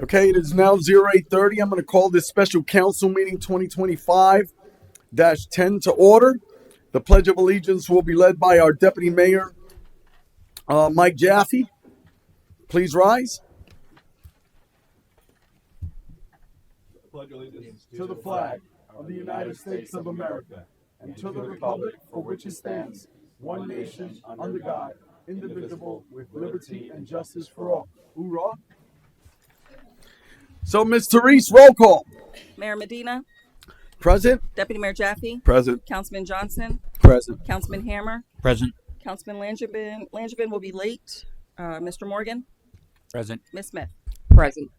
Okay, it is now 0830. I'm going to call this special council meeting 2025-10 to order. The Pledge of Allegiance will be led by our Deputy Mayor, Mike Jaffe. Please rise. Pledge allegiance to the flag of the United States of America and to the republic for which it stands, one nation, under God, indivisible, with liberty and justice for all. Hoorah. So, Ms. Therese, roll call. Mayor Medina, Present. Deputy Mayor Jaffe, Present. Councilman Johnson, Present. Councilman Hammer, Present. Councilman Langevin. Langevin will be late. Mr. Morgan, Present. Ms. Smith. Present.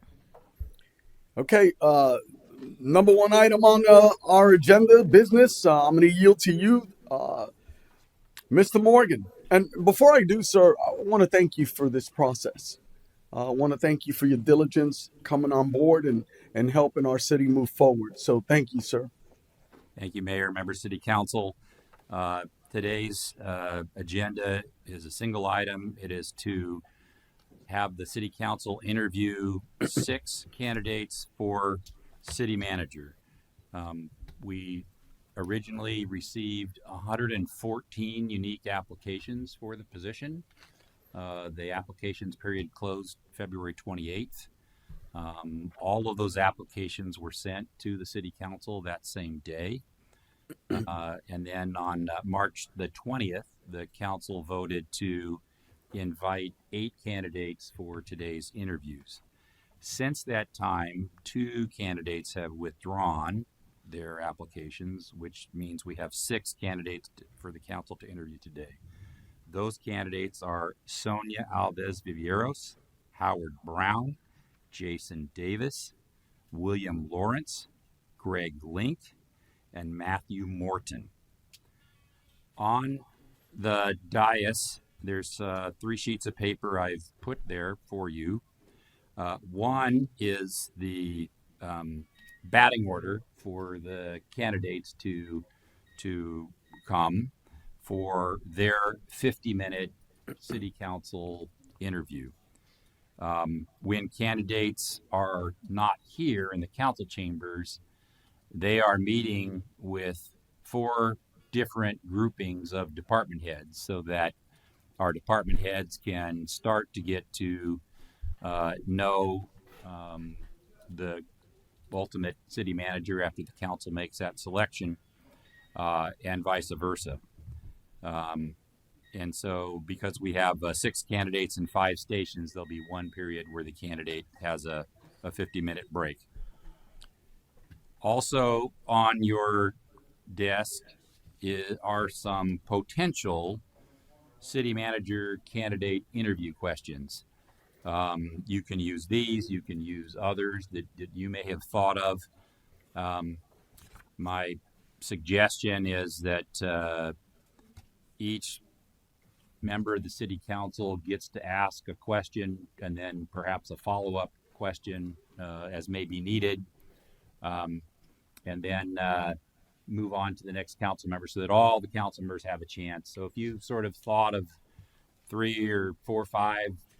Okay, number one item on our agenda, business. I'm going to yield to you, Mr. Morgan. And before I do, sir, I want to thank you for this process. I want to thank you for your diligence coming on board and helping our city move forward. So thank you, sir. Thank you, Mayor, Member City Council. Today's agenda is a single item. It is to have the City Council interview 6 candidates for city manager. We originally received 114 unique applications for the position. The applications period closed February 28th. All of those applications were sent to the City Council that same day. And then on March the 20th, the council voted to invite 8 candidates for today's interviews. Since that time, 2 candidates have withdrawn their applications, which means we have 6 candidates for the council to interview today. Those candidates are Sonia Alves Vivieros, Howard Brown, Jason Davis, William Lawrence, Greg Link, and Matthew Morton. On the dais, there's 3 sheets of paper I've put there for you. One is the batting order for the candidates to come for their 50-minute city council interview. When candidates are not here in the council chambers, they are meeting with 4 different groupings of department heads so that our department heads can start to get to know the ultimate city manager after the council makes that selection, and vice versa. And so because we have 6 candidates and 5 stations, there'll be one period where the candidate has a 50-minute break. Also on your desk are some potential city manager candidate interview questions. You can use these, you can use others that you may have thought of. My suggestion is that each member of the city council gets to ask a question and then perhaps a follow-up question as may be needed, and then move on to the next council member so that all the council members have a chance. So if you sort of thought of 3 or 4 or 5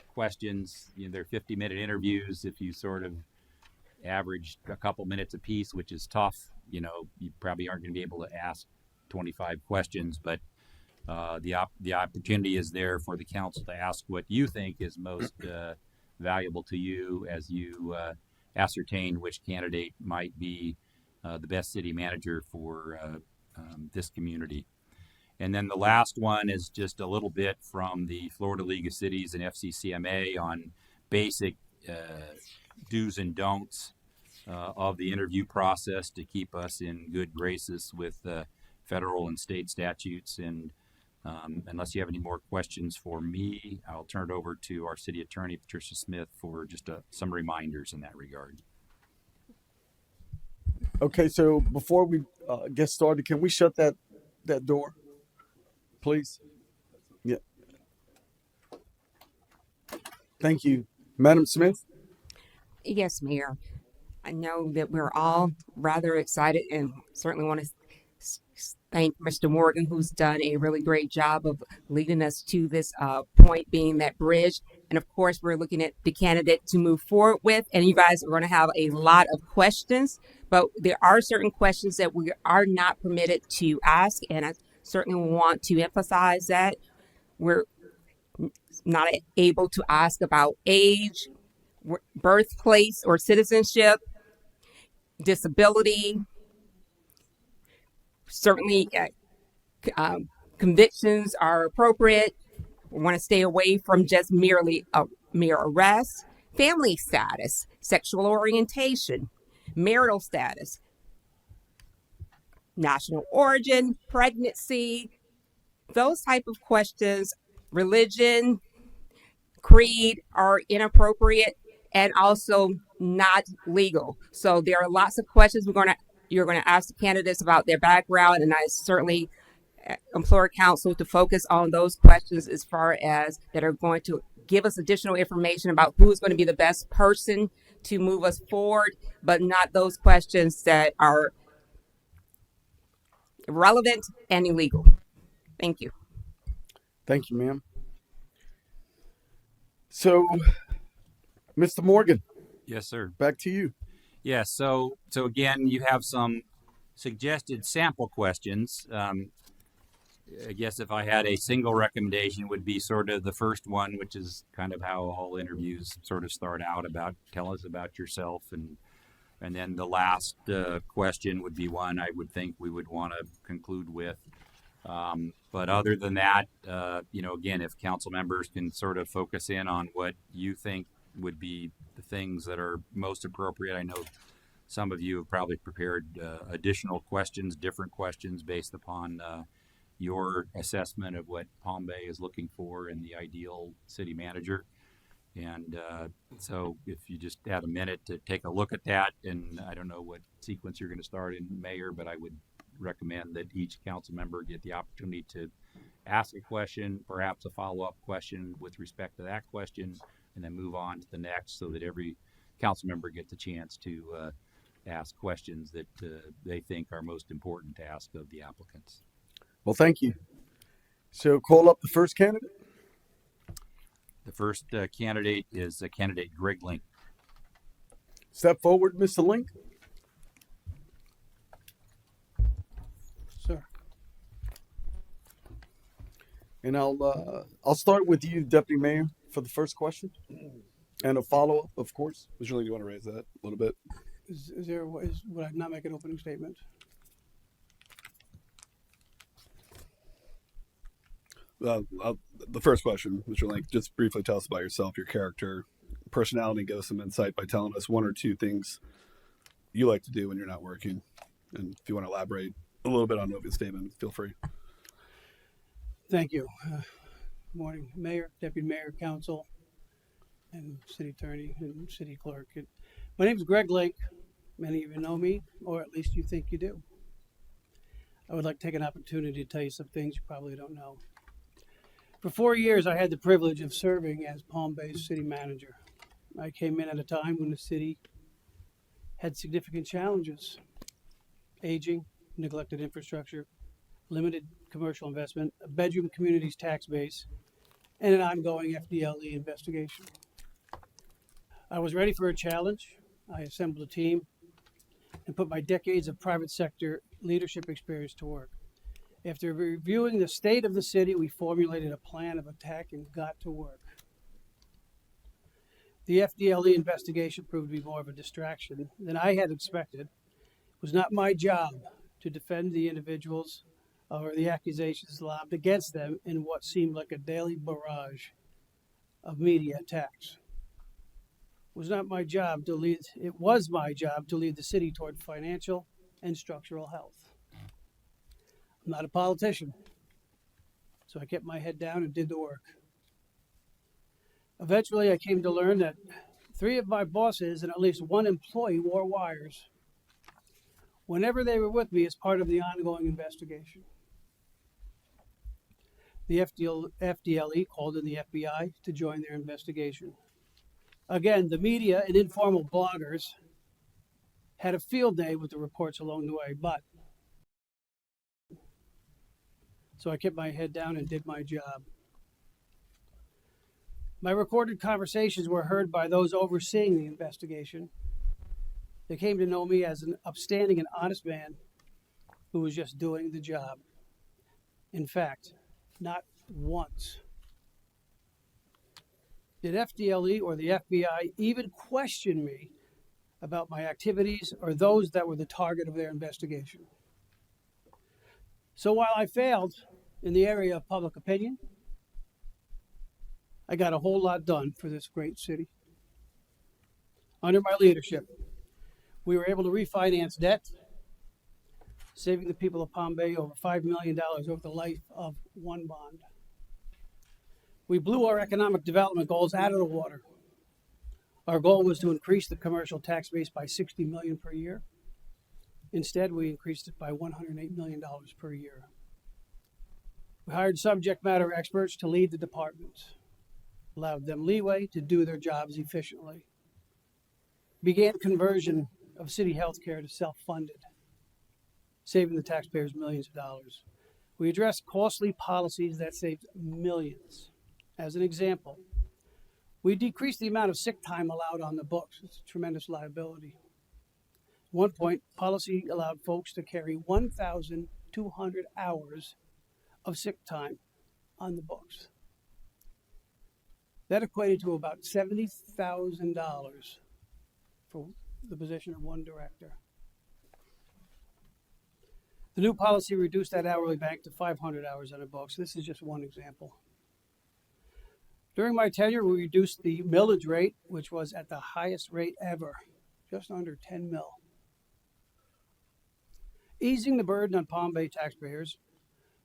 questions, they're 50-minute interviews. If you sort of averaged a couple minutes apiece, which is tough, you probably aren't going to be able to ask 25 questions, but the opportunity is there for the council to ask what you think is most valuable to you as you ascertain which candidate might be the best city manager for this community. And then the last one is just a little bit from the Florida League of Cities and FCCMA on basic do's and don'ts of the interview process to keep us in good graces with federal and state statutes. And unless you have any more questions for me, I'll turn it over to our city attorney, Patricia Smith, for just some reminders in that regard. Okay, so before we get started, can we shut that door, please? Yeah. Thank you. Madam Smith? Yes, Mayor. I know that we're all rather excited and certainly want to thank Mr. Morgan, who's done a really great job of leading us to this point, being that bridge And of course, we're looking at the candidate to move forward with. And you guys are going to have a lot of questions, but there are certain questions that we are not permitted to ask. And I certainly want to emphasize that we're not able to ask about age, birthplace or citizenship, disability, certainly convictions are appropriate. We want to stay away from just merely a mere arrest, family status, sexual orientation, marital status, national origin, pregnancy, those type of questions, religion, creed are inappropriate and also not legal. So there are lots of questions you're going to ask the candidates about their background, and I certainly implore council to focus on those questions as far as that are going to give us additional information about who is going to be the best person to move us forward, but not those questions that are irrelevant and illegal. Thank you. Thank you, ma'am. So, Mr. Morgan, Yes, sir. back to you. Yes. So again, you have some suggested sample questions. I guess if I had a single recommendation, would be sort of the first one, which is kind of how all interviews sort of start out, about tell us about yourself, and then the last question would be one I would think we would want to conclude with. But other than that, again, if council members can sort of focus in on what you think would be the things that are most appropriate. I know some of you have probably prepared additional questions, different questions based upon your assessment of what Palm Bay is looking for in the ideal city manager. And so if you just had a minute to take a look at that, and I don't know what sequence you're going to start in, Mayor, but I would recommend that each council member get the opportunity to ask a question, perhaps a follow-up question with respect to that question, and then move on to the next, so that every council member gets a chance to ask questions that they think are most important to ask of the applicants. Well, thank you. So, call up the first candidate. The first candidate is candidate Greg Link. Step forward, Mr. Link. Sir. And I'll start with you, Deputy Mayor, for the first question, and a follow-up, of course. Mr. Link, you want to raise that a little bit? Would I not make an opening statement? The first question, Mr. Link, just briefly tell us about yourself, your character, personality, give us some insight by telling us one or two things you like to do when you're not working. And if you want to elaborate a little bit on the opening statement, feel free. Thank you. Morning, Mayor, Deputy Mayor, Council, and City Attorney and City Clerk. My name is Greg Link. Many of you know me, or at least you think you do. I would like to take an opportunity to tell you some things you probably don't know. For 4 years, I had the privilege of serving as Palm Bay's city manager. I came in at a time when the city had significant challenges: aging, neglected infrastructure, limited commercial investment, a bedroom community's tax base, and an ongoing FDLE investigation. I was ready for a challenge. I assembled a team and put my decades of private sector leadership experience to work. After reviewing the state of the city, we formulated a plan of attack and got to work. The FDLE investigation proved to be more of a distraction than I had expected. It was not my job to defend the individuals or the accusations lobbed against them in what seemed like a daily barrage of media attacks. It was my job to lead the city toward financial and structural health. I'm not a politician, so I kept my head down and did the work. Eventually, I came to learn that 3 of my bosses and at least 1 employee wore wires whenever they were with me as part of the ongoing investigation. The FDLE called in the FBI to join their investigation. Again, the media and informal bloggers had a field day with the reports along the way, so I kept my head down and did my job. My recorded conversations were heard by those overseeing the investigation. They came to know me as an upstanding and honest man who was just doing the job. In fact, not once did FDLE or the FBI even question me about my activities or those that were the target of their investigation. So while I failed in the area of public opinion, I got a whole lot done for this great city. Under my leadership, we were able to refinance debt, saving the people of Palm Bay over $5 million over the life of one bond. We blew our economic development goals out of the water. Our goal was to increase the commercial tax base by $60 million per year. Instead, we increased it by $108 million per year. We hired subject matter experts to lead the departments, allowed them leeway to do their jobs efficiently, began conversion of city health care to self-funded, saving the taxpayers millions of dollars. We addressed costly policies that saved millions. As an example, we decreased the amount of sick time allowed on the books. It's a tremendous liability. At one point, policy allowed folks to carry 1,200 hours of sick time on the books. That equated to about $70,000 for the position of one director. The new policy reduced that hourly bank to 500 hours on the books. This is just one example. During my tenure, we reduced the millage rate, which was at the highest rate ever, just under 10 mil. Easing the burden on Palm Bay taxpayers,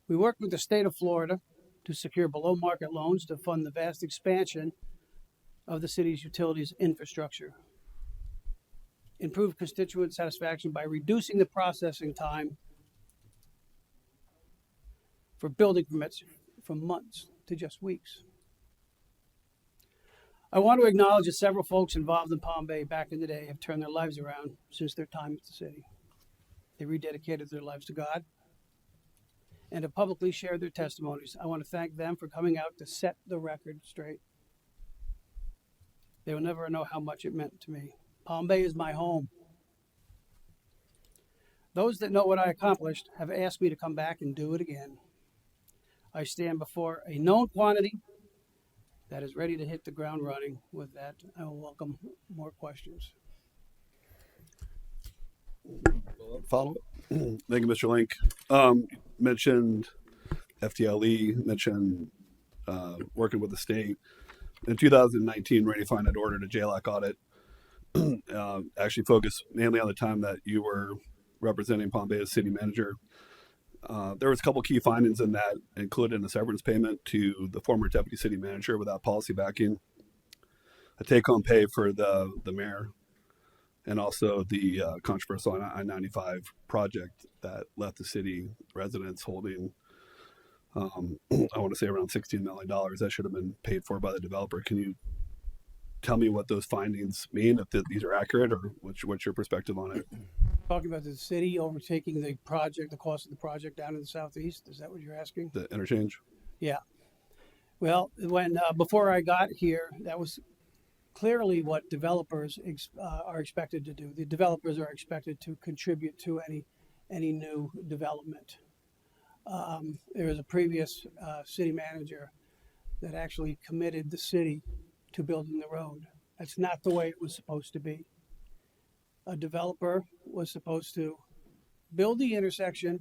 we worked with the state of Florida to secure below market loans to fund the vast expansion of the city's utilities infrastructure. Improved constituent satisfaction by reducing the processing time for building permits from months to just weeks. I want to acknowledge that several folks involved in Palm Bay back in the day have turned their lives around since their time at the city. They rededicated their lives to God and have publicly shared their testimonies. I want to thank them for coming out to set the record straight. They will never know how much it meant to me. Palm Bay is my home. Those that know what I accomplished have asked me to come back and do it again. I stand before a known quantity that is ready to hit the ground running. With that, I will welcome more questions. Follow up. Thank you, Mr. Link. Mentioned FTLE, mentioned working with the state. In 2019, Randy Fine had ordered a JLAC audit, actually focused mainly on the time that you were representing Palm Bay as city manager. There was a couple key findings in that, included a severance payment to the former deputy city manager without policy backing, a take-home pay for the mayor, and also the controversial I-95 project that left the city residents holding, I want to say around $16 million that should have been paid for by the developer. Can you tell me what those findings mean, if these are accurate, or what's your perspective on it? Talking about the city overtaking the project, the cost of the project down in the southeast. Is that what you're asking? The interchange? Yeah. Well, when before I got here, that was clearly what developers are expected to do. The developers are expected to contribute to any new development. There was a previous city manager that actually committed the city to building the road. That's not the way it was supposed to be. A developer was supposed to build the intersection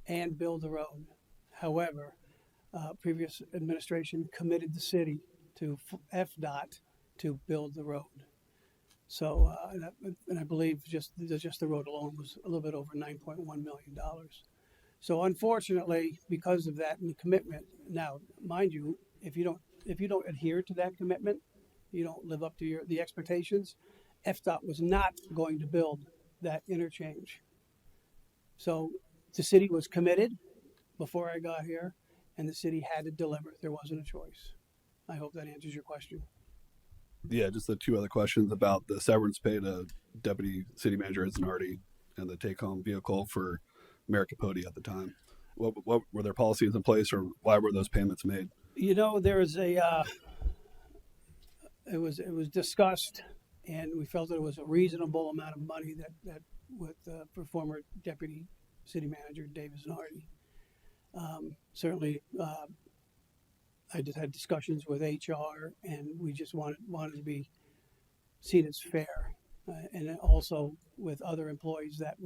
and build the road. However, previous administration committed the city to FDOT to build the road. So, and I believe just the road alone was a little bit over $9.1 million. So unfortunately, because of that and the commitment, now, mind you, if you don't adhere to that commitment, you don't live up to the expectations, FDOT was not going to build that interchange. So the city was committed before I got here, and the city had to deliver. There wasn't a choice. I hope that answers your question. Yeah, just the two other questions about the severance pay to Deputy City Manager Zanardi and the take-home vehicle for Mayor Capote at the time. What were their policies in place, or why were those payments made? You know, there is it was discussed, and we felt that it was a reasonable amount of money that with for former Deputy City Manager David Zanardi. Certainly, I just had discussions with HR, and we just wanted to be seen as fair, and then also with other employees that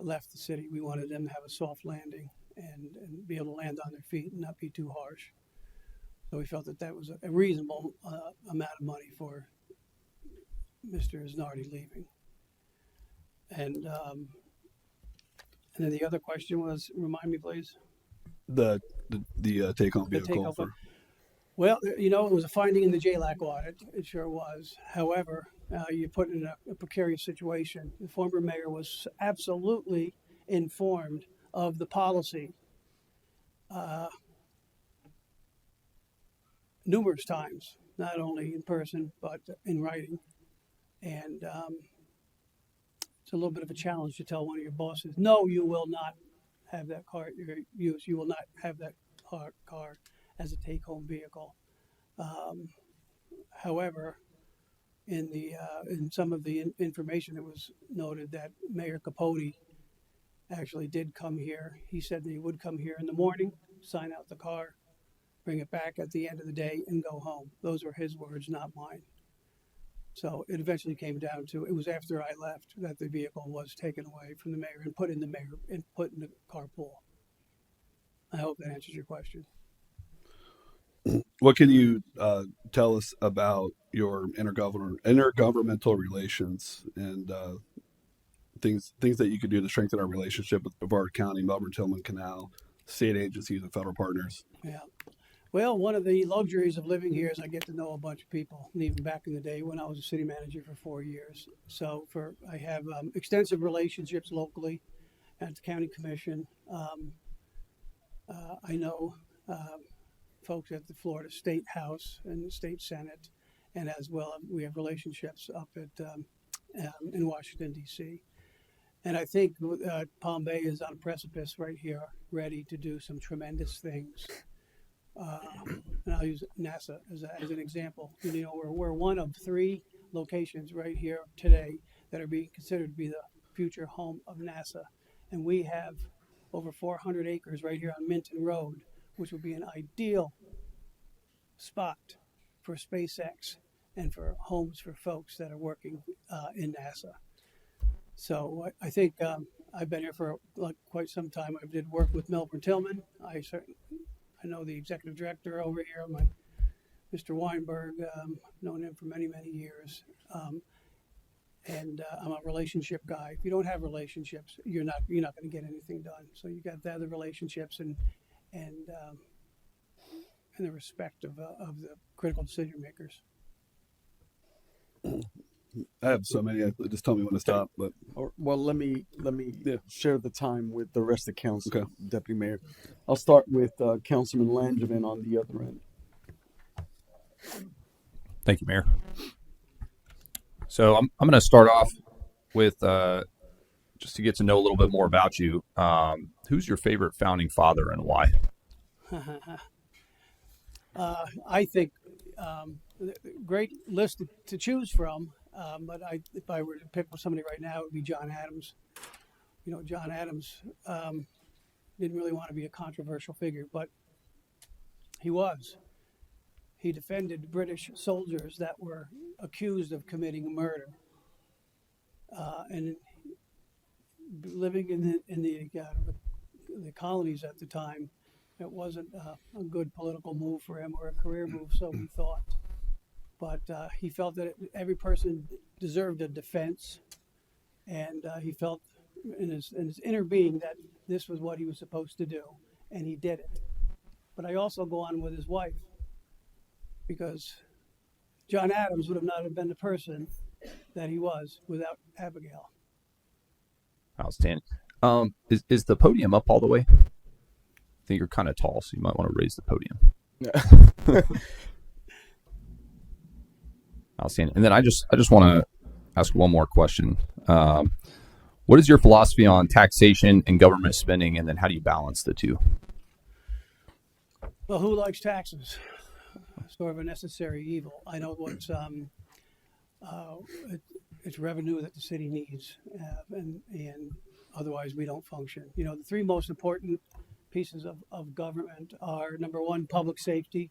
left the city. We wanted them to have a soft landing and be able to land on their feet and not be too harsh. So we felt that was a reasonable amount of money for Mr. Zanardi leaving. And then the other question was, remind me, please. The take-home The vehicle. take-home. Well, it was a finding in the JLAC audit. It sure was. However, you're put in a precarious situation. The former mayor was absolutely informed of the policy numerous times, not only in person, but in writing. And it's a little bit of a challenge to tell one of your bosses, no, you will not have that car at your use. You will not have that car as a take-home vehicle. However, in some of the information, it was noted that Mayor Capote actually did come here. He said that he would come here in the morning, sign out the car, bring it back at the end of the day, and go home. Those were his words, not mine. So it eventually came down to, it was after I left that the vehicle was taken away from the mayor and put in the carpool. I hope that answers your question. What can you tell us about your intergovernmental relations and things that you could do to strengthen our relationship with Brevard County, Melbourne Tillman Canal, state agencies, and federal partners? Yeah. Well, one of the luxuries of living here is I get to know a bunch of people, and even back in the day when I was a city manager for 4 years. So I have extensive relationships locally at the county commission. I know folks at the Florida State House and the State Senate, and as well we have relationships up at in Washington, D.C. And I think Palm Bay is on a precipice right here, ready to do some tremendous things. And I'll use NASA as an example. We're one of 3 locations right here today that are being considered to be the future home of NASA. And we have over 400 acres right here on Minton Road, which would be an ideal spot for SpaceX and for homes for folks that are working in NASA. So I think I've been here for quite some time. I did work with Melbourne Tillman. I know the executive director over here, Mr. Weinberg. Known him for many, many years. And I'm a relationship guy. If you don't have relationships, you're not going to get anything done. So you got to have the relationships and the respect of the critical decision makers. I have so many. Just tell me when to stop. But Well, let me share the time with the rest of the council, Okay. Deputy Mayor. I'll start with Councilman Langevin on the other end. Thank you, Mayor. So I'm going to start off with just to get to know a little bit more about you. Who's your favorite founding father and why? I think great list to choose from, but if I were to pick somebody right now, it would be John Adams. John Adams didn't really want to be a controversial figure, but he was. He defended British soldiers that were accused of committing murder, and living in the colonies at the time. It wasn't a good political move for him or a career move, so he thought. But he felt that every person deserved a defense, and he felt in his inner being that this was what he was supposed to do, and he did it. But I also go on with his wife, because John Adams would have not have been the person that he was without Abigail. Outstanding. Is the podium up all the way? I think you're kind of tall, so you might want to raise the podium. Outstanding. And then I just want to ask one more question. What is your philosophy on taxation and government spending, and then how do you balance the two? Well, who likes taxes? sort of a necessary evil. I know it's revenue that the city needs, and otherwise we don't function. You know, the three most important pieces of government are, number one, public safety,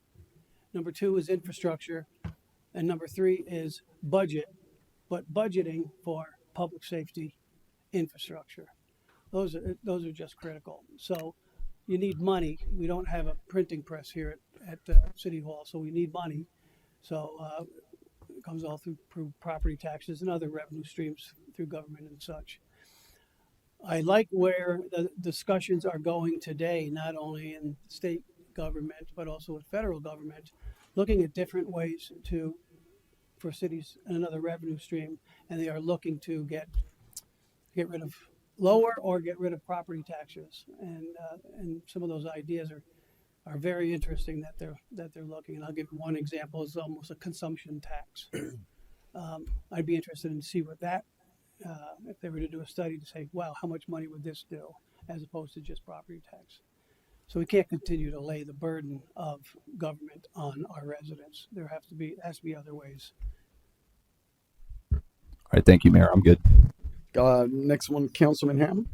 number two is infrastructure, and number three is budget, but budgeting for public safety infrastructure. Those are just critical. So you need money. We don't have a printing press here at City Hall, so we need money. So it comes all through property taxes and other revenue streams through government and such. I like where the discussions are going today, not only in state government, but also with federal government, looking at different ways for cities another revenue stream, and they are looking to get rid of lower or get rid of property taxes, and some of those ideas are very interesting that they're looking. And I'll give one example: is almost a consumption tax. I'd be interested in see what that if they were to do a study to say, wow, how much money would this do, as opposed to just property tax. So we can't continue to lay the burden of government on our residents. There has to be other ways. All right, thank you, Mayor. I'm good. Next one, Councilman Hammond.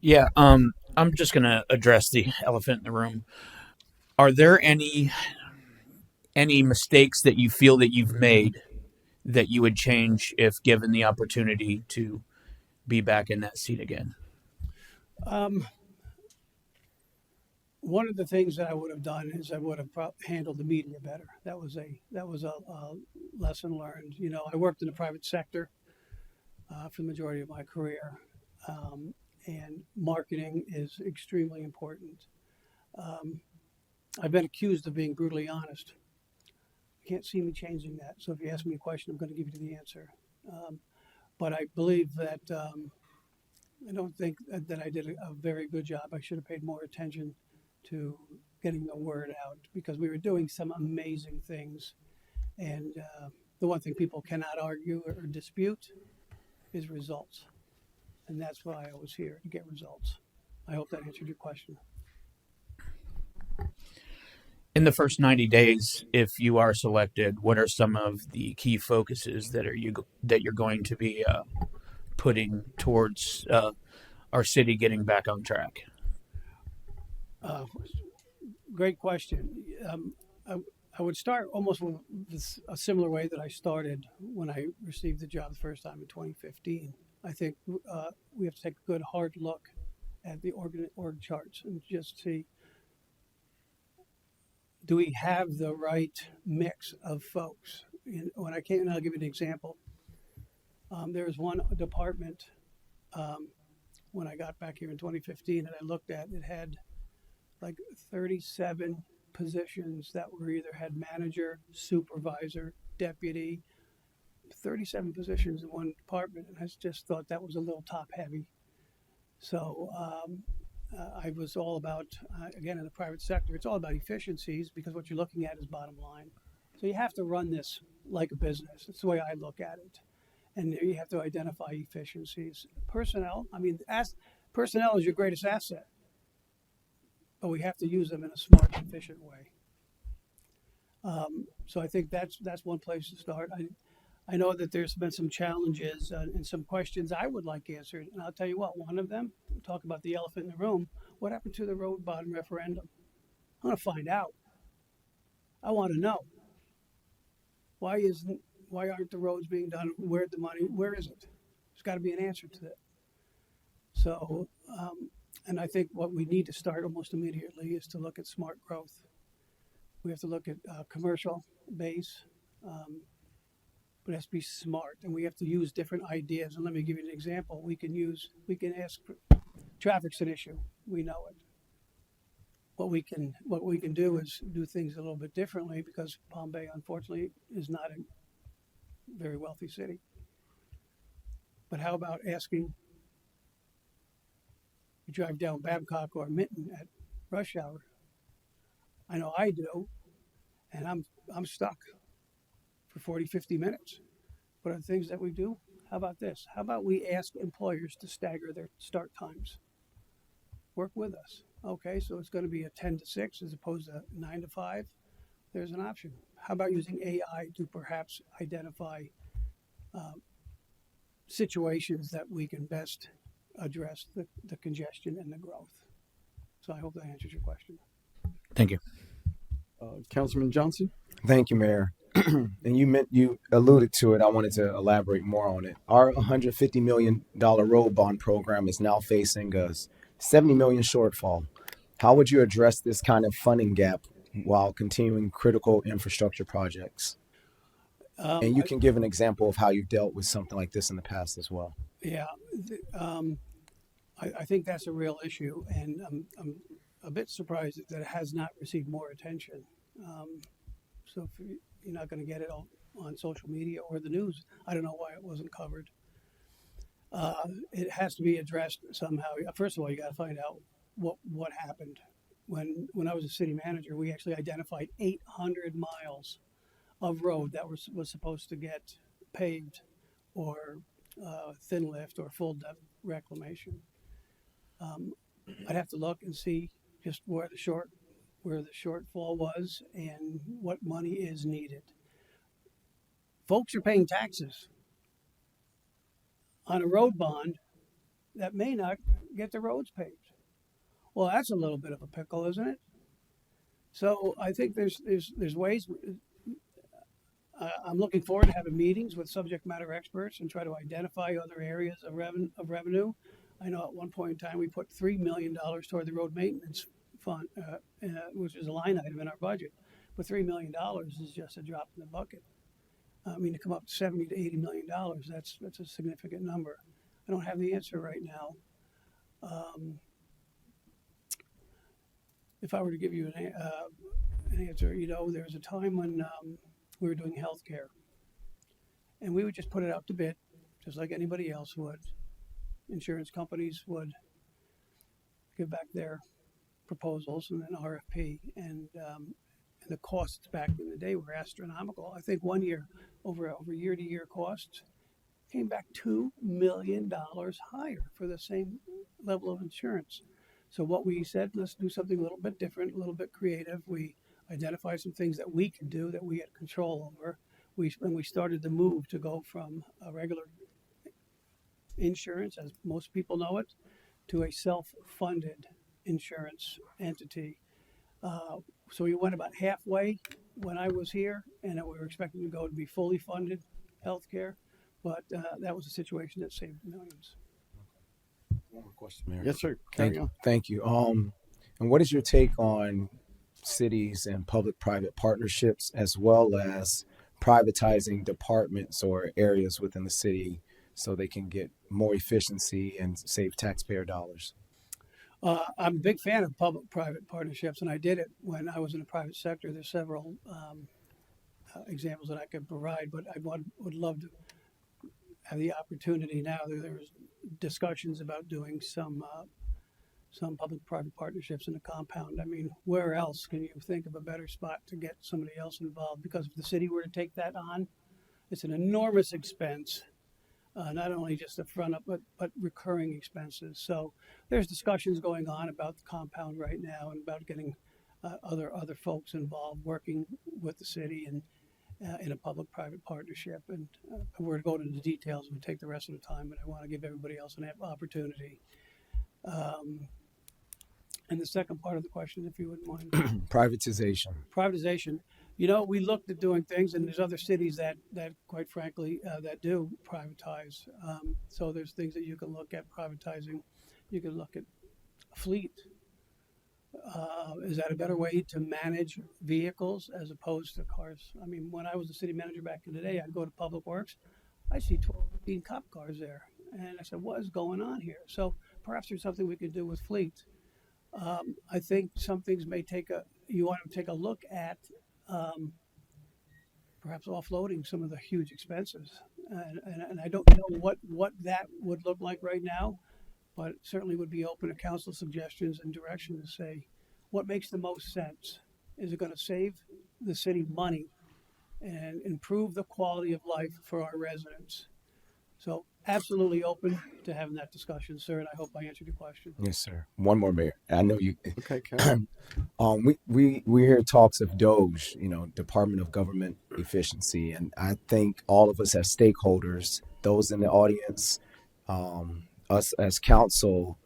Yeah, I'm just going to address the elephant in the room. Are there any mistakes that you feel that you've made that you would change if given the opportunity to be back in that seat again? One of the things that I would have done is I would have handled the media better. That was a lesson learned. You know, I worked in the private sector for the majority of my career, and marketing is extremely important. I've been accused of being brutally honest. You can't see me changing that. So if you ask me a question, I'm going to give you the answer. But I believe that I don't think that I did a very good job. I should have paid more attention to getting the word out, because we were doing some amazing things. And the one thing people cannot argue or dispute is results. And that's why I was here, to get results. I hope that answered your question. In the first 90 days, if you are selected, what are some of the key focuses that you're going to be putting towards our city getting back on track? Great question. I would start almost with a similar way that I started when I received the job the first time in 2015. I think we have to take a good hard look at the org charts and just see, do we have the right mix of folks? When I came, and I'll give you an example. There was one department when I got back here in 2015, and I looked at it, had like 37 positions that were either had manager, supervisor, deputy, 37 positions in one department, and I just thought that was a little top heavy. So I was all about, again, in the private sector, it's all about efficiencies, because what you're looking at is bottom line. So you have to run this like a business. That's the way I look at it. And you have to identify efficiencies. Personnel, personnel is your greatest asset, but we have to use them in a smart, efficient way. So I think that's one place to start. I know that there's been some challenges and some questions I would like answered. And I'll tell you what, one of them, we'll talk about the elephant in the room. What happened to the road bottom referendum? I want to find out. I want to know. Why aren't the roads being done? Where's the money? Where is it? There's got to be an answer to that. So, and I think what we need to start almost immediately is to look at smart growth. We have to look at commercial base, but it has to be smart, and we have to use different ideas. And let me give you an example. We can ask, traffic's an issue. We know it. What we can do is do things a little bit differently, because Palm Bay, unfortunately, is not a very wealthy city. But how about asking, you drive down Babcock or Minton at rush hour? I know I do, and I'm stuck for 40, 50 minutes. What are the things that we do? How about this? How about we ask employers to stagger their start times? Work with us. Okay, so it's going to be a 10 to 6 as opposed to 9 to 5. there's an option. How about using AI to perhaps identify situations that we can best address the congestion and the growth? So I hope that answers your question. Thank you. Councilman Johnson? Thank you, Mayor. And you alluded to it. I wanted to elaborate more on it. Our $150 million road bond program is now facing a $70 million shortfall. How would you address this kind of funding gap while continuing critical infrastructure projects? And you can give an example of how you've dealt with something like this in the past as well. Yeah, I think that's a real issue, and I'm a bit surprised that it has not received more attention. So if you're not going to get it on social media or the news, I don't know why it wasn't covered. It has to be addressed somehow. First of all, you got to find out what happened. When I was a city manager, we actually identified 800 miles of road that was supposed to get paved or thin lift or full depth reclamation. I'd have to look and see just where the shortfall was and what money is needed. Folks are paying taxes on a road bond that may not get the roads paved. Well, that's a little bit of a pickle, isn't it? So I think there's ways. I'm looking forward to having meetings with subject matter experts and try to identify other areas of revenue. I know at one point in time we put $3 million toward the road maintenance fund, which is a line item in our budget. But $3 million is just a drop in the bucket. I mean, to come up to $70 to $80 million, that's a significant number. I don't have the answer right now. If I were to give you an answer, there was a time when we were doing healthcare, and we would just put it out to bid, just like anybody else would. Insurance companies would give back their proposals and then RFP, and the costs back in the day were astronomical. I think one year, over year-to-year costs, came back $2 million higher for the same level of insurance. So what we said, let's do something a little bit different, a little bit creative. We identified some things that we can do that we had control over. When we started the move to go from a regular insurance, as most people know it, to a self-funded insurance entity. So we went about halfway when I was here, and we were expecting to go to be fully funded healthcare, but that was a situation that saved millions. One more question, Mayor. Yes, sir. Carry on. Thank you. And what is your take on cities and public-private partnerships, as well as privatizing departments or areas within the city so they can get more efficiency and save taxpayer dollars? I'm a big fan of public-private partnerships, and I did it when I was in the private sector. There's several examples that I could provide, but I would love to have the opportunity now. There's discussions about doing some public-private partnerships in the compound. I mean, where else can you think of a better spot to get somebody else involved? Because if the city were to take that on, it's an enormous expense. Not only just the front up, but recurring expenses. So there's discussions going on about the compound right now and about getting other folks involved, working with the city and in a public-private partnership. And if we're to go into the details, it would take the rest of the time, but I want to give everybody else an opportunity. And the second part of the question, if you wouldn't mind. Privatization. Privatization. We looked at doing things, and there's other cities that quite frankly, that do privatize. So there's things that you can look at privatizing. You can look at fleet. Is that a better way to manage vehicles as opposed to cars? I mean, when I was a city manager back in the day, I'd go to Public Works. I see 12, 15 cop cars there. And I said, what is going on here? So perhaps there's something we could do with fleet. I think some things you want to take a look at perhaps offloading some of the huge expenses. And I don't know what that would look like right now, but certainly would be open to council suggestions and direction to say what makes the most sense. Is it going to save the city money and improve the quality of life for our residents? So absolutely open to having that discussion, sir, and I hope I answered your question. Yes, sir. One more, Mayor. I know you. Okay, Karen. We hear talks of Doge, Department of Government Efficiency, and I think all of us as stakeholders, those in the audience, us as council,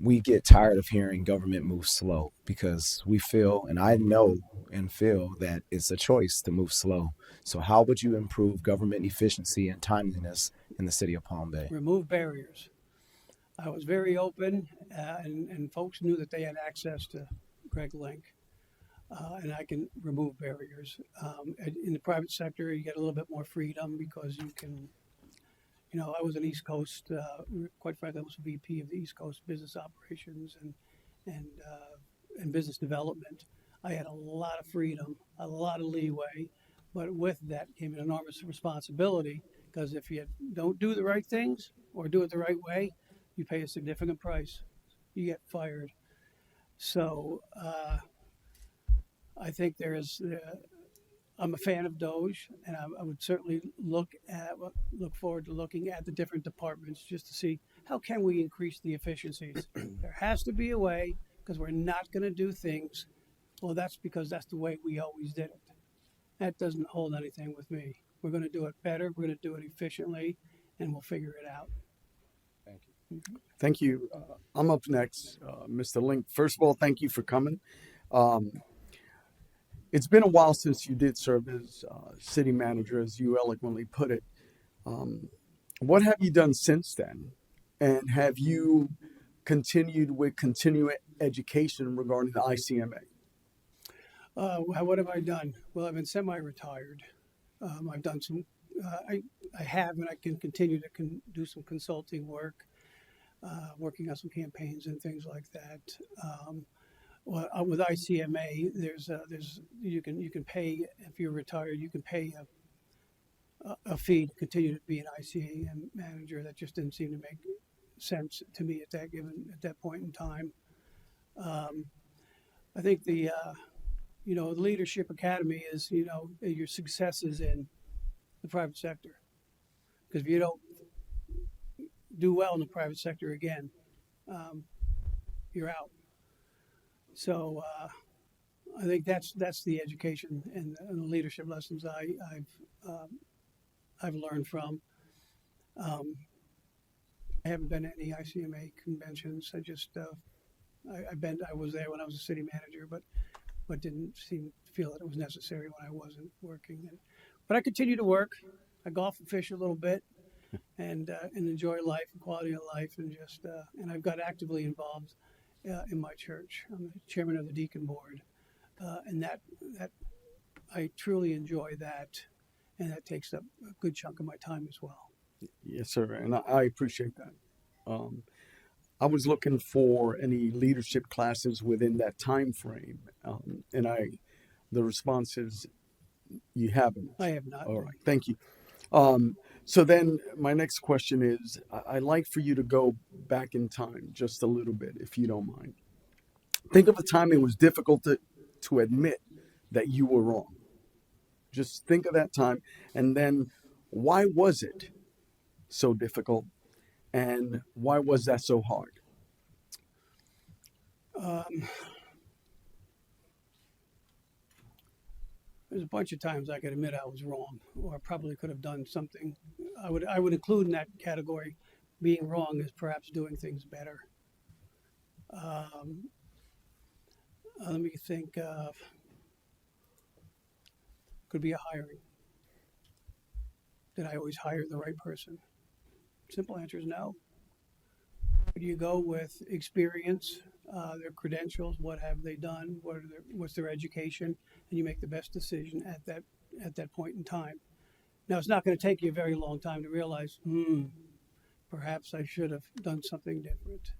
we get tired of hearing government move slow because we feel, and I know and feel that it's a choice to move slow. So how would you improve government efficiency and timeliness in the city of Palm Bay? Remove barriers. I was very open, and folks knew that they had access to Greg Link, and I can remove barriers. In the private sector, you get a little bit more freedom because you can, I was an East Coast, quite frankly, I was VP of the East Coast Business Operations and Business Development. I had a lot of freedom, a lot of leeway, but with that came an enormous responsibility because if you don't do the right things or do it the right way, you pay a significant price. You get fired. So I think I'm a fan of Doge, and I would certainly look forward to looking at the different departments just to see how can we increase the efficiencies. There has to be a way because we're not going to do things. Well, that's because that's the way we always did it. That doesn't hold anything with me. We're going to do it better. We're going to do it efficiently, and we'll figure it out. Thank you. I'm up next, Mr. Link. First of all, thank you for coming. It's been a while since you did serve as city manager, as you eloquently put it. What have you done since then? And have you continued with continuing education regarding the ICMA? What have I done? Well, I've been semi-retired. I've done some, I have, and I can continue to do some consulting work, working on some campaigns and things like that. With ICMA, you can pay if you're retired. You can pay a fee to continue to be an ICMA manager. That just didn't seem to make sense to me at that point in time. I think the Leadership Academy is your successes in the private sector, because if you don't do well in the private sector again, you're out. So I think that's the education and the leadership lessons I've learned from. I haven't been to any ICMA conventions. I was there when I was a city manager, but didn't feel that it was necessary when I wasn't working. But I continue to work. I golf and fish a little bit, and enjoy life and quality of life, and and I've got actively involved in my church. I'm the chairman of the deacon board, and that I truly enjoy that, and that takes up a good chunk of my time as well. Yes, sir, and I appreciate that. I was looking for any leadership classes within that time frame, and the response is you haven't. I have not. All right, thank you. So then my next question is, I'd like for you to go back in time just a little bit, if you don't mind. Think of a time it was difficult to admit that you were wrong. Just think of that time, and then why was it so difficult, and why was that so hard? There's a bunch of times I could admit I was wrong, or I probably could have done something. I would include in that category being wrong is perhaps doing things better. Let me think. Could be a hiring. Did I always hire the right person? Simple answer is no. Do you go with experience, their credentials, what have they done, what's their education, and you make the best decision at that point in time. Now, it's not going to take you a very long time to realize, perhaps I should have done something different.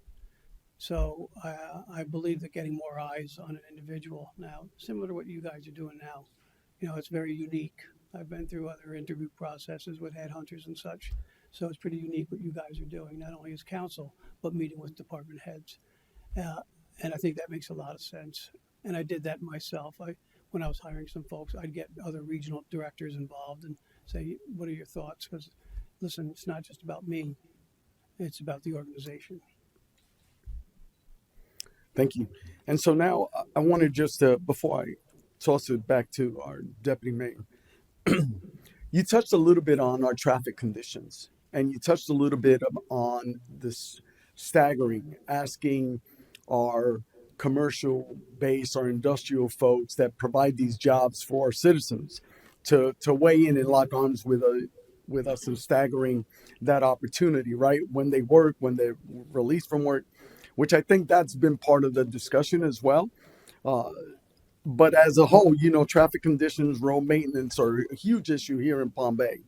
So I believe that getting more eyes on an individual now, similar to what you guys are doing now, it's very unique. I've been through other interview processes with headhunters and such. So it's pretty unique what you guys are doing, not only as council, but meeting with department heads. And I think that makes a lot of sense. And I did that myself. When I was hiring some folks, I'd get other regional directors involved and say, what are your thoughts? Because listen, it's not just about me, it's about the organization. Thank you. And so now I wanted just to, before I toss it back to our deputy mayor, you touched a little bit on our traffic conditions, and you touched a little bit on this staggering, asking our commercial base, our industrial folks that provide these jobs for our citizens to weigh in and lock arms with us and staggering that opportunity, right? When they work, when they're released from work, which I think that's been part of the discussion as well. But as a whole, you know, traffic conditions, road maintenance are a huge issue here in Palm Bay.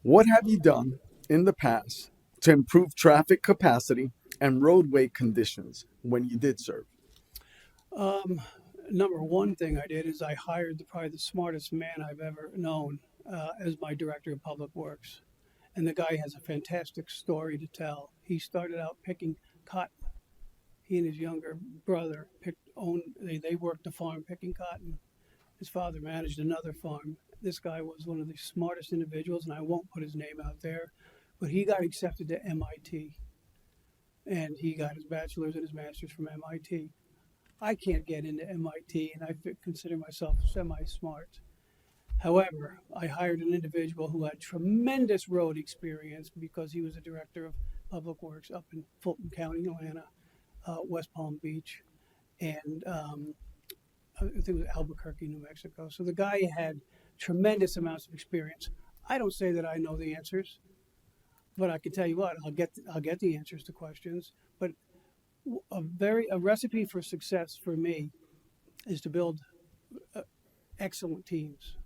What have you done in the past to improve traffic capacity and roadway conditions when you did serve? Number one thing I did is I hired probably the smartest man I've ever known as my director of public works. And the guy has a fantastic story to tell. He started out picking cotton. He and his younger brother they worked the farm picking cotton. His father managed another farm. This guy was one of the smartest individuals, and I won't put his name out there, but he got accepted to MIT. And he got his bachelor's and his master's from MIT. I can't get into MIT, and I consider myself semi-smart. However, I hired an individual who had tremendous road experience because he was a director of public works up in Fulton County, Atlanta, West Palm Beach, and I think it was Albuquerque, New Mexico. So the guy had tremendous amounts of experience. I don't say that I know the answers, but I can tell you what, I'll get the answers to questions. But a recipe for success for me is to build excellent teams.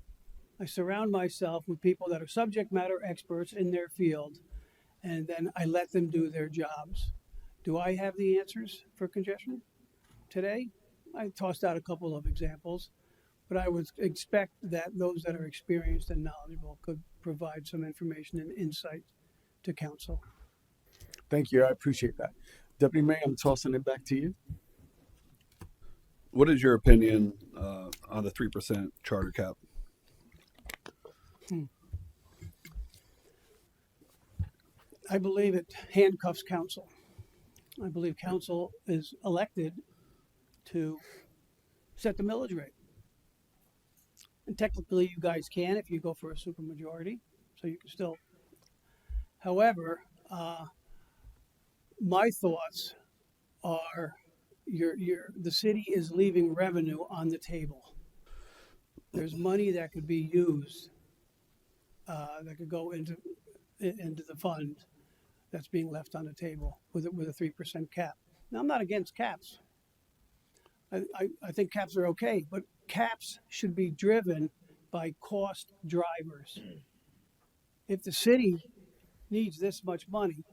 I surround myself with people that are subject matter experts in their field, and then I let them do their jobs. Do I have the answers for congestion today? I tossed out a couple of examples, but I would expect that those that are experienced and knowledgeable could provide some information and insight to council. Thank you. I appreciate that. Deputy Mayor, I'm tossing it back to you. What is your opinion on the 3% charter cap? I believe it handcuffs council. I believe council is elected to set the millage rate. And technically you guys can if you go for a supermajority, so you can still. However, my thoughts are the city is leaving revenue on the table. There's money that could be used that could go into the fund that's being left on the table with a 3% cap. Now, I'm not against caps. I think caps are okay, but caps should be driven by cost drivers. If the city needs this much money,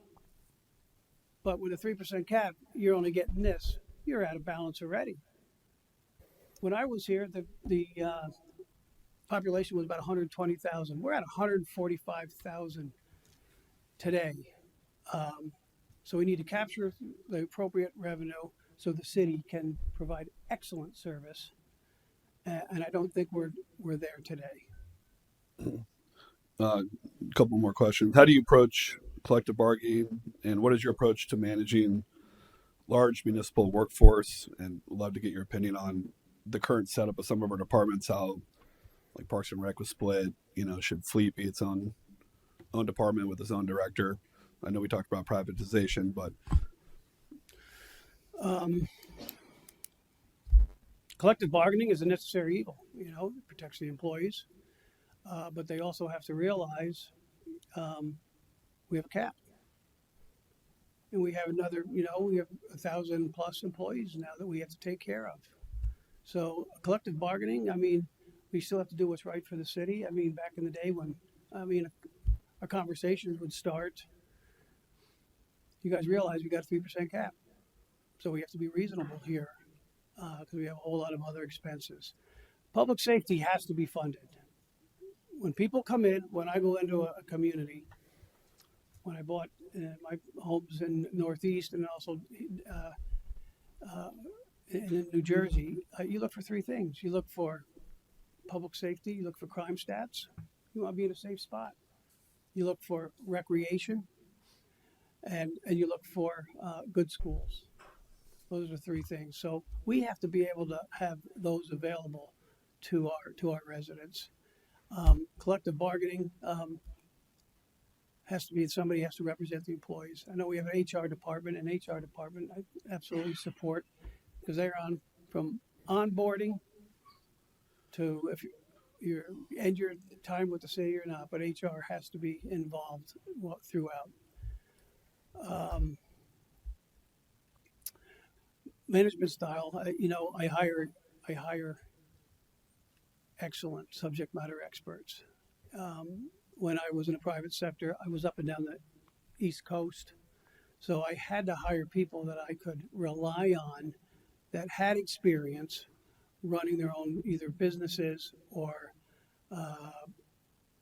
but with a 3% cap, you're only getting this, you're out of balance already. When I was here, the population was about 120,000. We're at 145,000 today. So we need to capture the appropriate revenue so the city can provide excellent service. And I don't think we're there today. A couple more questions. How do you approach collective bargaining, and what is your approach to managing large municipal workforce? And love to get your opinion on the current setup of some of our departments, how like Parks and Rec was split, should Fleet be its own department with its own director? I know we talked about privatization, but collective bargaining is a necessary evil. It protects the employees, but they also have to realize we have a cap, and we have another. We have 1,000 plus employees now that we have to take care of. So collective bargaining. We still have to do what's right for the city. Back in the day when our conversations would start. You guys realize we got a 3% cap. So we have to be reasonable here because we have a whole lot of other expenses. Public safety has to be funded. When people come in, when I go into a community, when I bought my homes in Northeast and also in New Jersey, you look for three things. You look for public safety, you look for crime stats, you want to be in a safe spot. you look for recreation, and you look for good schools. Those are three things. So we have to be able to have those available to our residents. Collective bargaining has to be, somebody has to represent the employees. I know we have an HR department, I absolutely support, because they're on from onboarding to if you're end your time with the city or not, but HR has to be involved throughout. Management style, I hire excellent subject matter experts. When I was in the private sector, I was up and down the East Coast. So I had to hire people that I could rely on that had experience running their own either businesses or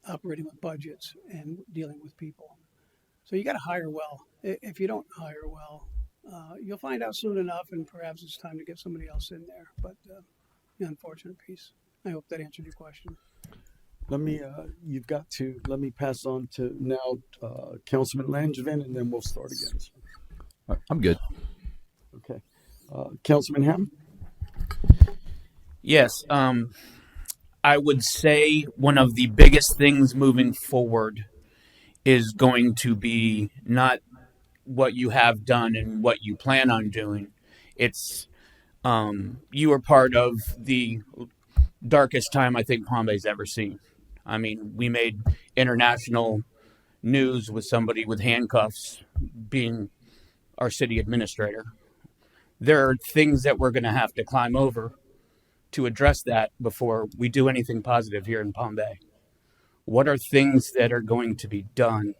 operating with budgets and dealing with people. So you got to hire well. If you don't hire well, you'll find out soon enough, and perhaps it's time to get somebody else in there. But the unfortunate piece. I hope that answered your question. Let me pass on to now Councilman Langevin, and then we'll start again. All right, I'm good. Okay. Councilman Ham? Yes, I would say one of the biggest things moving forward is going to be not what you have done and what you plan on doing. It's you were part of the darkest time I think Palm Bay's ever seen. I mean, we made international news with somebody with handcuffs being our city administrator. There are things that we're going to have to climb over to address that before we do anything positive here in Palm Bay. What are things that are going to be done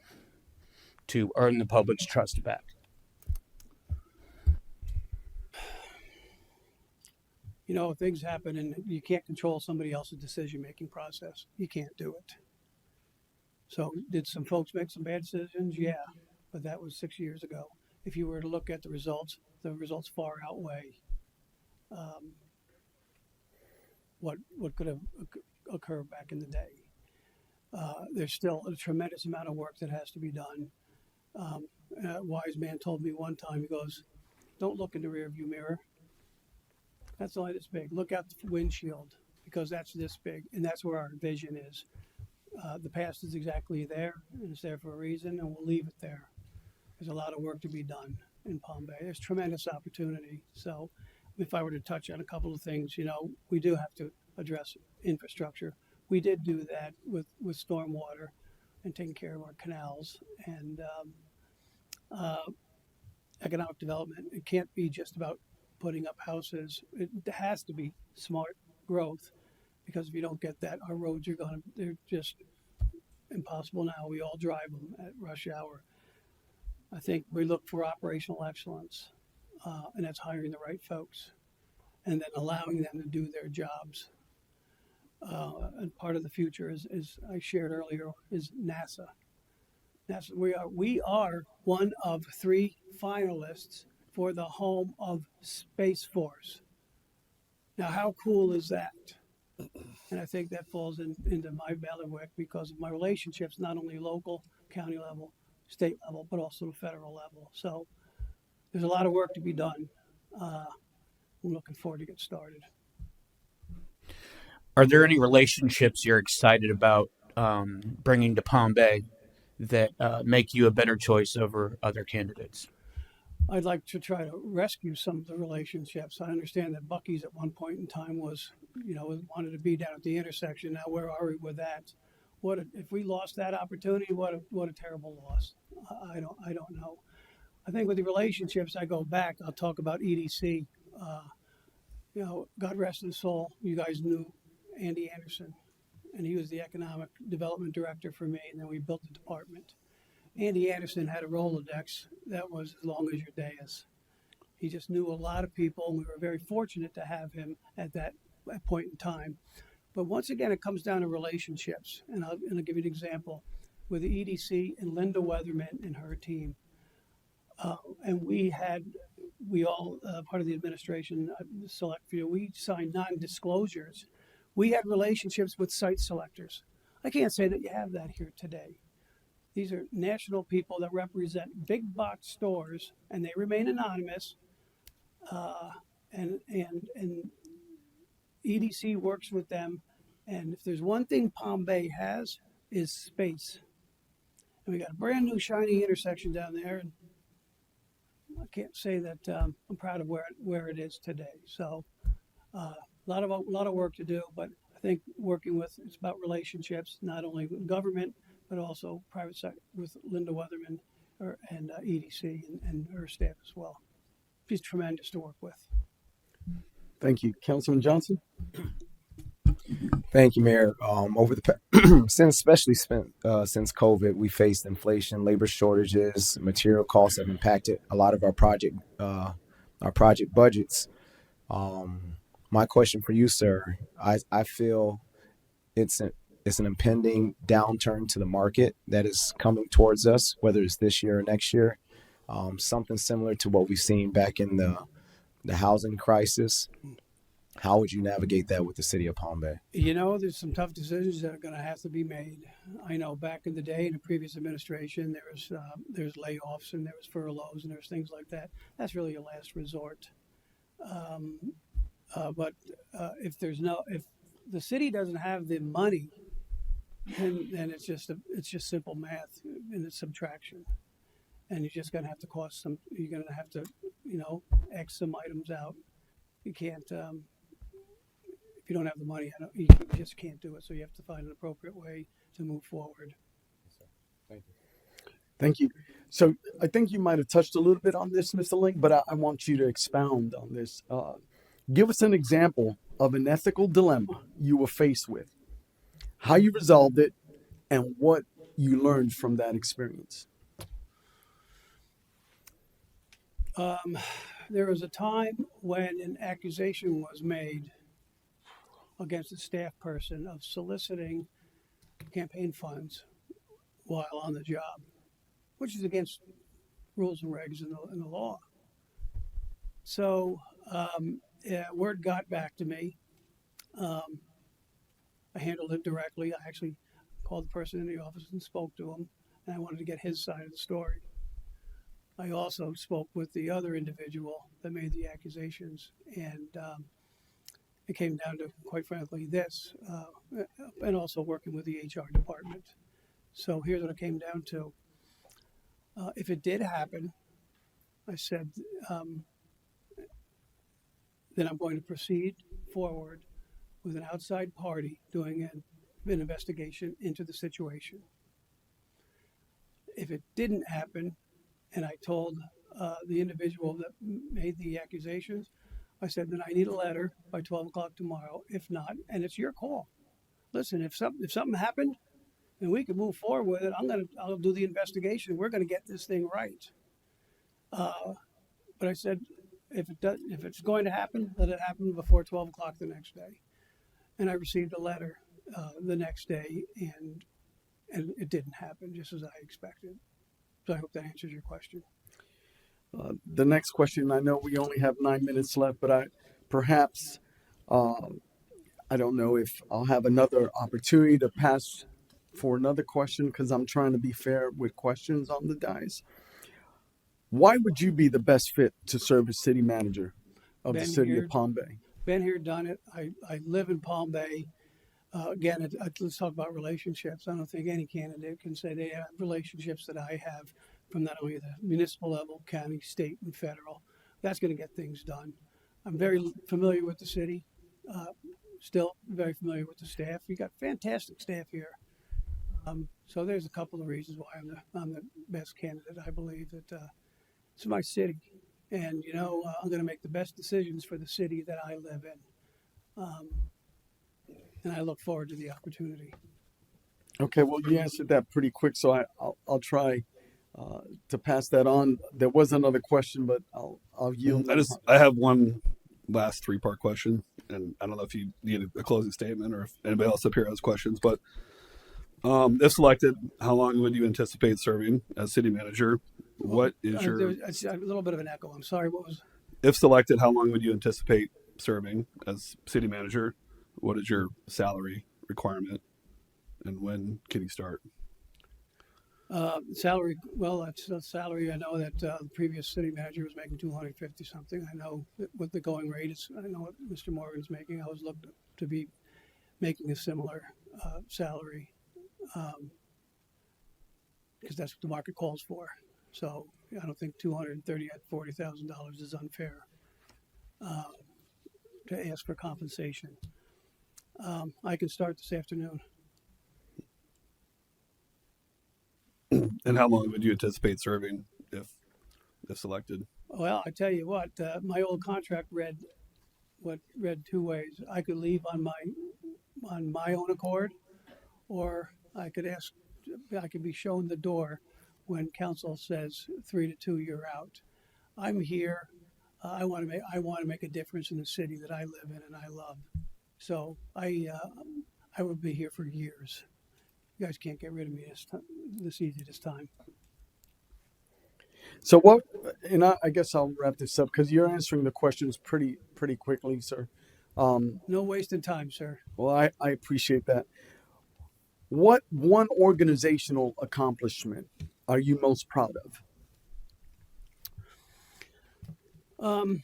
to earn the public's trust back? Things happen and you can't control somebody else's decision-making process. You can't do it. So did some folks make some bad decisions? Yeah, but that was 6 years ago. If you were to look at the results far outweigh what could have occurred back in the day. There's still a tremendous amount of work that has to be done. A wise man told me one time, he goes, don't look in the rearview mirror. That's only this big. Look out the windshield, because that's this big, and that's where our vision is. The past is exactly there, and it's there for a reason, and we'll leave it there. There's a lot of work to be done in Palm Bay. There's tremendous opportunity. So if I were to touch on a couple of things, we do have to address infrastructure. We did do that with stormwater and taking care of our canals and economic development. It can't be just about putting up houses. It has to be smart growth, because if you don't get that, our roads they're just impossible now. We all drive them at rush hour. I think we look for operational excellence, and that's hiring the right folks and then allowing them to do their jobs. And part of the future is I shared earlier, is NASA. We are one of 3 finalists for the home of Space Force. Now, how cool is that? And I think that falls into my bailiwick because of my relationships, not only local, county level, state level, but also the federal level. So there's a lot of work to be done. I'm looking forward to get started. Are there any relationships you're excited about bringing to Palm Bay that make you a better choice over other candidates? I'd like to try to rescue some of the relationships. I understand that Buc-ee's at one point in time was, wanted to be down at the intersection. Now, where are we with that? If we lost that opportunity? What a terrible loss. I don't know. I think with the relationships, I go back. I'll talk about EDC. God rest his soul. You guys knew Andy Anderson, and he was the economic development director for me. And then we built the department. Andy Anderson had a Rolodex that was as long as your dais. He just knew a lot of people, and we were very fortunate to have him at that point in time. But once again, it comes down to relationships. And I'll give you an example with the EDC and Linda Weatherman and her team. And we all, part of the administration, select few, we signed non-disclosures. We had relationships with site selectors. I can't say that you have that here today. These are national people that represent big box stores, and they remain anonymous. And EDC works with them. And if there's one thing Palm Bay has, is space. And we got a brand new shiny intersection down there, and I can't say that I'm proud of where it is today. So a lot of work to do, but I think working with, it's about relationships, not only with government but also private sector, with Linda Weatherman and EDC and her staff as well. She's tremendous to work with. Thank you, Councilman Johnson. Thank you, Mayor. Over the since COVID, we faced inflation, labor shortages, material costs have impacted a lot of our project budgets. My question for you, sir, I feel it's an impending downturn to the market that is coming towards us, whether it's this year or next year. Something similar to what we've seen back in the housing crisis. How would you navigate that with the city of Palm Bay? There's some tough decisions that are going to have to be made. I know back in the day in the previous administration, there's layoffs and there was furloughs and there's things like that. That's really a last resort. But if the city doesn't have the money, then it's just simple math and it's subtraction. And you're just going to have to you're going to have to, X some items out. You can't, if you don't have the money, you just can't do it. So you have to find an appropriate way to move forward. Thank you. So I think you might have touched a little bit on this, Mr. Link, but I want you to expound on this. Give us an example of an ethical dilemma you were faced with, how you resolved it, and what you learned from that experience. There was a time when an accusation was made against a staff person of soliciting campaign funds while on the job, which is against rules and regs in the law. So word got back to me. I handled it directly. I actually called the person in the office and spoke to him, and I wanted to get his side of the story. I also spoke with the other individual that made the accusations, and it came down to, quite frankly, this, and also working with the HR department. So here's what it came down to. If it did happen, I said, then I'm going to proceed forward with an outside party doing an investigation into the situation. If it didn't happen, and I told the individual that made the accusations, I said, then I need a letter by 12 o'clock tomorrow. If not, and it's your call. Listen, if something happened and we can move forward with it, I'll do the investigation. We're going to get this thing right. But I said, if it's going to happen, let it happen before 12 o'clock the next day. And I received a letter the next day, and it didn't happen just as I expected. So I hope that answers your question. The next question, I know we only have 9 minutes left, but I don't know if I'll have another opportunity to pass for another question because I'm trying to be fair with questions on the dais. Why would you be the best fit to serve as city manager of the city of Palm Bay? Been here, done it. I live in Palm Bay. Again, let's talk about relationships. I don't think any candidate can say they have relationships that I have from not only the municipal level, county, state, and federal. That's going to get things done. I'm very familiar with the city, still very familiar with the staff. We got fantastic staff here. So there's a couple of reasons why I'm the best candidate. I believe that it's my city, and I'm going to make the best decisions for the city that I live in. And I look forward to the opportunity. Okay, well, you answered that pretty quick, so I'll try to pass that on. There was another question, but I'll yield. I have one last 3-part question, and I don't know if you need a closing statement or if anybody else up here has questions, but if selected, how long would you anticipate serving as city manager? What is There's a little bit of an echo. I'm sorry. What was? If selected, how long would you anticipate serving as city manager? What is your salary requirement, and when can you start? Salary, well, that's the salary. I know that the previous city manager was making 250 something. I know what the going rate is. I know what Mr. Morgan's making. I was looked to be making a similar salary because that's what the market calls for. So I don't think $230,000 at $40,000 is unfair to ask for compensation. I can start this afternoon. And how long would you anticipate serving if selected? Well, I tell you what, my old contract read 2 ways. I could leave on my own accord, or I could be shown the door when council says 3 to 2, you're out. I'm here. I want to make a difference in the city that I live in and I love. So I would be here for years. You guys can't get rid of me this easy this time. So what? And I guess I'll wrap this up because you're answering the questions pretty quickly, sir. No wasting time, sir. Well, I appreciate that. What one organizational accomplishment are you most proud of? It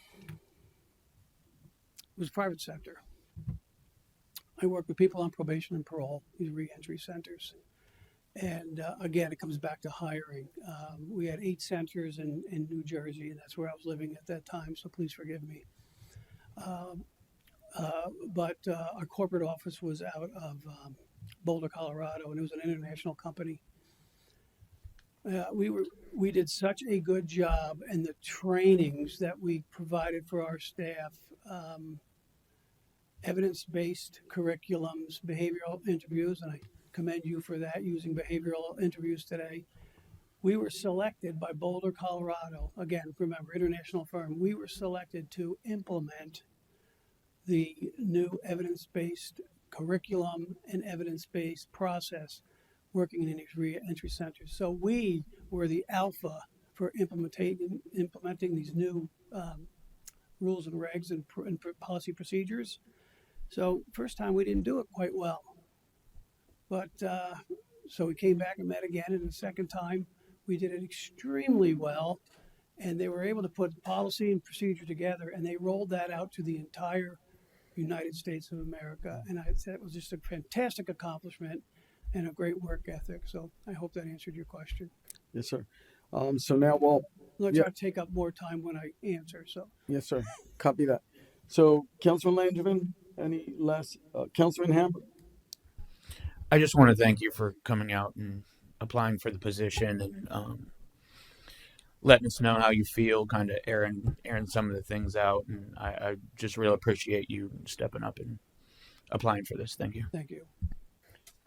was private sector. I work with people on probation and parole, these reentry centers. And again, it comes back to hiring. We had 8 centers in New Jersey, and that's where I was living at that time, so please forgive me. But our corporate office was out of Boulder, Colorado, and it was an international company. We did such a good job, and the trainings that we provided for our staff, evidence-based curriculums, behavioral interviews, and I commend you for that, using behavioral interviews today. We were selected by Boulder, Colorado, again, remember, international firm. We were selected to implement the new evidence-based curriculum and evidence-based process working in these re-entry centers. So we were the alpha for implementing these new rules and regs and policy procedures. So first time we didn't do it quite well. But so we came back and met again, and the second time we did it extremely well, and they were able to put policy and procedure together, and they rolled that out to the entire United States of America. And I said it was just a fantastic accomplishment and a great work ethic. So I hope that answered your question. Yes, sir. So now, well, I'll yeah. try to take up more time when I answer. So Yes, sir. Copy that. So, Councilman Langevin, any last? Councilman Hammer? I just want to thank you for coming out and applying for the position and letting us know how you feel, kind of airing some of the things out. And I just really appreciate you stepping up and applying for this. Thank you. thank you.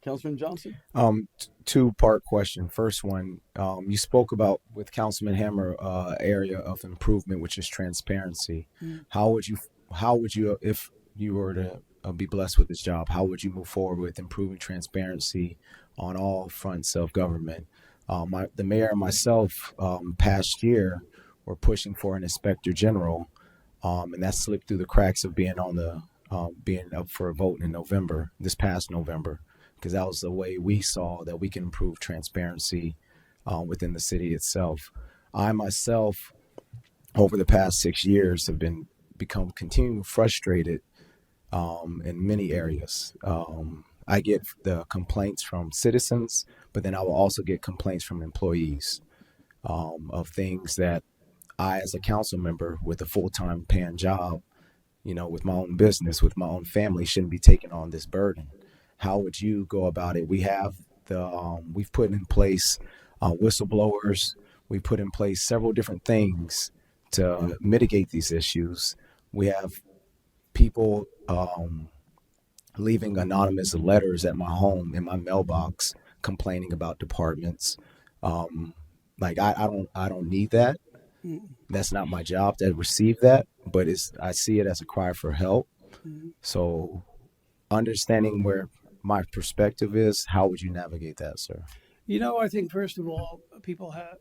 Councilman Johnson? 2-part question. First one, you spoke about with Councilman Hammer area of improvement, which is transparency. How would you, if you were to be blessed with this job, how would you move forward with improving transparency on all fronts of government? The mayor and myself, past year, were pushing for an inspector general, and that slipped through the cracks of being on the being up for a vote in this past November, because that was the way we saw that we can improve transparency within the city itself. I myself, over the past 6 years, have become continually frustrated in many areas. I get the complaints from citizens, but then I will also get complaints from employees of things that I, as a council member with a full-time paying job, with my own business, with my own family, shouldn't be taking on this burden. How would you go about it? We have we've put in place whistleblowers. We put in place several different things to mitigate these issues. We have people leaving anonymous letters at my home in my mailbox complaining about departments. I don't need that. That's not my job to receive that, but I see it as a cry for help. So understanding where my perspective is, how would you navigate that, sir? I think first of all, people have,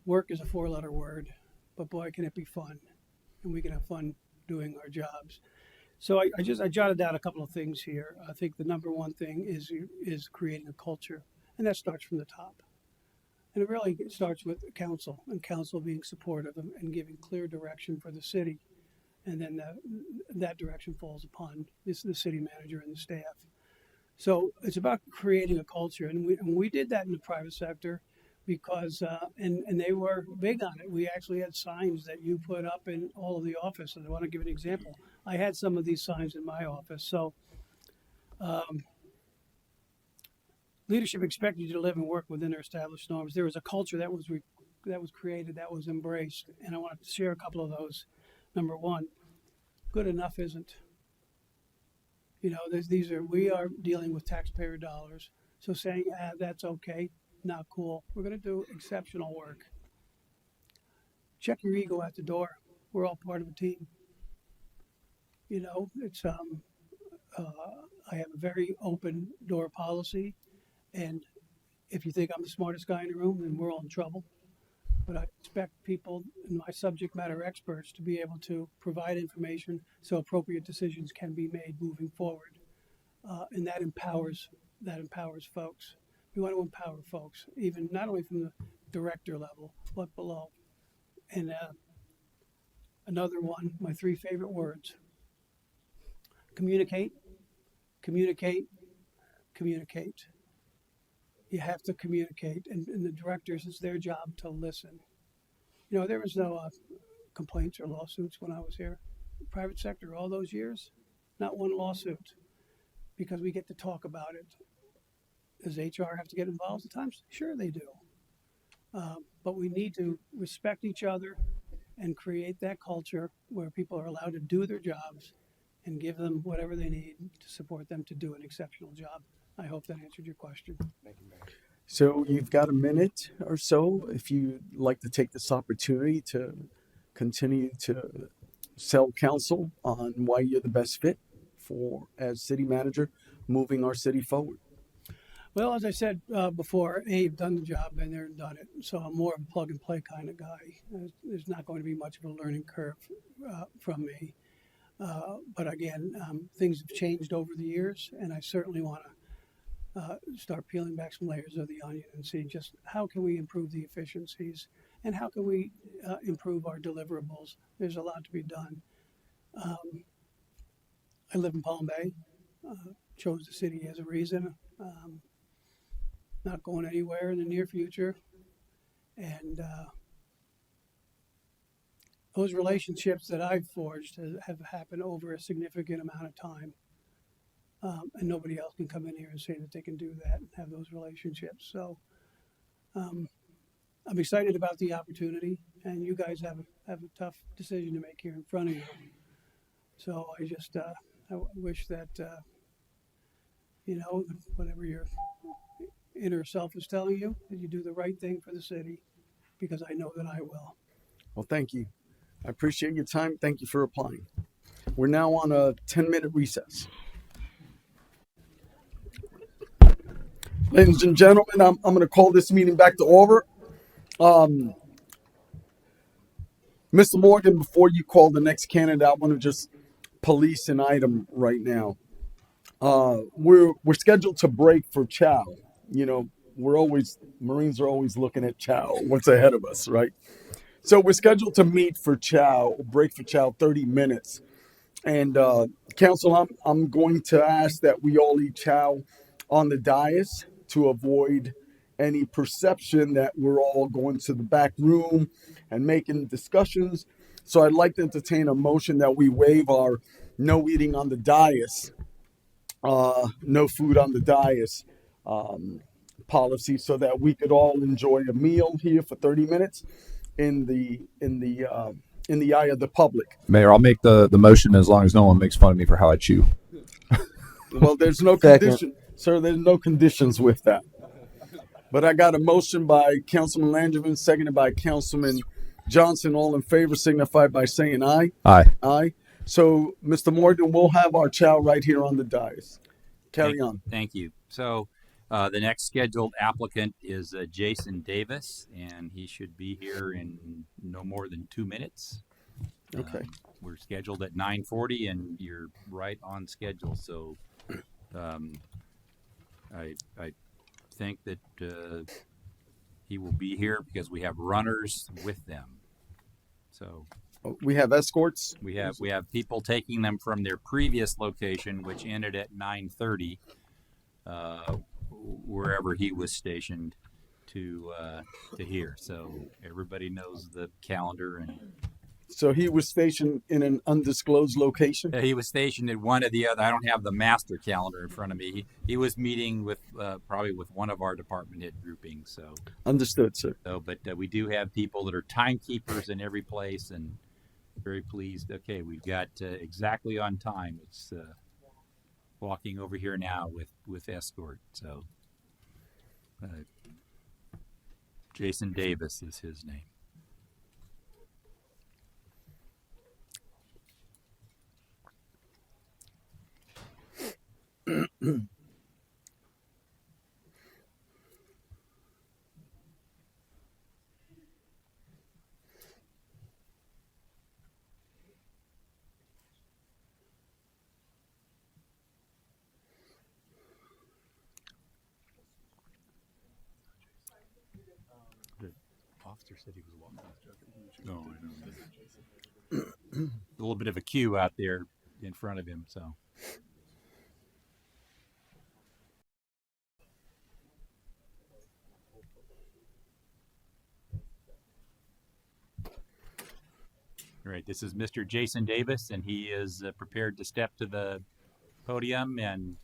work is a 4-letter word, but boy, can it be fun, and we can have fun doing our jobs. So I jotted down a couple of things here. I think the number one thing is creating a culture, and that starts from the top. And it really starts with council and council being supportive and giving clear direction for the city. And then that direction falls upon the city manager and the staff. So it's about creating a culture. And we did that in the private sector because, and they were big on it. We actually had signs that you put up in all of the offices. I want to give an example. I had some of these signs in my office. So leadership expected you to live and work within their established norms. There was a culture that was created, that was embraced, and I want to share a couple of those. Number one, good enough isn't. You know, we are dealing with taxpayer dollars. So saying that's okay, not cool. We're going to do exceptional work. Check your ego at the door. We're all part of a team. You know, it's I have a very open door policy. And if you think I'm the smartest guy in the room, then we're all in trouble. But I expect people and my subject matter experts to be able to provide information so appropriate decisions can be made moving forward. And that empowers folks. We want to empower folks, even not only from the director level, but below. And another one, my 3 favorite words: communicate, communicate, communicate. You have to communicate, and the directors, it's their job to listen. You know, there was no complaints or lawsuits when I was here. Private sector, all those years, not one lawsuit, because we get to talk about it. Does HR have to get involved at times? Sure they do. But we need to respect each other and create that culture where people are allowed to do their jobs and give them whatever they need to support them to do an exceptional job. I hope that answered your question. Thank you, Mayor. So you've got a minute or so if you'd like to take this opportunity to continue to sell counsel on why you're the best fit for, as city manager, moving our city forward. Well, as I said before, you've done the job, been there and done it. So I'm more of a plug and play kind of guy. There's not going to be much of a learning curve from me. But again, things have changed over the years, and I certainly want to start peeling back some layers of the onion and see just how can we improve the efficiencies and how can we improve our deliverables. There's a lot to be done. I live in Palm Bay, chose the city as a reason. Not going anywhere in the near future. And those relationships that I've forged have happened over a significant amount of time. And nobody else can come in here and say that they can do that and have those relationships. So I'm excited about the opportunity, and you guys have a tough decision to make here in front of you. So I just I wish that, you know, whatever your inner self is telling you, that you do the right thing for the city, because I know that I will. Well, thank you. I appreciate your time. Thank you for applying. We're now on a 10-minute recess. Ladies and gentlemen, I'm going to call this meeting back to order. Mr. Morgan, before you call the next candidate, I want to just police an item right now. We're scheduled to break for chow. You know, Marines are always looking at chow, what's ahead of us, right? So we're scheduled to meet for chow, break for chow, 30 minutes. And council, I'm going to ask that we all eat chow on the dais to avoid any perception that we're all going to the back room and making discussions. So I'd like to entertain a motion that we waive our no eating on the dais, no food on the dais policy, so that we could all enjoy a meal here for 30 minutes in the eye of the public. Mayor, I'll make the motion as long as no one makes fun of me for how I chew. Well, there's no condition, sir. There's no conditions with that. But I got a motion by Councilman Langevin, seconded by Councilman Johnson. All in favor signify by saying aye. Aye. Aye. So, Mr. Morgan, we'll have our chow right here on the dais. Carry on. Thank you. So the next scheduled applicant is Jason Davis, and he should be here in no more than 2 minutes. Okay. We're scheduled at 9:40, and you're right on schedule. So I think that he will be here because we have runners with them. So We have escorts. we have people taking them from their previous location, which ended at 9:30, wherever he was stationed, to here. So everybody knows the calendar, and So he was stationed in an undisclosed location. he was stationed at one or the other. I don't have the master calendar in front of me. He was meeting with probably with one of our department head groupings. So Understood, sir. but we do have people that are timekeepers in every place, and very pleased. Okay, we've got exactly on time. It's walking over here now with escort. So Jason Davis is his name. Officer said he was walking. No, I know. A little bit of a queue out there in front of him, so. All right, this is Mr. Jason Davis, and he is prepared to step to the podium and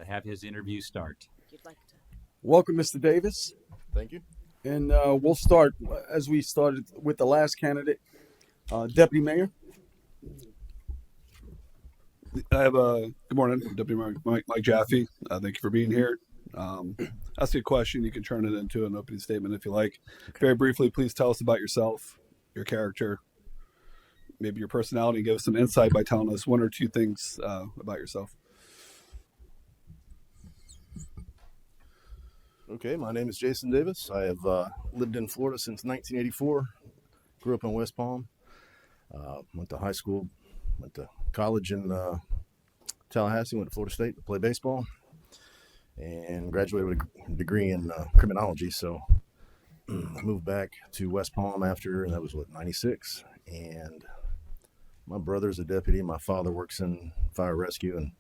have his interview start. Welcome, Mr. Davis. Thank you. And we'll start as we started with the last candidate, Deputy Mayor. I have a good morning, Deputy Mayor Mike Jaffe. Thank you for being here. Ask you a question. You can turn it into an opening statement if you like. Very briefly, please tell us about yourself, your character, maybe your personality. Give us some insight by telling us one or two things about yourself. Okay, my name is Jason Davis. I have lived in Florida since 1984. Grew up in West Palm. Went to high school. Went to college in Tallahassee. Went to Florida State to play baseball. And graduated with a degree in criminology. So I moved back to West Palm after, and that was, 96. And my brother's a deputy. My father works in fire rescue. And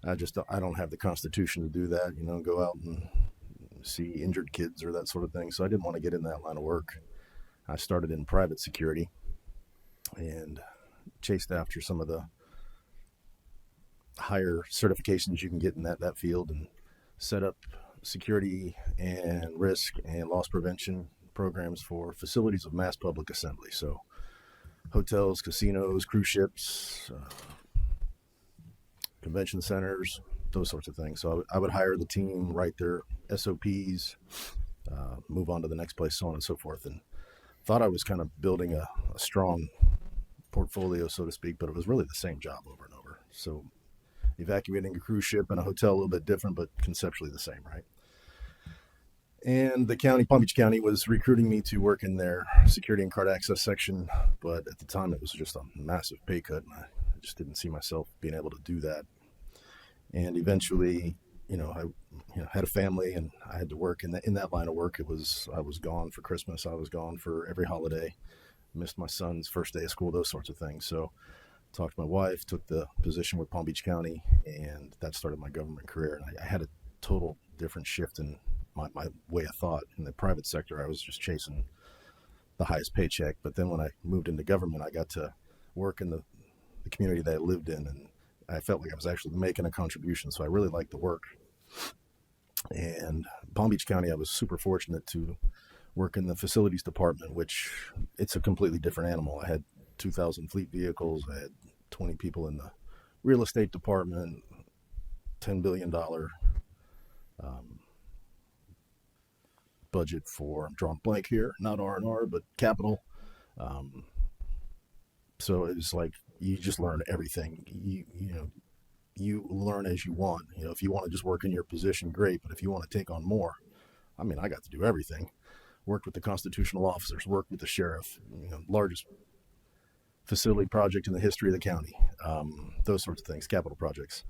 I don't have the constitution to do that, go out and see injured kids or that sort of thing. So I didn't want to get in that line of work. I started in private security and chased after some of the higher certifications you can get in that field, and set up security and risk and loss prevention programs for facilities of mass public assembly. So hotels, casinos, cruise ships, convention centers, those sorts of things. So I would hire the team, write their SOPs, move on to the next place, so on and so forth. And thought I was kind of building a strong portfolio, so to speak, but it was really the same job over and over. So evacuating a cruise ship and a hotel, a little bit different, but conceptually the same, right? And the county, Palm Beach County, was recruiting me to work in their security and card access section. But at the time, it was just a massive pay cut, and I just didn't see myself being able to do that. And eventually, I had a family, and I had to work in that line of work. I was gone for Christmas. I was gone for every holiday. Missed my son's first day of school, those sorts of things. So talked to my wife, took the position with Palm Beach County, and that started my government career. And I had a total different shift in my way of thought. In the private sector, I was just chasing the highest paycheck. But then when I moved into government, I got to work in the community that I lived in, and I felt like I was actually making a contribution. So I really liked the work. And Palm Beach County, I was super fortunate to work in the facilities department, which it's a completely different animal. I had 2,000 fleet vehicles. I had 20 people in the real estate department, $10 billion budget for, I'm drawing blank here, not R&R, but capital. So it was like, you just learn everything. You learn as you want. If you want to just work in your position, great. But if you want to take on more, I got to do everything. Worked with the constitutional officers, worked with the sheriff, largest facility project in the history of the county, those sorts of things, capital projects.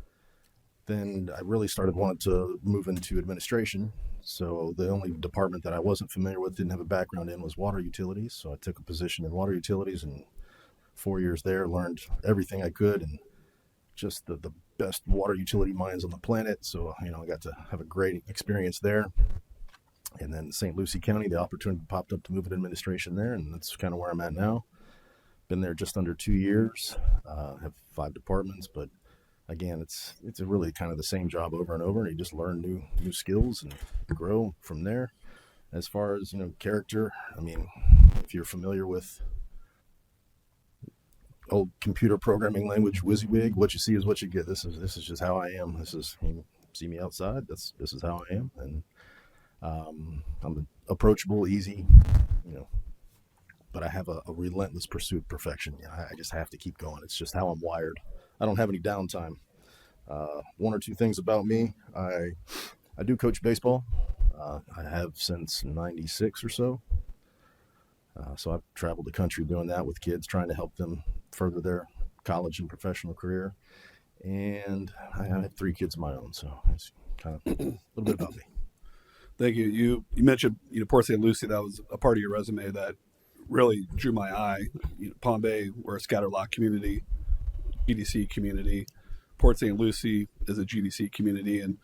Then I really started wanting to move into administration. So the only department that I wasn't familiar with, didn't have a background in, was water utilities. So I took a position in water utilities, and 4 years there, learned everything I could, and just the best water utility minds on the planet. So, I got to have a great experience there. And then St. Lucie County, the opportunity popped up to move in administration there, and that's kind of where I'm at now. Been there just under 2 years, have 5 departments, but again, it's really kind of the same job over and over, and you just learn new skills and grow from there. As far as, character, if you're familiar with old computer programming language, WYSIWYG, what you see is what you get. This is just how I am. You see me outside, this is how I am. And I'm approachable, easy, but I have a relentless pursuit of perfection. I just have to keep going. It's just how I'm wired. I don't have any downtime. One or two things about me: I do coach baseball. I have since '96 or so. So I've traveled the country doing that with kids, trying to help them further their college and professional career. And I have 3 kids of my own, so it's kind of a little bit about me. Thank you. You mentioned Port St. Lucie. That was a part of your resume that really drew my eye. Palm Bay, we're a scatterlock community, GDC community. Port St. Lucie is a GDC community, and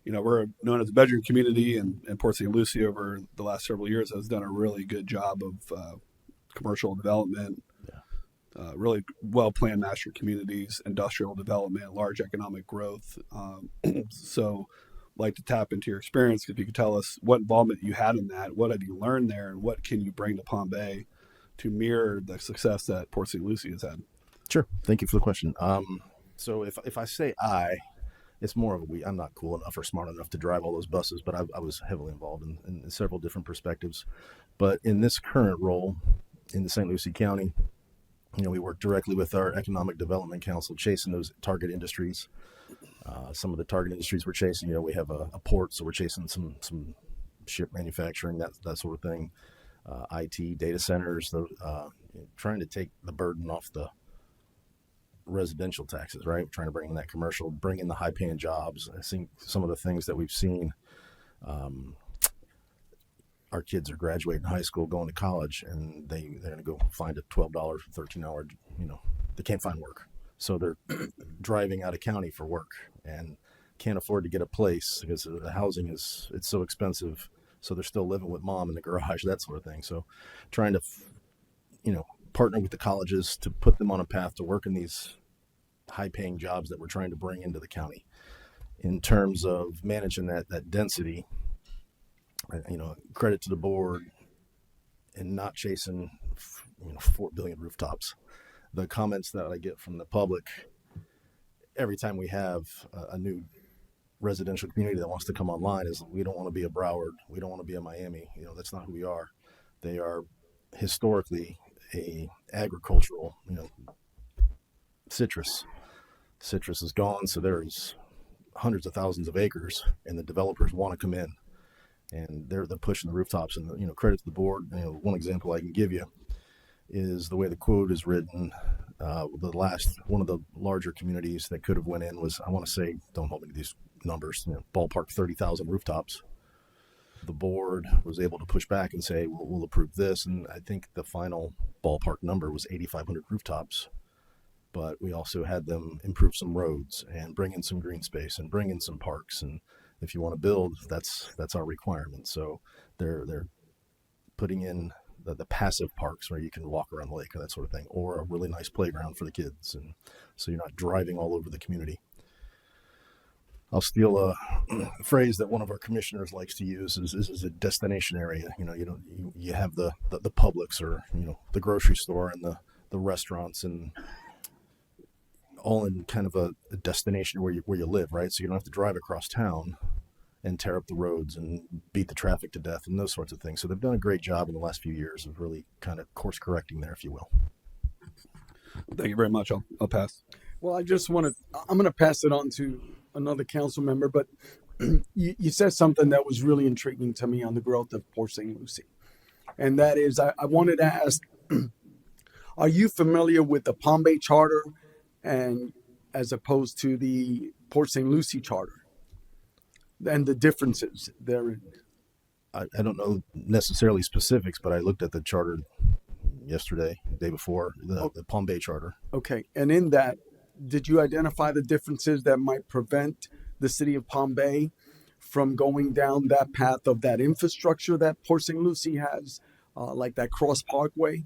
we're known as a bedroom community. And Port St. Lucie over the last several years has done a really good job of commercial development, really well planned master communities, industrial development, large economic growth. So like to tap into your experience, if you could tell us what involvement you had in that, what have you learned there, and what can you bring to Palm Bay to mirror the success that Port St. Lucie has had? Sure. Thank you for the question. So if I say it's more of a we. I'm not cool enough or smart enough to drive all those buses, but I was heavily involved in several different perspectives. But in this current role in the St. Lucie County, we work directly with our Economic Development Council, chasing those target industries. Some of the target industries we're chasing, we have a port, so we're chasing some ship manufacturing, that sort of thing. IT, data centers, trying to take the burden off the residential taxes, right? Trying to bring in that commercial, bring in the high paying jobs. I think some of the things that we've seen, our kids are graduating high school, going to college, and they're going to go find a $12 or $13 they can't find work. So they're driving out of county for work and can't afford to get a place because the housing it's so expensive. So they're still living with mom in the garage, that sort of thing. So trying to, partner with the colleges to put them on a path to work in these high paying jobs that we're trying to bring into the county. In terms of managing that density, credit to the board and not chasing, 4 billion rooftops. The comments that I get from the public every time we have a new residential community that wants to come online is, we don't want to be a Broward. We don't want to be a Miami. That's not who we are. They are historically a agricultural, citrus is gone. So there's hundreds of thousands of acres, and the developers want to come in, and they're pushing the rooftops. And credit to the board. One example I can give you is the way the quote is written. One of the larger communities that could have went in was, I want to say, don't hold me to these numbers, ballpark 30,000 rooftops. The board was able to push back and say, we'll approve this. And I think the final ballpark number was 8,500 rooftops. But we also had them improve some roads and bring in some green space and bring in some parks. And if you want to build, that's our requirement. So they're putting in the passive parks where you can walk around the lake or that sort of thing, or a really nice playground for the kids. And so you're not driving all over the community. I'll steal a phrase that one of our commissioners likes to use is a destination area. You have the Publix or, the grocery store and the restaurants, and all in kind of a destination where you live, right? So you don't have to drive across town and tear up the roads and beat the traffic to death and those sorts of things. So they've done a great job in the last few years of really kind of course correcting there, if you will. Thank you very much. I'll pass. Well, I'm going to pass it on to another council member, but you said something that was really intriguing to me on the growth of Port St. Lucie. And that is, I wanted to ask, are you familiar with the Palm Bay Charter, and as opposed to the Port St. Lucie charter and the differences therein. I don't know necessarily specifics, but I looked at the charter yesterday, the day before, the Palm Bay charter. Okay, and in that, did you identify the differences that might prevent the city of Palm Bay from going down that path of that infrastructure that Port St. Lucie has, like that cross parkway?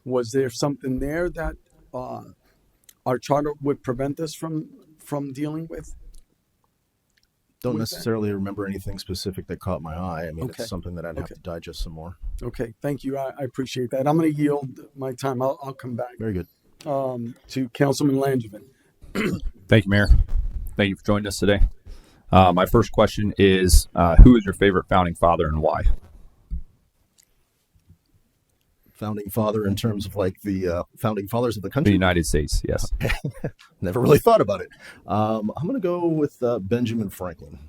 Was there something there that our charter would prevent us from dealing with? Don't What's that? necessarily remember anything specific that caught my eye. I mean, Okay. it's something that I'd have Okay. to digest some more. Okay, thank you. I appreciate that. I'm going to yield my time. I'll come back Very good. to Councilman Langevin. Thank you, Mayor. Thank you for joining us today. My first question is, who is your favorite founding father and why? Founding father in terms of like the founding fathers of the The country. United States, yes. Never really thought about it. I'm going to go with Benjamin Franklin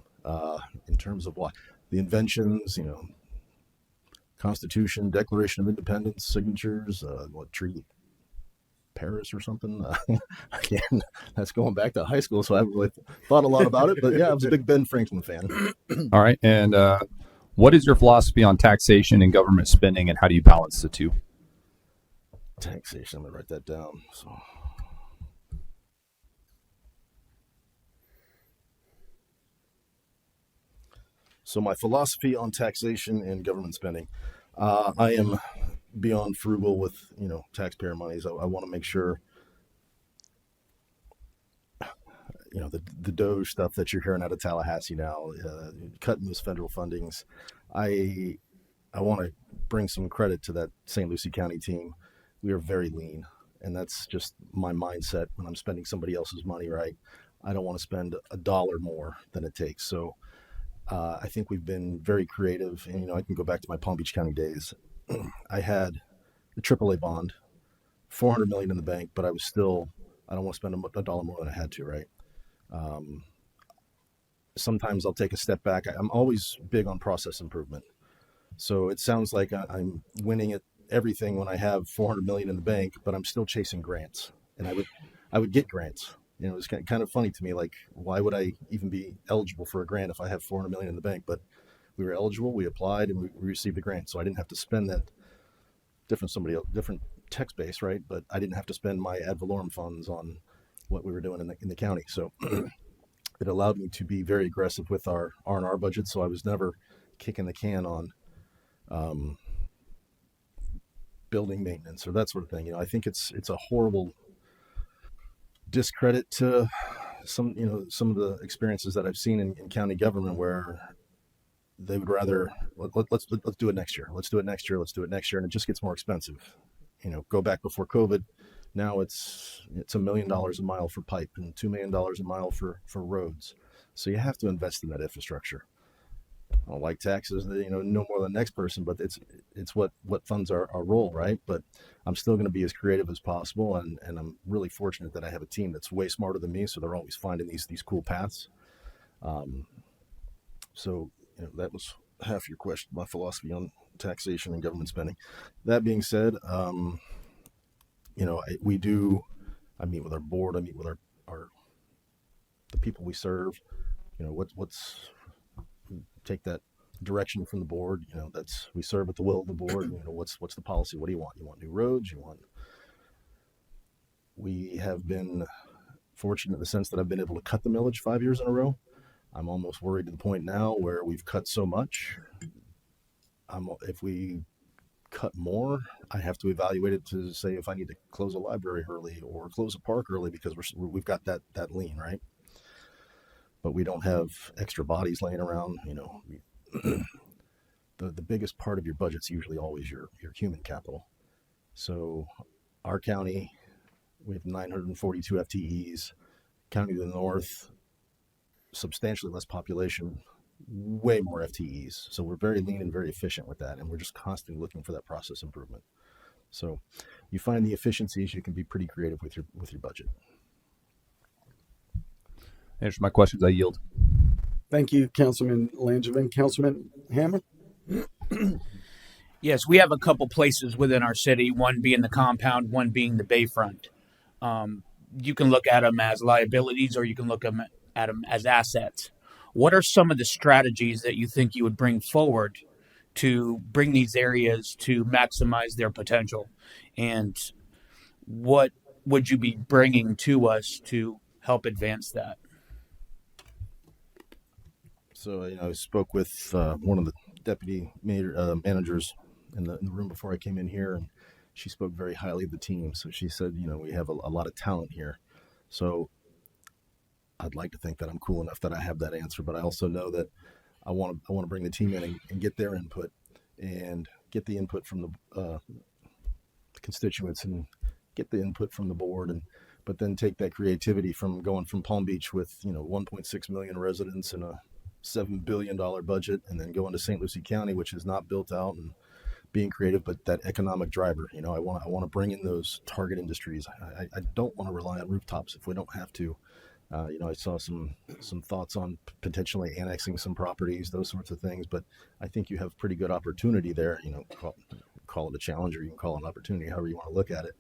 in terms of why the inventions, Constitution, Declaration of Independence, signatures, treaty, Paris or something. Again, that's going back to high school, so I haven't really thought a lot about it. But yeah, I was a big Ben Franklin fan. All right. And what is your philosophy on taxation and government spending, and how do you balance the two? Taxation. I'm going to write that down. So my philosophy on taxation and government spending, I am beyond frugal with taxpayer monies. I want to make sure the Doge stuff that you're hearing out of Tallahassee now, cutting those federal fundings. I want to bring some credit to that St. Lucie County team. We are very lean, and that's just my mindset when I'm spending somebody else's money, right? I don't want to spend $1 more than it takes. So I think we've been very creative, and I can go back to my Palm Beach County days. I had the AAA bond, $400 million in the bank, but I don't want to spend $1 more than I had to, right? Sometimes I'll take a step back. I'm always big on process improvement. So it sounds like I'm winning at everything when I have $400 million in the bank, but I'm still chasing grants, and I would get grants. It's kind of funny to me, like, why would I even be eligible for a grant if I have $400 million in the bank? But we were eligible, we applied, and we received a grant. So I didn't have to spend that different tax base, right? But I didn't have to spend my ad valorem funds on what we were doing in the county. So it allowed me to be very aggressive with our R&R budget. So I was never kicking the can on building maintenance or that sort of thing. I think it's a horrible discredit to some of the experiences that I've seen in county government where they would rather let's do it next year. Let's do it next year. Let's do it next year. And it just gets more expensive. Go back before COVID. Now it's $1 million a mile for pipe and $2 million a mile for roads. So you have to invest in that infrastructure. I don't like taxes, no more than the next person, but it's what funds our role, right? But I'm still going to be as creative as possible, and I'm really fortunate that I have a team that's way smarter than me, so they're always finding these cool paths. So that was half your question, my philosophy on taxation and government spending. That being said, I meet with our board, I meet with the people we serve. Take that direction from the board. We serve at the will of the board. What's the policy? What do you want? You want new roads? We have been fortunate in the sense that I've been able to cut the millage 5 years in a row. I'm almost worried to the point now where we've cut so much. If we cut more, I have to evaluate it to say if I need to close a library early or close a park early because we've got that lean, right? But we don't have extra bodies laying around. The biggest part of your budget's usually always your human capital. So our county, we have 942 FTEs. County to the north, substantially less population, way more FTEs. So we're very lean and very efficient with that, and we're just constantly looking for that process improvement. So you find the efficiencies, you can be pretty creative with your budget. Answer my questions. I yield. Thank you, Councilman Langevin. Councilman Hammer? Yes, we have a couple places within our city, one being the compound, one being the bayfront. You can look at them as liabilities or you can look at them as assets. What are some of the strategies that you think you would bring forward to bring these areas to maximize their potential? And what would you be bringing to us to help advance that? So, I spoke with one of the deputy managers in the room before I came in here, and she spoke very highly of the team. So she said, we have a lot of talent here. So I'd like to think that I'm cool enough that I have that answer, but I also know that I want to bring the team in and get their input and get the input from the constituents and get the input from the board, but then take that creativity from going from Palm Beach with 1.6 million residents and a $7 billion budget, and then going to St. Lucie County, which is not built out, and being creative, but that economic driver. I want to bring in those target industries. I don't want to rely on rooftops if we don't have to. I saw some thoughts on potentially annexing some properties, those sorts of things, but I think you have pretty good opportunity there. Call it a challenge, or you can call it an opportunity, however you want to look at it,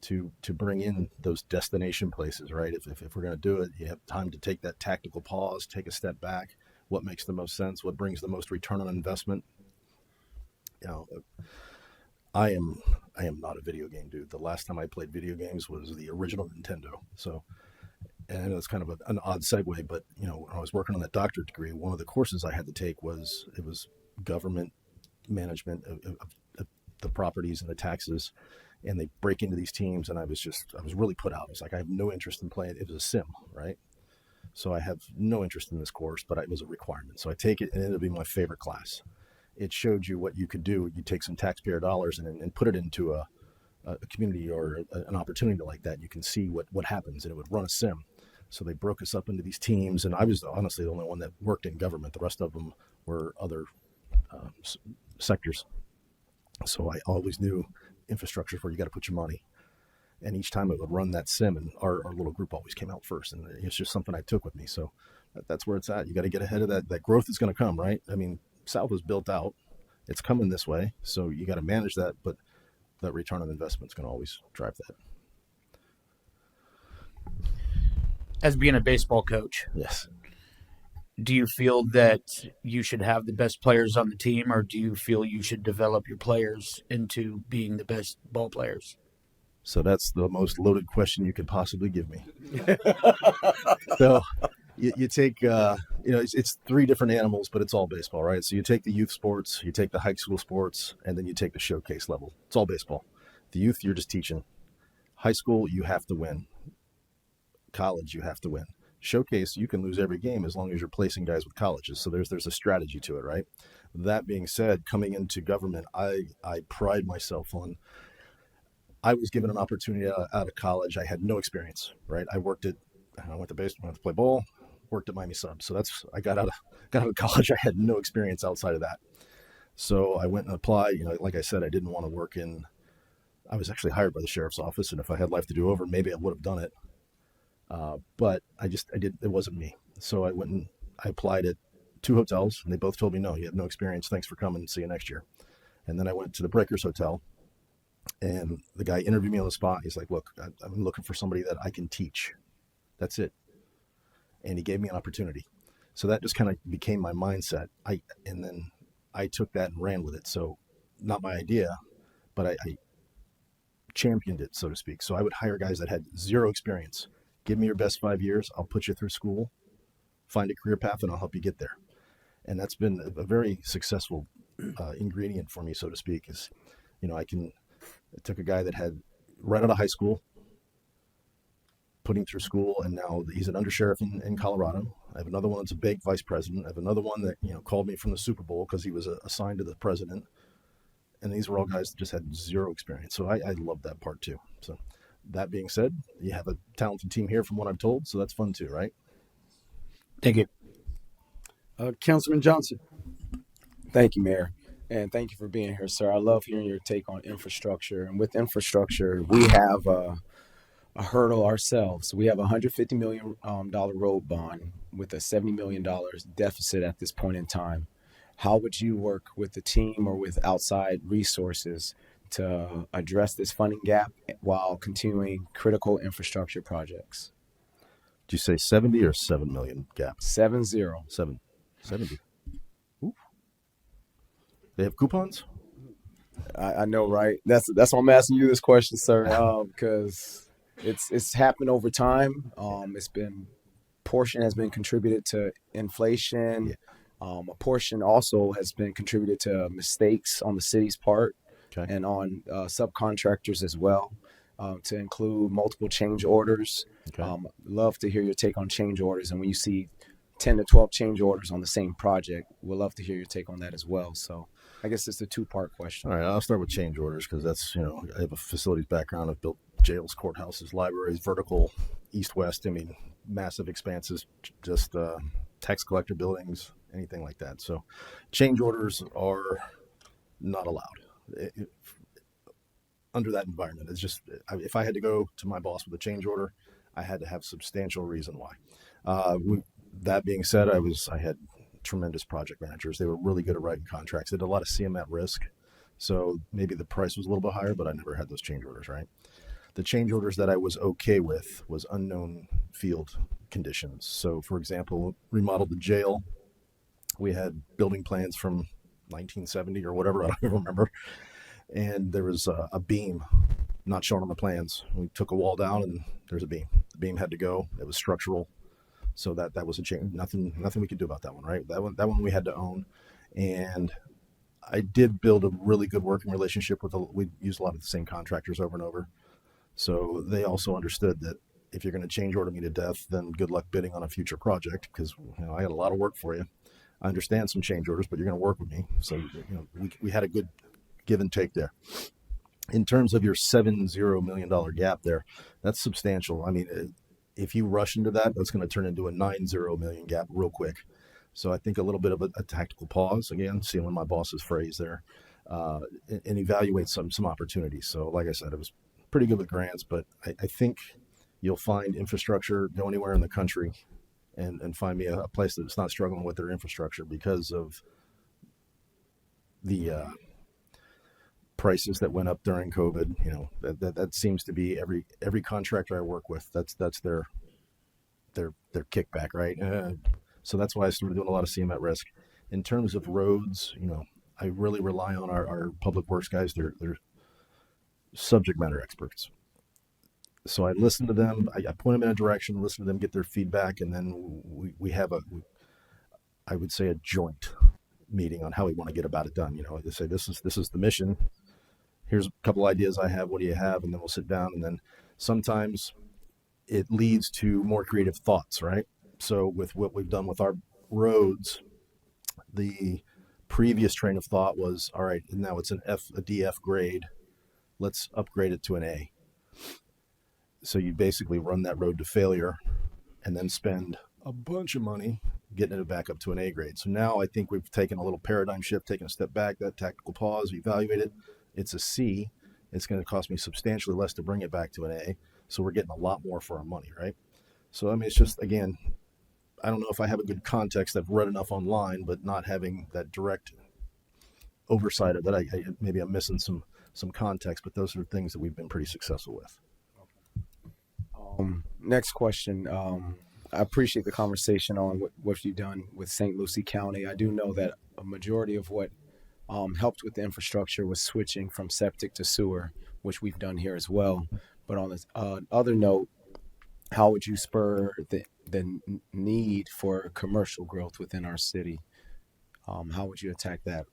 to bring in those destination places, right? If we're going to do it, you have time to take that tactical pause, take a step back. What makes the most sense? What brings the most return on investment? I am not a video game dude. The last time I played video games was the original Nintendo. So, and I know it's kind of an odd segue, but when I was working on that doctorate degree, one of the courses I had to take was government management of the properties and the taxes, and they break into these teams, and I was really put out. I was like, I have no interest in playing. It was a sim, right? So I have no interest in this course, but it was a requirement. So I take it, and it'll be my favorite class. It showed you what you could do. You take some taxpayer dollars and put it into a community or an opportunity like that. You can see what happens, and it would run a sim. So they broke us up into these teams, and I was honestly the only one that worked in government. The rest of them were other sectors. So I always knew infrastructure is where you got to put your money. And each time it would run that sim, and our little group always came out first. And it's just something I took with me. So that's where it's at. You got to get ahead of that. That growth is going to come, right? I mean, South is built out. It's coming this way. So you got to manage that. But that return on investment is going to always drive that. As being a baseball coach, Yes. do you feel that you should have the best players on the team, or do you feel you should develop your players into being the best ball players? So that's the most loaded question you could possibly give me. So you take, it's three different animals, but it's all baseball, right? So you take the youth sports, you take the high school sports, and then you take the showcase level. It's all baseball. The youth, you're just teaching. High school, you have to win. College, you have to win. Showcase, you can lose every game as long as you're placing guys with colleges. So there's a strategy to it, right? That being said, coming into government, I pride myself on, I was given an opportunity out of college. I had no experience, right? I went to baseball, went to play ball, worked at Miami Sub. So I got out of college. I had no experience outside of that. So I went and applied. Like I said, I didn't want to work I was actually hired by the sheriff's office, and if I had life to do over, maybe I would have done it. But it wasn't me. So I went and I applied at 2 hotels, and they both told me, no, you have no experience. Thanks for coming. See you next year. And then I went to the Breakers Hotel, and the guy interviewed me on the spot. He's like, look, I'm looking for somebody that I can teach. That's it. And he gave me an opportunity. So that just kind of became my mindset. And then I took that and ran with it. So not my idea, but I championed it, so to speak. So I would hire guys that had zero experience. Give me your best 5 years. I'll put you through school, find a career path, and I'll help you get there. And that's been a very successful ingredient for me, so to speak. Is, I took a guy that had right out of high school, put him through school, and now he's an undersheriff in Colorado. I have another one that's a bank vice president. I have another one that called me from the Super Bowl because he was assigned to the president. And these were all guys that just had zero experience. So I love that part too. So that being said, you have a talented team here from what I'm told. So that's fun too, right? Thank you. Councilman Johnson. Thank you, Mayor. And thank you for being here, sir. I love hearing your take on infrastructure. And with infrastructure, we have a hurdle ourselves. We have a $150 million road bond with a $70 million deficit at this point in time. How would you work with the team or with outside resources to address this funding gap while continuing critical infrastructure projects? Did you say 70 or 7 million gap? 70. 70. Ooh. They have coupons? I know, right? That's why I'm asking you this question, sir, because it's happened over time. It's been portion has been contributed to inflation. Yeah. A portion also has been contributed to mistakes on the city's part Okay. and on subcontractors as well, to include multiple change orders. Okay. Love to hear your take on change orders, and when you see 10 to 12 change orders on the same project, we'd love to hear your take on that as well. So I guess it's a two-part question. All right, I'll start with change orders because that's, I have a facilities background. I've built jails, courthouses, libraries, vertical, east-west. I mean, massive expanses, just tax collector buildings, anything like that. So change orders are not allowed under that environment. It's just, if I had to go to my boss with a change order, I had to have substantial reason why. That being said, I had tremendous project managers. They were really good at writing contracts. They did a lot of CM at risk. So maybe the price was a little bit higher, but I never had those change orders, right? The change orders that I was okay with was unknown field conditions. So for example, remodeled the jail. We had building plans from 1970 or whatever, I don't even remember. And there was a beam not shown on the plans. We took a wall down and there's a beam. The beam had to go. It was structural. So that was a change. Nothing we could do about that one, right? That one we had to own. And I did build a really good working relationship we used a lot of the same contractors over and over. So they also understood that if you're going to change order me to death, then good luck bidding on a future project because I got a lot of work for you. I understand some change orders, but you're going to work with me. So we had a good give and take there. In terms of your $70 million gap there, that's substantial. I mean, if you rush into that, that's going to turn into a $90 million gap real quick. So I think a little bit of a tactical pause, again, seeing my boss's phrase there, and evaluate some opportunities. So like I said, it was pretty good with grants, but I think you'll find infrastructure, go anywhere in the country and find me a place that's not struggling with their infrastructure because of the prices that went up during COVID. That seems to be every contractor I work with. That's their kickback, right? So that's why I started doing a lot of CM at risk. In terms of roads, I really rely on our public works guys. They're subject matter experts. So I listen to them. I point them in a direction, listen to them, get their feedback, and then we have I would say a joint meeting on how we want to get about it done. They say this is the mission. Here's a couple ideas I have. What do you have? And then we'll sit down. And then sometimes it leads to more creative thoughts, right? So with what we've done with our roads, the previous train of thought was, all right, now it's a DF grade. Let's upgrade it to an A. So you basically run that road to failure and then spend a bunch of money getting it back up to an A grade. So now I think we've taken a little paradigm shift, taken a step back, that tactical pause, evaluate it. It's a C. It's going to cost me substantially less to bring it back to an A. So we're getting a lot more for our money, right? So, it's just, again, I don't know if I have a good context. I've read enough online, but not having that direct oversight of it, maybe I'm missing some context, but those are things that we've been pretty successful with. Next question. I appreciate the conversation on what you've done with St. Lucie County. I do know that a majority of what helped with the infrastructure was switching from septic to sewer, which we've done here as well. But on this other note, how would you spur the need for commercial growth within our city? How would you attack that?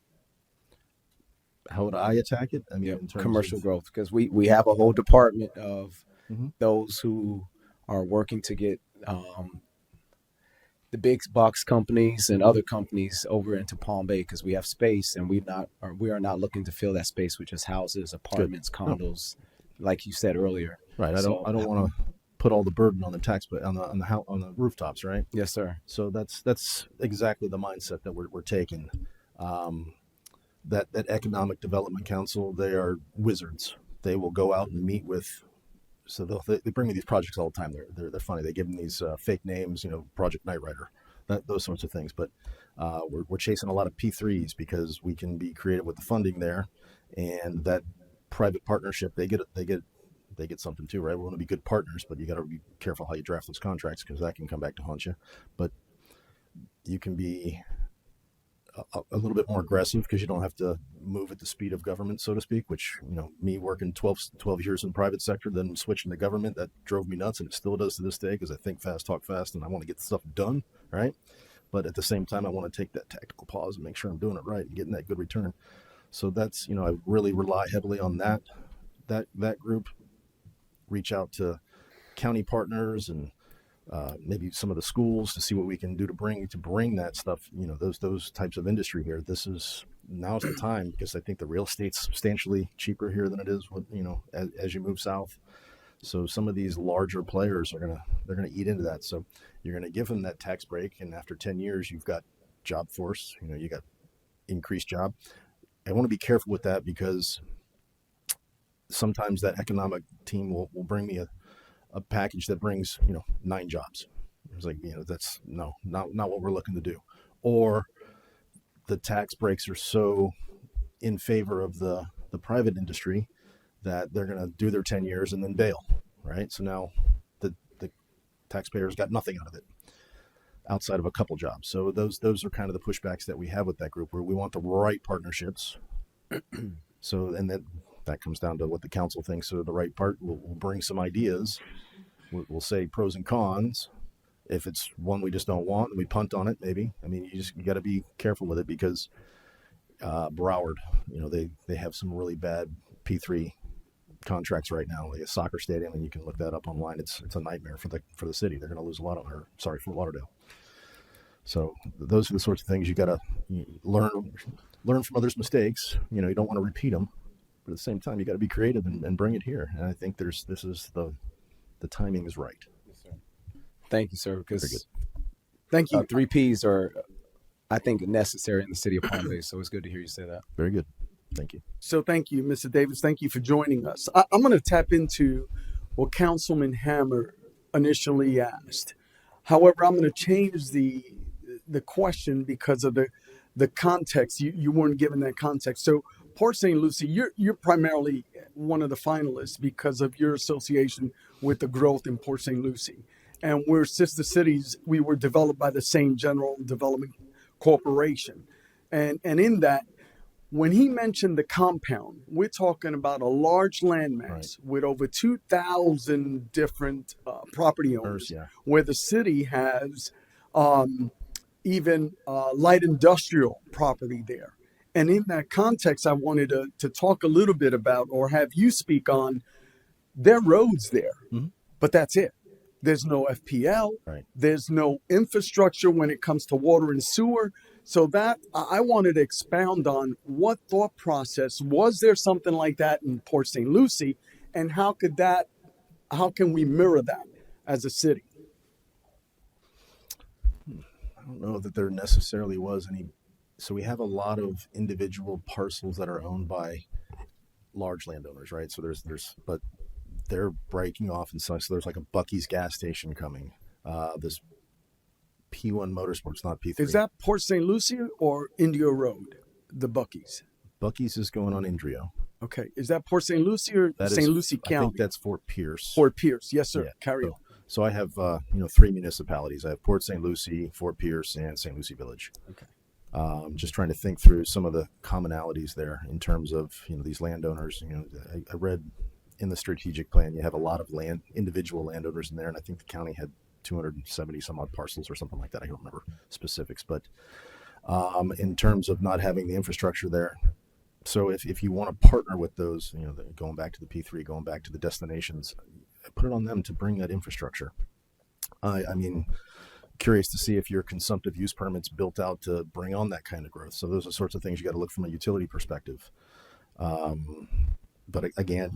How would I attack it? In terms commercial of growth, because we have a whole department of Mhm. those who are working to get the big box companies and other companies over into Palm Bay because we have space and we are not looking to fill that space with just houses, apartments, condos, like you said earlier. Right. I don't want to put all the burden on the tax, but on the rooftops, right? Yes, sir. So that's exactly the mindset that we're taking. That Economic Development Council, they are wizards. They will go out and meet with. So they bring me these projects all the time. They're funny. They give them these fake names, Project Night Rider, those sorts of things. But we're chasing a lot of P3s because we can be creative with the funding there, and that private partnership they get they get something too, right? We want to be good partners, but you got to be careful how you draft those contracts because that can come back to haunt you. But you can be a little bit more aggressive because you don't have to move at the speed of government, so to speak, which, me working 12 years in the private sector, then switching to government, that drove me nuts, and it still does to this day because I think fast, talk fast, and I want to get the stuff done, right? But at the same time, I want to take that tactical pause and make sure I'm doing it right and getting that good return. So that's, I really rely heavily on that group. Reach out to county partners and maybe some of the schools to see what we can do to bring that stuff, those types of industry here. Now's the time because I think the real estate's substantially cheaper here than it is as you move south. So some of these larger players they're gonna eat into that. So you're gonna give them that tax break, and after 10 years, you've got job force. You got increased job. I want to be careful with that because sometimes that economic team will bring me a package that brings 9 jobs. It's like, that's not what we're looking to do. Or the tax breaks are so in favor of the private industry that they're going to do their 10 years and then bail, right? So now the taxpayers got nothing out of it outside of a couple jobs. So those are kind of the pushbacks that we have with that group, where we want the right partnerships. So, and that comes down to what the council thinks. So the right part will bring some ideas. We'll say pros and cons. If it's one we just don't want, we punt on it, maybe. I mean, you got to be careful with it because Broward, they have some really bad P3 contracts right now, like a soccer stadium, and you can look that up online. It's a nightmare for the city. They're going to lose a lot on her. Sorry, Fort Lauderdale. So those are the sorts of things you got to learn from others' mistakes. You don't want to repeat them, but at the same time, you got to be creative and bring it here. And I think the timing is right. Thank you, sir. Very Because good. Thank you. 3 Ps are, I think, necessary in the city of Palm Bay. So it's good to hear you say that. Very good. Thank you. So thank you, Mr. Davis. Thank you for joining us. I'm going to tap into what Councilman Hammer initially asked. However, I'm going to change the question because of the context. You weren't given that context. So Port St. Lucie, you're primarily one of the finalists because of your association with the growth in Port St. Lucie. And we're sister cities. We were developed by the same General Development Corporation. And in that, when he mentioned the compound, we're talking about a large landmass with over 2,000 different property owners, where the city has even light industrial property there. And in that context, I wanted to talk a little bit about, or have you speak on, their roads there, but that's it. There's no FPL. Right. There's no infrastructure when it comes to water and sewer. So that I wanted to expound on what thought process, was there something like that in Port St. Lucie, and how can we mirror that as a city? I don't know that there necessarily was any. So we have a lot of individual parcels that are owned by large landowners, right? So but they're breaking off and such. So there's like a Buc-ee's gas station coming. This P1 Motorsports, not P3. Is that Port St. Lucie or Indio Road, the Buc-ee's? Buc-ee's is going on Indrio. Okay. Is that Port St. Lucie or St. Lucie County? I think that's Fort Pierce. Fort Pierce. Yes, sir. Yeah. Carry on. So I have 3 municipalities. I have Port St. Lucie, Fort Pierce, and St. Lucie Village. Okay. Just trying to think through some of the commonalities there in terms of these landowners. I read in the strategic plan you have a lot of individual landowners in there, and I think the county had 270 some odd parcels or something like that. I don't remember specifics, but in terms of not having the infrastructure there. So if you want to partner with those, going back to the P3, going back to the destinations, put it on them to bring that infrastructure. I mean, curious to see if your consumptive use permit's built out to bring on that kind of growth. So those are sorts of things you got to look from a utility perspective. But again,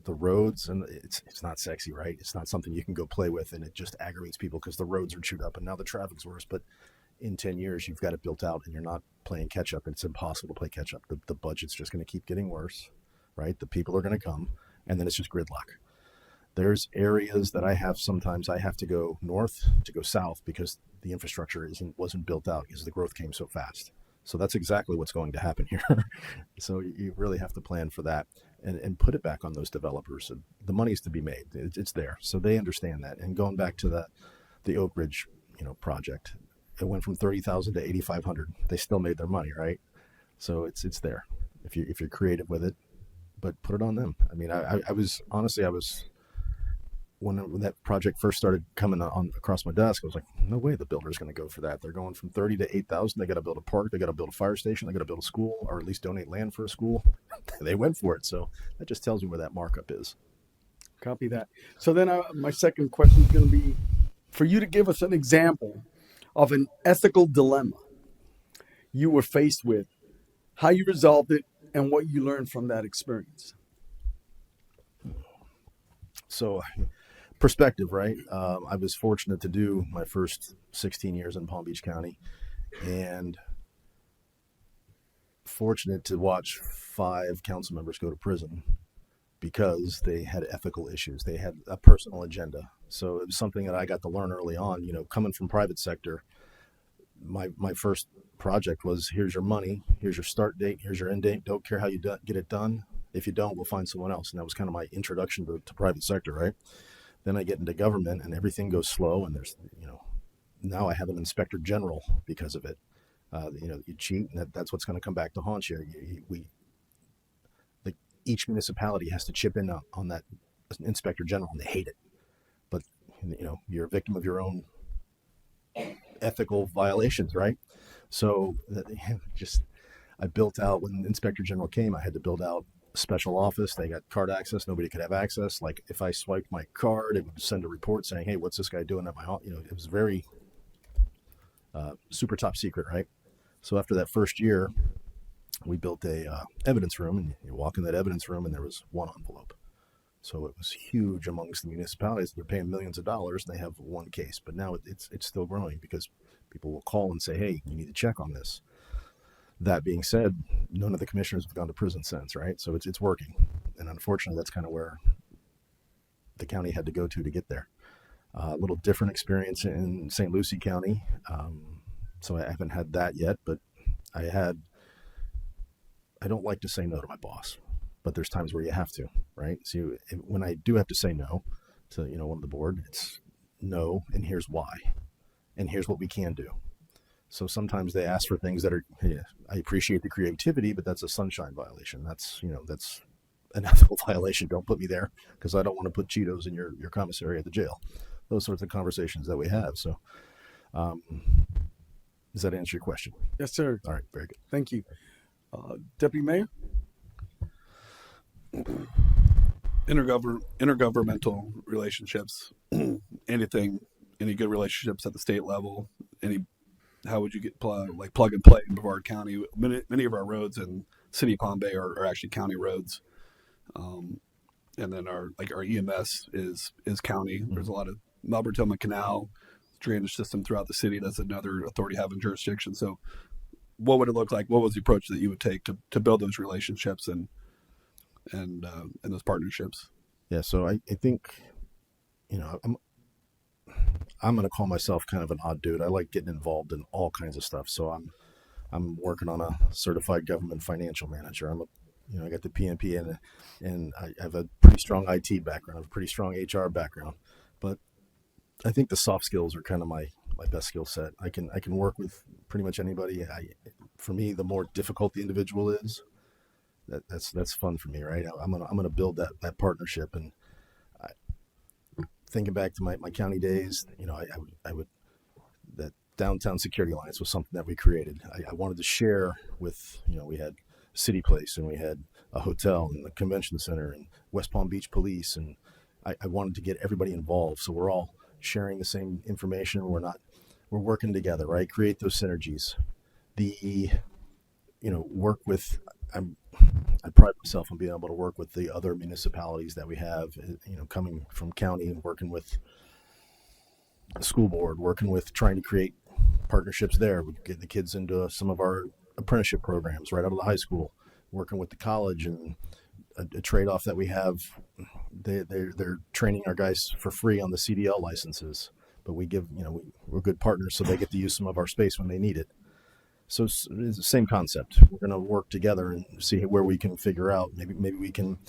the roads, and it's not sexy, right? It's not something you can go play with, and it just aggravates people because the roads are chewed up and now the traffic's worse. But in 10 years, you've got it built out and you're not playing catch up. It's impossible to play catch up. The budget's just going to keep getting worse, right? The people are going to come, and then it's just gridlock. There's areas that sometimes I have to go north to go south because the infrastructure wasn't built out because the growth came so fast. So that's exactly what's going to happen here. So you really have to plan for that. and put it back on those developers. The money's to be made. It's there. So they understand that. And going back to the Oak Ridge, project, it went from 30,000 to 8,500. They still made their money, right? So it's there if you're creative with it, but put it on them. I mean, I was when that project first started coming on across my desk, I was like, no way the builder's going to go for that. They're going from 30 to 8,000. They got to build a park. They got to build a fire station. They got to build a school, or at least donate land for a school. They went for it. So that just tells me where that markup is. Copy that. So then my second question is going to be for you to give us an example of an ethical dilemma you were faced with, how you resolved it, and what you learned from that experience. So perspective, right? I was fortunate to do my first 16 years in Palm Beach County, and fortunate to watch 5 council members go to prison because they had ethical issues. They had a personal agenda. So it was something that I got to learn early on, coming from private sector. My first project was, here's your money, here's your start date, here's your end date. Don't care how you get it done. If you don't, we'll find someone else. And that was kind of my introduction to private sector, right? Then I get into government and everything goes slow. And there's, now I have an inspector general because of it. You cheat, and that's what's going to come back to haunt you. Each municipality has to chip in on that inspector general, and they hate it. But you're a victim of your own ethical violations, right? So I built out, when Inspector General came, I had to build out a special office. They got card access. Nobody could have access. Like if I swiped my card, it would send a report saying, hey, what's this guy doing at my home? It was very super top secret, right? So after that first year, we built a evidence room, and you walk in that evidence room and there was one envelope. So it was huge amongst the municipalities. They're paying millions of dollars and they have one case, but now it's still growing because people will call and say, hey, you need to check on this. That being said, none of the commissioners have gone to prison since, right? So it's working. And unfortunately, that's kind of where the county had to go to get there. A little different experience in St. Lucie County. So I haven't had that yet, but I don't like to say no to my boss, but there's times where you have to, right? So when I do have to say no to, one of the board, it's no, and here's why, and here's what we can do. So sometimes they ask for things that are, I appreciate the creativity, but that's a sunshine violation. That's an ethical violation. Don't put me there because I don't want to put Cheetos in your commissary at the jail. Those sorts of conversations that we have. So, does that answer your question? Yes, sir. All right, very good. Thank you. Deputy Mayor? Intergovernmental relationships, any good relationships at the state level, how would you get plug and play in Brevard County? Many of our roads in City of Palm Bay are actually county roads. And then our EMS is county. Mm-hmm. There's a lot of Melbourne-Tillman Canal drainage system throughout the city. That's another authority having jurisdiction. So what would it look like? What was the approach that you would take to build those relationships and those partnerships? Yeah. So I think, I'm going to call myself kind of an odd dude. I like getting involved in all kinds of stuff. So I'm working on a certified government financial manager. I got the PMP and I have a pretty strong IT background. I have a pretty strong HR background, but I think the soft skills are kind of my best skill set. I can work with pretty much anybody. For me, the more difficult the individual is, that's fun for me, right? I'm gonna build that partnership. And thinking back to my county days, I would that downtown security alliance was something that we created. I wanted to share with, we had City Place and we had a hotel and the convention center and West Palm Beach Police, and I wanted to get everybody involved so we're all sharing the same information. We're working together, right? Create those synergies. Work with, I pride myself on being able to work with the other municipalities that we have, coming from county and working with the school board, working with trying to create partnerships there. We get the kids into some of our apprenticeship programs right out of the high school, working with the college, and a trade-off that we have. They're training our guys for free on the CDL licenses, but we give, we're good partners, so they get to use some of our space when they need it. So it's the same concept. We're going to work together and see where we can figure out. Maybe we can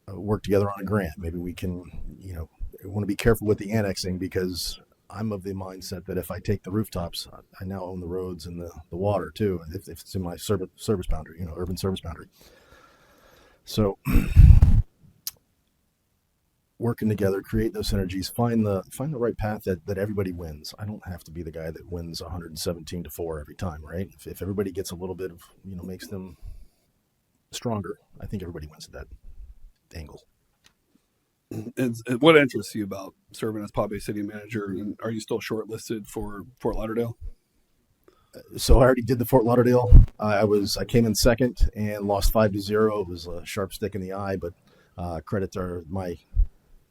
work together on a grant. Maybe we can, I want to be careful with the annexing because I'm of the mindset that if I take the rooftops, I now own the roads and the water too, if it's in my service boundary, urban service boundary. So working together, create those synergies, find the right path that everybody wins. I don't have to be the guy that wins 117-4 every time, right? If everybody gets a little bit of, makes them stronger, I think everybody wins at that angle. And what interests you about serving as Palm Bay City Manager? And are you still shortlisted for Fort Lauderdale? So I already did the Fort Lauderdale. I came in second and lost 5-0. It was a sharp stick in the eye, but credit to my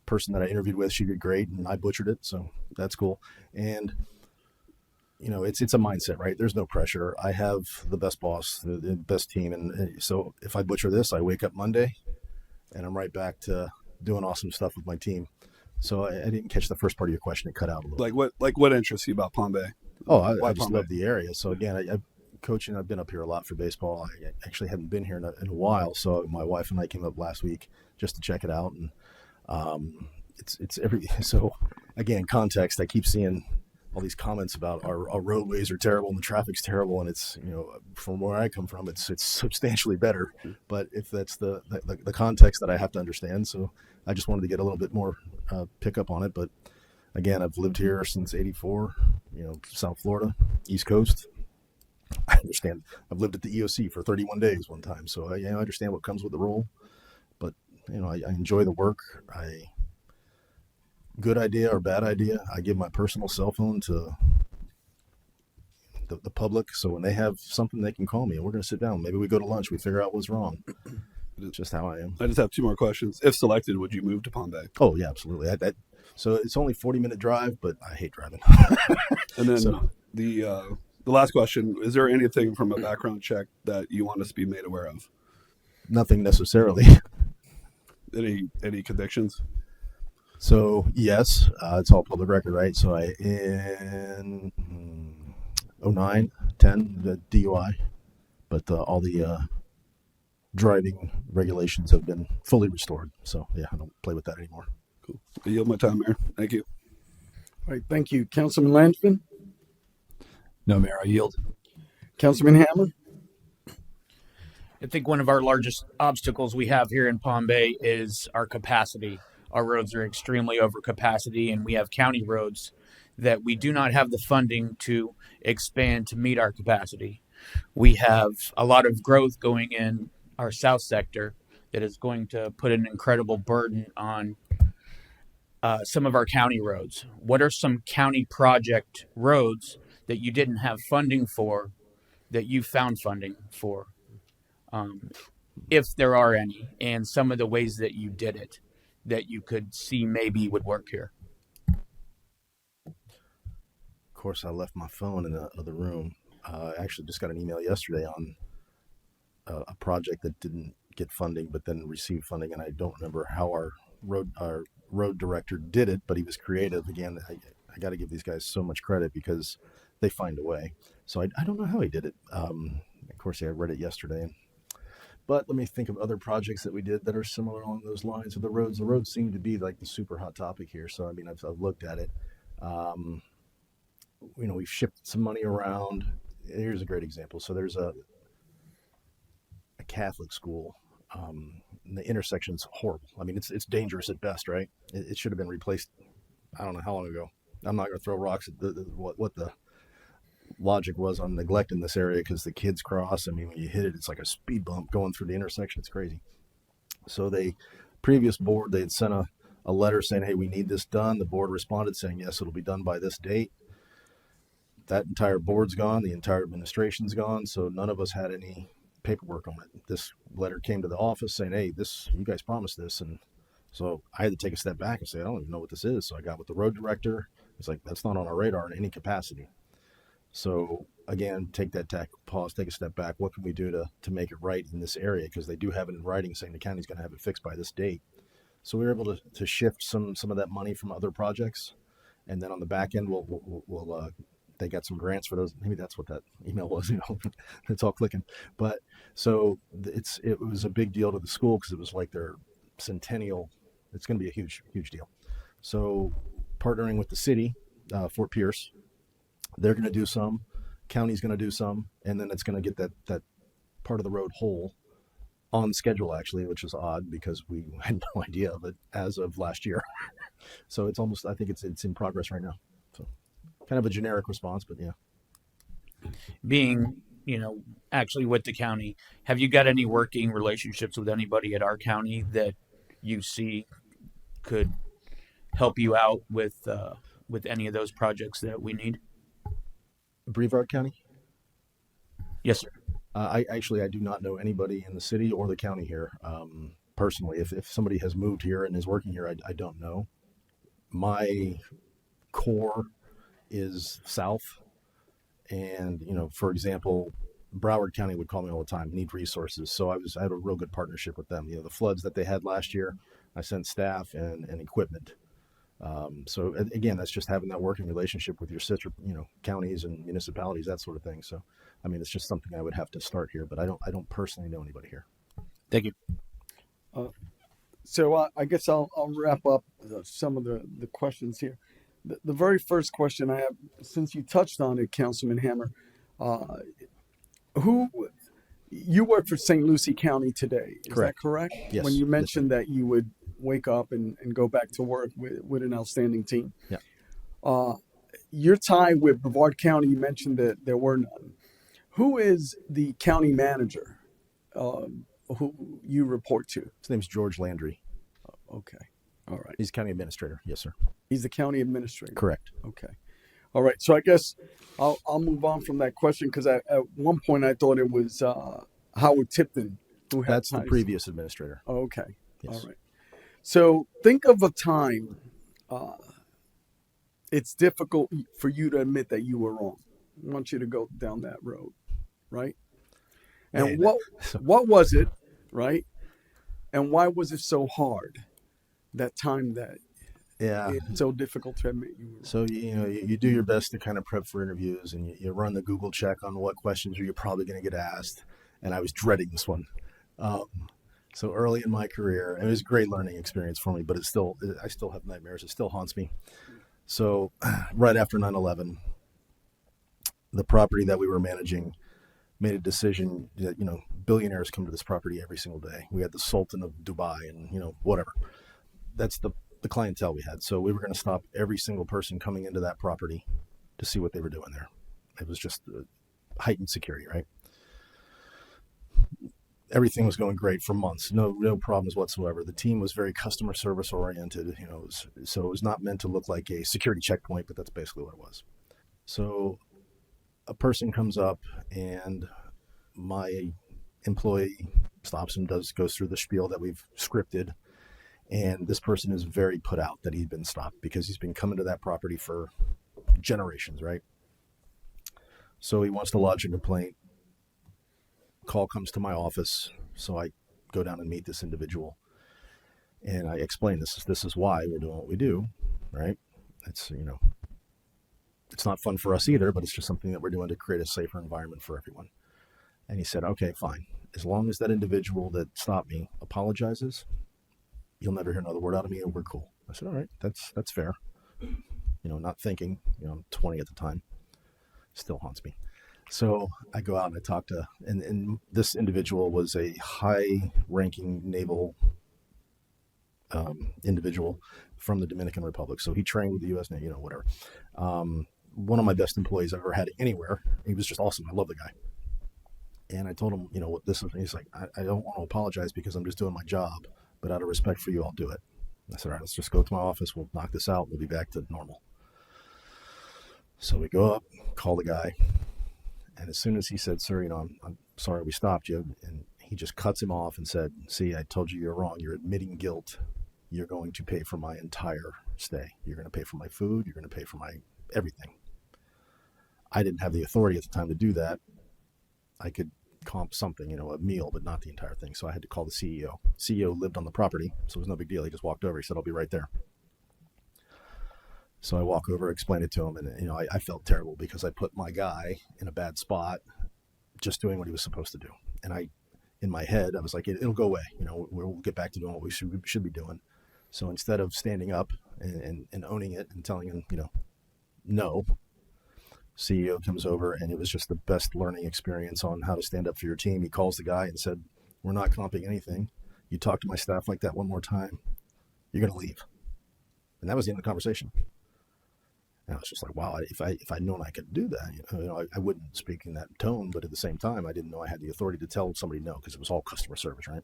person that I interviewed with. She did great, and I butchered it, so that's cool. And it's a mindset, right? There's no pressure. I have the best boss, the best team, and so if I butcher this, I wake up Monday, and I'm right back to doing awesome stuff with my team. So I didn't catch the first part of your question. It cut out a little. What interests you about Palm Bay? Oh, I just Palm love Bay? The area. So again, I coaching. I've been up here a lot for baseball. I actually haven't been here in a while. So my wife and I came up last week just to check it out, and it's everything. So again, context. I keep seeing all these comments about our roadways are terrible and the traffic's terrible, and it's from where I come from, it's substantially better. But if that's the context that I have to understand, so I just wanted to get a little bit more pickup on it. But again, I've lived here since '84. South Florida, East Coast. I understand. I've lived at the EOC for 31 days one time, so I understand what comes with the role. But I enjoy the work. Good idea or bad idea, I give my personal cell phone to the public, so when they have something, they can call me, and we're going to sit down. Maybe we go to lunch. We figure out what's wrong. It's just how I am. I just have two more questions. If selected, would you move to Palm Bay? Oh yeah, absolutely. So it's only 40-minute drive, but I hate driving. And then the last question: is there anything from a background check that you want us to be made aware of? Nothing necessarily. Any convictions? So yes, it's all public record, right? So I in 09, 10, the DUI, but all the driving regulations have been fully restored. So yeah, I don't play with that anymore. Cool. I yield my time, Mayor. Thank you. All right, thank you, Councilman Langevin. No, Mayor, I yield. Councilman Hammer. I think one of our largest obstacles we have here in Palm Bay is our capacity. Our roads are extremely over capacity, and we have county roads that we do not have the funding to expand to meet our capacity. We have a lot of growth going in our south sector that is going to put an incredible burden on some of our county roads. What are some county project roads that you didn't have funding for that you found funding for? If there are any, and some of the ways that you did it that you could see maybe would work here. Of course, I left my phone in the other room. I actually just got an email yesterday on a project that didn't get funding, but then received funding, and I don't remember how our road director did it, but he was creative. Again, I got to give these guys so much credit because they find a way. So I don't know how he did it. Of course, I read it yesterday. But let me think of other projects that we did that are similar along those lines. Of the roads seem to be like the super hot topic here. So I mean, I've looked at it. We've shifted some money around. Here's a great example. So there's a Catholic school. And the intersection's horrible. I mean, it's dangerous at best, right? It should have been replaced. I don't know how long ago. I'm not going to throw rocks at what the logic was on neglecting this area because the kids cross. I mean, when you hit it, it's like a speed bump going through the intersection. It's crazy. So previous board, they had sent a letter saying, hey, we need this done. The board responded saying, yes, it'll be done by this date. That entire board's gone. The entire administration's gone. So none of us had any paperwork on it. This letter came to the office saying, hey, you guys promised this. And so I had to take a step back and say, I don't even know what this is. So I got with the road director. It's like, that's not on our radar in any capacity. So again, take that pause, take a step back. What can we do to make it right in this area? Because they do have it in writing saying the county's going to have it fixed by this date. So we were able to shift some of that money from other projects. And then on the back end, we'll they got some grants for those. Maybe that's what that email was. It's all clicking. But so it was a big deal to the school because it was like their centennial. It's going to be a huge deal. So partnering with the city, Fort Pierce, they're going to do some. County's going to do some, and then it's going to get that part of the road whole on schedule, actually, which is odd because we had no idea of it as of last year. So it's almost, I think it's in progress right now. So kind of a generic response, but yeah. Being, actually with the county, have you got any working relationships with anybody at our county that you see could help you out with any of those projects that we need? Brevard County? Yes, sir. I do not know anybody in the city or the county here personally. If somebody has moved here and is working here, I don't know. My core is south, and for example, Broward County would call me all the time, need resources. So I had a real good partnership with them. The floods that they had last year, I sent staff and equipment. So again, that's just having that working relationship with your sister, counties and municipalities, that sort of thing. So, I mean, it's just something I would have to start here, but I don't personally know anybody here. Thank you. So I guess I'll wrap up some of the questions here. The very first question I have, since you touched on it, Councilman Hammer, you work for St. Lucie County today, is Correct. that correct? Yes. When you mentioned that you would wake up and go back to work with an outstanding team. Yeah. Your time with Brevard County, you mentioned that there were none. Who is the county manager who you report to? His name's George Landry. Okay. All right. He's county administrator. Yes, sir. He's the county administrator. Correct. Okay. All right. So I guess I'll move on from that question because at one point I thought it was Howard Tipton who had That's the ties. previous administrator. Oh, okay. Yes. All right. So think of a time it's difficult for you to admit that you were wrong. I want you to go down that road, right? And Yeah, what was it, right? And why was it so hard that time that Yeah. it's so difficult to admit you were wrong? So, you do your best to kind of prep for interviews, and you run the Google check on what questions are you probably going to get asked. And I was dreading this one. So early in my career, it was a great learning experience for me, but I still have nightmares. It still haunts me. So right after 9/11, the property that we were managing made a decision that, billionaires come to this property every single day. We had the Sultan of Dubai and, whatever. That's the clientele we had. So we were going to stop every single person coming into that property to see what they were doing there. It was just heightened security, right? Everything was going great for months. No problems whatsoever. The team was very customer service oriented. So it was not meant to look like a security checkpoint, but that's basically what it was. So a person comes up and my employee stops and goes through the spiel that we've scripted. And this person is very put out that he'd been stopped because he's been coming to that property for generations, right? So he wants to lodge a complaint. Call comes to my office, so I go down and meet this individual, and I explain this is why we're doing what we do, right? It's it's not fun for us either, but it's just something that we're doing to create a safer environment for everyone. And he said, okay, fine, as long as that individual that stopped me apologizes, you'll never hear another word out of me, and we're cool. I said, all right, that's fair. Not thinking, I'm 20 at the time, still haunts me. So I go out and I talk to, and this individual was a high-ranking naval individual from the Dominican Republic. So he trained with the U.S. Navy, whatever. One of my best employees I've ever had anywhere. He was just awesome. I love the guy. And I told him, what this is. And he's like, I don't want to apologize because I'm just doing my job, but out of respect for you, I'll do it. I said, all right, let's just go to my office. We'll knock this out. We'll be back to normal. So we go up, call the guy. And as soon as he said, sir, I'm sorry we stopped you, and he just cuts him off and said, see, I told you you're wrong. You're admitting guilt. You're going to pay for my entire stay. You're going to pay for my food. You're going to pay for my everything. I didn't have the authority at the time to do that. I could comp something, a meal, but not the entire thing. So I had to call the CEO. CEO lived on the property, so it was no big deal. He just walked over. He said, I'll be right there. So I walk over, explain it to him, and you know, I felt terrible because I put my guy in a bad spot, just doing what he was supposed to do. And in my head, I was like, it'll go away. You know, we'll get back to doing what we should be doing. So instead of standing up and owning it and telling him, you know, no, CEO comes over, and it was just the best learning experience on how to stand up for your team. He calls the guy and said, we're not comping anything. You talk to my staff like that one more time, you're going to leave. And that was the end of the conversation. And I was just like, wow, if I'd known I could do that, you know, I wouldn't speak in that tone, but at the same time, I didn't know I had the authority to tell somebody no, because it was all customer service, right?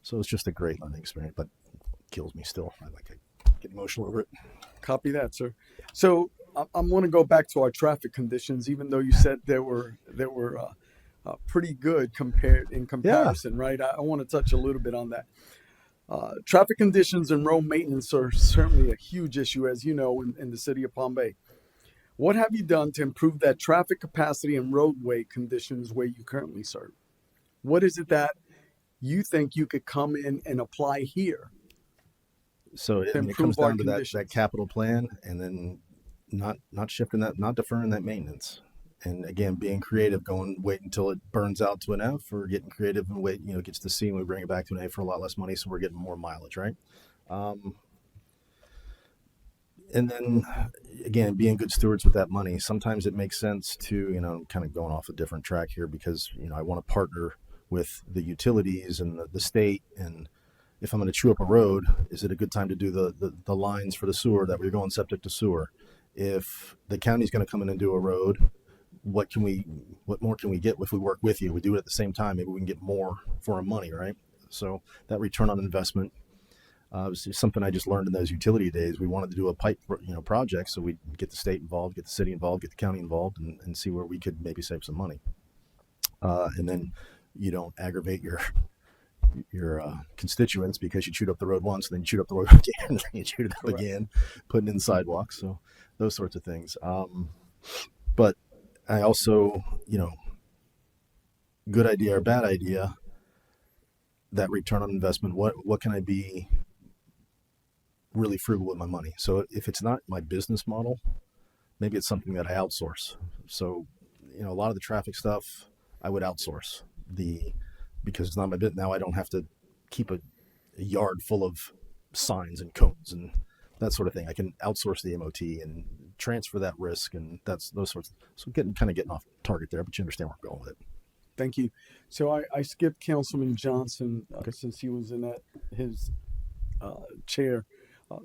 So it's just a great learning experience, but it kills me still. I get emotional over it. Copy that, sir. So I'm going to go back to our traffic conditions, even though you said they were pretty good in comparison, right? I want to touch a little bit on that. Traffic conditions and road maintenance are certainly a huge issue, as you know, in the city of Palm Bay. What have you done to improve that traffic capacity and roadway conditions where you currently serve? What is it that you think you could come in and apply here? So it comes improve our down to that conditions? capital plan, and then not shifting that, not deferring that maintenance. And again, being creative, wait until it burns out to an F, or getting creative and wait, you know, gets to C and we bring it back to an A for a lot less money. So we're getting more mileage, right? And then again, being good stewards with that money. Sometimes it makes sense to, you know, kind of going off a different track here because, you know, I want to partner with the utilities and the state. And if I'm going to chew up a road, is it a good time to do the lines for the sewer that we're going septic to sewer? If the county's going to come in and do a road, what more can we get if we work with you? We do it at the same time. Maybe we can get more for our money, right? So that return on investment was something I just learned in those utility days. We wanted to do a pipe, you know, project, so we'd get the state involved, get the city involved, get the county involved, and see where we could maybe save some money. And then you don't aggravate your constituents because you chewed up the road once, then you chewed up the road again, and then you chewed it up again, putting in sidewalks. So those sorts of things. But I also, you know, good idea or bad idea, that return on investment, what can I be really frugal with my money? So if it's not my business model, maybe it's something that I outsource. So, you know, a lot of the traffic stuff I would outsource because it's not my business. Now I don't have to keep a yard full of signs and cones and that sort of thing. I can outsource the MOT and transfer that risk, and that's those sorts. So getting off target there, but you understand where I'm going with it. Thank you. So I skipped Councilman Johnson since he was in his chair.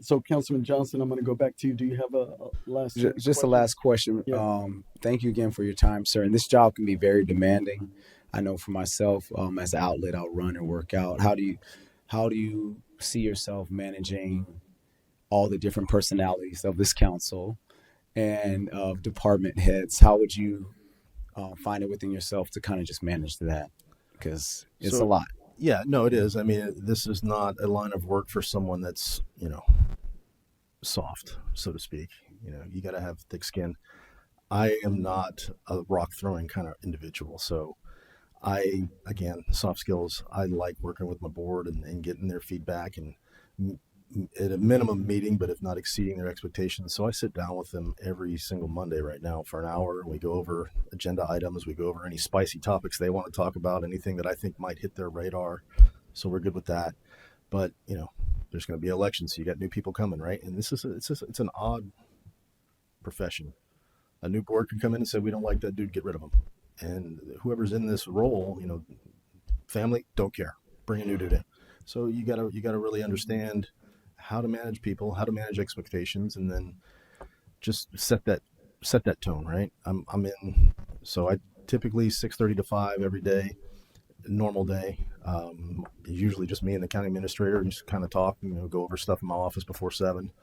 So Councilman Johnson, I'm going to go back to you. Do you have a last? Just a last question. Yeah. Thank you again for your time, sir. And this job can be very demanding. I know for myself, as an outlet, I'll run and work out. How do you see yourself managing all the different personalities of this council and of department heads? How would you find it within yourself to kind of just manage that? Because it's a lot. Yeah, no, it is. I mean, this is not a line of work for someone that's, you know, soft, so to speak. You know, you got to have thick skin. I am not a rock throwing kind of individual. So again, soft skills, I like working with my board and getting their feedback and at a minimum meeting, but if not exceeding their expectations. So I sit down with them every single Monday right now for an hour, and we go over agenda items. We go over any spicy topics they want to talk about, anything that I think might hit their radar. So we're good with that. But, you know, there's going to be elections. So you got new people coming, right? And it's an odd profession. A new board could come in and say, we don't like that dude, get rid of him. And whoever's in this role, you know, family, don't care. Bring a new dude in. So you gotta really understand how to manage people, how to manage expectations, and then just set that tone, right? I'm in, so I typically 6:30 to 5 every day, normal day. Usually just me and the county administrator, and just kind of talk, you know, go over stuff in my office before 7.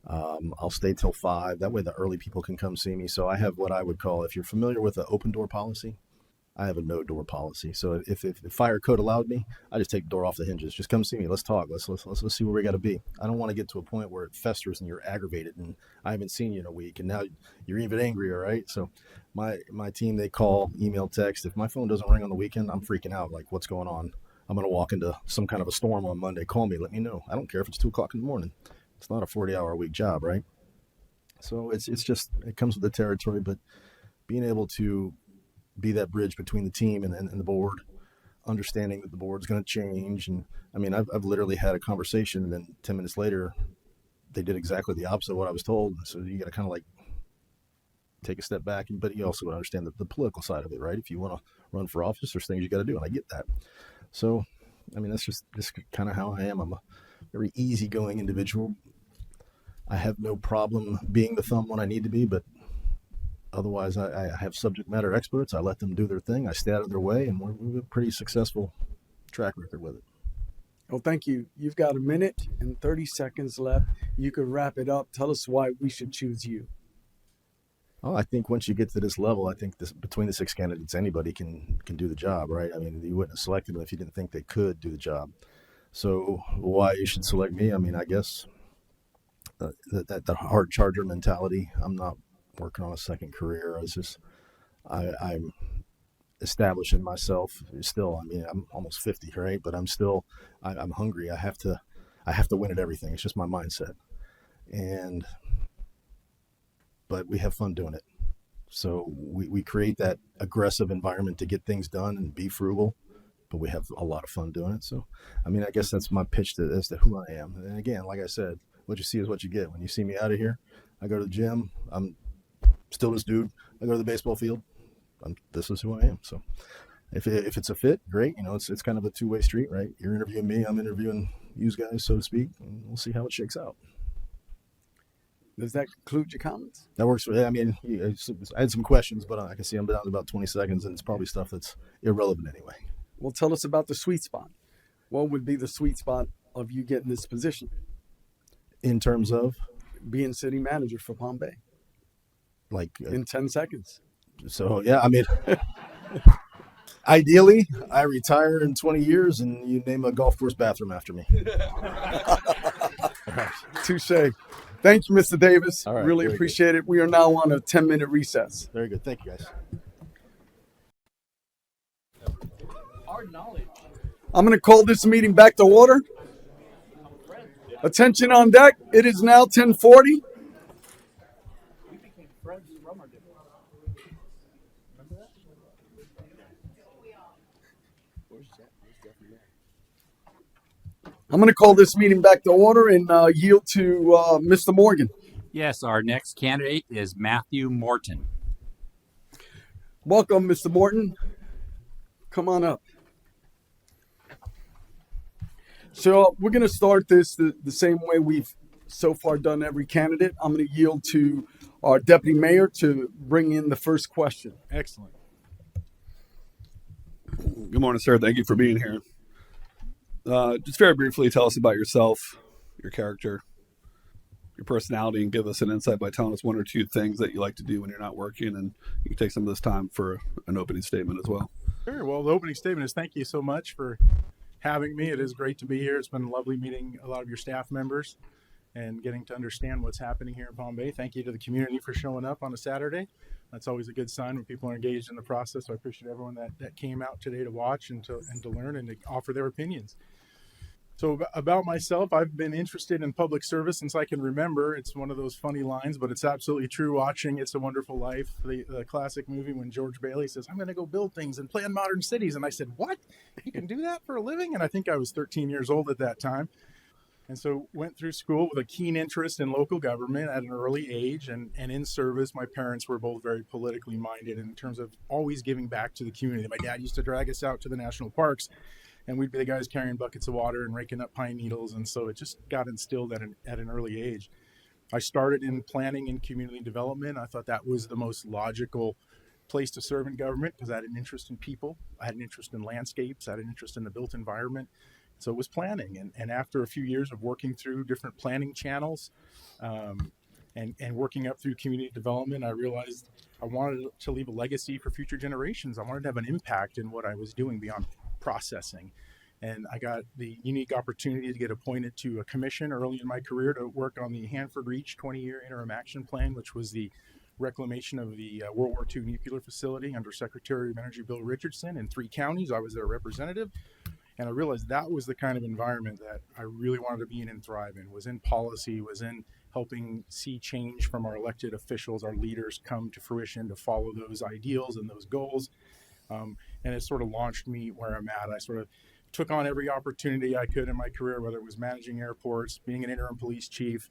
I'll stay till 5. That way the early people can come see me. So I have what I would call, if you're familiar with the open door policy, I have a no door policy. So if the fire code allowed me, I just take the door off the hinges. Just come see me. Let's talk. Let's see where we got to be. I don't want to get to a point where it festers and you're aggravated and I haven't seen you in a week and now you're even angrier, right? So my team, they call, email, text. If my phone doesn't ring on the weekend, I'm freaking out. Like, what's going on? I'm going to walk into some kind of a storm on Monday. Call me. Let me know. I don't care if it's 2:00 in the morning. It's not a 40-hour a week job, right? So it's just, it comes with the territory, but being able to be that bridge between the team and the board, understanding that the board's going to change. And I mean, I've literally had a conversation, and then 10 minutes later, they did exactly the opposite of what I was told. So you got to kind of like take a step back, but you also understand the political side of it, right? If you want to run for office, there's things you got to do, and I get that. So, I mean, that's just kind of how I am. I'm a very easygoing individual. I have no problem being the thumb when I need to be, but otherwise, I have subject matter experts. I let them do their thing. I stay out of their way, and we have a pretty successful track record with it. Well, thank you. You've got a minute and 30 seconds left. You can wrap it up. Tell us why we should choose you. Oh, I think once you get to this level, I think between the 6 candidates, anybody can do the job, right? I mean, you wouldn't have selected them if you didn't think they could do the job. So why you should select me? I mean, I guess that hard charger mentality. I'm not working on a second career. I'm establishing myself still. I mean, I'm almost 50, right? But I'm hungry. I have to win at everything. It's just my mindset. But we have fun doing it. So we create that aggressive environment to get things done and be frugal, but we have a lot of fun doing it. So, I mean, I guess that's my pitch as to who I am. And again, like I said, what you see is what you get. When you see me out of here, I go to the gym. I'm still this dude. I go to the baseball field. This is who I am. So if it's a fit, great. You know, it's kind of a two-way street, right? You're interviewing me. I'm interviewing you guys, so to speak. And we'll see how it shakes out. Does that conclude your comments? That works for. I mean, I had some questions, but I can see I'm down to about 20 seconds, and it's probably stuff that's irrelevant anyway. Well, tell us about the sweet spot. What would be the sweet spot of you getting this position? In terms of? Being city manager for Palm Bay. Like in 10 seconds. So, yeah, I mean, ideally, I retire in 20 years and you name a golf course bathroom after me. Touche. Thank you, Mr. Davis. All right, really appreciate it. We are now on a 10-minute recess. Very good. Thank you, guys. I'm going to call this meeting back to order. Attention on deck. It is now 10:40. I'm going to call this meeting back to order and yield to Mr. Morgan. Yes, our next candidate is Matthew Morton. Welcome, Mr. Morton. Come on up. So we're going to start this the same way we've so far done every candidate. I'm going to yield to our deputy mayor to bring in the first question. Excellent. Good morning, sir. Thank you for being here. Just very briefly, tell us about yourself, your character, your personality, and give us an insight by telling us one or two things that you like to do when you're not working. And you can take some of this time for an opening statement as well. Sure. Well, the opening statement is thank you so much for having me. It is great to be here. It's been lovely meeting a lot of your staff members and getting to understand what's happening here in Palm Bay. Thank you to the community for showing up on a Saturday. That's always a good sign when people are engaged in the process. So I appreciate everyone that came out today to watch and to learn and to offer their opinions. So about myself, I've been interested in public service since I can remember. It's one of those funny lines, but it's absolutely true. Watching It's a Wonderful Life, the classic movie when George Bailey says, I'm going to go build things and plan modern cities. And I said, what? You can do that for a living? And I think I was 13 years old at that time. And so went through school with a keen interest in local government at an early age. And in service, my parents were both very politically minded in terms of always giving back to the community. My dad used to drag us out to the national parks, and we'd be the guys carrying buckets of water and raking up pine needles. And so it just got instilled at an early age. I started in planning and community development. I thought that was the most logical place to serve in government because I had an interest in people. I had an interest in landscapes. I had an interest in the built environment. So it was planning. And after a few years of working through different planning channels and working up through community development, I realized I wanted to leave a legacy for future generations. I wanted to have an impact in what I was doing beyond processing. And I got the unique opportunity to get appointed to a commission early in my career to work on the Hanford Reach 20-year interim action plan, which was the reclamation of the World War II nuclear facility under Secretary of Energy Bill Richardson in 3 counties. I was their representative. And I realized that was the kind of environment that I really wanted to be in and thrive in, was in policy, was in helping see change from our elected officials, our leaders come to fruition to follow those ideals and those goals. And it sort of launched me where I'm at. I sort of took on every opportunity I could in my career, whether it was managing airports, being an interim police chief,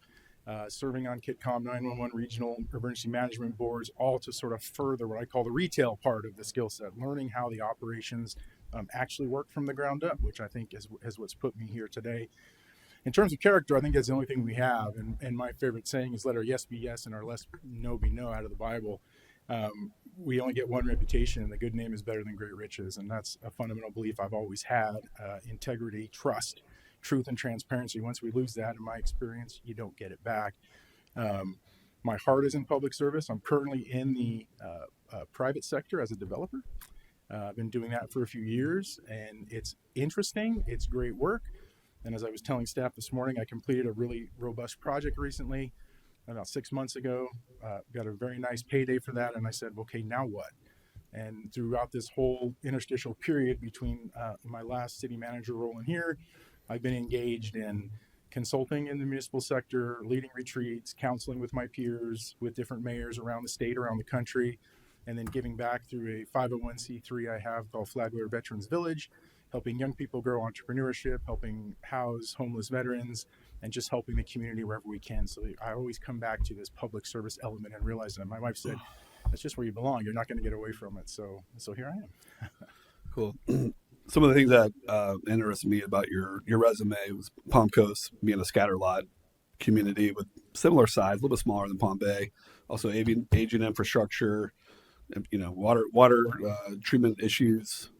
serving on KITCOM 911 regional emergency management boards, all to sort of further what I call the retail part of the skill set, learning how the operations actually work from the ground up, which I think is what's put me here today. In terms of character, I think that's the only thing we have. And my favorite saying is let our yes be yes and our no be no out of the Bible. We only get one reputation, and the good name is better than great riches. And that's a fundamental belief I've always had. Integrity, trust, truth, and transparency. Once we lose that, in my experience, you don't get it back. My heart is in public service. I'm currently in the private sector as a developer. I've been doing that for a few years, and it's interesting. It's great work. And as I was telling staff this morning, I completed a really robust project recently, about 6 months ago. Got a very nice payday for that. And I said, okay, now what? And throughout this whole interstitial period between my last city manager role and here, I've been engaged in consulting in the municipal sector, leading retreats, counseling with my peers, with different mayors around the state, around the country, and then giving back through a 501c3 I have called Flagler Veterans Village, helping young people grow entrepreneurship, helping house homeless veterans, and just helping the community wherever we can. So I always come back to this public service element and realize that my wife said, that's just where you belong. You're not going to get away from it. So here I am. Cool. Some of the things that interested me about your resume was Palm Coast being a scatterlot community with similar size, a little bit smaller than Palm Bay. Also, aging infrastructure, water treatment issues.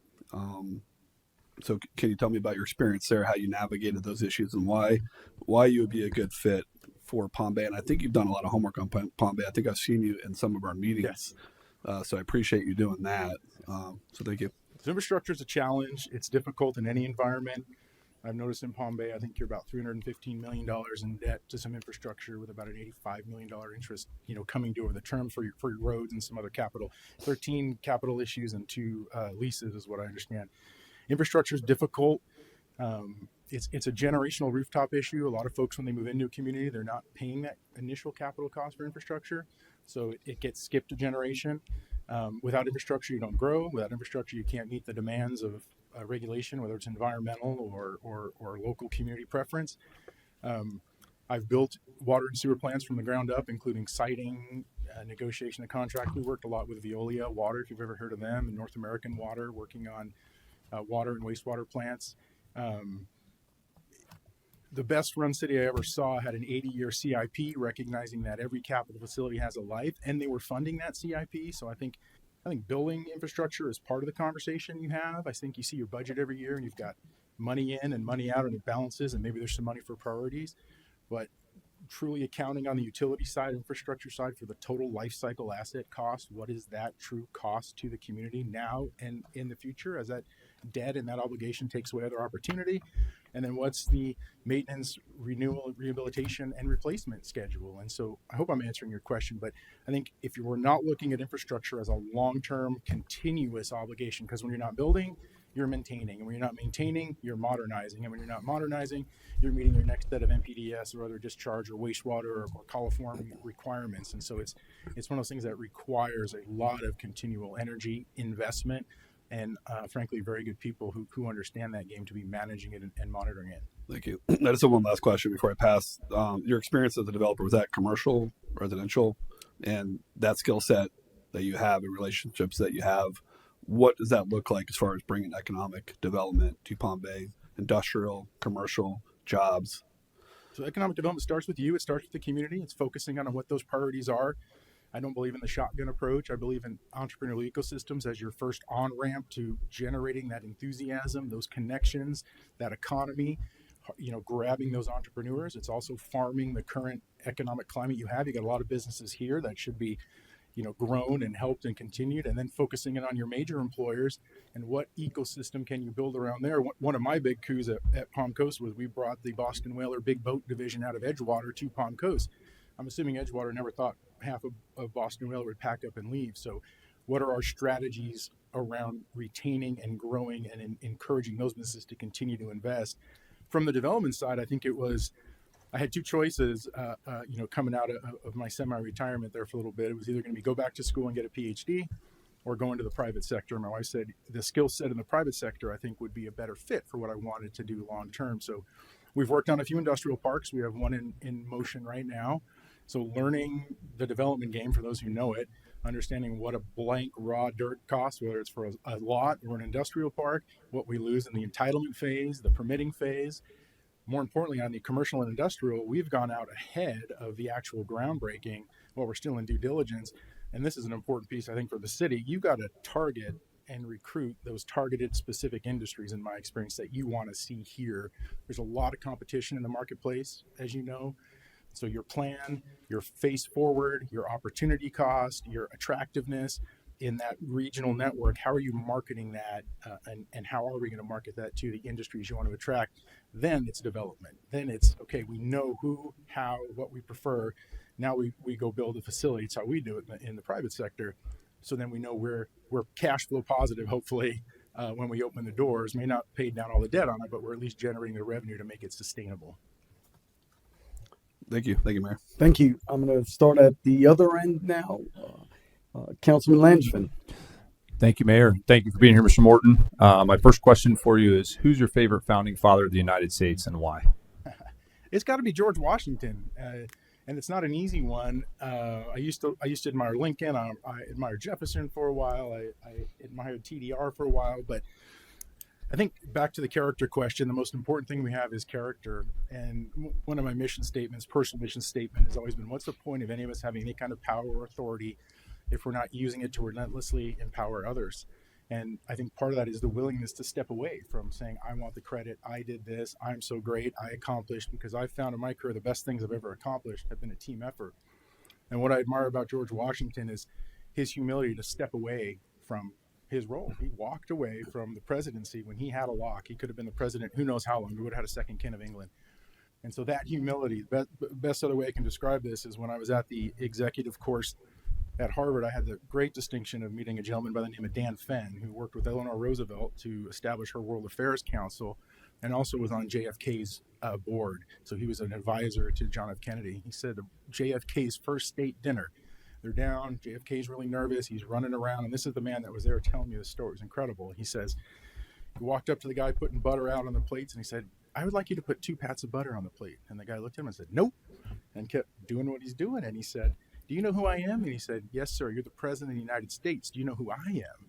So, can you tell me about your experience there, how you navigated those issues, and why you would be a good fit for Palm Bay? And I think you've done a lot of homework on Palm Bay. I think I've seen you in some of our meetings. Yes. So I appreciate you doing that. So thank you. So infrastructure is a challenge. It's difficult in any environment. I've noticed in Palm Bay, I think you're about $315 million in debt to some infrastructure, with about an $85 million interest, coming due over the term for your roads and some other capital. 13 capital issues and 2 leases is what I understand. Infrastructure is difficult. It's a generational rooftop issue. A lot of folks, when they move into a community, they're not paying that initial capital cost for infrastructure. So it gets skipped a generation. Without infrastructure, you don't grow. Without infrastructure, you can't meet the demands of regulation, whether it's environmental or local community preference. I've built water and sewer plants from the ground up, including siting, negotiation of contract. We worked a lot with Veolia Water, if you've ever heard of them, and North American Water, working on water and wastewater plants. The best run city I ever saw had an 80-year CIP, recognizing that every capital facility has a life, and they were funding that CIP. So I think building infrastructure is part of the conversation you have. I think you see your budget every year and you've got money in and money out and it balances, and maybe there's some money for priorities, but truly accounting on the utility side, infrastructure side, for the total life cycle asset cost. What is that true cost to the community now and in the future, as that debt and that obligation takes away other opportunity? And then what's the maintenance, renewal, rehabilitation, and replacement schedule? And so I hope I'm answering your question, but I think if you were not looking at infrastructure as a long-term continuous obligation, because when you're not building, you're maintaining, and when you're not maintaining, you're modernizing, and when you're not modernizing, you're meeting your next set of NPDES or other discharge or wastewater or coliform requirements. And so it's one of those things that requires a lot of continual energy investment, and frankly, very good people who understand that game to be managing it and monitoring it. Thank you. I just have one last question before I pass. Your experience as a developer, was that commercial, residential, and that skill set that you have and relationships that you have, what does that look like as far as bringing economic development to Palm Bay? Industrial, commercial, jobs? So economic development starts with you. It starts with the community. It's focusing on what those priorities are. I don't believe in the shotgun approach. I believe in entrepreneurial ecosystems as your first on-ramp to generating that enthusiasm, those connections, that economy, grabbing those entrepreneurs. It's also farming the current economic climate you have. You got a lot of businesses here that should be grown and helped and continued, and then focusing in on your major employers and what ecosystem can you build around there. One of my big coups at Palm Coast was we brought the Boston Whaler big boat division out of Edgewater to Palm Coast. I'm assuming Edgewater never thought half of Boston Whaler would pack up and leave. So what are our strategies around retaining and growing and encouraging those businesses to continue to invest? From the development side, I think it was I had two choices, coming out of my semi-retirement there for a little bit. It was either going to be go back to school and get a PhD or go into the private sector. My wife said the skill set in the private sector, I think, would be a better fit for what I wanted to do long term. So we've worked on a few industrial parks. We have one in motion right now. So learning the development game, for those who know it, understanding what a blank raw dirt costs, whether it's for a lot or an industrial park, what we lose in the entitlement phase, the permitting phase. More importantly, on the commercial and industrial, we've gone out ahead of the actual groundbreaking while we're still in due diligence. And this is an important piece, I think, for the city. You've got to target and recruit those targeted specific industries, in my experience, that you want to see here. There's a lot of competition in the marketplace, as you know. So your plan, your face forward, your opportunity cost, your attractiveness in that regional network, how are you marketing that, and how are we going to market that to the industries you want to attract? Then it's development. Then it's, okay, we know who, how, what we prefer. Now we go build a facility. It's how we do it in the private sector. So then we know we're cash flow positive, hopefully, when we open the doors. May not pay down all the debt on it, but we're at least generating the revenue to make it sustainable. Thank you, Mayor. Thank you. I'm going to start at the other end now. Councilman Langevin. Thank you, Mayor. Thank you for being here, Mr. Morton. My first question for you is, who's your favorite founding father of the United States and why? It's got to be George Washington, and it's not an easy one. I used to admire Lincoln. I admired Jefferson for a while. I admired TDR for a while, but I think back to the character question, the most important thing we have is character. And one of my personal mission statement has always been, what's the point of any of us having any kind of power or authority if we're not using it to relentlessly empower others? And I think part of that is the willingness to step away from saying, I want the credit, I did this, I'm so great, I accomplished, because I've found in my career the best things I've ever accomplished have been a team effort. And what I admire about George Washington is his humility to step away from his role. He walked away from the presidency when he had a lock. He could have been the president who knows how long. We would have had a second king of England. And so that humility, the best other way I can describe this is when I was at the executive course at Harvard, I had the great distinction of meeting a gentleman by the name of Dan Fenn, who worked with Eleanor Roosevelt to establish her World Affairs Council and also was on JFK's board. So he was an advisor to John F. Kennedy. He said JFK's first state dinner, they're down, JFK's really nervous, he's running around, and this is the man that was there telling me the story. It was incredible. He says, he walked up to the guy putting butter out on the plates, and he said, I would like you to put 2 pats of butter on the plate. And the guy looked at him and said, nope, and kept doing what he's doing. And he said, do you know who I am? And he said, yes, sir, you're the president of the United States. Do you know who I am?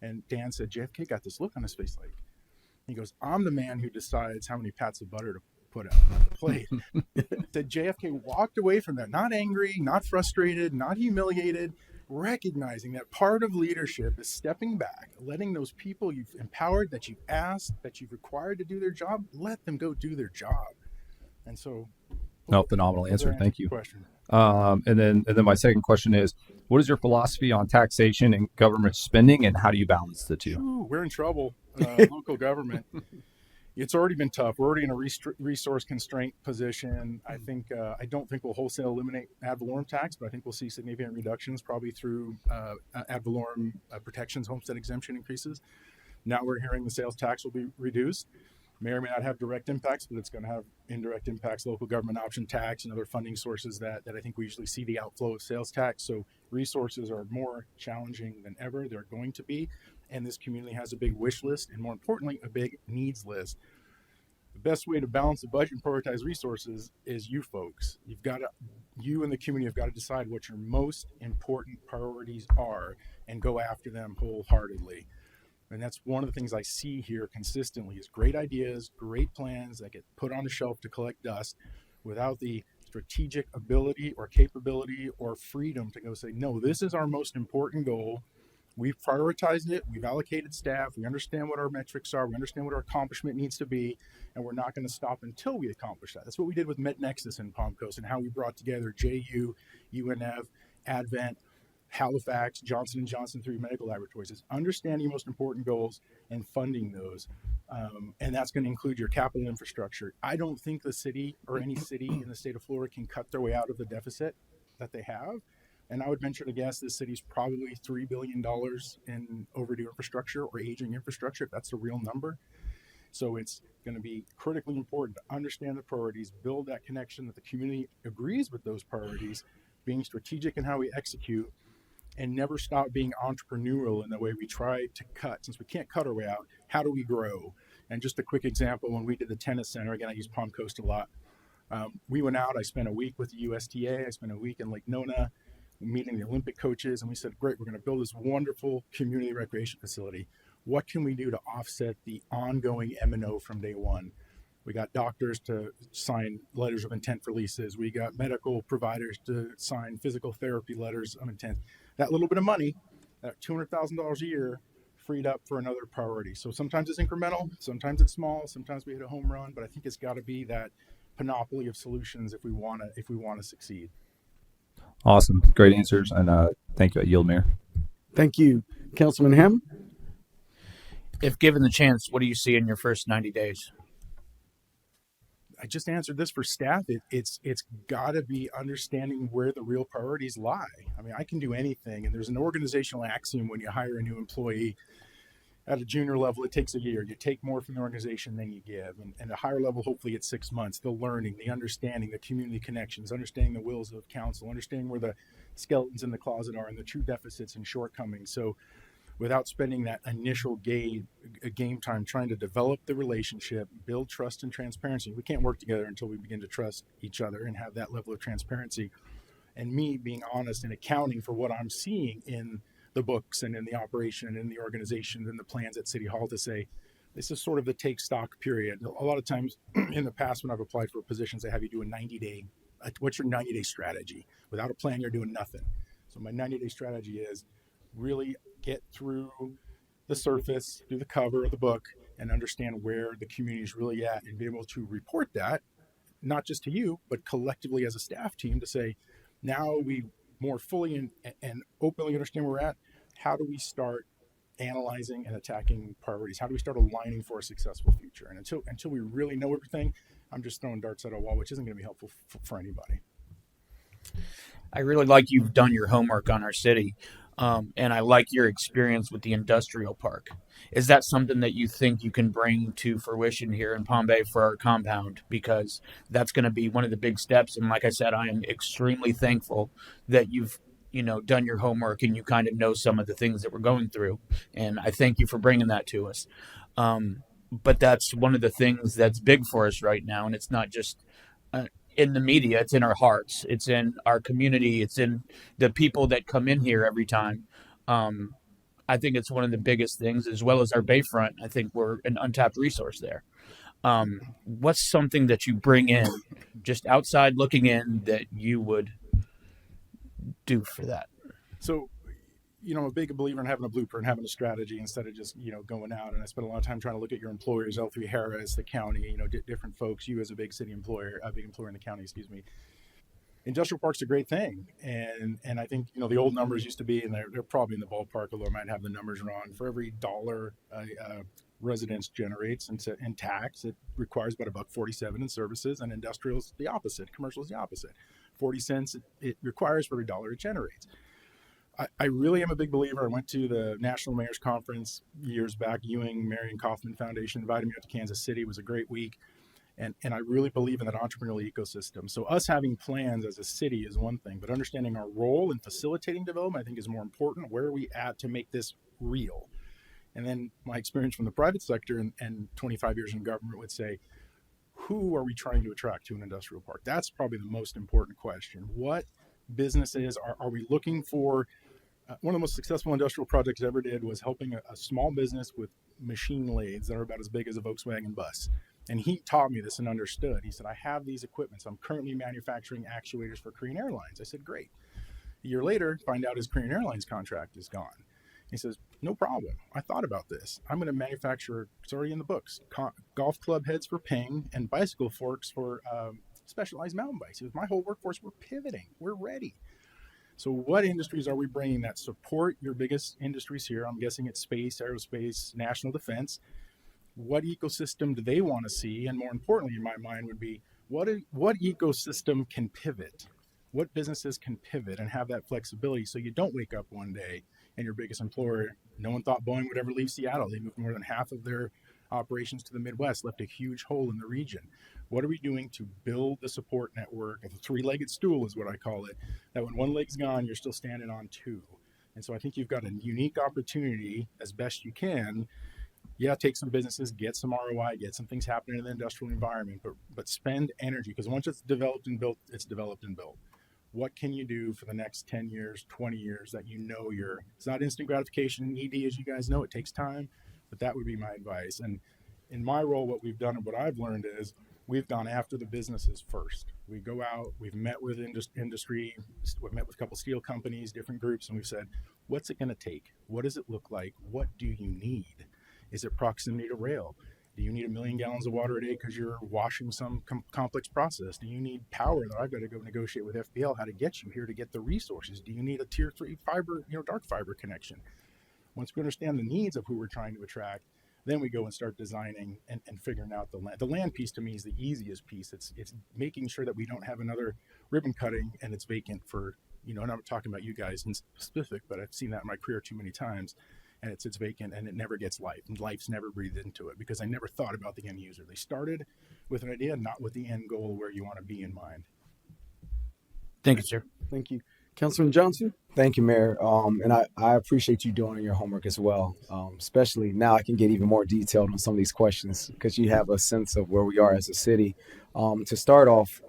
And Dan said, JFK got this look on his face like, he goes, I'm the man who decides how many pats of butter to put out on the plate. That JFK walked away from that, not angry, not frustrated, not humiliated, recognizing that part of leadership is stepping back, letting those people you've empowered, that you've asked, that you've required to do their job, let them go do their job. And so, No, phenomenal answer. Thank you. Question. And then my second question is, what is your philosophy on taxation and government spending, and how do you balance the two? Ooh, we're in trouble. Local government. It's already been tough. We're already in a resource constraint position. I don't think we'll wholesale eliminate ad valorem tax, but I think we'll see significant reductions, probably through ad valorem protections, homestead exemption increases. Now we're hearing the sales tax will be reduced. May or may not have direct impacts, but it's going to have indirect impacts, local government option tax and other funding sources that I think we usually see the outflow of sales tax. So resources are more challenging than ever. They're going to be. And this community has a big wish list and, more importantly, a big needs list. The best way to balance the budget and prioritize resources is you folks. You and the community have got to decide what your most important priorities are and go after them wholeheartedly. And that's one of the things I see here consistently is great ideas, great plans that get put on the shelf to collect dust without the strategic ability or capability or freedom to go say, no, this is our most important goal. We've prioritized it. We've allocated staff. We understand what our metrics are. We understand what our accomplishment needs to be. And we're not going to stop until we accomplish that. That's what we did with MetNexus in Palm Coast and how we brought together JU, UNF, Advent, Halifax, Johnson & Johnson, 3 medical laboratories. Is understanding your most important goals and funding those. And that's going to include your capital infrastructure. I don't think the city or any city in the state of Florida can cut their way out of the deficit that they have. And I would venture to guess this city's probably $3 billion in overdue infrastructure or aging infrastructure, if that's a real number. So it's going to be critically important to understand the priorities, build that connection that the community agrees with those priorities, being strategic in how we execute, and never stop being entrepreneurial in the way we try to cut. Since we can't cut our way out, how do we grow? And just a quick example, when we did the tennis center, again, I use Palm Coast a lot. We went out, I spent a week with the USTA, I spent a week in Lake Nona, meeting the Olympic coaches, and we said, great, we're going to build this wonderful community recreation facility. What can we do to offset the ongoing M&O from day one? We got doctors to sign letters of intent for leases. We got medical providers to sign physical therapy letters of intent. That little bit of money, that $200,000 a year, freed up for another priority. So sometimes it's incremental, sometimes it's small, sometimes we hit a home run, but I think it's got to be that panoply of solutions if we want to succeed. Awesome. Great answers. And thank you. I yield, Mayor. Thank you, Councilman Hammond. If given the chance, what do you see in your first 90 days? I just answered this for staff. It's got to be understanding where the real priorities lie. I mean, I can do anything, and there's an organizational axiom when you hire a new employee at a junior level, it takes a year. You take more from the organization than you give. And at a higher level, hopefully it's 6 months. The learning, the understanding, the community connections, understanding the wills of council, understanding where the skeletons in the closet are and the true deficits and shortcomings. So without spending that initial game time trying to develop the relationship, build trust and transparency. We can't work together until we begin to trust each other and have that level of transparency. And me being honest and accounting for what I'm seeing in the books and in the operation and in the organization and the plans at City Hall to say, this is sort of the take stock period. A lot of times in the past when I've applied for positions, they have you do a 90-day, what's your 90-day strategy? Without a plan, you're doing nothing. So my 90-day strategy is really get through the surface, through the cover of the book, and understand where the community is really at and be able to report that, not just to you, but collectively as a staff team to say, now we more fully and openly understand where we're at. How do we start analyzing and attacking priorities? How do we start aligning for a successful future? And until we really know everything, I'm just throwing darts at a wall, which isn't going to be helpful for anybody. I really like you've done your homework on our city. And I like your experience with the industrial park. Is that something that you think you can bring to fruition here in Palm Bay for our compound? Because that's going to be one of the big steps. And like I said, I am extremely thankful that you've, done your homework and you kind of know some of the things that we're going through. And I thank you for bringing that to us. But that's one of the things that's big for us right now. And it's not just in the media, it's in our hearts, it's in our community, it's in the people that come in here every time. I think it's one of the biggest things, as well as our Bayfront. I think we're an untapped resource there. What's something that you bring in just outside looking in that you would do for that? So, I'm a big believer in having a blueprint, having a strategy instead of just, going out. And I spent a lot of time trying to look at your employers, L3 Harris, the county, different folks, you as a big city employer, a big employer in the county, Industrial park's a great thing. And I think, the old numbers used to be, and they're probably in the ballpark, although I might have the numbers wrong. For every dollar residence generates in tax, it requires about $1.47 in services, and industrial's the opposite. Commercial is the opposite. 40 cents it requires for every dollar it generates. I really am a big believer. I went to the National Mayor's Conference years back. Ewing Marion Kaufman Foundation invited me out to Kansas City. It was a great week. And I really believe in that entrepreneurial ecosystem. So us having plans as a city is one thing, but understanding our role in facilitating development, I think, is more important. Where are we at to make this real? And then my experience from the private sector and 25 years in government would say, who are we trying to attract to an industrial park? That's probably the most important question. What businesses are we looking for? One of the most successful industrial projects I ever did was helping a small business with machine lathes that are about as big as a Volkswagen bus. And he taught me this and understood. He said, I have these equipments. I'm currently manufacturing actuators for Korean Airlines. I said, great. A year later, find out his Korean Airlines contract is gone. He says, no problem. I thought about this. I'm going to manufacture, it's already in the books, golf club heads for Ping and bicycle forks for Specialized mountain bikes. He says, my whole workforce, we're pivoting. We're ready. So what industries are we bringing that support your biggest industries here? I'm guessing it's space, aerospace, national defense. What ecosystem do they want to see? And more importantly, in my mind, would be what ecosystem can pivot? What businesses can pivot and have that flexibility so you don't wake up one day and your biggest employer, no one thought Boeing would ever leave Seattle. They moved more than half of their operations to the Midwest, left a huge hole in the region. What are we doing to build the support network? The three-legged stool is what I call it, that when one leg's gone, you're still standing on two. And so I think you've got a unique opportunity as best you can. Yeah, take some businesses, get some ROI, get some things happening in the industrial environment, but spend energy, because once it's developed and built, it's developed and built. What can you do for the next 10 years, 20 years that you know it's not instant gratification in ED, as you guys know, it takes time, but that would be my advice. And in my role, what we've done and what I've learned is we've gone after the businesses first. We go out, we've met with industry, we've met with a couple steel companies, different groups, and we've said, what's it going to take? What does it look like? What do you need? Is it proximity to rail? Do you need 1 million gallons of water a day because you're washing some complex process? Do you need power that I've got to go negotiate with FPL how to get you here to get the resources? Do you need a tier 3 fiber, dark fiber connection? Once we understand the needs of who we're trying to attract, then we go and start designing and figuring out the land. The land piece to me is the easiest piece. It's making sure that we don't have another ribbon cutting and it's vacant for, and I'm not talking about you guys in specific, but I've seen that in my career too many times. And it sits vacant and it never gets life. And life's never breathed into it because I never thought about the end user. They started with an idea, not with the end goal where you want to be in mind. Thank you, sir. Thank you. Councilman Johnson? Thank you, Mayor. And I appreciate you doing your homework as well. Especially now I can get even more detailed on some of these questions because you have a sense of where we are as a city. To start off,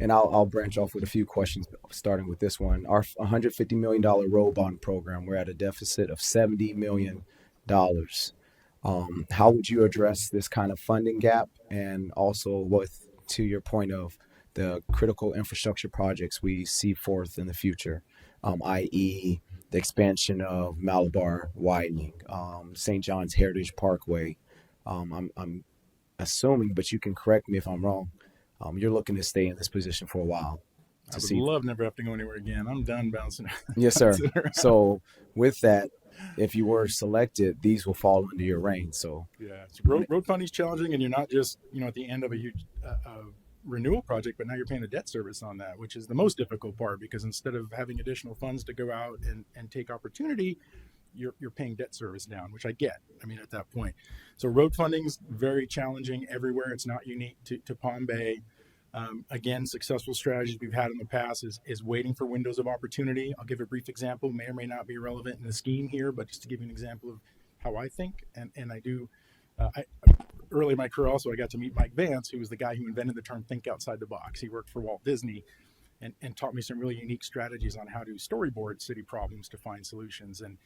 and I'll branch off with a few questions, starting with this one. Our $150 million road bond program, we're at a deficit of $70 million. How would you address this kind of funding gap? And also to your point of the critical infrastructure projects we see forth in the future, i.e. the expansion of Malabar widening, St. John's Heritage Parkway. I'm assuming, but you can correct me if I'm wrong, you're looking to stay in this position for a while. I would love never have to go anywhere again. I'm done bouncing. Yes, sir. So with that, if you were selected, these will fall under your reign. So yeah, road funding is challenging, and you're not just at the end of a huge renewal project, but now you're paying the debt service on that, which is the most difficult part, because instead of having additional funds to go out and take opportunity, you're paying debt service down, which I get. At that point. So road funding is very challenging everywhere. It's not unique to Palm Bay. Again, successful strategies we've had in the past is waiting for windows of opportunity. I'll give a brief example, may or may not be relevant in the scheme here, but just to give you an example of how I think, and I do. Early in my career also, I got to meet Mike Vance, who was the guy who invented the term think outside the box. He worked for Walt Disney and taught me some really unique strategies on how to storyboard city problems to find solutions. And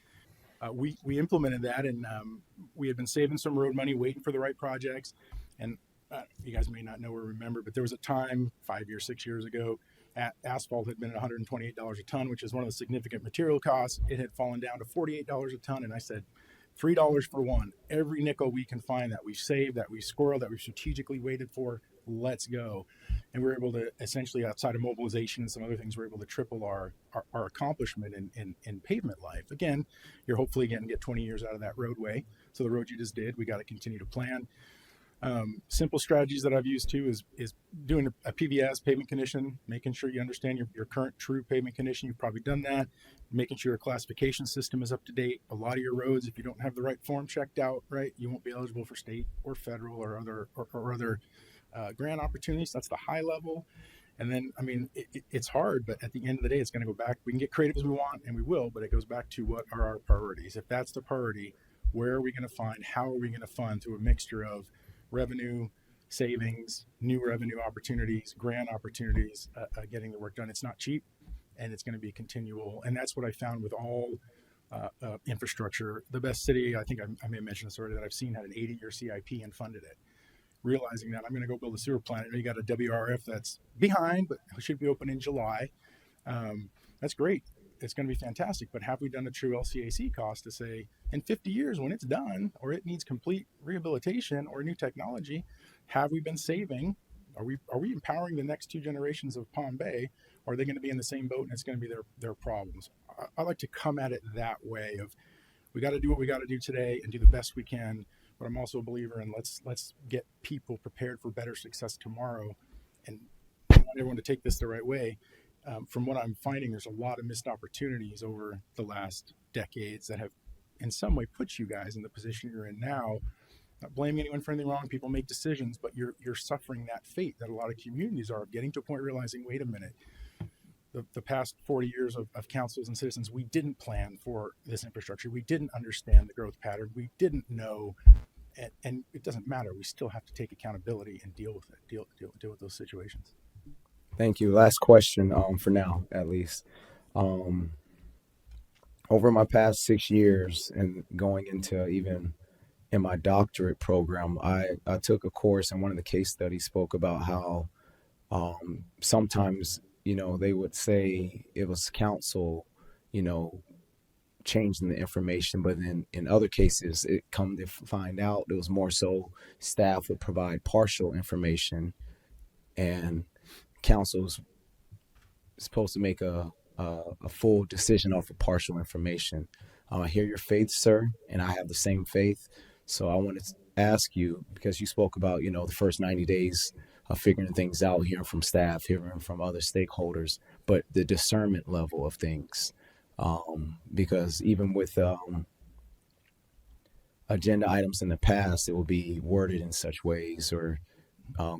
we implemented that, and we had been saving some road money, waiting for the right projects. And you guys may not know or remember, but there was a time 5 years, 6 years ago, asphalt had been at $128 a ton, which is one of the significant material costs. It had fallen down to $48 a ton, and I said, $3 for one. Every nickel we can find that we saved, that we squirreled, that we strategically waited for, let's go. And we were able to essentially, outside of mobilization and some other things, we're able to triple our accomplishment in pavement life. Again, you're hopefully going to get 20 years out of that roadway. So the road you just did, we got to continue to plan. Simple strategies that I've used too is doing a PVS, pavement condition, making sure you understand your current true pavement condition. You've probably done that. Making sure your classification system is up to date. A lot of your roads, if you don't have the right form checked out, right, you won't be eligible for state or federal or other grant opportunities. That's the high level. And then, it's hard, but at the end of the day, it's going to go back. We can get creative as we want, and we will, but it goes back to what are our priorities. If that's the priority, where are we going to find, how are we going to fund through a mixture of revenue, savings, new revenue opportunities, grant opportunities, getting the work done. It's not cheap, and it's going to be continual. And that's what I found with all infrastructure. The best city, I think I may have mentioned this already, that I've seen had an 80-year CIP and funded it. Realizing that I'm going to go build a sewer plant. I know you got a WRF that's behind, but it should be open in July. That's great. It's going to be fantastic. But have we done a true LCAC cost to say, in 50 years when it's done, or it needs complete rehabilitation or new technology, have we been saving? Are we empowering the next two generations of Palm Bay? Or are they going to be in the same boat and it's going to be their problems? I like to come at it that way of, we got to do what we got to do today and do the best we can. But I'm also a believer in let's get people prepared for better success tomorrow. And I want everyone to take this the right way. From what I'm finding, there's a lot of missed opportunities over the last decades that have in some way put you guys in the position you're in now. Not blaming anyone for anything wrong. People make decisions, but you're suffering that fate that a lot of communities are, getting to a point realizing, wait a minute, the past 40 years of councils and citizens, we didn't plan for this infrastructure. We didn't understand the growth pattern. We didn't know, and it doesn't matter. We still have to take accountability and deal with it, deal with those situations. Thank you. Last question, for now, at least. Over my past 6 years and going into even in my doctorate program, I took a course, and one of the case studies spoke about how sometimes, they would say it was council, changing the information, but then in other cases, it come to find out it was more so staff would provide partial information, and council's supposed to make a full decision off of partial information. I hear your faith, sir, and I have the same faith. So I wanted to ask you, because you spoke about, the first 90 days of figuring things out, hearing from staff, hearing from other stakeholders, but the discernment level of things. Because even with agenda items in the past, it will be worded in such ways or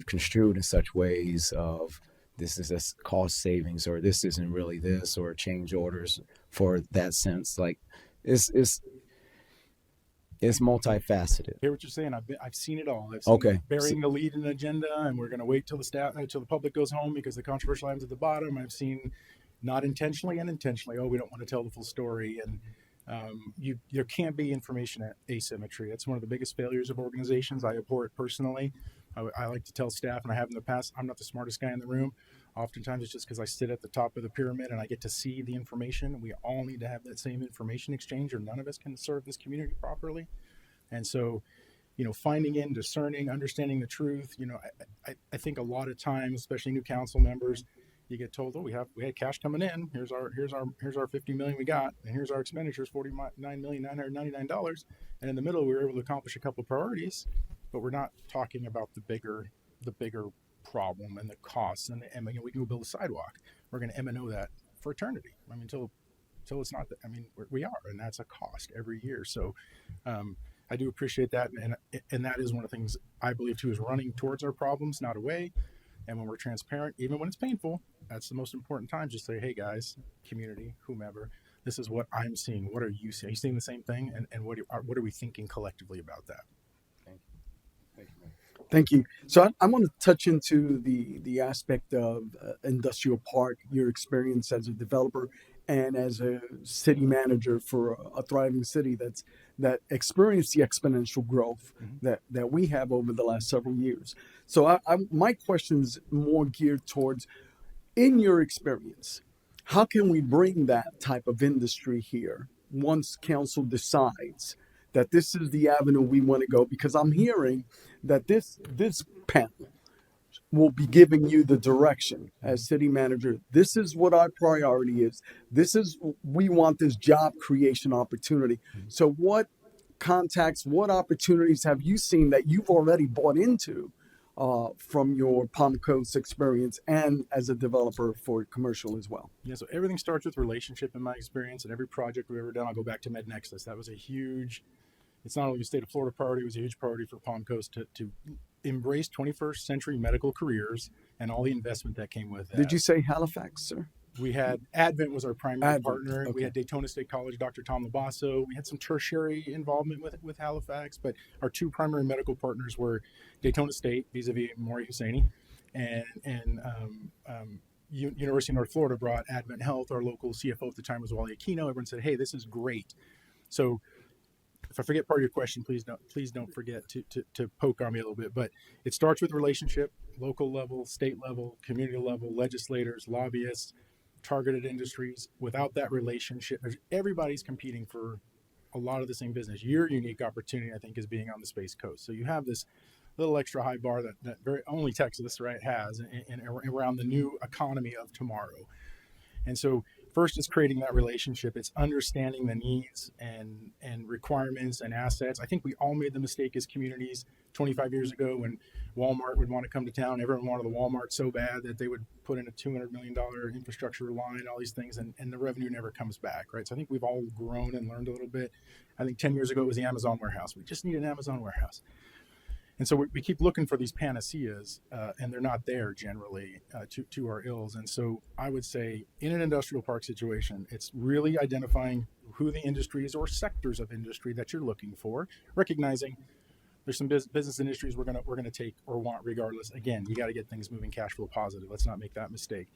construed in such ways of this is a cost savings, or this isn't really this, or change orders for that sense. Like it's multifaceted. I hear what you're saying. I've seen it all. I've seen Okay. burying the lead in an agenda, and we're going to wait till the public goes home because the controversial items at the bottom. I've seen not intentionally and intentionally. Oh, we don't want to tell the full story, and there can't be information asymmetry. That's one of the biggest failures of organizations. I abhor it personally. I like to tell staff, and I have in the past, I'm not the smartest guy in the room. Oftentimes it's just because I sit at the top of the pyramid and I get to see the information. We all need to have that same information exchange, or none of us can serve this community properly. And so, finding in, discerning, understanding the truth, I think a lot of times, especially new council members, you get told, oh, we had cash coming in. Here's our $50 million we got, and here's our expenditures, $49,999. And in the middle, we were able to accomplish a couple of priorities, but we're not talking about the bigger problem and the costs. And we can go build a sidewalk. We're going to M&O that for eternity. I mean, until it's not that. I mean, we are, and that's a cost every year. So I do appreciate that, and that is one of the things I believe too, is running towards our problems, not away. And when we're transparent, even when it's painful, that's the most important time. Just say, hey guys, community, whomever, this is what I'm seeing. What are you seeing? Are you seeing the same thing? And what are we thinking collectively about that? Thank you. So I want to touch into the aspect of industrial park, your experience as a developer and as a city manager for a thriving city that experienced the exponential growth that we have over the last several years. So my question's more geared towards, in your experience, how can we bring that type of industry here once council decides that this is the avenue we want to go? Because I'm hearing that this panel will be giving you the direction as city manager. This is what our priority is. We want this job creation opportunity. So what contacts, what opportunities have you seen that you've already bought into from your Palm Coast experience and as a developer for commercial as well? Yeah, so everything starts with relationship in my experience, and every project we've ever done, I'll go back to MedNexus. That was a huge, it's not only a state of Florida priority, it was a huge priority for Palm Coast to embrace 21st century medical careers and all the investment that came with that. Did you say Halifax, sir? We had Advent was our primary partner. Okay. We had Daytona State College, Dr. Tom Labasso. We had some tertiary involvement with Halifax, but our two primary medical partners were Daytona State, vis-a-vis Maury Husseini, and University of North Florida brought Advent Health. Our local CFO at the time was Wally Aquino. Everyone said, hey, this is great. So if I forget part of your question, please don't forget to poke on me a little bit. But it starts with relationship, local level, state level, community level, legislators, lobbyists, targeted industries. Without that relationship, everybody's competing for a lot of the same business. Your unique opportunity, I think, is being on the Space Coast. So you have this little extra high bar that very only Texas, right, has in around the new economy of tomorrow. And so first is creating that relationship. It's understanding the needs and requirements and assets. I think we all made the mistake as communities 25 years ago when Walmart would want to come to town. Everyone wanted the Walmart so bad that they would put in a $200 million infrastructure line, all these things, and the revenue never comes back, right? So I think we've all grown and learned a little bit. I think 10 years ago it was the Amazon warehouse. We just need an Amazon warehouse. And so we keep looking for these panaceas, and they're not there generally to our ills. And so I would say in an industrial park situation, it's really identifying who the industries or sectors of industry that you're looking for, recognizing there's some business industries we're gonna take or want regardless. Again, you got to get things moving cash flow positive. Let's not make that mistake.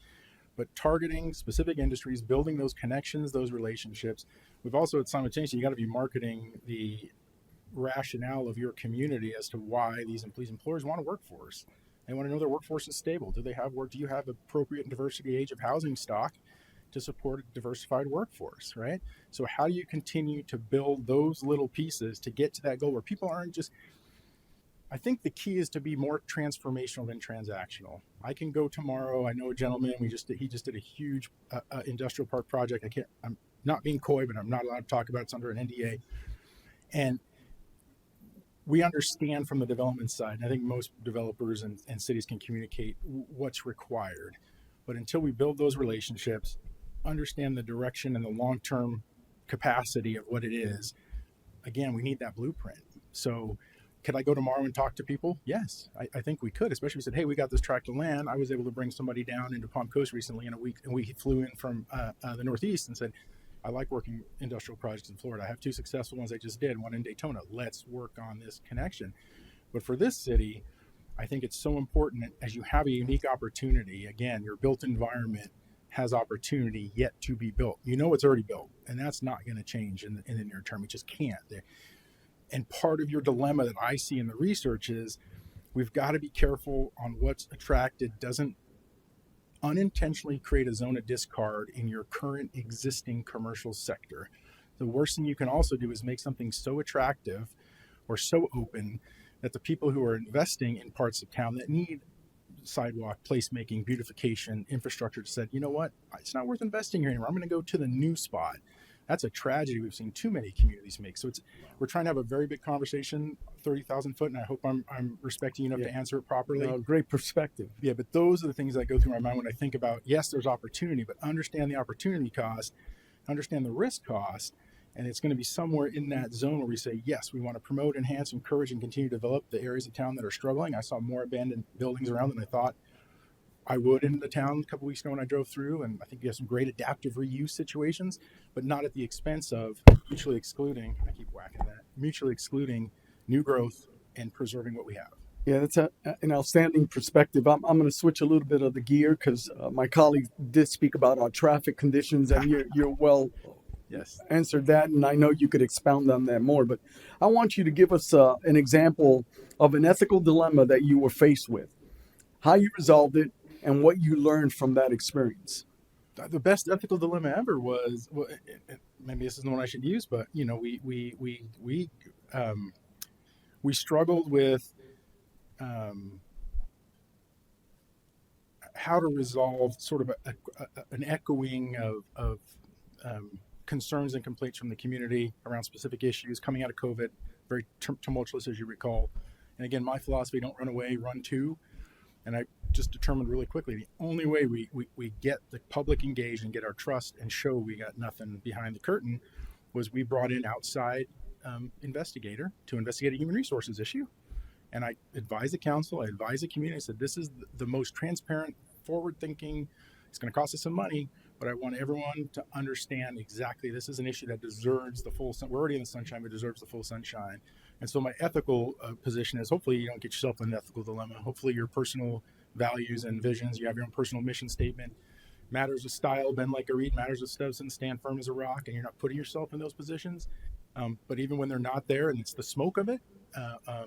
But targeting specific industries, building those connections, those relationships. We've also simultaneously, you got to be marketing the rationale of your community as to why these employers want to work for us. They want to know their workforce is stable. Do they have work? Do you have appropriate diversity age of housing stock to support a diversified workforce, right? So how do you continue to build those little pieces to get to that goal where people aren't just, I think the key is to be more transformational than transactional. I can go tomorrow. I know a gentleman, he just did a huge industrial park project. I'm not being coy, but I'm not allowed to talk about it. It's under an NDA. And we understand from the development side, and I think most developers and cities can communicate what's required. But until we build those relationships, understand the direction and the long-term capacity of what it is, again, we need that blueprint. So could I go tomorrow and talk to people? Yes, I think we could, especially if we said, hey, we got this tract of land. I was able to bring somebody down into Palm Coast recently in a week, and we flew in from the Northeast and said, I like working industrial projects in Florida. I have 2 successful ones I just did, one in Daytona. Let's work on this connection. But for this city, I think it's so important as you have a unique opportunity. Again, your built environment has opportunity yet to be built. You know it's already built, and that's not going to change in the near term. It just can't. And part of your dilemma that I see in the research is we've got to be careful on what's attracted doesn't unintentionally create a zone of discard in your current existing commercial sector. The worst thing you can also do is make something so attractive or so open that the people who are investing in parts of town that need sidewalk, placemaking, beautification, infrastructure said, you know what, it's not worth investing here anymore. I'm going to go to the new spot. That's a tragedy we've seen too many communities make. So we're trying to have a very big conversation, 30,000 foot, and I hope I'm respecting you enough to answer it properly. Great perspective. Yeah, but those are the things that go through my mind when I think about, yes, there's opportunity, but understand the opportunity cost, understand the risk cost, and it's going to be somewhere in that zone where we say, yes, we want to promote, enhance, encourage, and continue to develop the areas of town that are struggling. I saw more abandoned buildings around than I thought I would in the town a couple weeks ago when I drove through, and I think you have some great adaptive reuse situations, but not at the expense of mutually excluding, I keep whacking that, mutually excluding new growth and preserving what we have. Yeah, that's an outstanding perspective. I'm going to switch a little bit of the gear because my colleague did speak about our traffic conditions, and you're well Yes. answered that, and I know you could expound on that more. But I want you to give us an example of an ethical dilemma that you were faced with, how you resolved it, and what you learned from that experience. The best ethical dilemma ever was, well, maybe this isn't the one I should use, but you know, we struggled with how to resolve sort of an echoing of concerns and complaints from the community around specific issues coming out of COVID, very tumultuous, as you recall. And again, my philosophy, don't run away, run to. And I just determined really quickly, the only way we get the public engaged and get our trust and show we got nothing behind the curtain was we brought in outside investigator to investigate a human resources issue. And I advised the council, I advised the community, I said, this is the most transparent, forward-thinking, it's going to cost us some money, but I want everyone to understand exactly this is an issue that deserves the full sun. We're already in the sunshine, but deserves the full sunshine. And so my ethical position is hopefully you don't get yourself in an ethical dilemma. Hopefully your personal values and visions, you have your own personal mission statement. Matters of style, bend like a reed, matters of substance, stand firm as a rock, and you're not putting yourself in those positions. But even when they're not there and it's the smoke of it,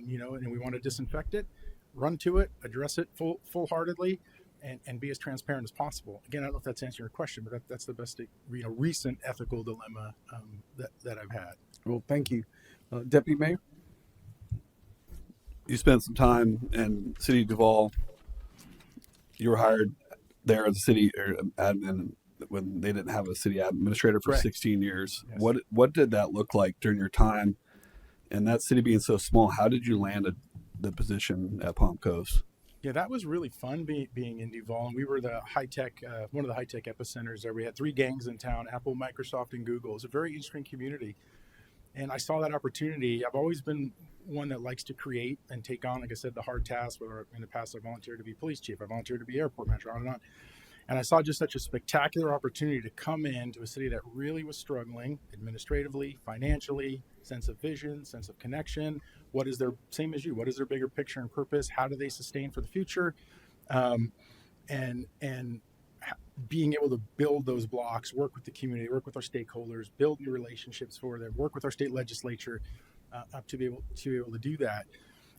you know, and we want to disinfect it, run to it, address it full-heartedly, and be as transparent as possible. Again, I don't know if that's answering your question, but that's the best, you know, recent ethical dilemma that I've had. Well, thank you. Deputy Mayor? You spent some time in City of Duval. You were hired there as a city admin when they didn't have a city administrator for Correct. 16 years. Yes. What did that look like during your time? And that city being so small, how did you land the position at Palm Coast? Yeah, that was really fun being in Duval. And we were the high-tech, one of the high-tech epicenters there. We had 3 gangs in town, Apple, Microsoft, and Google. It was a very interesting community. And I saw that opportunity. I've always been one that likes to create and take on, like I said, the hard tasks. Whether in the past I volunteered to be police chief, I volunteered to be airport manager, on and on. And I saw just such a spectacular opportunity to come into a city that really was struggling administratively, financially, sense of vision, sense of connection. What is their, same as you, what is their bigger picture and purpose? How do they sustain for the future? And being able to build those blocks, work with the community, work with our stakeholders, build new relationships for them, work with our state legislature to be able to do that.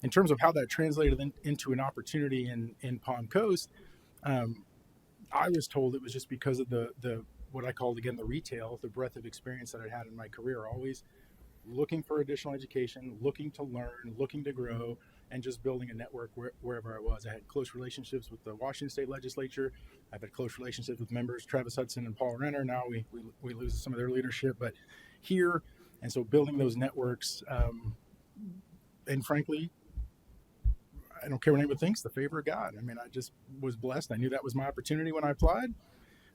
In terms of how that translated into an opportunity in Palm Coast, I was told it was just because of the what I called, again, the retail, the breadth of experience that I had in my career, always looking for additional education, looking to learn, looking to grow, and just building a network wherever I was. I had close relationships with the Washington State Legislature. I've had close relationships with members Travis Hudson and Paul Renner. Now we lose some of their leadership, but here, and so building those networks, and frankly, I don't care what anyone thinks, the favor of God. I mean, I just was blessed. I knew that was my opportunity when I applied.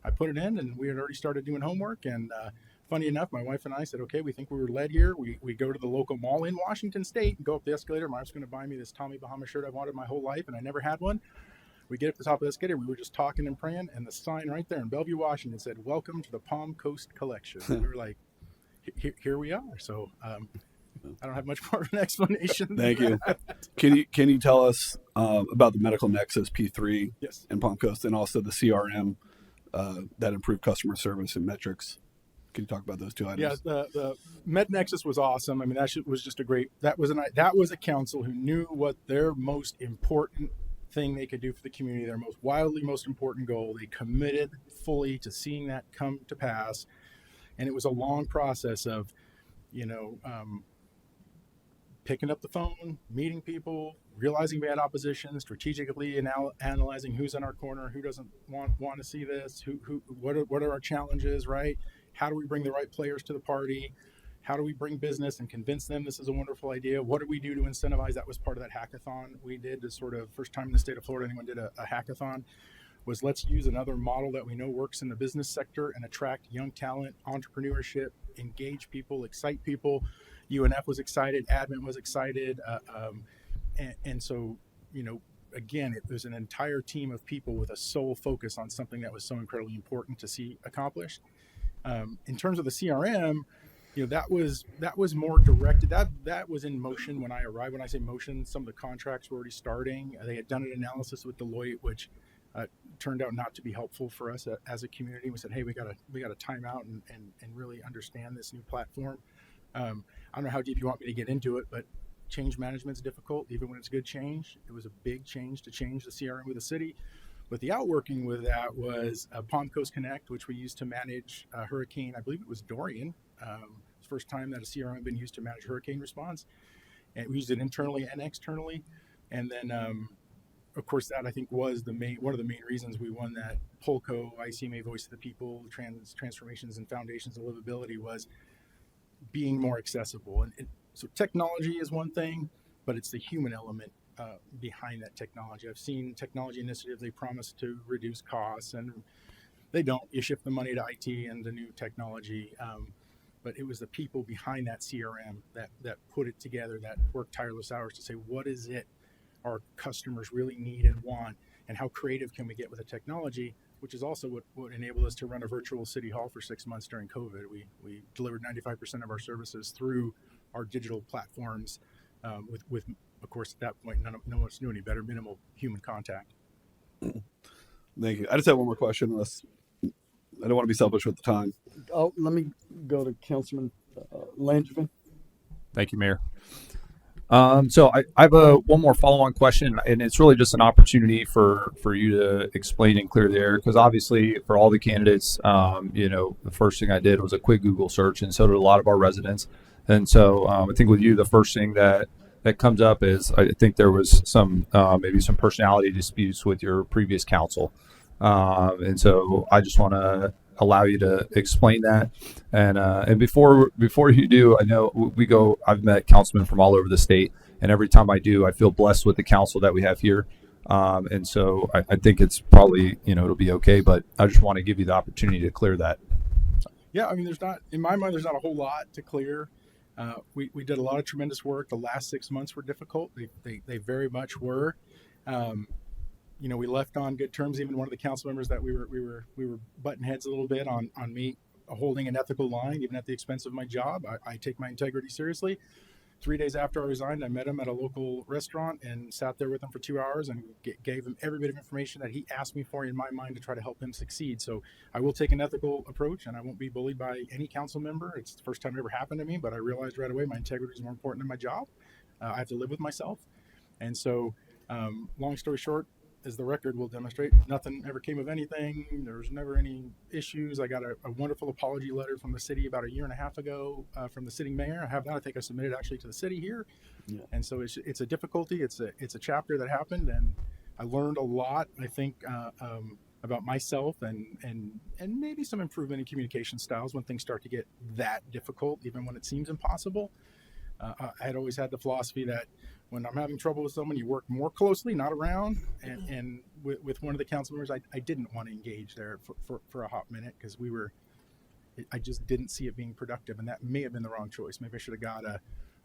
I put it in, and we had already started doing homework. And funny enough, my wife and I said, okay, we think we were led here. We go to the local mall in Washington State, go up the escalator. My wife's going to buy me this Tommy Bahama shirt I've wanted my whole life, and I never had one. We get up to the top of the escalator. We were just talking and praying, and the sign right there in Bellevue, Washington said, "Welcome to the Palm Coast Collection." And we were like, here we are. So I don't have much more of an explanation. Thank you. Can you tell us about the Medical Nexus P3 Yes. in Palm Coast, and also the CRM that improved customer service and metrics? Can you talk about those two items? Yeah, the MedNexus was awesome. I mean, was just a great. That was a council who knew what their most important thing they could do for the community, their most important goal. They committed fully to seeing that come to pass, and it was a long process of, picking up the phone, meeting people, realizing we had opposition, strategically analyzing who's in our corner, who doesn't want to see this, what are our challenges, right? How do we bring the right players to the party? How do we bring business and convince them this is a wonderful idea? What do we do to incentivize? That was part of that hackathon we did. To sort of first time in the state of Florida anyone did a hackathon. Was let's use another model that we know works in the business sector and attract young talent, entrepreneurship, engage people, excite people. UNF was excited, Advent was excited, and so, again, it was an entire team of people with a sole focus on something that was so incredibly important to see accomplished. In terms of the CRM, that was more directed. That was in motion when I arrived. When I say motion, some of the contracts were already starting. They had done an analysis with Deloitte, which turned out not to be helpful for us as a community. We said, hey, we got to time out and really understand this new platform. I don't know how deep you want me to get into it, but change management is difficult, even when it's good change. It was a big change to change the CRM with the city. But the outworking with that was Palm Coast Connect, which we used to manage hurricane, I believe it was Dorian. It's the first time that a CRM had been used to manage hurricane response. And we used it internally and externally. And then, of course, that I think was one of the main reasons we won that POLCO, ICMA Voice of the People, Transformations and Foundations of Livability, was being more accessible. And so technology is one thing, but it's the human element behind that technology. I've seen technology initiatives, they promise to reduce costs, and they don't. You shift the money to IT and the new technology. But it was the people behind that CRM that put it together, that worked tireless hours to say, what is it our customers really need and want, and how creative can we get with the technology, which is also what enabled us to run a virtual city hall for 6 months during COVID. We delivered 95% of our services through our digital platforms, with of course, at that point, no one knew any better, minimal human contact. Thank you. I just have one more question, unless I don't want to be selfish with the time. Oh, let me go to Councilman Langevin. Thank you, Mayor. So I have one more follow-on question, and it's really just an opportunity for you to explain and clear the air, because obviously for all the candidates, the first thing I did was a quick Google search, and so did a lot of our residents. And so I think with you, the first thing that comes up is I think there was some maybe some personality disputes with your previous council. And so I just want to allow you to explain that. And before you do, I know I've met councilmen from all over the state, and every time I do, I feel blessed with the council that we have here. And so I think it's probably, it'll be okay, but I just want to give you the opportunity to clear that. Yeah, I mean, in my mind, there's not a whole lot to clear. We did a lot of tremendous work. The last 6 months were difficult. They very much were. We left on good terms. Even one of the council members that we were butting heads a little bit on me holding an ethical line, even at the expense of my job. I take my integrity seriously. 3 days after I resigned, I met him at a local restaurant and sat there with him for 2 hours and gave him every bit of information that he asked me for in my mind to try to help him succeed. So I will take an ethical approach, and I won't be bullied by any council member. It's the first time it ever happened to me, but I realized right away my integrity is more important than my job. I have to live with myself. And so, long story short, as the record will demonstrate, nothing ever came of anything. There was never any issues. I got a wonderful apology letter from the city about a year and a half ago from the sitting mayor. I have that. I think I submitted actually to the city here. Yeah. And so it's a difficulty. It's a chapter that happened, and I learned a lot, I think, about myself and maybe some improvement in communication styles when things start to get that difficult, even when it seems impossible. I had always had the philosophy that when I'm having trouble with someone, you work more closely, not around. And with one of the council members, I didn't want to engage there for a hot minute because I just didn't see it being productive. And that may have been the wrong choice. Maybe I should have got a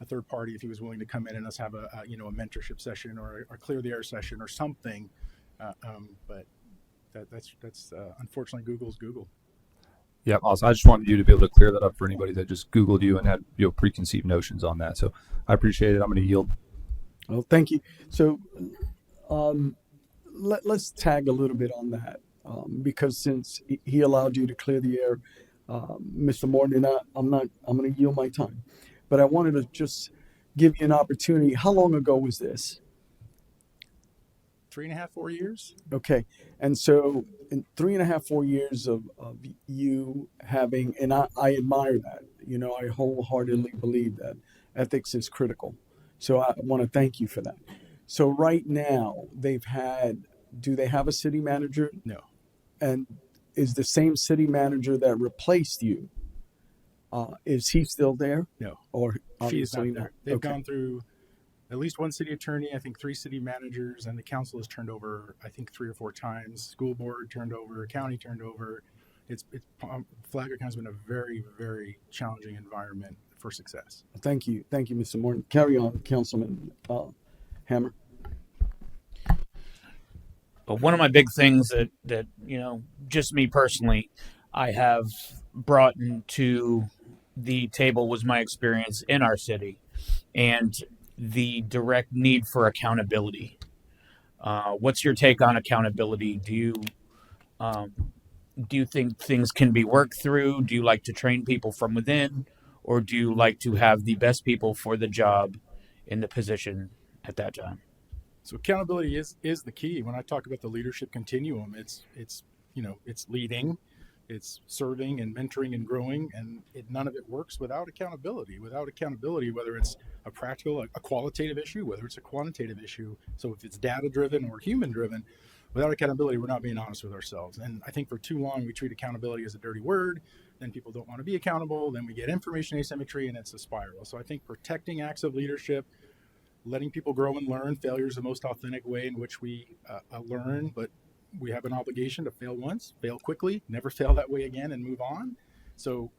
third party if he was willing to come in and us have a mentorship session or a clear the air session or something. But that's unfortunately Google's Google. Yeah, awesome. I just wanted you to be able to clear that up for anybody that just Googled you and had preconceived notions on that. So I appreciate it. I'm going to yield. Well, thank you. So let's tag a little bit on that because since he allowed you to clear the air, Mr. Morgan, I'm going to yield my time, but I wanted to just give you an opportunity. How long ago was this? 3.5, 4 years. Okay. And so in 3.5, 4 years of you having, and I admire that, I wholeheartedly believe that ethics is critical. So I want to thank you for that. So right now do they have a city manager? No. And is the same city manager that replaced you, is he still there? No. Or she is not obviously there. They've gone through at least one city attorney, I think 3 city managers, and the council has turned over, I think 3 or 4 times. School board turned over, county turned over. Flagler County has been a very, very challenging environment for success. Thank you, Mr. Morton. Carry on, Councilman Hammer. But one of my big things that just me personally, I have brought into the table was my experience in our city and the direct need for accountability. What's your take on accountability? Do you think things can be worked through? Do you like to train people from within, or do you like to have the best people for the job in the position at that time? So accountability is the key. When I talk about the leadership continuum, it's leading, it's serving and mentoring and growing, and none of it works without accountability. Without accountability, whether it's a practical, a qualitative issue, whether it's a quantitative issue. So if it's data driven or human driven, without accountability, we're not being honest with ourselves. And I think for too long we treat accountability as a dirty word. Then people don't want to be accountable. Then we get information asymmetry, and it's a spiral. So I think protecting acts of leadership, letting people grow and learn. Failure is the most authentic way in which we learn, but we have an obligation to fail once, fail quickly, never fail that way again, and move on. So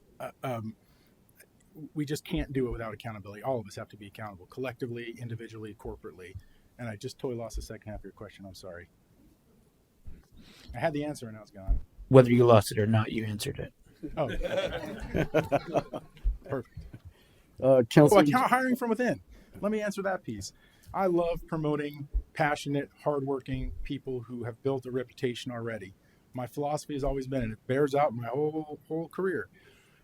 we just can't do it without accountability. All of us have to be accountable, collectively, individually, corporately. And I just totally lost the second half of your question. I'm sorry. I had the answer and now it's gone. Whether you lost it or not, you answered it. Oh, perfect. Councilman, Hiring from within. Let me answer that piece. I love promoting passionate, hardworking people who have built a reputation already. My philosophy has always been, and it bears out my whole career,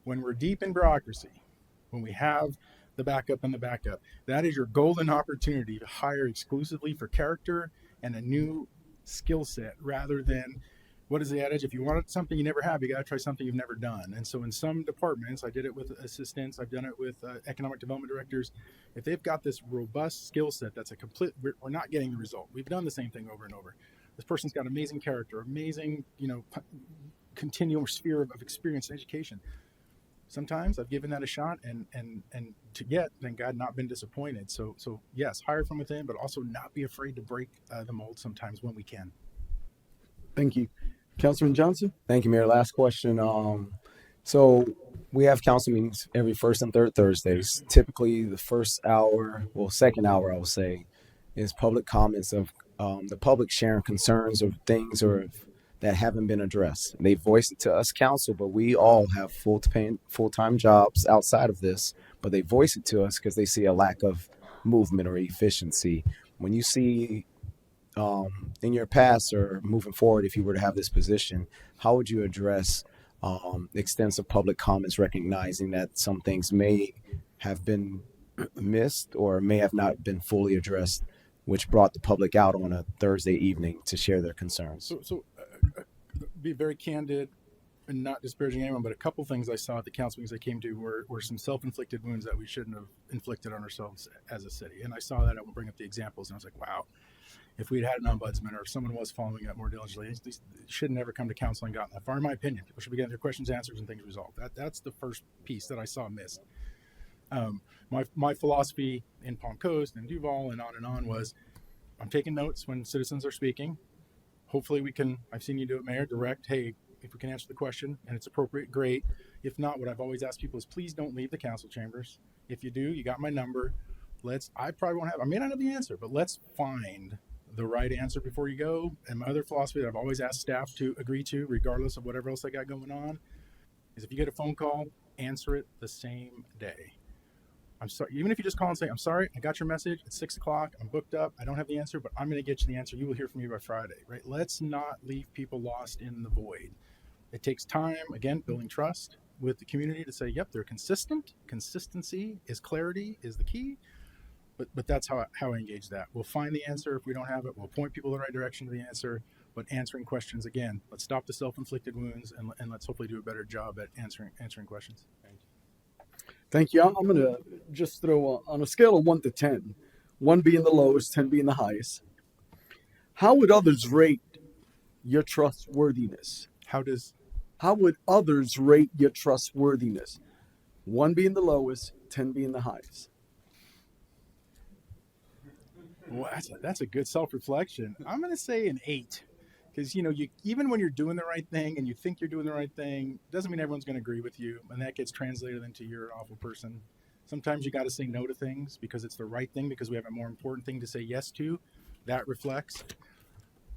when we're deep in bureaucracy, when we have the backup and the backup, that is your golden opportunity to hire exclusively for character and a new skill set, rather than, what is the adage? If you want something you never have, you got to try something you've never done. And so in some departments, I did it with assistants, I've done it with economic development directors. If they've got this robust skill set, that's we're not getting the result. We've done the same thing over and over. This person's got amazing character, amazing, continuum sphere of experience and education. Sometimes I've given that a shot and to yet, thank God, not been disappointed. So yes, hire from within, but also not be afraid to break the mold sometimes when we can. thank you. Councilman Johnson? Thank you, Mayor. Last question. So we have council meetings every first and third Thursdays. Typically, the first hour, well, second hour, I would say, is public comments of the public sharing concerns of things or that haven't been addressed. They voice it to us council, but we all have full-time jobs outside of this, but they voice it to us because they see a lack of movement or efficiency. When you see in your past or moving forward, if you were to have this position, how would you address extensive public comments, recognizing that some things may have been missed or may have not been fully addressed, which brought the public out on a Thursday evening to share their concerns? So be very candid and not disparaging anyone, but a couple things I saw at the council meetings I came to were some self-inflicted wounds that we shouldn't have inflicted on ourselves as a city. And I saw that. I will bring up the examples, and I was like, wow, if we'd had an ombudsman or if someone was following up more diligently, these should never come to council and gotten that far. In my opinion, people should be getting their questions answered and things resolved. That's the first piece that I saw missed. My philosophy in Palm Coast and Duval and on was, I'm taking notes when citizens are speaking. Hopefully we can, I've seen you do it, Mayor, direct, hey, if we can answer the question and it's appropriate, great. If not, what I've always asked people is please don't leave the council chambers. If you do, you got my number. I may not have the answer, but let's find the right answer before you go. And my other philosophy that I've always asked staff to agree to, regardless of whatever else they got going on, is if you get a phone call, answer it the same day. I'm sorry, even if you just call and say, I'm sorry, I got your message, it's 6 o'clock, I'm booked up, I don't have the answer, but I'm going to get you the answer. You will hear from me by Friday, right? Let's not leave people lost in the void. It takes time, again, building trust with the community to say, yep, they're consistent. Consistency is clarity is the key, but that's how I engage that. We'll find the answer. If we don't have it, we'll point people in the right direction to the answer, but answering questions, again, let's stop the self-inflicted wounds and let's hopefully do a better job at answering questions. Thank you. I'm going to just throw on a scale of 1 to 10, 1 being the lowest, 10 being the highest. How would others rate your trustworthiness? How would others rate your trustworthiness? 1 being the lowest, 10 being the highest. Well, that's a good self-reflection. I'm going to say an 8. Because, even when you're doing the right thing and you think you're doing the right thing, doesn't mean everyone's going to agree with you. And that gets translated into you're an awful person. Sometimes you got to say no to things because it's the right thing, because we have a more important thing to say yes to. That reflects.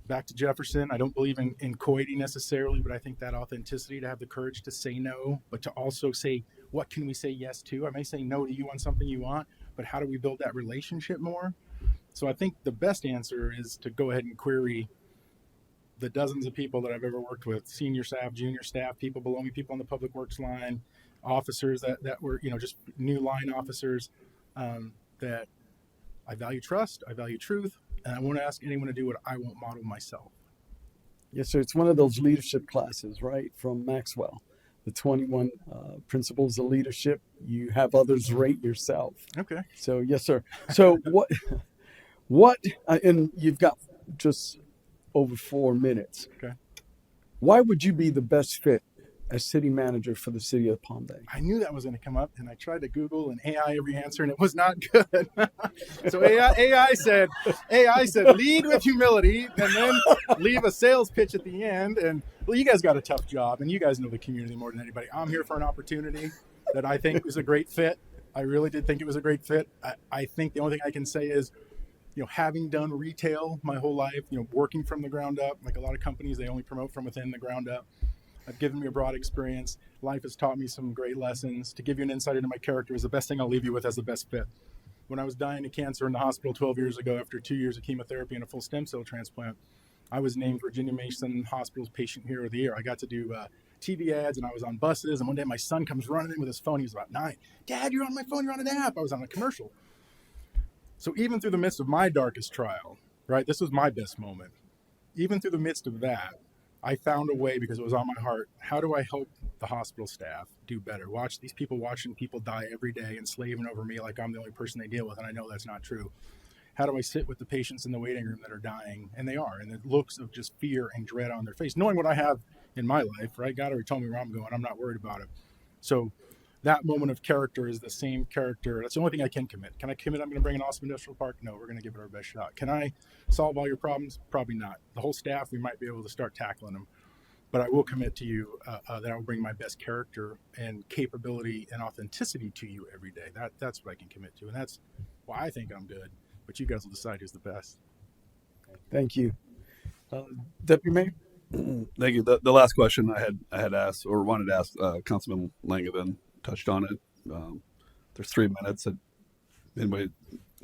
Back to Jefferson, I don't believe in coity necessarily, but I think that authenticity to have the courage to say no, but to also say, what can we say yes to? I may say no to you on something you want, but how do we build that relationship more? So I think the best answer is to go ahead and query the dozens of people that I've ever worked with, senior staff, junior staff, people below me, people on the public works line, officers that were, just new line officers, that I value trust, I value truth, and I won't ask anyone to do what I won't model myself. Yes, sir. It's one of those leadership classes, right, from Maxwell. The 21 principles of leadership. You have others rate yourself. Okay. So, yes, sir. So what, and you've got just over 4 minutes. Okay. Why would you be the best fit as city manager for the city of Palm Bay? I knew that was going to come up, and I tried to Google and AI every answer, and it was not good. So AI said, lead with humility, and then leave a sales pitch at the end. And well, you guys got a tough job, and you guys know the community more than anybody. I'm here for an opportunity that I think was a great fit. I really did think it was a great fit. I think the only thing I can say is, having done retail my whole life, working from the ground up, like a lot of companies, they only promote from within the ground up. I've given me a broad experience. Life has taught me some great lessons. To give you an insight into my character is the best thing I'll leave you with as the best fit. When I was dying of cancer in the hospital 12 years ago, after 2 years of chemotherapy and a full stem cell transplant, I was named Virginia Mason Hospital's Patient Hero of the Year. I got to do TV ads, and I was on buses, and one day my son comes running in with his phone. He was about 9. Dad, you're on my phone, you're on an app. I was on a commercial. So even through the midst of my darkest trial, right, this was my best moment. Even through the midst of that, I found a way, because it was on my heart, how do I help the hospital staff do better? Watch these people, watching people die every day and slaving over me like I'm the only person they deal with, and I know that's not true. How do I sit with the patients in the waiting room that are dying? And they are, and the looks of just fear and dread on their face, knowing what I have in my life, right? God already told me where I'm going. I'm not worried about it. So that moment of character is the same character. That's the only thing I can commit. Can I commit I'm going to bring an awesome industrial park? No, we're going to give it our best shot. Can I solve all your problems? Probably not. The whole staff, we might be able to start tackling them. but I will commit to you that I will bring my best character and capability and authenticity to you every day. That's what I can commit to, and that's why I think I'm good. But you guys will decide who's the best. Thank you. Deputy Mayor? Thank you. The last question I had asked or wanted to ask Councilman Langevin touched on it. There's 3 minutes. Anybody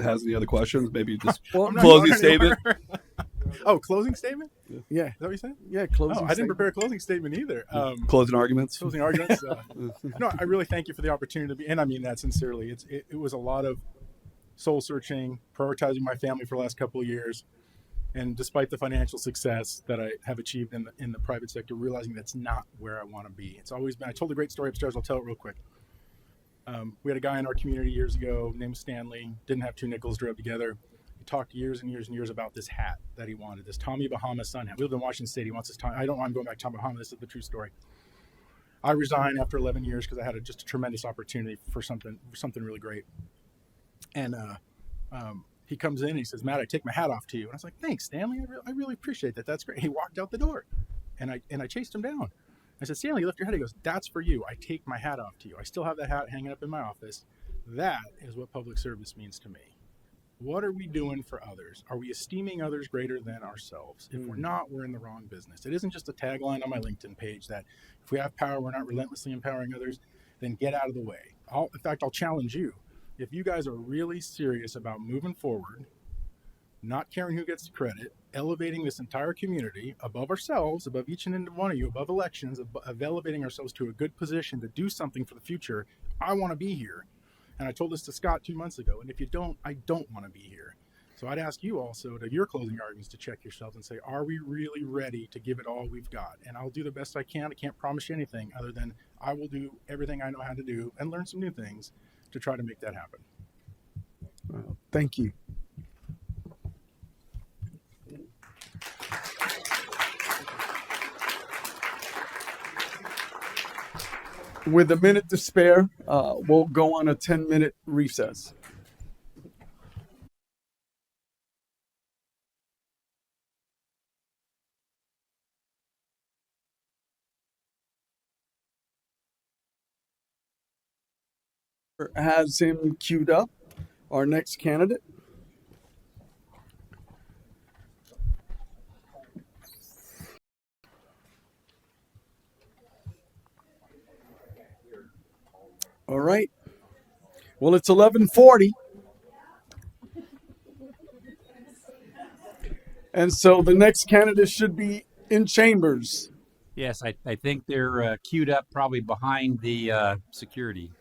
has any other questions? Maybe just Well, closing statement. Oh, closing statement? yeah, Is that what you said? yeah, closing Oh, I didn't statement. prepare a closing statement either. Closing arguments. Closing arguments. No, I really thank you for the opportunity to be, and I mean that sincerely. It was a lot of soul searching, prioritizing my family for the last couple of years, and despite the financial success that I have achieved in the private sector, realizing that's not where I want to be. It's always been. I told a great story upstairs. I'll tell it real quick. We had a guy in our community years ago named Stanley. Didn't have 2 nickels to rub together. He talked years and years and years about this hat that he wanted, this Tommy Bahama sun hat. We live in Washington State. He wants this Tommy. I don't want him going back to Tommy Bahama. This is the true story. I resigned after 11 years because I had just a tremendous opportunity for something really great. And he comes in and he says, "Matt, I take my hat off to you." And I was like, "Thanks, Stanley. I really appreciate that. That's great." He walked out the door, and I chased him down. I said, "Stanley, lift your head." He goes, "That's for you. I take my hat off to you. I still have that hat hanging up in my office." That is what public service means to me. What are we doing for others? Are we esteeming others greater than ourselves? If we're not, we're in the wrong business. It isn't just a tagline on my LinkedIn page that if we have power, we're not relentlessly empowering others, then get out of the way. In fact, I'll challenge you. If you guys are really serious about moving forward, not caring who gets the credit, elevating this entire community above ourselves, above each and every one of you, above elections, of elevating ourselves to a good position to do something for the future, I want to be here. And I told this to Scott 2 months ago. And if you don't, I don't want to be here. So I'd ask you also to your closing arguments to check yourselves and say, are we really ready to give it all we've got? And I'll do the best I can. I can't promise you anything other than I will do everything I know how to do and learn some new things to try to make that happen. Thank you. With a minute to spare, we'll go on a 10-minute recess. Has him queued up, our next candidate. All right. Well, it's 11:40. And so the next candidate should be in chambers. Yes, I think they're queued up probably behind the security.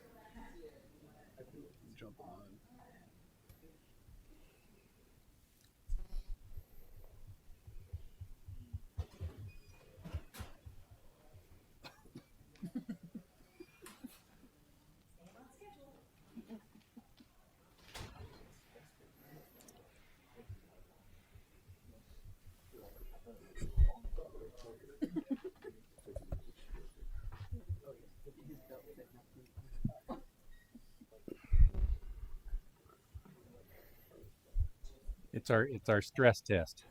It's our stress test.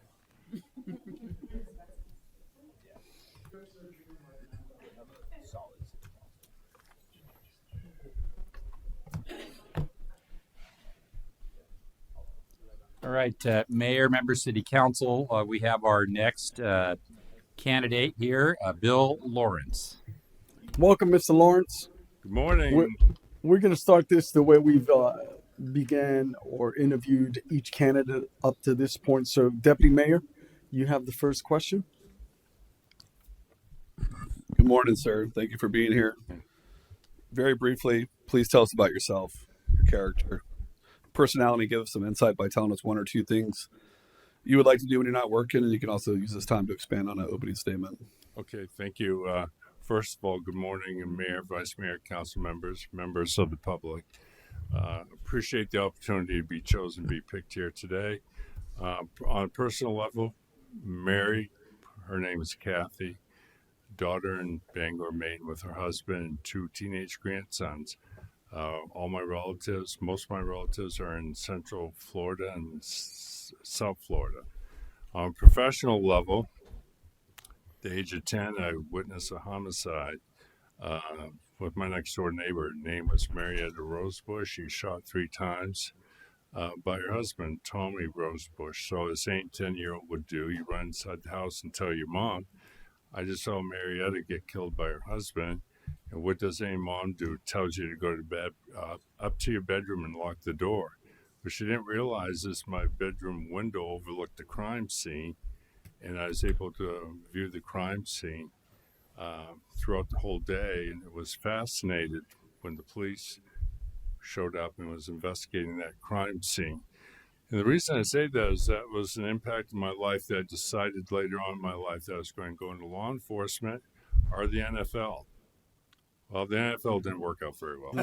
All right, Mayor, members, City Council, we have our next candidate here, Bill Lawrence. Welcome, Mr. Lawrence. Good morning. We're going to start this the way we've began or interviewed each candidate up to this point. So, Deputy Mayor, you have the first question. Good morning, sir. Thank you for being here. Very briefly, please tell us about yourself, your character, personality. Give us some insight by telling us 1 or 2 things you would like to do when you're not working, and you can also use this time to expand on an opening statement. Okay, thank you. First of all, good morning, Mayor, Vice Mayor, council members, members of the public. Appreciate the opportunity to be chosen to be picked here today. On a personal level, married, her name is Kathy, daughter in Bangor, Maine with her husband and 2 teenage grandsons. All my relatives, most of my relatives are in Central Florida and South Florida. On a professional level, the age of 10, I witnessed a homicide with my next door neighbor. Her name was Marietta Rosebush. She shot 3 times by her husband, Tommy Rosebush. So the same 10-year-old would do. You run inside the house and tell your mom. I just saw Marietta get killed by her husband. And what does any mom do? It tells you to go to bed, up to your bedroom and lock the door. What she didn't realize is my bedroom window overlooked the crime scene, and I was able to view the crime scene throughout the whole day, and it was fascinated when the police showed up and was investigating that crime scene. And the reason I say that is that was an impact in my life that I decided later on in my life that I was going to go into law enforcement or the NFL. Well, the NFL didn't work out very well.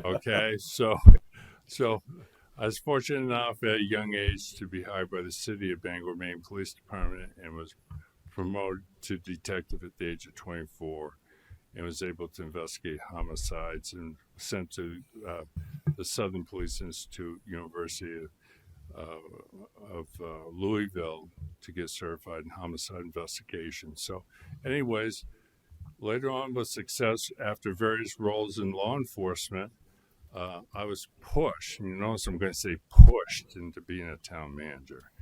Okay, so I was fortunate enough at a young age to be hired by the city of Bangor, Maine Police Department, and was promoted to detective at the age of 24, and was able to investigate homicides and sent to the Southern Police Institute, University of Louisville, to get certified in homicide investigation. So, anyways, later on with success after various roles in law enforcement, I was pushed, and you notice I'm going to say pushed, into being a town manager.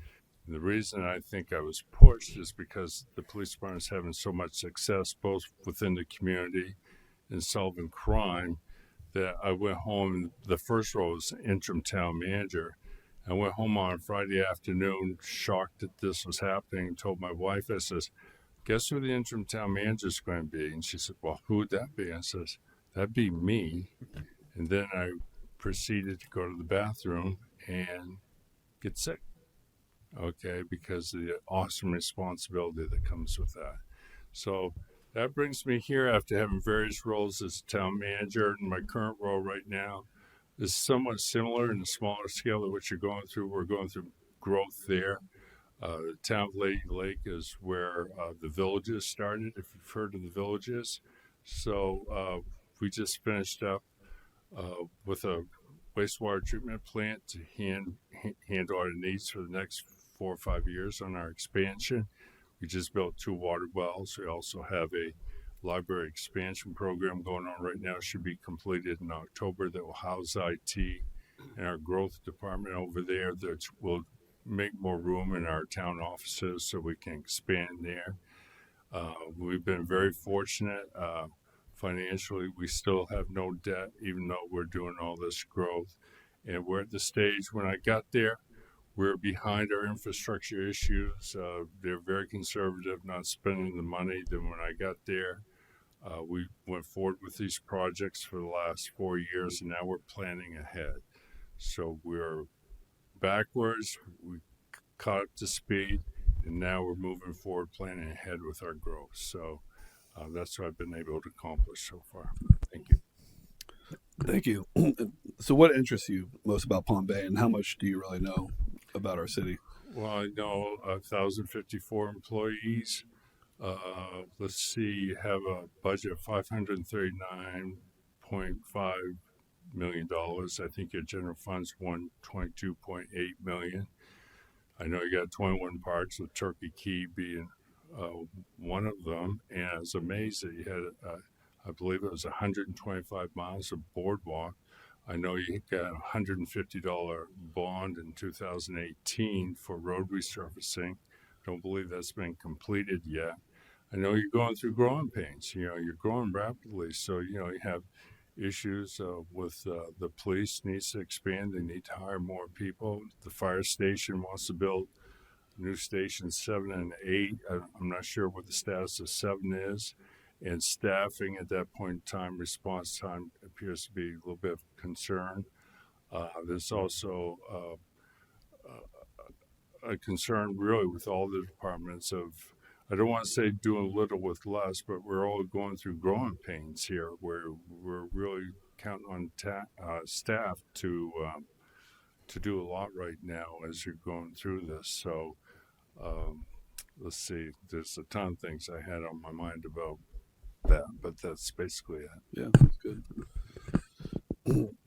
And the reason I think I was pushed is because the police department is having so much success both within the community and solving crime that I went home. The first role was interim town manager. I went home on Friday afternoon, shocked that this was happening, and told my wife, I says, guess who the interim town manager is going to be? And she said, well, who would that be? I says, that'd be me. And then I proceeded to go to the bathroom and get sick, okay, because of the awesome responsibility that comes with that. So that brings me here after having various roles as town manager. And my current role right now is somewhat similar in a smaller scale to what you're going through. We're going through growth there. The town of Lady Lake is where the Villages started, if you've heard of the Villages. So we just finished up with a wastewater treatment plant to handle our needs for the next 4 or 5 years on our expansion. We just built 2 water wells. We also have a library expansion program going on right now. It should be completed in October. That will house IT and our growth department over there. That will make more room in our town offices so we can expand there. We've been very fortunate. Financially, we still have no debt, even though we're doing all this growth. And we're at the stage when I got there, we're behind our infrastructure issues. They're very conservative, not spending the money. Then when I got there, we went forward with these projects for the last 4 years, and now we're planning ahead. So we're backwards, we caught up to speed, and now we're moving forward, planning ahead with our growth. So that's what I've been able to accomplish so far. Thank you. Thank you. So what interests you most about Palm Bay, and how much do you really know about our city? Well, I know 1,054 employees. Let's see, you have a budget of $539.5 million. I think your general fund's $122.8 million. I know you got 21 parks, with Turkey Key being one of them, and I was amazed that you had, I believe it was 125 miles of boardwalk. I know you got a $150 bond in 2018 for road resurfacing. I don't believe that's been completed yet. I know you're going through growing pains. You know, you're growing rapidly, so you have issues with the police needs to expand. They need to hire more people. The fire station wants to build new stations 7 and 8. I'm not sure what the status of 7 is. And staffing at that point in time, response time appears to be a little bit of concern. There's also a concern really with all the departments of, I don't want to say doing little with less, but we're all going through growing pains here where we're really counting on staff to do a lot right now as you're going through this. So let's see, there's a ton of things I had on my mind about that, but that's basically it. Yeah, that's good.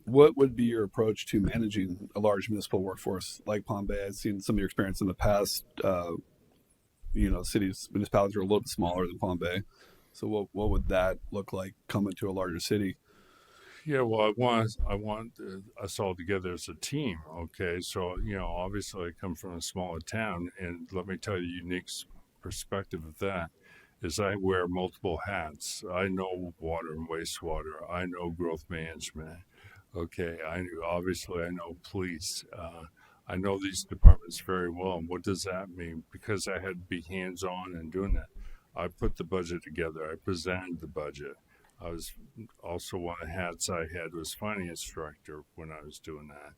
What would be your approach to managing a large municipal workforce like Palm Bay? I've seen some of your experience in the past. cities, municipalities are a little bit smaller than Palm Bay. So what would that look like coming to a larger city? Yeah, well, I want us all together as a team. Okay, so obviously I come from a smaller town, and let me tell you, the unique perspective of that is I wear multiple hats. I know water and wastewater. I know growth management. Okay, I know police. I know these departments very well. And what does that mean? Because I had to be hands-on in doing that. I put the budget together. I presented the budget. I was also, one of the hats I had was finance director when I was doing that.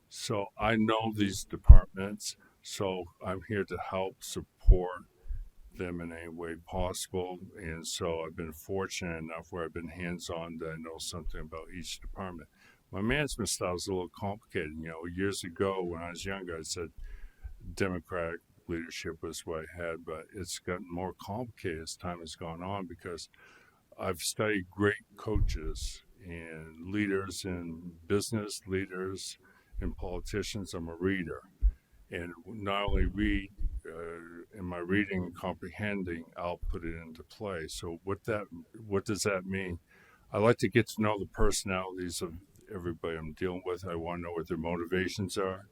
So I know these departments. So I'm here to help support them in any way possible. And so I've been fortunate enough where I've been hands-on that I know something about each department. My management style is a little complicated. Years ago when I was younger, I said Democratic leadership was what I had, but it's gotten more complicated as time has gone on because I've studied great coaches and leaders in business, leaders and politicians. I'm a reader, and not only read, in my reading and comprehending, I'll put it into play. So what does that mean? I like to get to know the personalities of everybody I'm dealing with. I want to know what their motivations are.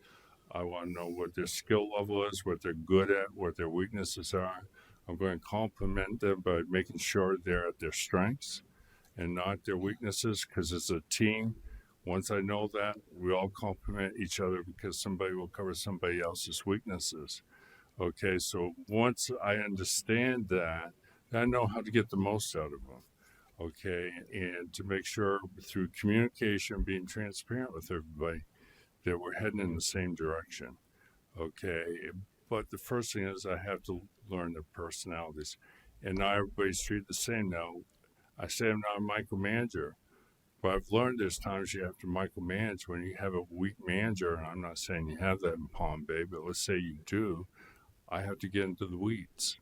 I want to know what their skill level is, what they're good at, what their weaknesses are. I'm going to compliment them by making sure they're at their strengths and not their weaknesses, because as a team, once I know that, we all complement each other because somebody will cover somebody else's weaknesses. Okay, so once I understand that, I know how to get the most out of them. Okay, and to make sure through communication, being transparent with everybody, that we're heading in the same direction. Okay, but the first thing is I have to learn their personalities. And not everybody's treated the same now. I say I'm not a micromanager, but I've learned there's times you have to micromanage when you have a weak manager, and I'm not saying you have that in Palm Bay, but let's say you do. I have to get into the weeds,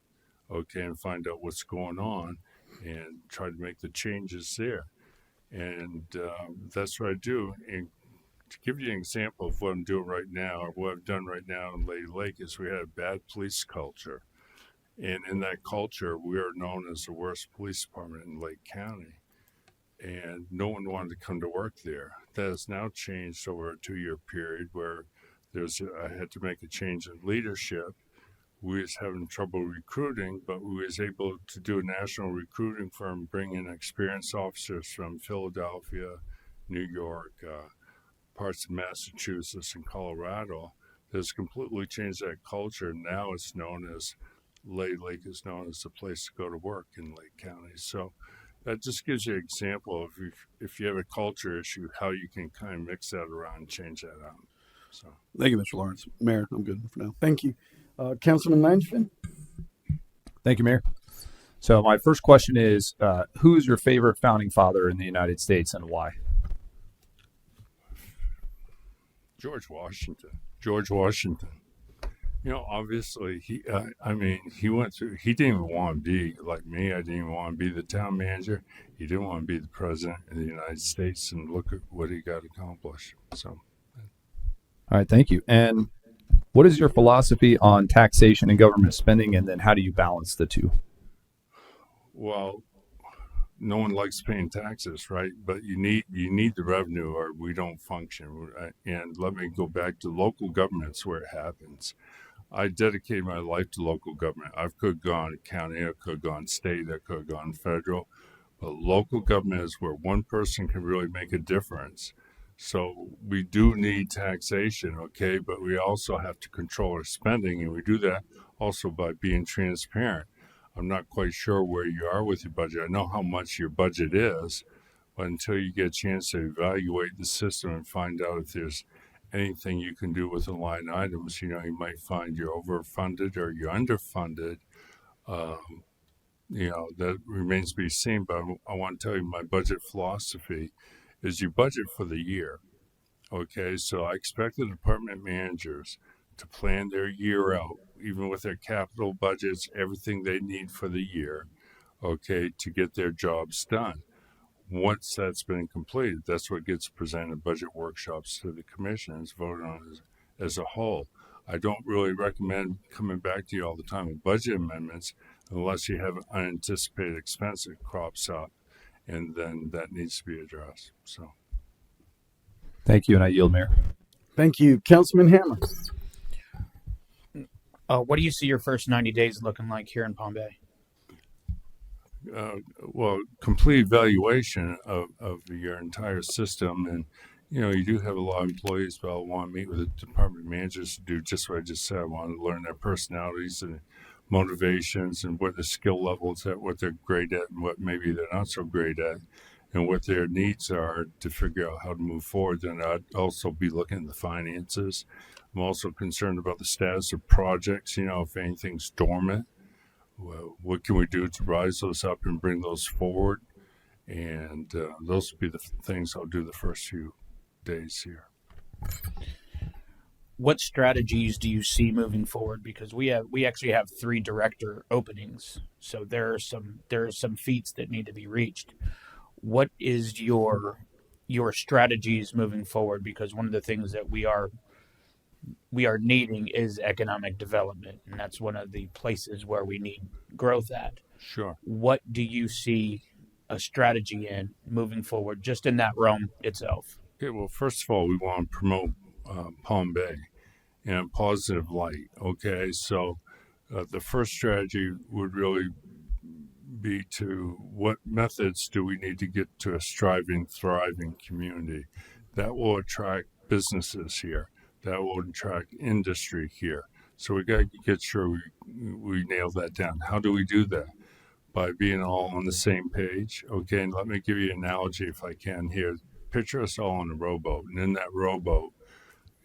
okay, and find out what's going on and try to make the changes there. And that's what I do. And to give you an example of what I'm doing right now, or what I've done right now in Lady Lake, is we had a bad police culture. And in that culture, we are known as the worst police department in Lake County. And no one wanted to come to work there. That has now changed over a 2-year period where I had to make a change in leadership. We was having trouble recruiting, but we was able to do a national recruiting firm, bring in experienced officers from Philadelphia, New York, parts of Massachusetts and Colorado. That's completely changed that culture. Now it's known as, Lady Lake is known as the place to go to work in Lake County. So that just gives you an example of if you have a culture issue, how you can kind of mix that around and change that out. So Thank you, Mr. Lawrence. Mayor, I'm good for now. Thank you. Councilman Langevin? Thank you, Mayor. So my first question is, who is your favorite founding father in the United States and why? George Washington. Obviously he went through, he didn't even want to be like me. I didn't even want to be the town manager. He didn't want to be the president of the United States, and look at what he got accomplished. So. All right, thank you. And what is your philosophy on taxation and government spending, and then how do you balance the two? Well, no one likes paying taxes, right? But you need the revenue, or we don't function. And let me go back to local governments where it happens. I dedicated my life to local government. I could have gone county, I could have gone state, I could have gone federal. But local government is where one person can really make a difference. So we do need taxation, okay? But we also have to control our spending, and we do that also by being transparent. I'm not quite sure where you are with your budget. I know how much your budget is, but until you get a chance to evaluate the system and find out if there's anything you can do with the line items, you might find you're overfunded or you're underfunded. That remains to be seen, but I want to tell you my budget philosophy is you budget for the year. Okay, so I expect the department managers to plan their year out, even with their capital budgets, everything they need for the year, okay, to get their jobs done. Once that's been completed, that's what gets presented budget workshops to the commissioners, voted on as a whole. I don't really recommend coming back to you all the time with budget amendments unless you have an unanticipated expense that crops up, and then that needs to be addressed. So, Thank you, and I yield, Mayor. Thank you, Councilman Hammer. What do you see your first 90 days looking like here in Palm Bay? well, complete evaluation of your entire system. And, you do have a lot of employees, but I want to meet with the department managers to do just what I just said. I want to learn their personalities and motivations and what their skill levels at, what they're great at and what maybe they're not so great at, and what their needs are to figure out how to move forward. Then I'd also be looking at the finances. I'm also concerned about the status of projects, if anything's dormant. Well, what can we do to rise those up and bring those forward? And those would be the things I'll do the first few days here. What strategies do you see moving forward? Because we actually have 3 director openings, so there are some feats that need to be reached. What is your strategies moving forward? Because one of the things that we are needing is economic development, and that's one of the places where we need growth at. Sure. What do you see a strategy in moving forward, just in that realm itself? Okay, well, first of all, we want to promote Palm Bay in a positive light. Okay, so the first strategy would really be to what methods do we need to get to a striving, thriving community that will attract businesses here, that will attract industry here. So we got to get sure we nail that down. How do we do that? By being all on the same page. Okay, and let me give you an analogy if I can here. Picture us all on a rowboat, and in that rowboat,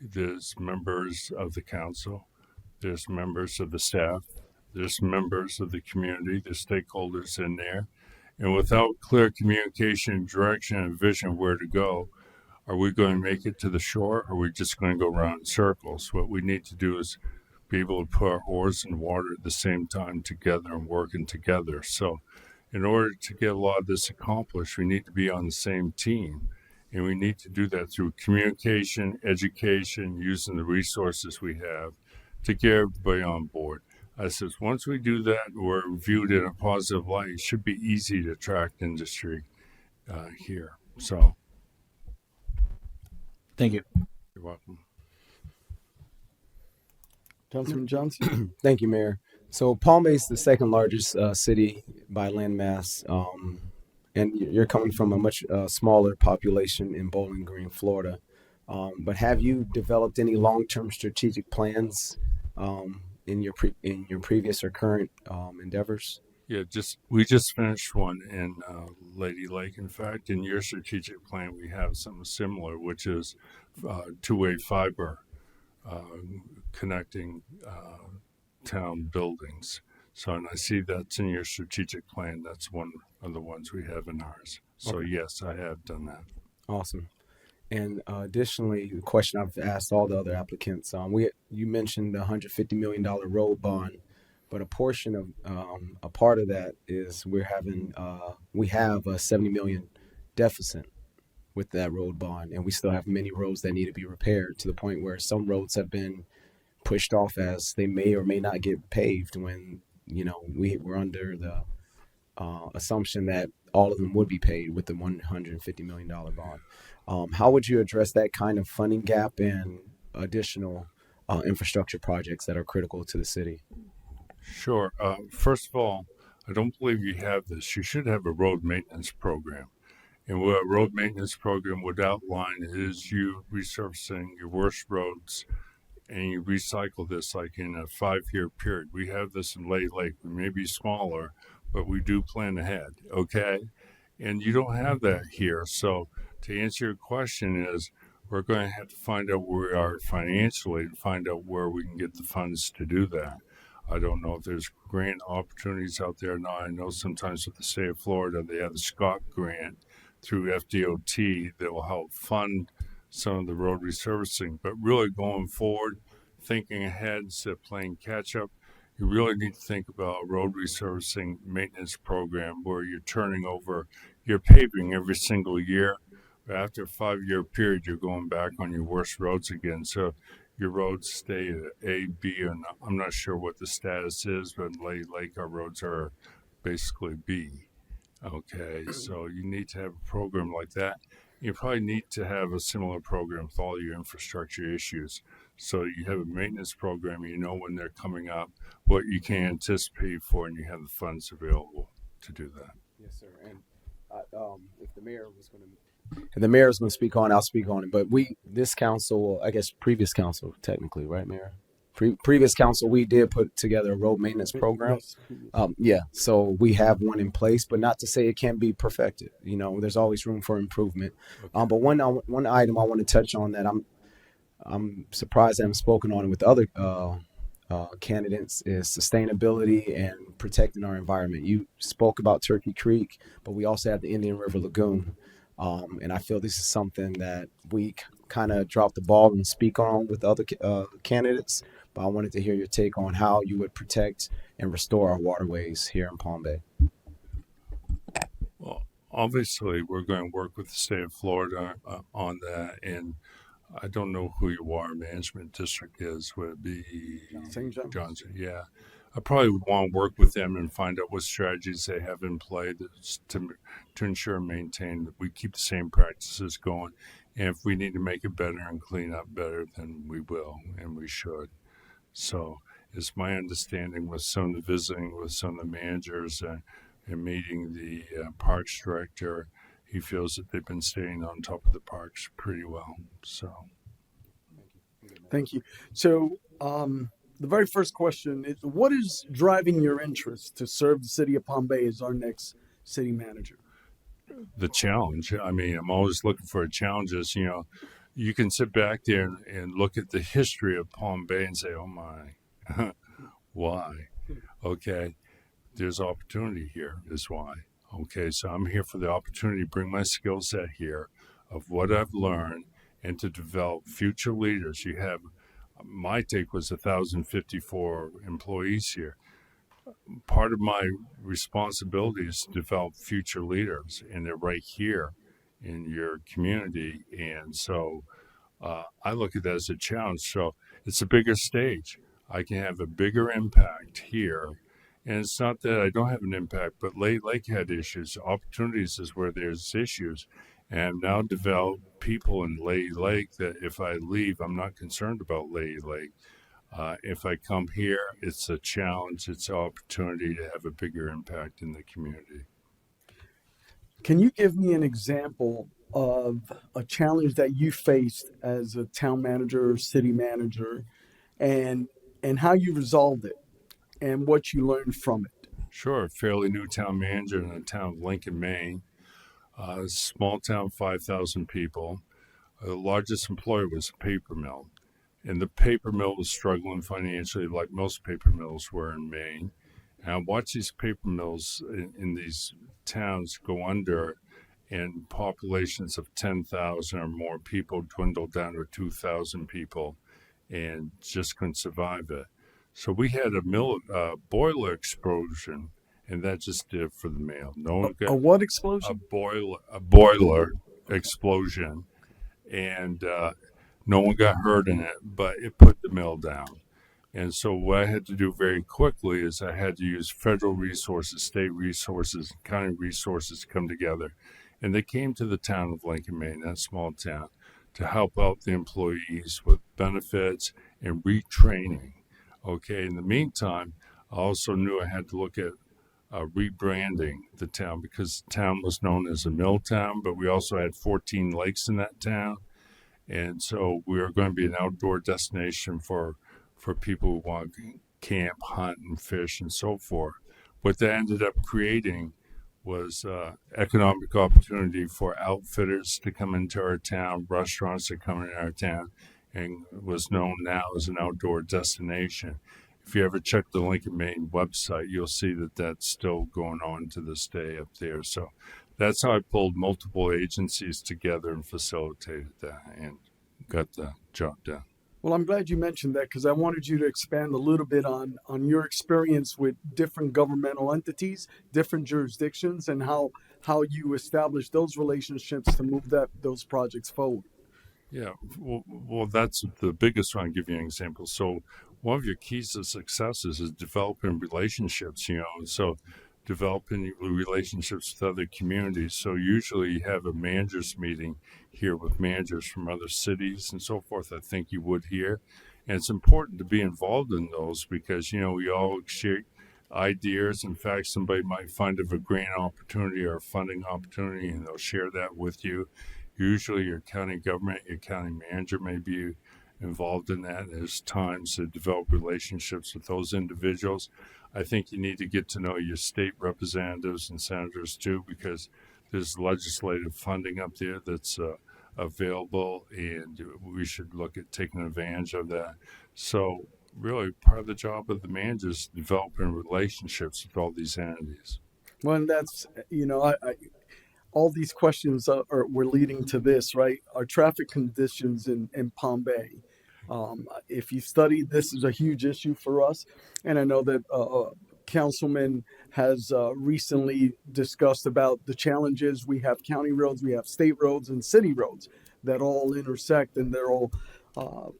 there's members of the council, there's members of the staff, there's members of the community, there's stakeholders in there. And without clear communication, direction, and vision of where to go, are we going to make it to the shore, or are we just going to go around in circles? What we need to do is be able to put our oars in the water at the same time together and working together. So in order to get a lot of this accomplished, we need to be on the same team. And we need to do that through communication, education, using the resources we have to get everybody on board. I says, once we do that, we're viewed in a positive light. It should be easy to attract industry here. So, thank you. You're welcome. Councilman Johnson. Thank you, Mayor. So Palm Bay is the second largest city by landmass, and you're coming from a much smaller population in Bowling Green, Florida. But have you developed any long-term strategic plans in your previous or current endeavors? Yeah, we just finished one in Lady Lake. In fact, in your strategic plan, we have something similar, which is two-way fiber connecting town buildings. So, and I see that's in your strategic plan. That's one of the ones we have in ours. So, okay. Yes, I have done that. Awesome. And additionally, the question I've asked all the other applicants, you mentioned the $150 million road bond, but a portion of a part of that is we have a $70 million deficit with that road bond, and we still have many roads that need to be repaired to the point where some roads have been pushed off as they may or may not get paved when we're under the assumption that all of them would be paid with the $150 million bond. How would you address that kind of funding gap and additional infrastructure projects that are critical to the city? Sure. First of all, I don't believe you have this. You should have a road maintenance program. And what a road maintenance program would outline is you resurfacing your worst roads, and you recycle this like in a 5-year period. We have this in Lady Lake. We may be smaller, but we do plan ahead, okay? And you don't have that here. So to answer your question is, we're going to have to find out where we are financially and find out where we can get the funds to do that. I don't know if there's grant opportunities out there now. I know sometimes with the state of Florida, they have the Scott grant through FDOT that will help fund some of the road resurfacing. But really going forward, thinking ahead instead of playing catch up, you really need to think about a road resurfacing maintenance program where you're turning over your paving every single year. But after a 5-year period, you're going back on your worst roads again. So your roads stay at A, B, or not. I'm not sure what the status is, but in Lady Lake, our roads are basically B. Okay, so you need to have a program like that. You probably need to have a similar program with all your infrastructure issues. So you have a maintenance program, you know when they're coming up, what you can anticipate for, and you have the funds available to do that. Yes, sir. And if the mayor was going to, if the mayor is going to speak on, I'll speak on it. But this council, I guess previous council, technically, right, Mayor? Previous council, we did put together a road maintenance program. Yeah, so we have one in place, but not to say it can't be perfected. You know, there's always room for improvement. But one item I want to touch on that I'm surprised I haven't spoken on it with other candidates is sustainability and protecting our environment. You spoke about Turkey Creek, but we also have the Indian River Lagoon. And I feel this is something that we kind of dropped the ball and speak on with other candidates. But I wanted to hear your take on how you would protect and restore our waterways here in Palm Bay. Well, obviously, we're going to work with the state of Florida on that. And I don't know who your water management district is. Would it be St. Johnson? Yeah. I probably would want to work with them and find out what strategies they have in play to ensure and maintain that we keep the same practices going. And if we need to make it better and clean up better, then we will and we should. So it's my understanding with some of the visiting with some of the managers and meeting the parks director, he feels that they've been staying on top of the parks pretty well. So, Thank you. So, the very first question is, what is driving your interest to serve the city of Palm Bay as our next city manager? the challenge. I mean, I'm always looking for challenges. You know, you can sit back there and look at the history of Palm Bay and say, oh my, why? Okay, there's opportunity here is why. Okay, so I'm here for the opportunity to bring my skill set here of what I've learned and to develop future leaders. You have, my take was 1,054 employees here. Part of my responsibility is to develop future leaders, and they're right here in your community. And so I look at that as a challenge. So it's a bigger stage. I can have a bigger impact here. And it's not that I don't have an impact, but Lady Lake had issues. Opportunities is where there's issues. And I've now developed people in Lady Lake that if I leave, I'm not concerned about Lady Lake. If I come here, it's a challenge. It's an opportunity to have a bigger impact in the community. Can you give me an example of a challenge that you faced as a town manager or city manager, and how you resolved it and what you learned from it? Sure. Fairly new town manager in the town of Lincoln, Maine. Small town, 5,000 people. The largest employer was a paper mill. And the paper mill was struggling financially like most paper mills were in Maine. And I watched these paper mills in these towns go under, and populations of 10,000 or more people dwindled down to 2,000 people and just couldn't survive it. So we had a boiler explosion, and that just did it for the mill. No one got A what explosion? a boiler explosion, and no one got hurt in it, but it put the mill down. And so what I had to do very quickly is I had to use federal resources, state resources, county resources to come together. And they came to the town of Lincoln, Maine, that small town, to help out the employees with benefits and retraining. Okay, in the meantime, I also knew I had to look at rebranding the town, because the town was known as a mill town, but we also had 14 lakes in that town. And so we are going to be an outdoor destination for people who want to camp, hunt, and fish, and so forth. What that ended up creating was economic opportunity for outfitters to come into our town, restaurants to come into our town, and was known now as an outdoor destination. If you ever check the Lincoln, Maine website, you'll see that that's still going on to this day up there. So that's how I pulled multiple agencies together and facilitated that and got the job done. Well, I'm glad you mentioned that, because I wanted you to expand a little bit on your experience with different governmental entities, different jurisdictions, and how you establish those relationships to move those projects forward. Yeah, well, that's the biggest one. I'll give you an example. So, one of your keys to success is developing relationships, so developing relationships with other communities. So, usually you have a managers meeting here with managers from other cities and so forth. I think you would here. And it's important to be involved in those because, we all share ideas. In fact, somebody might find of a grant opportunity or a funding opportunity and they'll share that with you. Usually your county government, your county manager may be involved in that. There's times to develop relationships with those individuals. I think you need to get to know your state representatives and senators too, because there's legislative funding up there that's available, and we should look at taking advantage of that. So really part of the job of the manager is developing relationships with all these entities. Well, and that's, I all these questions were leading to this, right? Our traffic conditions in Palm Bay. If you study, this is a huge issue for us. And I know that Councilman has recently discussed about the challenges. We have county roads, we have state roads, and city roads that all intersect, and they're all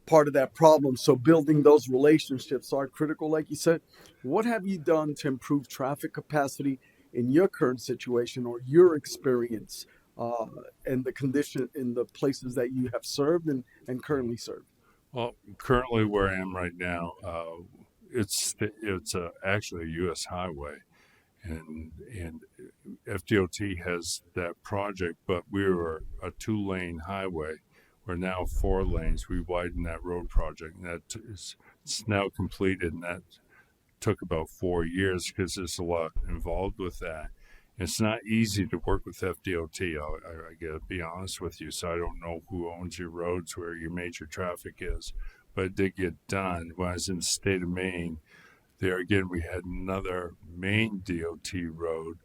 part of that problem. So building those relationships are critical, like you said. What have you done to improve traffic capacity in your current situation or your experience and the condition in the places that you have served and currently serve? Well, currently where I am right now, it's actually a U.S. highway, and FDOT has that project, but we were a 2-lane highway. We're now 4 lanes. We widened that road project, and it's now completed, and that took about 4 years because there's a lot involved with that. It's not easy to work with FDOT. I got to be honest with you. So I don't know who owns your roads, where your major traffic is, but it did get done. When I was in the state of Maine, there again, we had another Maine DOT road,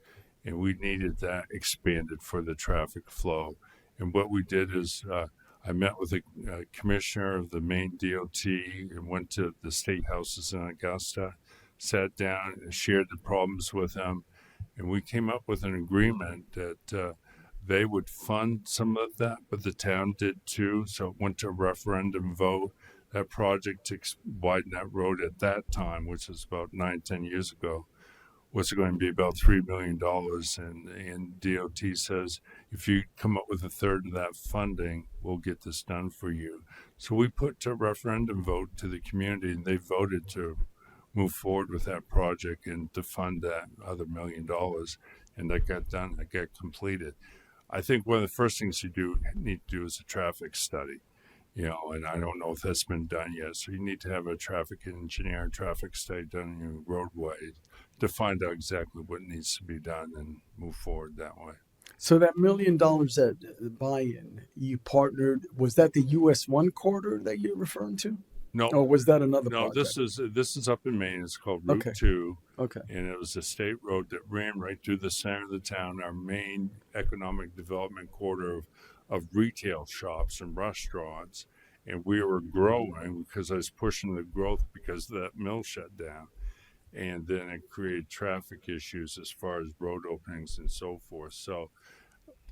and we needed that expanded for the traffic flow. And what we did is I met with the commissioner of the Maine DOT and went to the state houses in Augusta, sat down and shared the problems with them. And we came up with an agreement that they would fund some of that, but the town did too. So it went to a referendum vote. That project to widen that road at that time, which was about 9-10 years ago, was going to be about $3 million. And DOT says, if you come up with a third of that funding, we'll get this done for you. So we put to a referendum vote to the community, and they voted to move forward with that project and to fund that other $1 million. And that got done, that got completed. I think one of the first things you need to do is a traffic study, and I don't know if that's been done yet. So you need to have a traffic engineer and traffic study done in your roadway to find out exactly what needs to be done and move forward that way. So that $1 million that buy-in, you partnered, was that the US 1 corridor that you're referring to? No. Or was that another No, project? this is up in Maine. It's called Route 2. Okay. And it was a state road that ran right through the center of the town, our main economic development corridor of retail shops and restaurants. And we were growing because I was pushing the growth because that mill shut down. And then it created traffic issues as far as road openings and so forth. So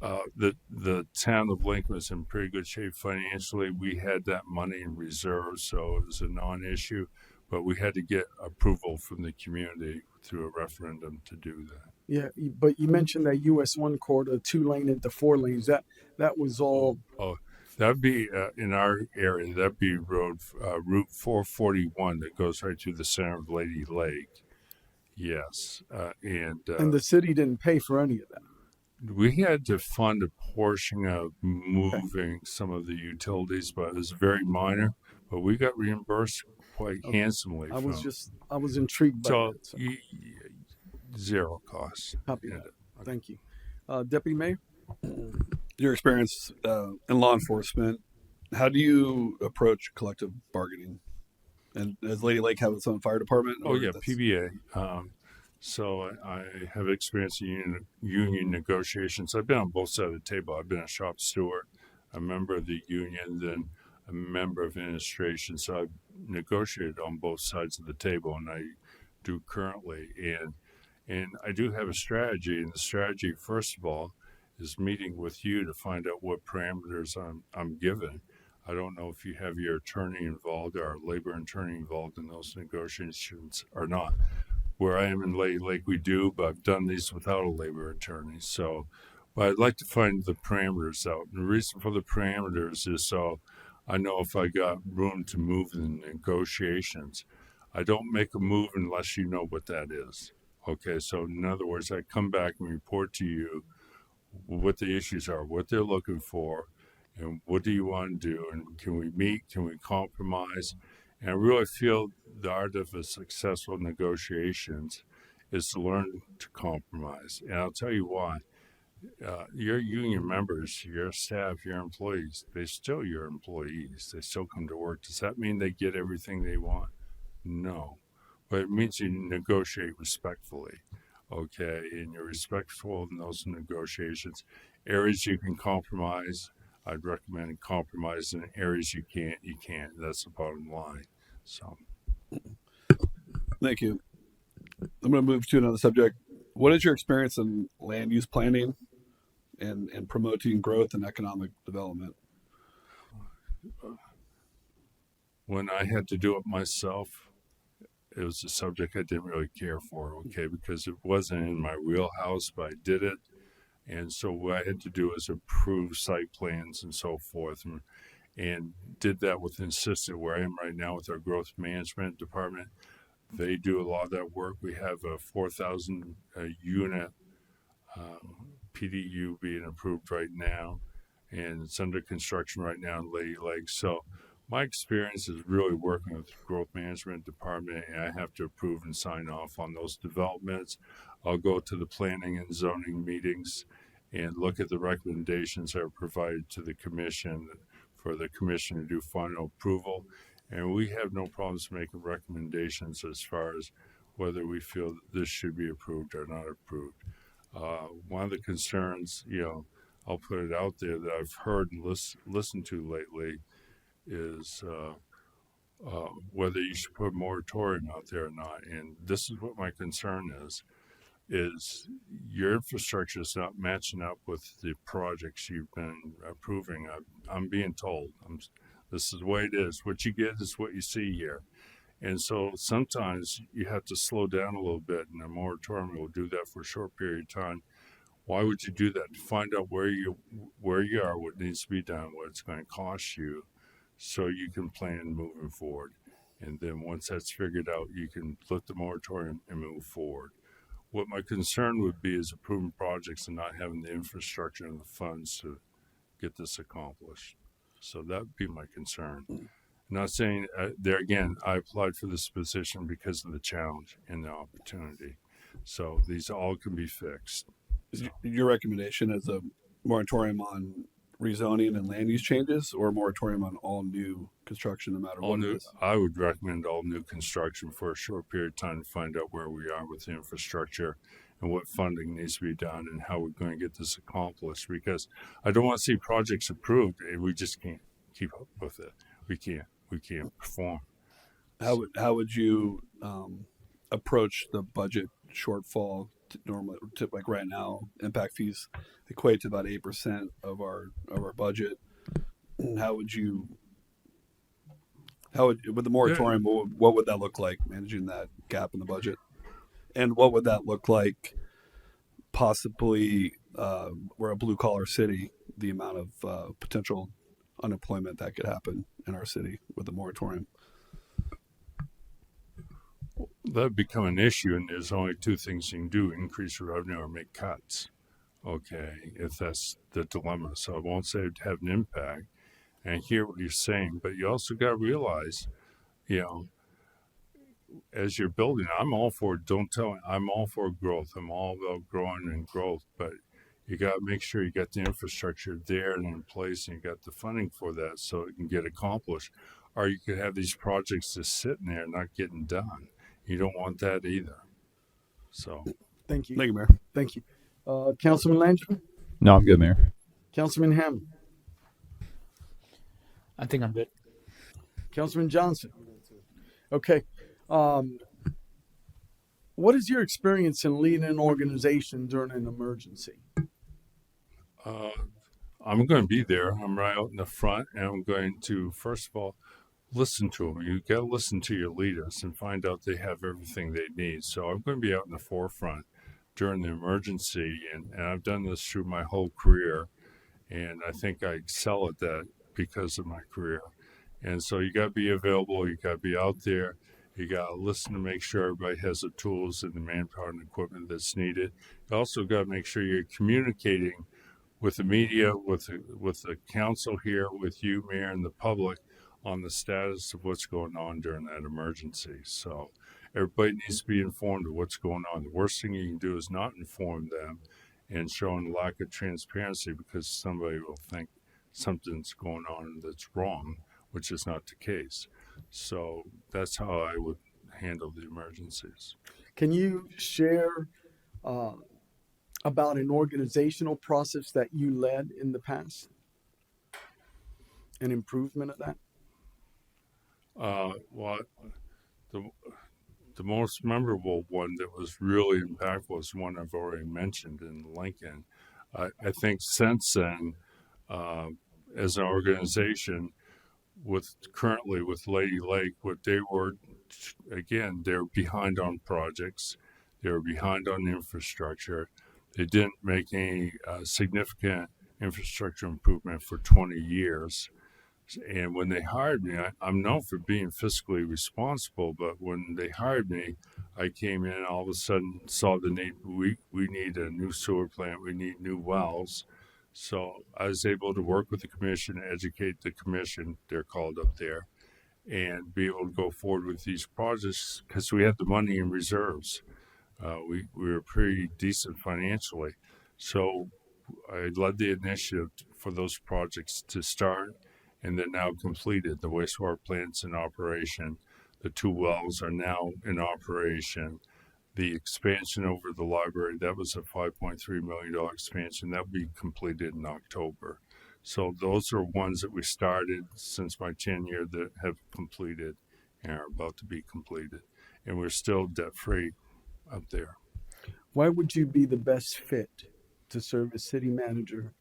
the town of Lincoln was in pretty good shape financially. We had that money in reserve, so it was a non-issue. But we had to get approval from the community through a referendum to do that. Yeah, but you mentioned that US 1 corridor, 2-lane into 4 lanes. That was all. Oh, that'd be in our area. That'd be Route 441 that goes right through the center of Lady Lake. Yes, and the city didn't pay for any of that. We had to fund a portion of moving some of the utilities, but it was very minor. But we got reimbursed quite handsomely. I was intrigued by that. So. Zero cost. Copy that. Thank you. Deputy Mayor? Your experience in law enforcement, how do you approach collective bargaining? And does Lady Lake have its own fire department? Oh, yeah, PBA. So I have experience in union negotiations. I've been on both sides of the table. I've been a shop steward, a member of the union, then a member of administration. So I've negotiated on both sides of the table, and I do currently. And I do have a strategy, and the strategy, first of all, is meeting with you to find out what parameters I'm given. I don't know if you have your attorney involved or labor attorney involved in those negotiations or not. Where I am in Lady Lake, we do, but I've done these without a labor attorney. So, but I'd like to find the parameters out. And the reason for the parameters is so I know if I got room to move in negotiations. I don't make a move unless you know what that is. Okay, so in other words, I come back and report to you what the issues are, what they're looking for, and what do you want to do, and can we meet, can we compromise? And I really feel the art of a successful negotiations is to learn to compromise. And I'll tell you why. Your union members, your staff, your employees, they're still your employees. They still come to work. Does that mean they get everything they want? No. But it means you negotiate respectfully, okay? And you're respectful in those negotiations. Areas you can compromise, I'd recommend compromise. In areas you can't. That's the bottom line. So, Thank you. I'm going to move to another subject. What is your experience in land use planning and promoting growth and economic development? when I had to do it myself, it was a subject I didn't really care for, okay, because it wasn't in my wheelhouse, but I did it. And so what I had to do was approve site plans and so forth, and did that with Insistent, where I am right now with our growth management department. They do a lot of that work. We have a 4,000 unit PDU being approved right now, and it's under construction right now in Lady Lake. So my experience is really working with the growth management department, and I have to approve and sign off on those developments. I'll go to the planning and zoning meetings and look at the recommendations that are provided to the commission for the commission to do final approval. And we have no problems making recommendations as far as whether we feel that this should be approved or not approved. One of the concerns, I'll put it out there, that I've heard and listened to lately is whether you should put a moratorium out there or not. And this is what my concern is your infrastructure is not matching up with the projects you've been approving. I'm being told. This is the way it is. What you get is what you see here. And so sometimes you have to slow down a little bit, and a moratorium will do that for a short period of time. Why would you do that? To find out where you are, what needs to be done, what it's going to cost you, so you can plan moving forward. And then once that's figured out, you can lift the moratorium and move forward. What my concern would be is approving projects and not having the infrastructure and the funds to get this accomplished. So that would be my concern. Not saying, there again, I applied for this position because of the challenge and the opportunity. So these all can be fixed. So. Your recommendation is a moratorium on rezoning and land use changes, or a moratorium on all new construction, no matter what it is? I would recommend all new construction for a short period of time to find out where we are with the infrastructure and what funding needs to be done and how we're going to get this accomplished, because I don't want to see projects approved and we just can't keep up with it. We can't perform. How would you approach the budget shortfall? Normally, like right now, impact fees equate to about 8% of our budget. With the moratorium, what would that look like, managing that gap in the budget? And what would that look like possibly, we're a blue collar city, the amount of potential unemployment that could happen in our city with the moratorium? That'd become an issue, and there's only two things you can do: increase revenue or make cuts. Okay, if that's the dilemma. So I won't say it'd have an impact. And I hear what you're saying, but you also got to realize, as you're building, I'm all for growth. I'm all about growing and growth, but you got to make sure you got the infrastructure there and in place, and you got the funding for that so it can get accomplished. Or you could have these projects just sitting there not getting done. You don't want that either. So, thank you. Thank you, Mayor. Thank you. Councilman Langevin? No, I'm good, Mayor. Councilman Hammond? I think I'm good. Councilman Johnson? Okay. What is your experience in leading an organization during an emergency? I'm going to be there. I'm right out in the front, and I'm going to, first of all, listen to them. You got to listen to your leaders and find out they have everything they need. So I'm going to be out in the forefront during the emergency, and I've done this through my whole career, and I think I excel at that because of my career. And so you got to be available. You got to be out there. You got to listen to make sure everybody has the tools and the manpower and equipment that's needed. You also got to make sure you're communicating with the media, with the council here, with you, Mayor, and the public on the status of what's going on during that emergency. So everybody needs to be informed of what's going on. The worst thing you can do is not inform them and showing lack of transparency, because somebody will think something's going on that's wrong, which is not the case. So that's how I would handle the emergencies. Can you share about an organizational process that you led in the past? An improvement of that? Well, the most memorable one that was really impactful was one I've already mentioned in Lincoln. I think since then, as an organization, currently with Lady Lake, what they were, again, they're behind on projects. They were behind on infrastructure. They didn't make any significant infrastructure improvement for 20 years. And when they hired me, I'm known for being fiscally responsible, but when they hired me, I came in and all of a sudden saw the need. We need a new sewer plant. We need new wells. So I was able to work with the commission, educate the commission, they're called up there, and be able to go forward with these projects because we had the money in reserves. We were pretty decent financially. So I led the initiative for those projects to start, and they're now completed. The wastewater plant's in operation. The 2 wells are now in operation. The expansion over the library, that was a $5.3 million expansion. That will be completed in October. So those are ones that we started since my tenure that have completed and are about to be completed. And we're still debt-free up there. Why would you be the best fit to serve as city manager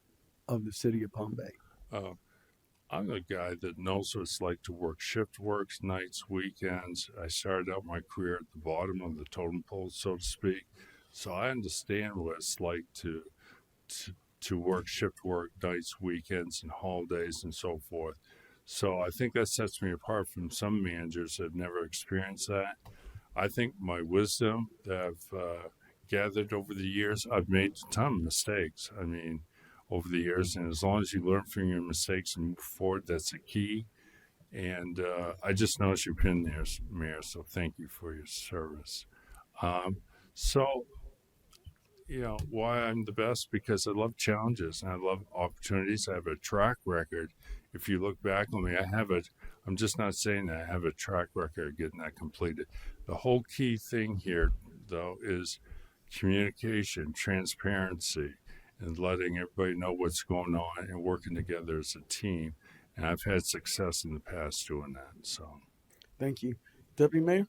of the city of Palm Bay? I'm a guy that knows what it's like to work shift works, nights, weekends. I started out my career at the bottom of the totem pole, so to speak. So I understand what it's like to work shift work, nights, weekends, and holidays, and so forth. So I think that sets me apart from some managers that have never experienced that. I think my wisdom that I've gathered over the years, I've made a ton of mistakes. I mean, over the years, and as long as you learn from your mistakes and move forward, that's the key. And I just noticed you've been there, Mayor, so thank you for your service. So, you know, why I'm the best? Because I love challenges and I love opportunities. I have a track record. If you look back on me, I'm just not saying that I have a track record of getting that completed. The whole key thing here, though, is communication, transparency, and letting everybody know what's going on and working together as a team. And I've had success in the past doing that. So, Thank you. Deputy Mayor?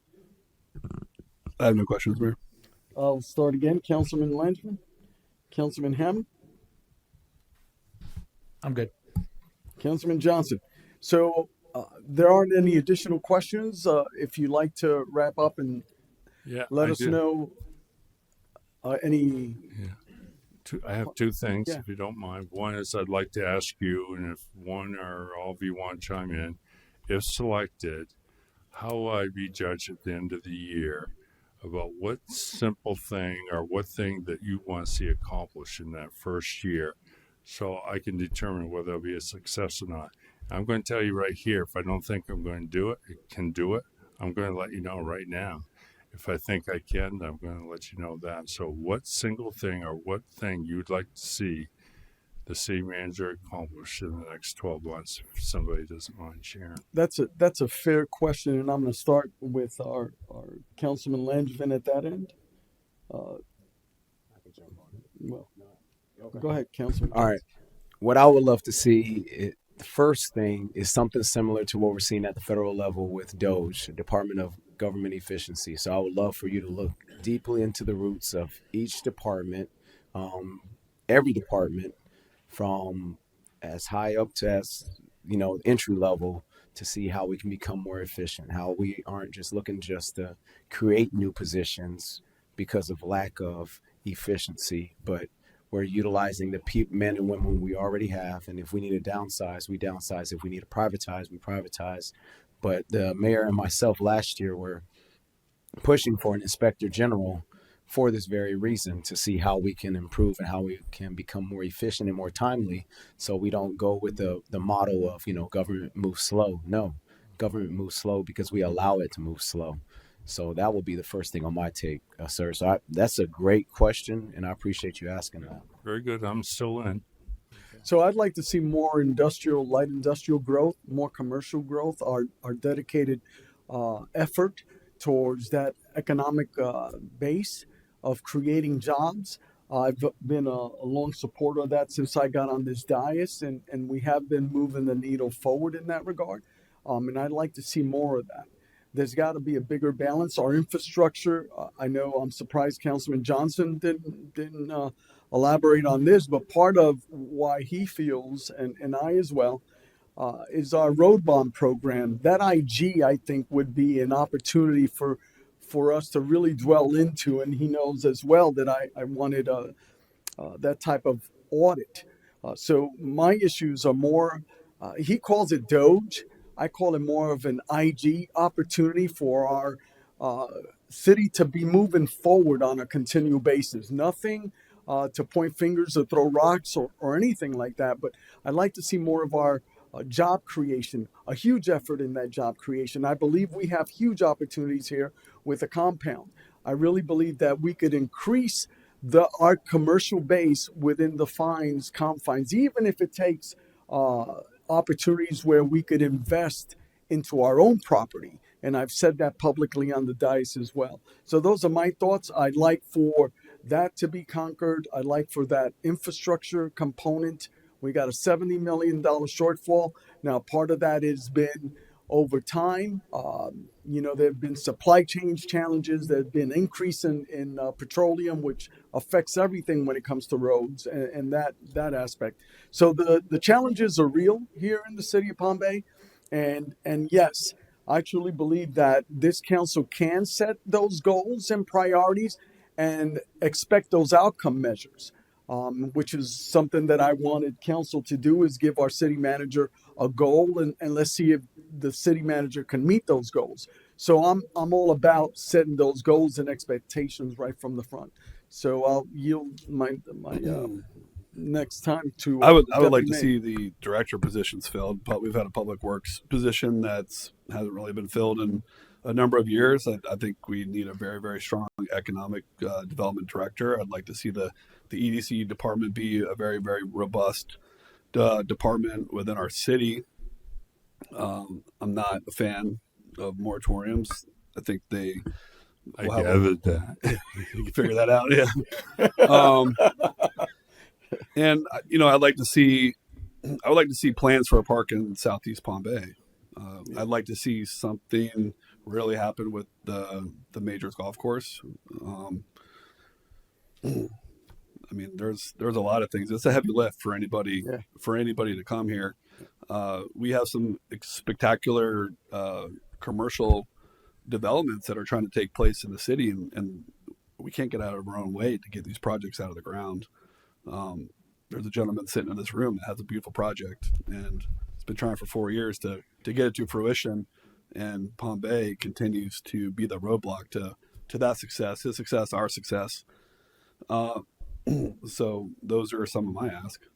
I have no questions, Mayor. I'll start again. Councilman Langevin? Councilman Hammond? I'm good. Councilman Johnson? So there aren't any additional questions. If you'd like to wrap up and let us know any... Yeah. I have 2 things, Yeah. if you don't mind. One is I'd like to ask you, and if one or all of you want to chime in, if selected, how will I be judged at the end of the year about what simple thing or what thing that you want to see accomplished in that first year, so I can determine whether it'll be a success or not. I'm going to tell you right here, if I don't think I'm going to do it, I'm going to let you know right now. If I think I can, I'm going to let you know that. So what single thing or what thing you'd like to see the city manager accomplish in the next 12 months, if somebody doesn't mind sharing? That's a fair question, and I'm going to start with our Councilman Langevin at that end. Well, go ahead, Councilman. All right. What I would love to see, the first thing is something similar to what we're seeing at the federal level with DOGE, Department of Government Efficiency. So I would love for you to look deeply into the roots of each department, every department, from as high up to as, entry level, to see how we can become more efficient, how we aren't just looking just to create new positions because of lack of efficiency, but we're utilizing the men and women we already have. And if we need to downsize, we downsize. If we need to privatize, we privatize. But the mayor and myself last year were pushing for an inspector general for this very reason, to see how we can improve and how we can become more efficient and more timely, so we don't go with the model of, government moves slow. No, government moves slow because we allow it to move slow. So that will be the first thing on my take, sir. So that's a great question, and I appreciate you asking that. Very good. I'm still in. So I'd like to see more light industrial growth, more commercial growth, our dedicated effort towards that economic base of creating jobs. I've been a long supporter of that since I got on this dais, and we have been moving the needle forward in that regard. And I'd like to see more of that. There's got to be a bigger balance. Our infrastructure, I know I'm surprised Councilman Johnson didn't elaborate on this, but part of why he feels, and I as well, is our road bond program. That IG, I think, would be an opportunity for us to really dwell into, and he knows as well that I wanted that type of audit. So my issues are more, he calls it Doge. I call it more of an IG opportunity for our city to be moving forward on a continual basis. Nothing to point fingers or throw rocks or anything like that, but I'd like to see more of our job creation, a huge effort in that job creation. I believe we have huge opportunities here with a compound. I really believe that we could increase our commercial base within the confines, even if it takes opportunities where we could invest into our own property. And I've said that publicly on the dais as well. So those are my thoughts. I'd like for that to be conquered. I'd like for that infrastructure component. We got a $70 million shortfall. Now, part of that has been over time. There have been supply chain challenges. There have been increase in petroleum, which affects everything when it comes to roads and that aspect. So the challenges are real here in the city of Palm Bay. And yes, I truly believe that this council can set those goals and priorities and expect those outcome measures. Which is something that I wanted council to do, is give our city manager a goal, and let's see if the city manager can meet those goals. So I'm all about setting those goals and expectations right from the front. So I'll yield my next time to. I would like to Deputy see the director positions filled. But we've had a public works position hasn't really been filled in a number of years. I think we need a very, very strong economic development director. I'd like to see the EDC department be a very, very robust department within our city. I'm not a fan of moratoriums. I think I gathered that. You can figure that out. Yeah. And I'd like to see plans for a park in Southeast Palm Bay. I'd like to see something really happen with the Majors golf course. There's a lot of things. It's a heavy lift for anybody to come here. We have some spectacular commercial developments that are trying to take place in the city, and we can't get out of our own way to get these projects out of the ground. There's a gentleman sitting in this room that has a beautiful project, and he's been trying for 4 years to get it to fruition, and Palm Bay continues to be the roadblock to that success, his success, our success. So those are some of my asks.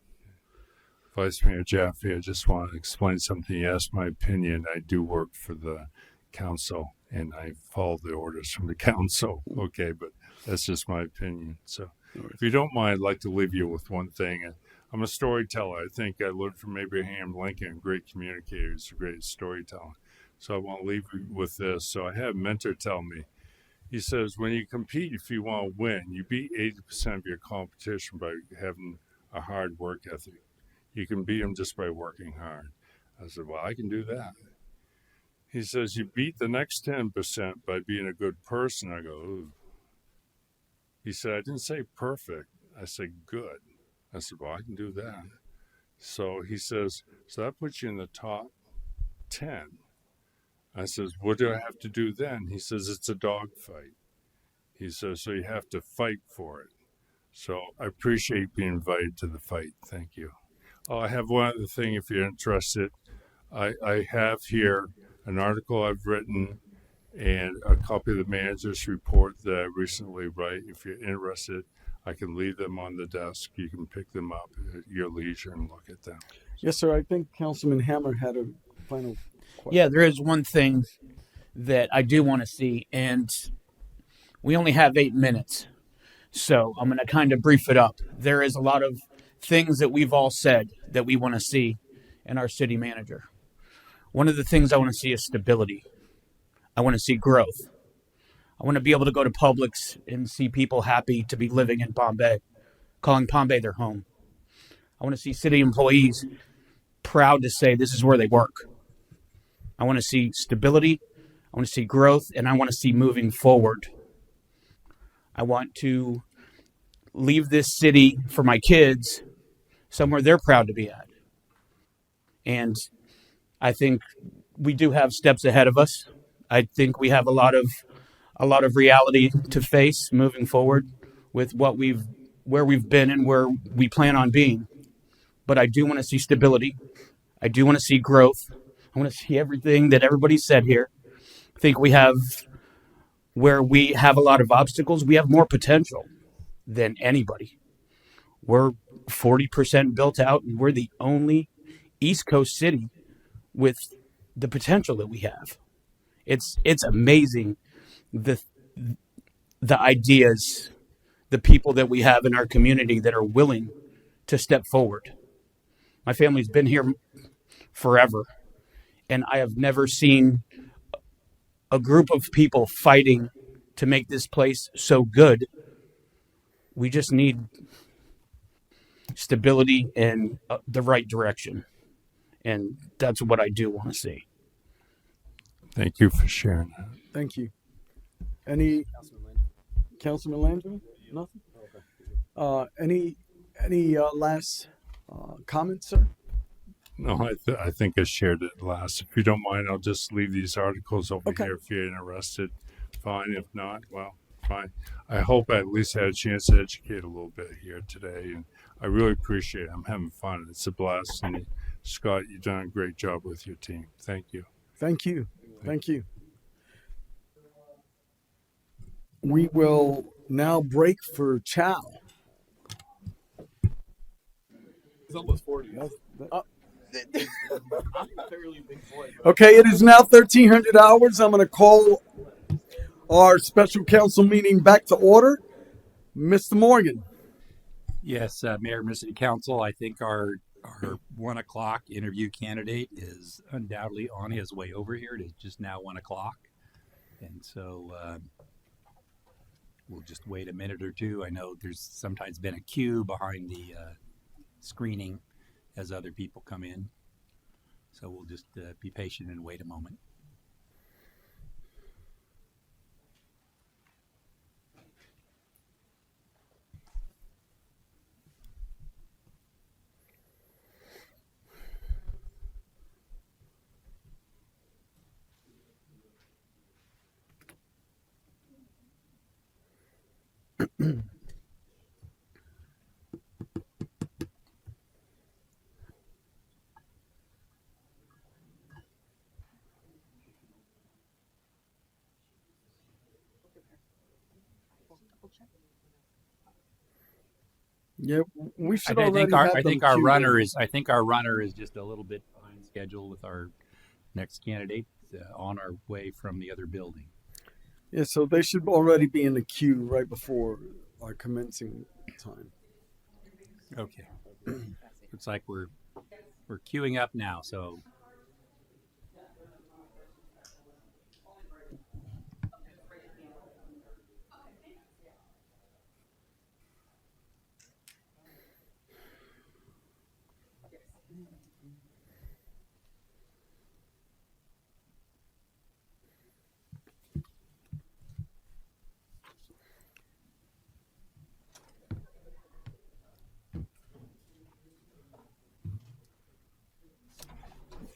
Vice Mayor Jaffe, I just want to explain something. You asked my opinion. I do work for the council, and I follow the orders from the council. Okay, but that's just my opinion. So if you don't mind, I'd like to leave you with one thing. I'm a storyteller. I think I learned from Abraham Lincoln, a great communicator. He's a great storyteller. So I want to leave you with this. So I had a mentor tell me, he says, when you compete, if you want to win, you beat 80% of your competition by having a hard work ethic. You can beat them just by working hard. I said, well, I can do that. He says, you beat the next 10% by being a good person. I go, ooh. He said, I didn't say perfect. I said, good. I said, well, I can do that. So he says, so that puts you in the top 10. I says, what do I have to do then? He says, it's a dog fight. He says, so you have to fight for it. So I appreciate being invited to the fight. Thank you. Oh, I have one other thing if you're interested. I have here an article I've written and a copy of the manager's report that I recently write. If you're interested, I can leave them on the desk. You can pick them up at your leisure and look at them. Yes, sir. I think Councilman Hammer had a final question. Yeah, there is one thing that I do want to see, and we only have 8 minutes. So I'm going to kind of brief it up. There is a lot of things that we've all said that we want to see in our city manager. One of the things I want to see is stability. I want to see growth. I want to be able to go to Publix and see people happy to be living in Palm Bay, calling Palm Bay their home. I want to see city employees proud to say this is where they work. I want to see stability. I want to see growth, and I want to see moving forward. I want to leave this city for my kids somewhere they're proud to be at. And I think we do have steps ahead of us. I think we have a lot of reality to face moving forward with where we've been and where we plan on being. But I do want to see stability. I do want to see growth. I want to see everything that everybody said here. I think where we have a lot of obstacles, we have more potential than anybody. We're 40% built out, and we're the only East Coast city with the potential that we have. It's amazing the ideas, the people that we have in our community that are willing to step forward. My family's been here forever, and I have never seen a group of people fighting to make this place so good. We just need stability and the right direction. And that's what I do want to see. Thank you for sharing that. Thank you. Any Councilman Landry? Nothing. Any last comments, sir? No, I think I shared it last. If you don't mind, I'll just leave these articles over Okay. here if you're interested. Fine. If not, well, fine. I hope I at least had a chance to educate a little bit here today, and I really appreciate it. I'm having fun. It's a blast. And Scott, you've done a great job with your team. Thank you. Thank you. Thank you. We will now break for chow. He's almost 40. Okay, it is now 1300 hours. I'm going to call our special council meeting back to order. Mr. Morgan. Yes, Mayor, Mr. City Council, I think our 1 o'clock interview candidate is undoubtedly on his way over here. It is just now 1 o'clock. And so we'll just wait a minute or two. I know there's sometimes been a queue behind the screening as other people come in. So we'll just be patient and wait a moment. Yeah, we should I already think our have I them think our queued runner in. is I think our runner is just a little bit behind schedule with our next candidate on our way from the other building. Yeah, so they should already be in the queue right before our commencing time. Okay. Looks like we're queuing up now, so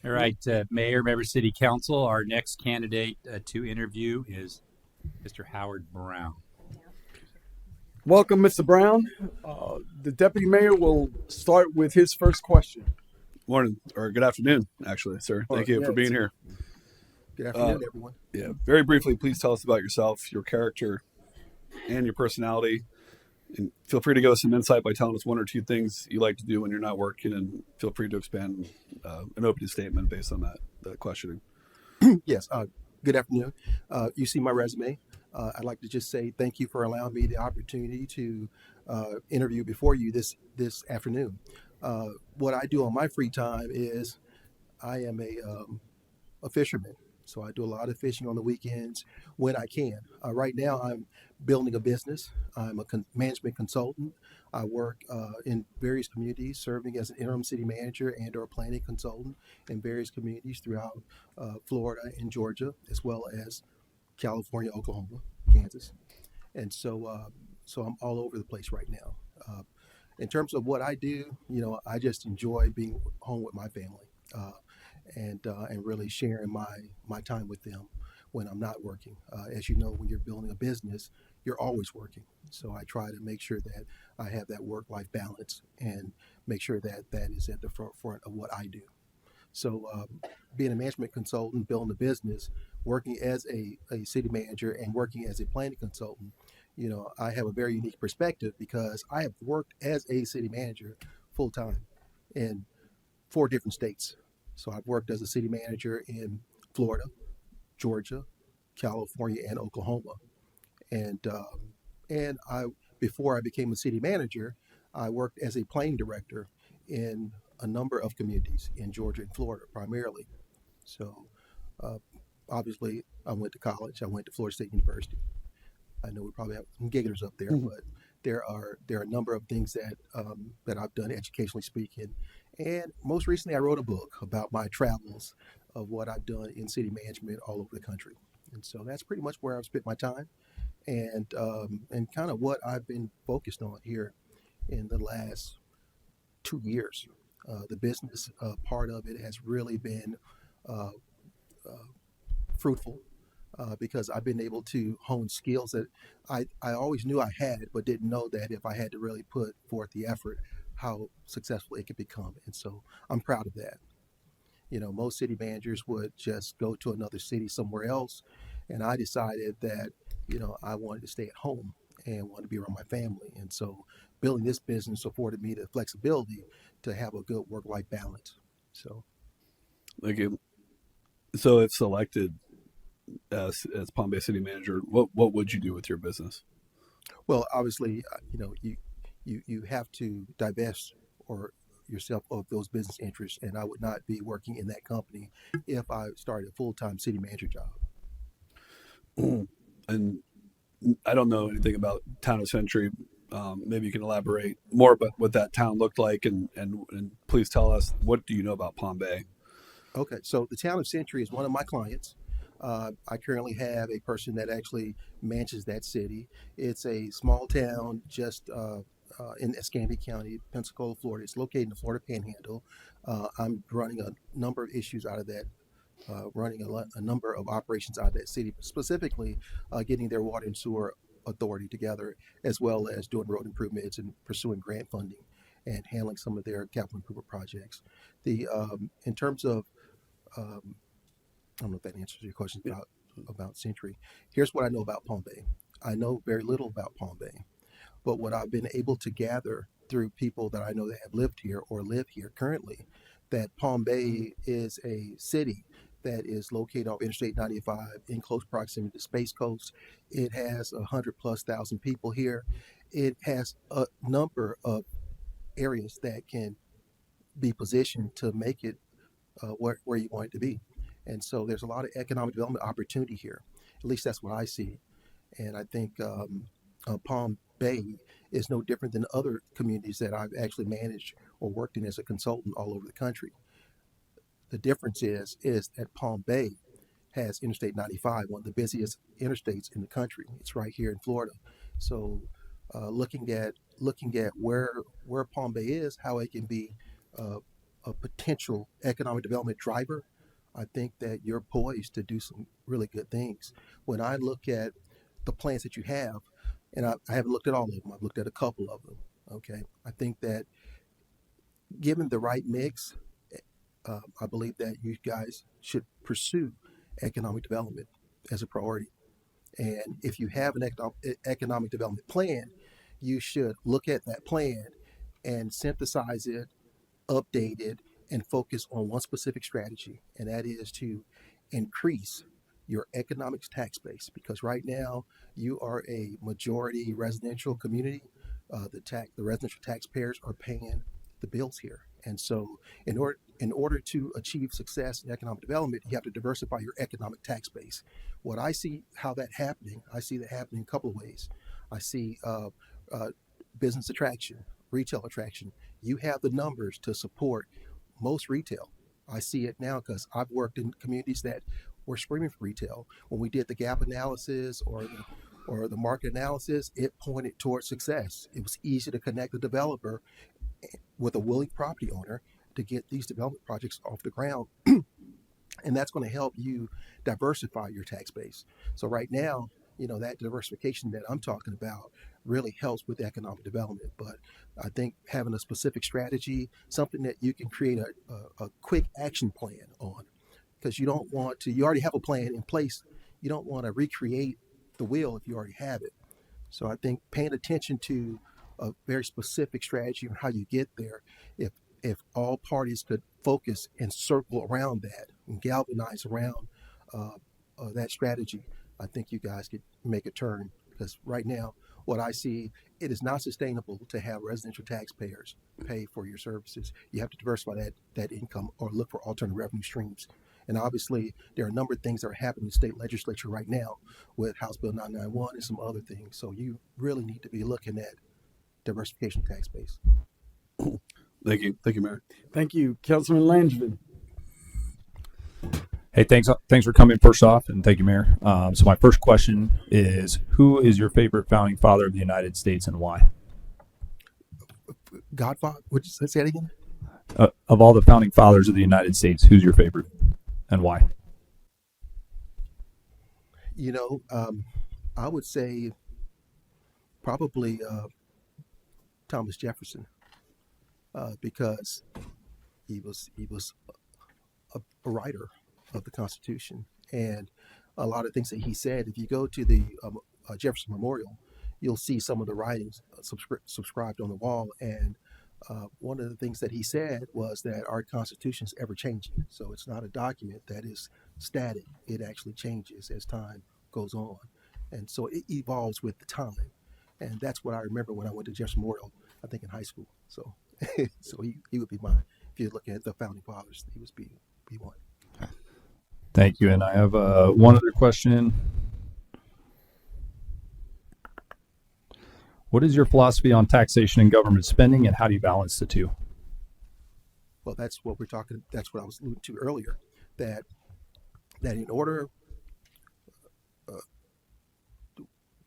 All right, Mayor, Member City Council, our next candidate to interview is Mr. Howard Brown. Welcome, Mr. Brown. The deputy mayor will start with his first question. Morning or good afternoon, actually, sir. Thank you for being here. Good afternoon, everyone. Yeah, very briefly, please tell us about yourself, your character, and your personality. And feel free to give us some insight by telling us one or two things you like to do when you're not working, and feel free to expand an opening statement based on that questioning. Yes, good afternoon. You see my resume. I'd like to just say thank you for allowing me the opportunity to interview before you this afternoon. What I do on my free time is I am a fisherman. So I do a lot of fishing on the weekends when I can. Right now, I'm building a business. I'm a management consultant. I work in various communities, serving as an interim city manager and or planning consultant in various communities throughout Florida and Georgia, as well as California, Oklahoma, Kansas. And so I'm all over the place right now. In terms of what I do, I just enjoy being home with my family. And really sharing my time with them when I'm not working. As you know, when you're building a business, you're always working. So I try to make sure that I have that work-life balance and make sure that that is at the forefront of what I do. So being a management consultant, building a business, working as a city manager and working as a planning consultant, I have a very unique perspective because I have worked as a city manager full-time in 4 different states. So I've worked as a city manager in Florida, Georgia, California, and Oklahoma. And before I became a city manager, I worked as a planning director in a number of communities in Georgia and Florida primarily. So obviously I went to college. I went to Florida State University. I know we probably have some gigglers up there, but there are a number of things that I've done educationally speaking. And most recently, I wrote a book about my travels of what I've done in city management all over the country. And so that's pretty much where I've spent my time and kind of what I've been focused on here in the last 2 years. The business part of it has really been fruitful because I've been able to hone skills that I always knew I had, but didn't know that if I had to really put forth the effort, how successful it could become. And so I'm proud of that. Most city managers would just go to another city somewhere else. And I decided that, I wanted to stay at home and wanted to be around my family. And so building this business afforded me the flexibility to have a good work-life balance. So. Thank you. So if selected as Palm Bay city manager, what would you do with your business? Well, obviously, you have to divest yourself of those business interests, and I would not be working in that company if I started a full-time city manager job. And I don't know anything about Town of Century. Maybe you can elaborate more about what that town looked like, and please tell us, what do you know about Palm Bay? Okay, so the Town of Century is one of my clients. I currently have a person that actually manages that city. It's a small town just in Escambia County, Pensacola, Florida. It's located in the Florida Panhandle. I'm running a number of issues out of that, running a number of operations out of that city, specifically getting their water and sewer authority together, as well as doing road improvements and pursuing grant funding and handling some of their capital improvement projects. In terms of, I don't know if that answers your question about Century. Here's what I know about Palm Bay. I know very little about Palm Bay. But what I've been able to gather through people that I know that have lived here or live here currently, that Palm Bay is a city that is located off Interstate 95 in close proximity to Space Coast. It has 100,000+ people here. It has a number of areas that can be positioned to make it where you want it to be. And so there's a lot of economic development opportunity here. At least that's what I see. And I think Palm Bay is no different than other communities that I've actually managed or worked in as a consultant all over the country. The difference is that Palm Bay has Interstate 95, one of the busiest interstates in the country. It's right here in Florida. So looking at where Palm Bay is, how it can be a potential economic development driver, I think that you're poised to do some really good things. When I look at the plans that you have, and I haven't looked at all of them, I've looked at a couple of them. Okay. I think that given the right mix, I believe that you guys should pursue economic development as a priority. And if you have an economic development plan, you should look at that plan and synthesize it, update it, and focus on one specific strategy, and that is to increase your economic tax base. Because right now you are a majority residential community. The residential taxpayers are paying the bills here, and so in order to achieve success in economic development, you have to diversify your economic tax base. What I see that happening in a couple of ways. I see business attraction, retail attraction. You have the numbers to support most retail. I see it now because I've worked in communities that were screaming for retail. When we did the gap analysis or the market analysis, it pointed towards success. It was easy to connect the developer with a willing property owner to get these development projects off the ground. And that's going to help you diversify your tax base. So right now, that diversification that I'm talking about really helps with economic development. But I think having a specific strategy, something that you can create a quick action plan on, because you already have a plan in place. You don't want to recreate the wheel if you already have it. So I think paying attention to a very specific strategy on how you get there, if all parties could focus and circle around that and galvanize around that strategy, I think you guys could make a turn. Because right now, what I see, it is not sustainable to have residential taxpayers pay for your services. You have to diversify that income or look for alternative revenue streams. And obviously, there are a number of things that are happening in the state legislature right now with House Bill 991 and some other things. So you really need to be looking at diversification of tax base. Thank you, Mayor. Thank you, Councilman Langevin. Hey, thanks for coming first off, and thank you, Mayor. So my first question is, who is your favorite founding father of the United States and why? Godfather, would you say that again? Of all the founding fathers of the United States, who's your favorite and why? I would say probably Thomas Jefferson, because he was a writer of the Constitution, and a lot of things that he said. If you go to the Jefferson Memorial, you'll see some of the writings subscribed on the wall. And one of the things that he said was that our Constitution is ever changing. So it's not a document that is static. It actually changes as time goes on. And so it evolves with the time. And that's what I remember when I went to Jefferson Memorial, I think in high school. So so he would be mine. If you're looking at the founding fathers, he was be one. Thank you. And I have one other question. What is your philosophy on taxation and government spending, and how do you balance the two? Well, that's what I was alluding to earlier, that in order,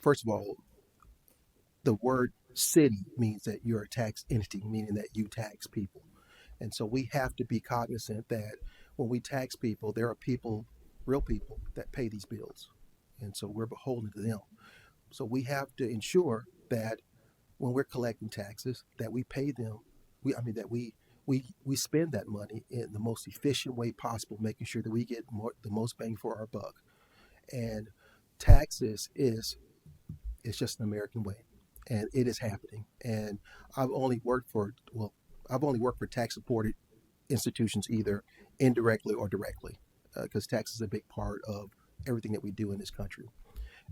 first of all, the word city means that you're a tax entity, meaning that you tax people. And so we have to be cognizant that when we tax people, there are people, real people, that pay these bills. And so we're beholden to them. So we have to ensure that when we're collecting taxes, that we pay them, that we spend that money in the most efficient way possible, making sure that we get the most bang for our buck. And taxes is just an American way, and it is happening. And I've only worked for tax-supported institutions, either indirectly or directly, because tax is a big part of everything that we do in this country.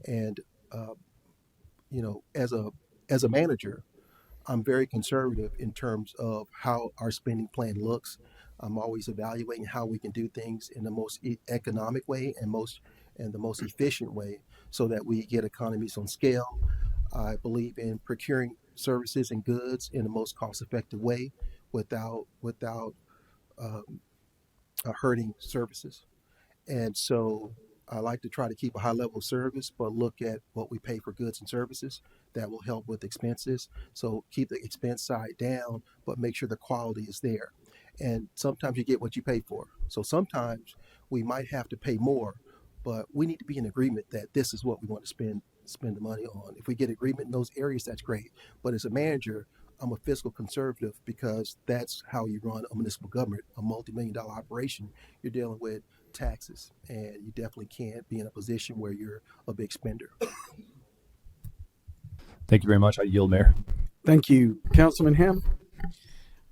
And as a manager, I'm very conservative in terms of how our spending plan looks. I'm always evaluating how we can do things in the most economic way and the most efficient way, so that we get economies on scale. I believe in procuring services and goods in the most cost-effective way without hurting services. And so I like to try to keep a high level of service, but look at what we pay for goods and services. That will help with expenses. So keep the expense side down, but make sure the quality is there. and sometimes you get what you pay for. So sometimes we might have to pay more, but we need to be in agreement that this is what we want to spend the money on. If we get agreement in those areas, that's great. But as a manager, I'm a fiscal conservative because that's how you run a municipal government, a multi-million-dollar operation. You're dealing with taxes, and you definitely can't be in a position where you're a big spender. Thank you very much. I yield, Mayor. Thank you, Councilman Ham.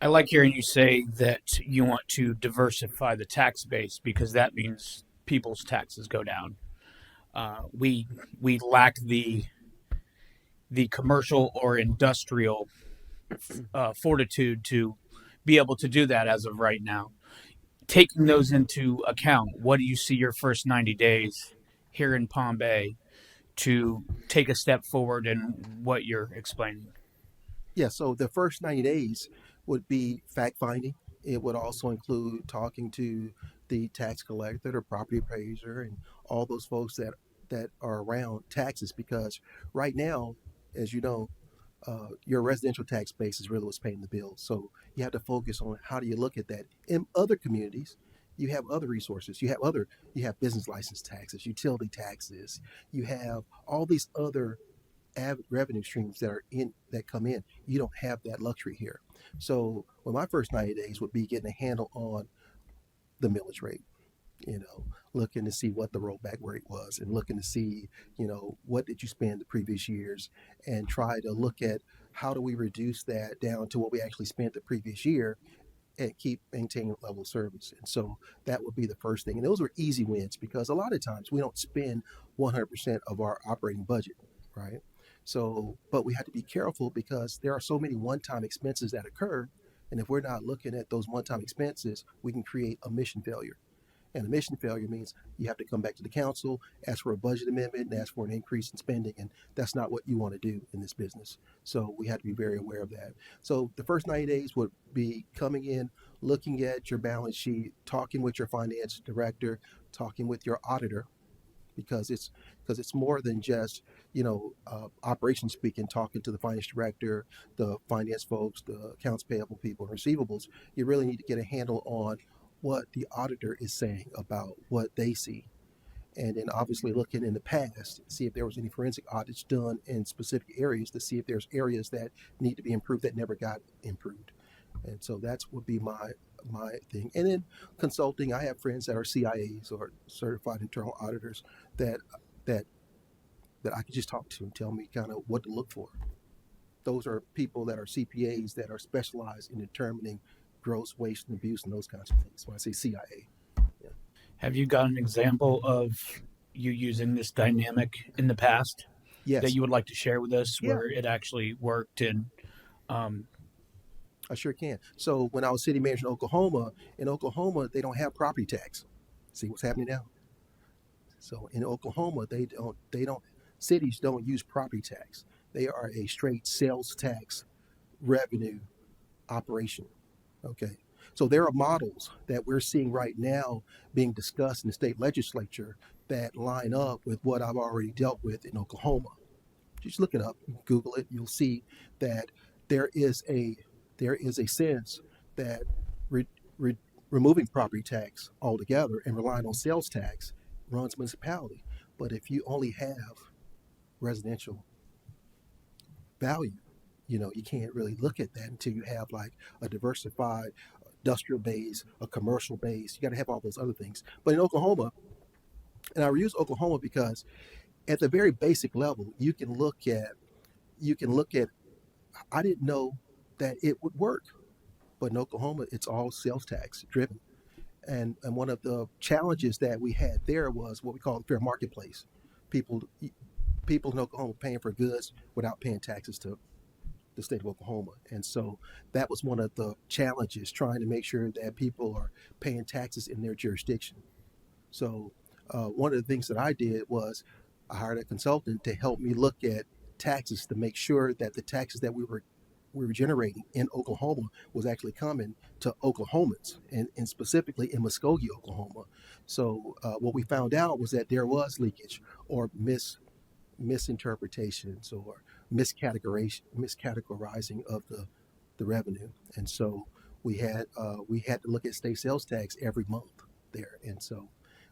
I like hearing you say that you want to diversify the tax base because that means people's taxes go down. We lack the commercial or industrial fortitude to be able to do that as of right now. Taking those into account, what do you see your first 90 days here in Palm Bay to take a step forward in what you're explaining? Yeah, so the first 90 days would be fact finding. It would also include talking to the tax collector, the property appraiser, and all those folks that are around taxes, because right now, as you know, your residential tax base is really what's paying the bills. So you have to focus on how do you look at that. In other communities, you have other resources. You have business license taxes, utility taxes. You have all these other revenue streams that come in. You don't have that luxury here. So well, my first 90 days would be getting a handle on the millage rate, looking to see what the rollback rate was, and looking to see, what did you spend the previous years, and try to look at how do we reduce that down to what we actually spent the previous year and keep maintaining level of service. And so that would be the first thing. And those are easy wins because a lot of times we don't spend 100% of our operating budget, right? So, but we have to be careful because there are so many one-time expenses that occur. And if we're not looking at those one-time expenses, we can create a mission failure. And a mission failure means you have to come back to the council, ask for a budget amendment, and ask for an increase in spending. And that's not what you want to do in this business. So we have to be very aware of that. So the first 90 days would be coming in, looking at your balance sheet, talking with your finance director, talking with your auditor, because it's more than just operations speaking, talking to the finance director, the finance folks, the accounts payable people, and receivables. You really need to get a handle on what the auditor is saying about what they see, and then obviously looking in the past, see if there was any forensic audits done in specific areas to see if there's areas that need to be improved that never got improved. And so that's would be my thing. And then consulting, I have friends that are CIAs or certified internal auditors that I could just talk to and tell me kind of what to look for. Those are people that are CPAs that are specialized in determining gross waste and abuse and those kinds of things. When I say CIA. Yeah. Have you got an example of you using this dynamic in the past Yes. that you would like to share with us Yeah. where it actually worked? And I sure can. So when I was city manager in Oklahoma, they don't have property tax. See what's happening now. So in Oklahoma, cities don't use property tax. They are a straight sales tax revenue operation. Okay. So there are models that we're seeing right now being discussed in the state legislature that line up with what I've already dealt with in Oklahoma. Just look it up, Google it. You'll see that there is a sense that removing property tax altogether and relying on sales tax runs municipality. But if you only have residential value, you can't really look at that until you have like a diversified industrial base, a commercial base. You got to have all those other things. But in Oklahoma, and I use Oklahoma because at the very basic level, you can look at, I didn't know that it would work, but in Oklahoma, it's all sales tax driven. And one of the challenges that we had there was what we call the fair marketplace. People in Oklahoma paying for goods without paying taxes to the state of Oklahoma. And so that was one of the challenges, trying to make sure that people are paying taxes in their jurisdiction. So one of the things that I did was I hired a consultant to help me look at taxes to make sure that the taxes that we were generating in Oklahoma was actually coming to Oklahomans, and specifically in Muskogee, Oklahoma. So what we found out was that there was leakage or misinterpretations or miscategorizing of the revenue. And so we had to look at state sales tax every month there, and so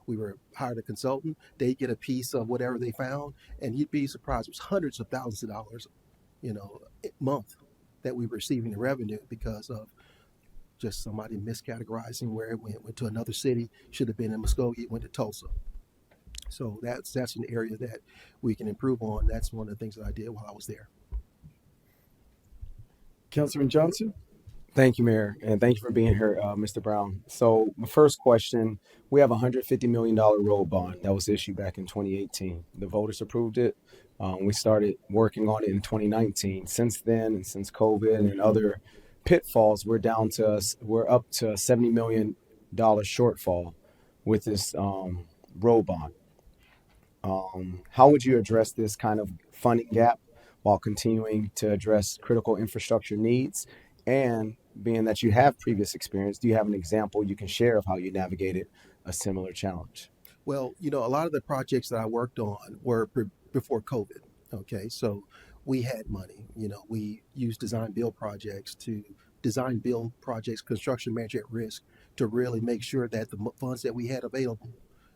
we were hired a consultant. They get a piece of whatever they found, and you'd be surprised. It was hundreds of thousands of dollars, a month that we were receiving in revenue because of just somebody miscategorizing where it went to another city. Should have been in Muskogee, it went to Tulsa. So that's an area that we can improve on. That's one of the things that I did while I was there. Councilman Johnson? Thank you, Mayor, and thank you for being here, Mr. Brown. So, my first question: we have a $150 million road bond that was issued back in 2018. The voters approved it. We started working on it in 2019. Since then, and since COVID and other pitfalls, we're up to a $70 million shortfall with this road bond. How would you address this kind of funding gap while continuing to address critical infrastructure needs? And being that you have previous experience, do you have an example you can share of how you navigated a similar challenge? Well, a lot of the projects that I worked on were before COVID. Okay, so we had money. We used design build projects, construction manager at risk, to really make sure that the funds that we had available,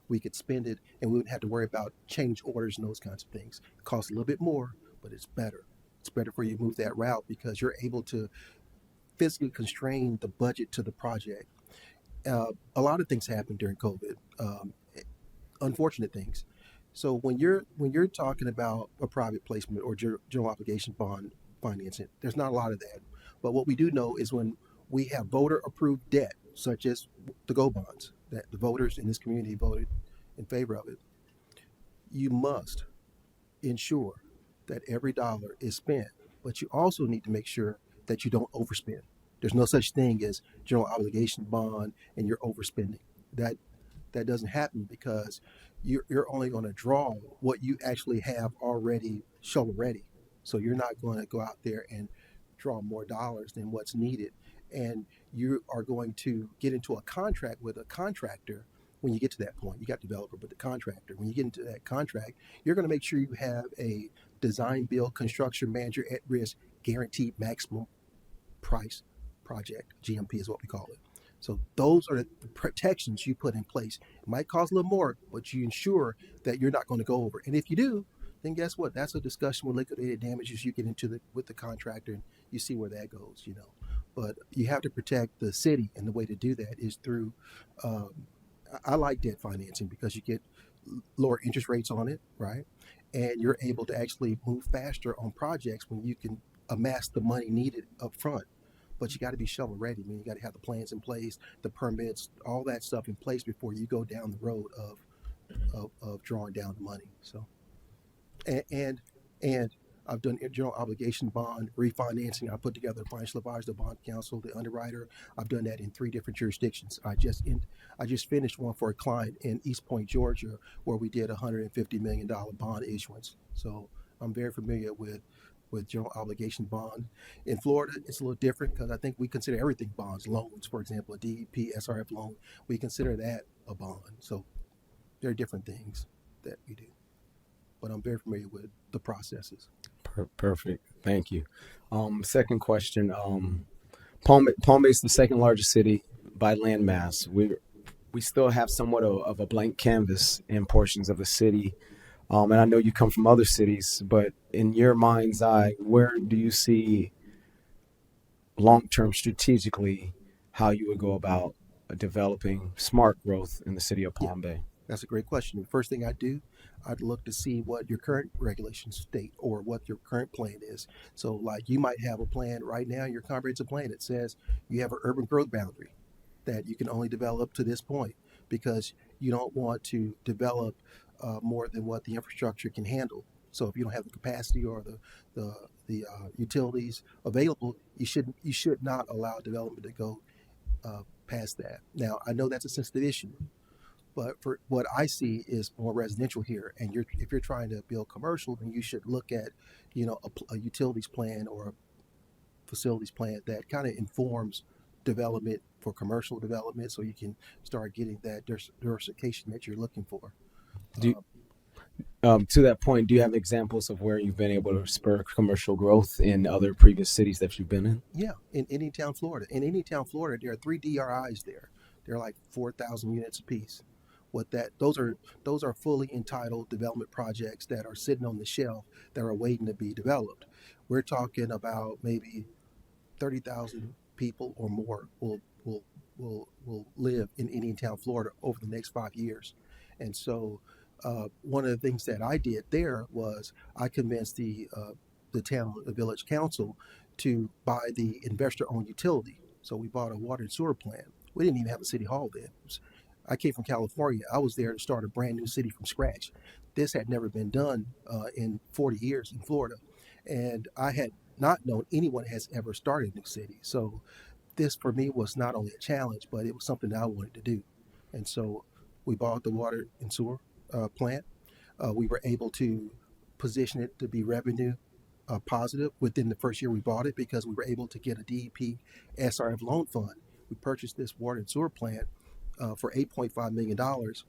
we could spend it, and we wouldn't have to worry about change orders and those kinds of things. It costs a little bit more, but it's better. It's better for you to move that route because you're able to physically constrain the budget to the project. A lot of things happened during COVID, unfortunate things. So when you're talking about a private placement or general obligation bond financing, there's not a lot of that. But what we do know is when we have voter approved debt, such as the GO bonds, that the voters in this community voted in favor of it, you must ensure that every dollar is spent, but you also need to make sure that you don't overspend. There's no such thing as general obligation bond and you're overspending. That doesn't happen because you're only going to draw what you actually have already shovel ready. So you're not going to go out there and draw more dollars than what's needed. And you are going to get into a contract with a contractor when you get to that point. You got developer, but the contractor, when you get into that contract, you're going to make sure you have a design build construction manager at risk guaranteed maximum price project. GMP is what we call it. So those are the protections you put in place. It might cost a little more, but you ensure that you're not going to go over. And if you do, then guess what? That's a discussion with liquidated damages you get into with the contractor, and you see where that goes, But you have to protect the city, and the way to do that is through, I like debt financing because you get lower interest rates on it, right? And you're able to actually move faster on projects when you can amass the money needed up front. But you got to be shovel ready. I mean, you got to have the plans in place, the permits, all that stuff in place before you go down the road of drawing down the money. So, and I've done general obligation bond refinancing. I put together a financial advisor, the bond counsel, the underwriter. I've done that in 3 different jurisdictions. I just finished one for a client in East Point, Georgia, where we did a $150 million bond issuance. So I'm very familiar with general obligation bond. In Florida, it's a little different because I think we consider everything bonds. Loans, for example, a DEP, SRF loan, we consider that a bond. So there are different things that we do. But I'm very familiar with the processes. Perfect. Thank you. Second question. Palm Bay is the second largest city by land mass. We still have somewhat of a blank canvas in portions of the city. And I know you come from other cities, but in your mind's eye, where do you see long-term strategically how you would go about developing smart growth in the city of Palm Bay? That's a great question. The first thing I do, I'd look to see what your current regulations state or what your current plan is. So like you might have a plan right now, your comprehensive plan, it says you have an urban growth boundary that you can only develop to this point because you don't want to develop more than what the infrastructure can handle. So if you don't have the capacity or the utilities available, you should not allow development to go past that. Now, I know that's a sensitive issue, but for what I see is more residential here. And if you're trying to build commercial, then you should look at, a utilities plan or a facilities plan that kind of informs development for commercial development, so you can start getting that diversification that you're looking for. Do To that point, do you have examples of where you've been able to spur commercial growth in other previous cities that you've been in? Yeah, in Anytown, Florida. In Anytown, Florida, there are 3 DRIs there. They're like 4,000 units apiece. What that those are fully entitled development projects that are sitting on the shelf that are waiting to be developed. We're talking about maybe 30,000 people or more will live in Anytown, Florida over the next 5 years. And so one of the things that I did there was I convinced the village council to buy the investor-owned utility. So we bought a water and sewer plant. We didn't even have a city hall then. I came from California. I was there to start a brand new city from scratch. This had never been done in 40 years in Florida. And I had not known anyone has ever started a new city. So this for me was not only a challenge, but it was something that I wanted to do. And so we bought the water and sewer plant. We were able to position it to be revenue positive within the first year we bought it because we were able to get a DEP SRF loan fund. We purchased this water and sewer plant for $8.5 million.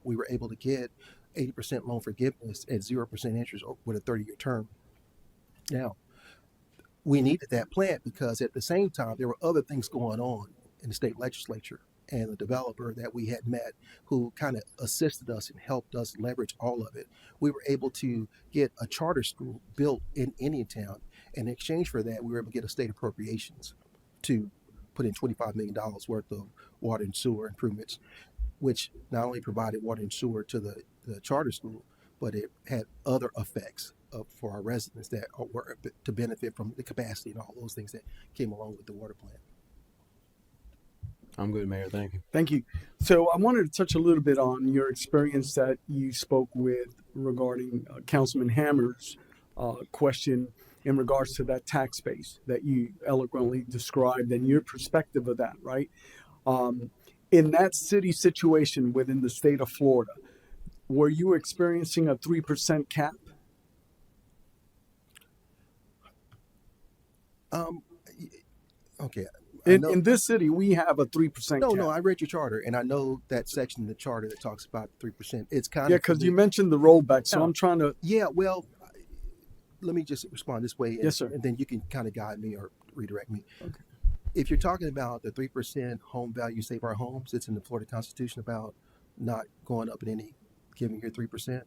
We were able to get 80% loan forgiveness at 0% interest with a 30-year term. Now, we needed that plant because at the same time, there were other things going on in the state legislature and the developer that we had met who kind of assisted us and helped us leverage all of it. We were able to get a charter school built in Indiantown. In exchange for that, we were able to get a state appropriations to put in $25 million worth of water and sewer improvements, which not only provided water and sewer to the charter school, but it had other effects for our residents that were to benefit from the capacity and all those things that came along with the water plant. I'm good, Mayor. Thank you. Thank you. So I wanted to touch a little bit on your experience that you spoke with regarding Councilman Hammer's question in regards to that tax base that you eloquently described and your perspective of that, right? In that city situation within the state of Florida, were you experiencing a 3% cap? Okay. In this city, we have a 3% cap. No, I read your charter, and I know that section in the charter that talks about 3%. It's kind of because you mentioned the rollback, so Yeah. I'm trying to. Yeah, well, let me just respond this way, and, Yes, sir. and then you can kind of guide me or redirect me. Okay. If you're talking about the 3% home value save our homes, it's in the Florida Constitution about not going up in any given year 3%.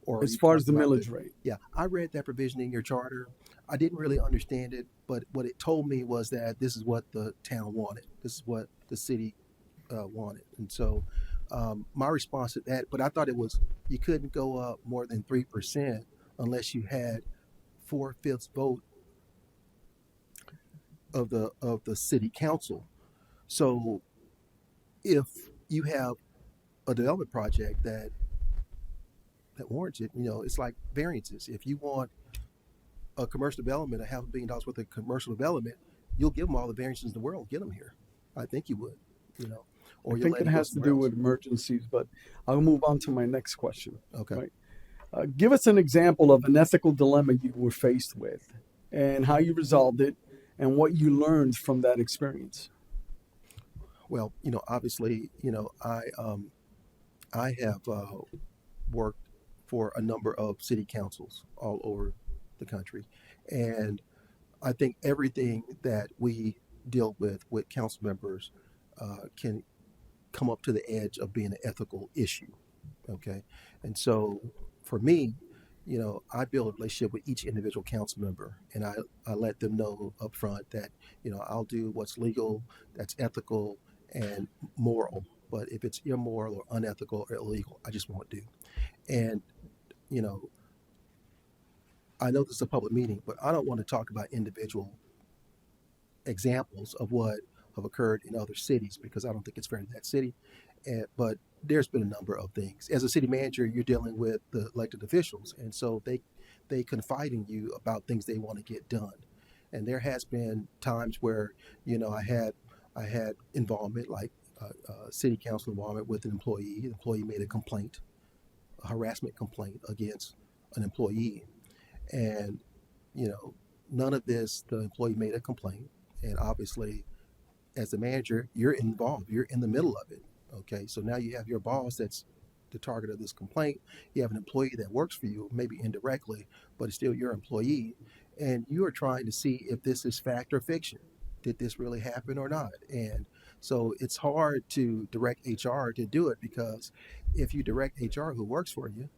Or As you far as talking the about millage rate. Yeah, I read that provision in your charter. I didn't really understand it, but what it told me was that this is what the town wanted. This is what the city wanted. And so my response to that, but I thought it was you couldn't go up more than 3% unless you had 4/5 vote of the city council. So if you have a development project that warrants it, it's like variances. If you want a commercial development, $500 million worth of commercial development, you'll give them all the variances in the world, get them here. I think you would, or I you'll think let it go has to somewhere do else. with emergencies, but I'll move on to my next question. Okay. Right. Give us an example of an ethical dilemma you were faced with and how you resolved it and what you learned from that experience. Well, obviously, I have worked for a number of city councils all over the country, and I think everything that we deal with council members can come up to the edge of being an ethical issue. Okay, and so for me, I build a relationship with each individual council member, and I let them know up front that I'll do what's legal, that's ethical and moral. But if it's immoral or unethical or illegal, I just won't do. And I know this is a public meeting, but I don't want to talk about individual examples of what have occurred in other cities because I don't think it's fair to that city. But there's been a number of things. As a city manager, you're dealing with the elected officials, and so they confide in you about things they want to get done. And there has been times where I had involvement, like city council involvement with an employee. The employee made a complaint, a harassment complaint against an employee, and none of this. The employee made a complaint, and obviously, as the manager, you're involved. You're in the middle of it. Okay, so now you have your boss that's the target of this complaint. You have an employee that works for you, maybe indirectly, but it's still your employee, and you are trying to see if this is fact or fiction. Did this really happen or not? And so it's hard to direct HR to do it, because if you direct HR who works for you,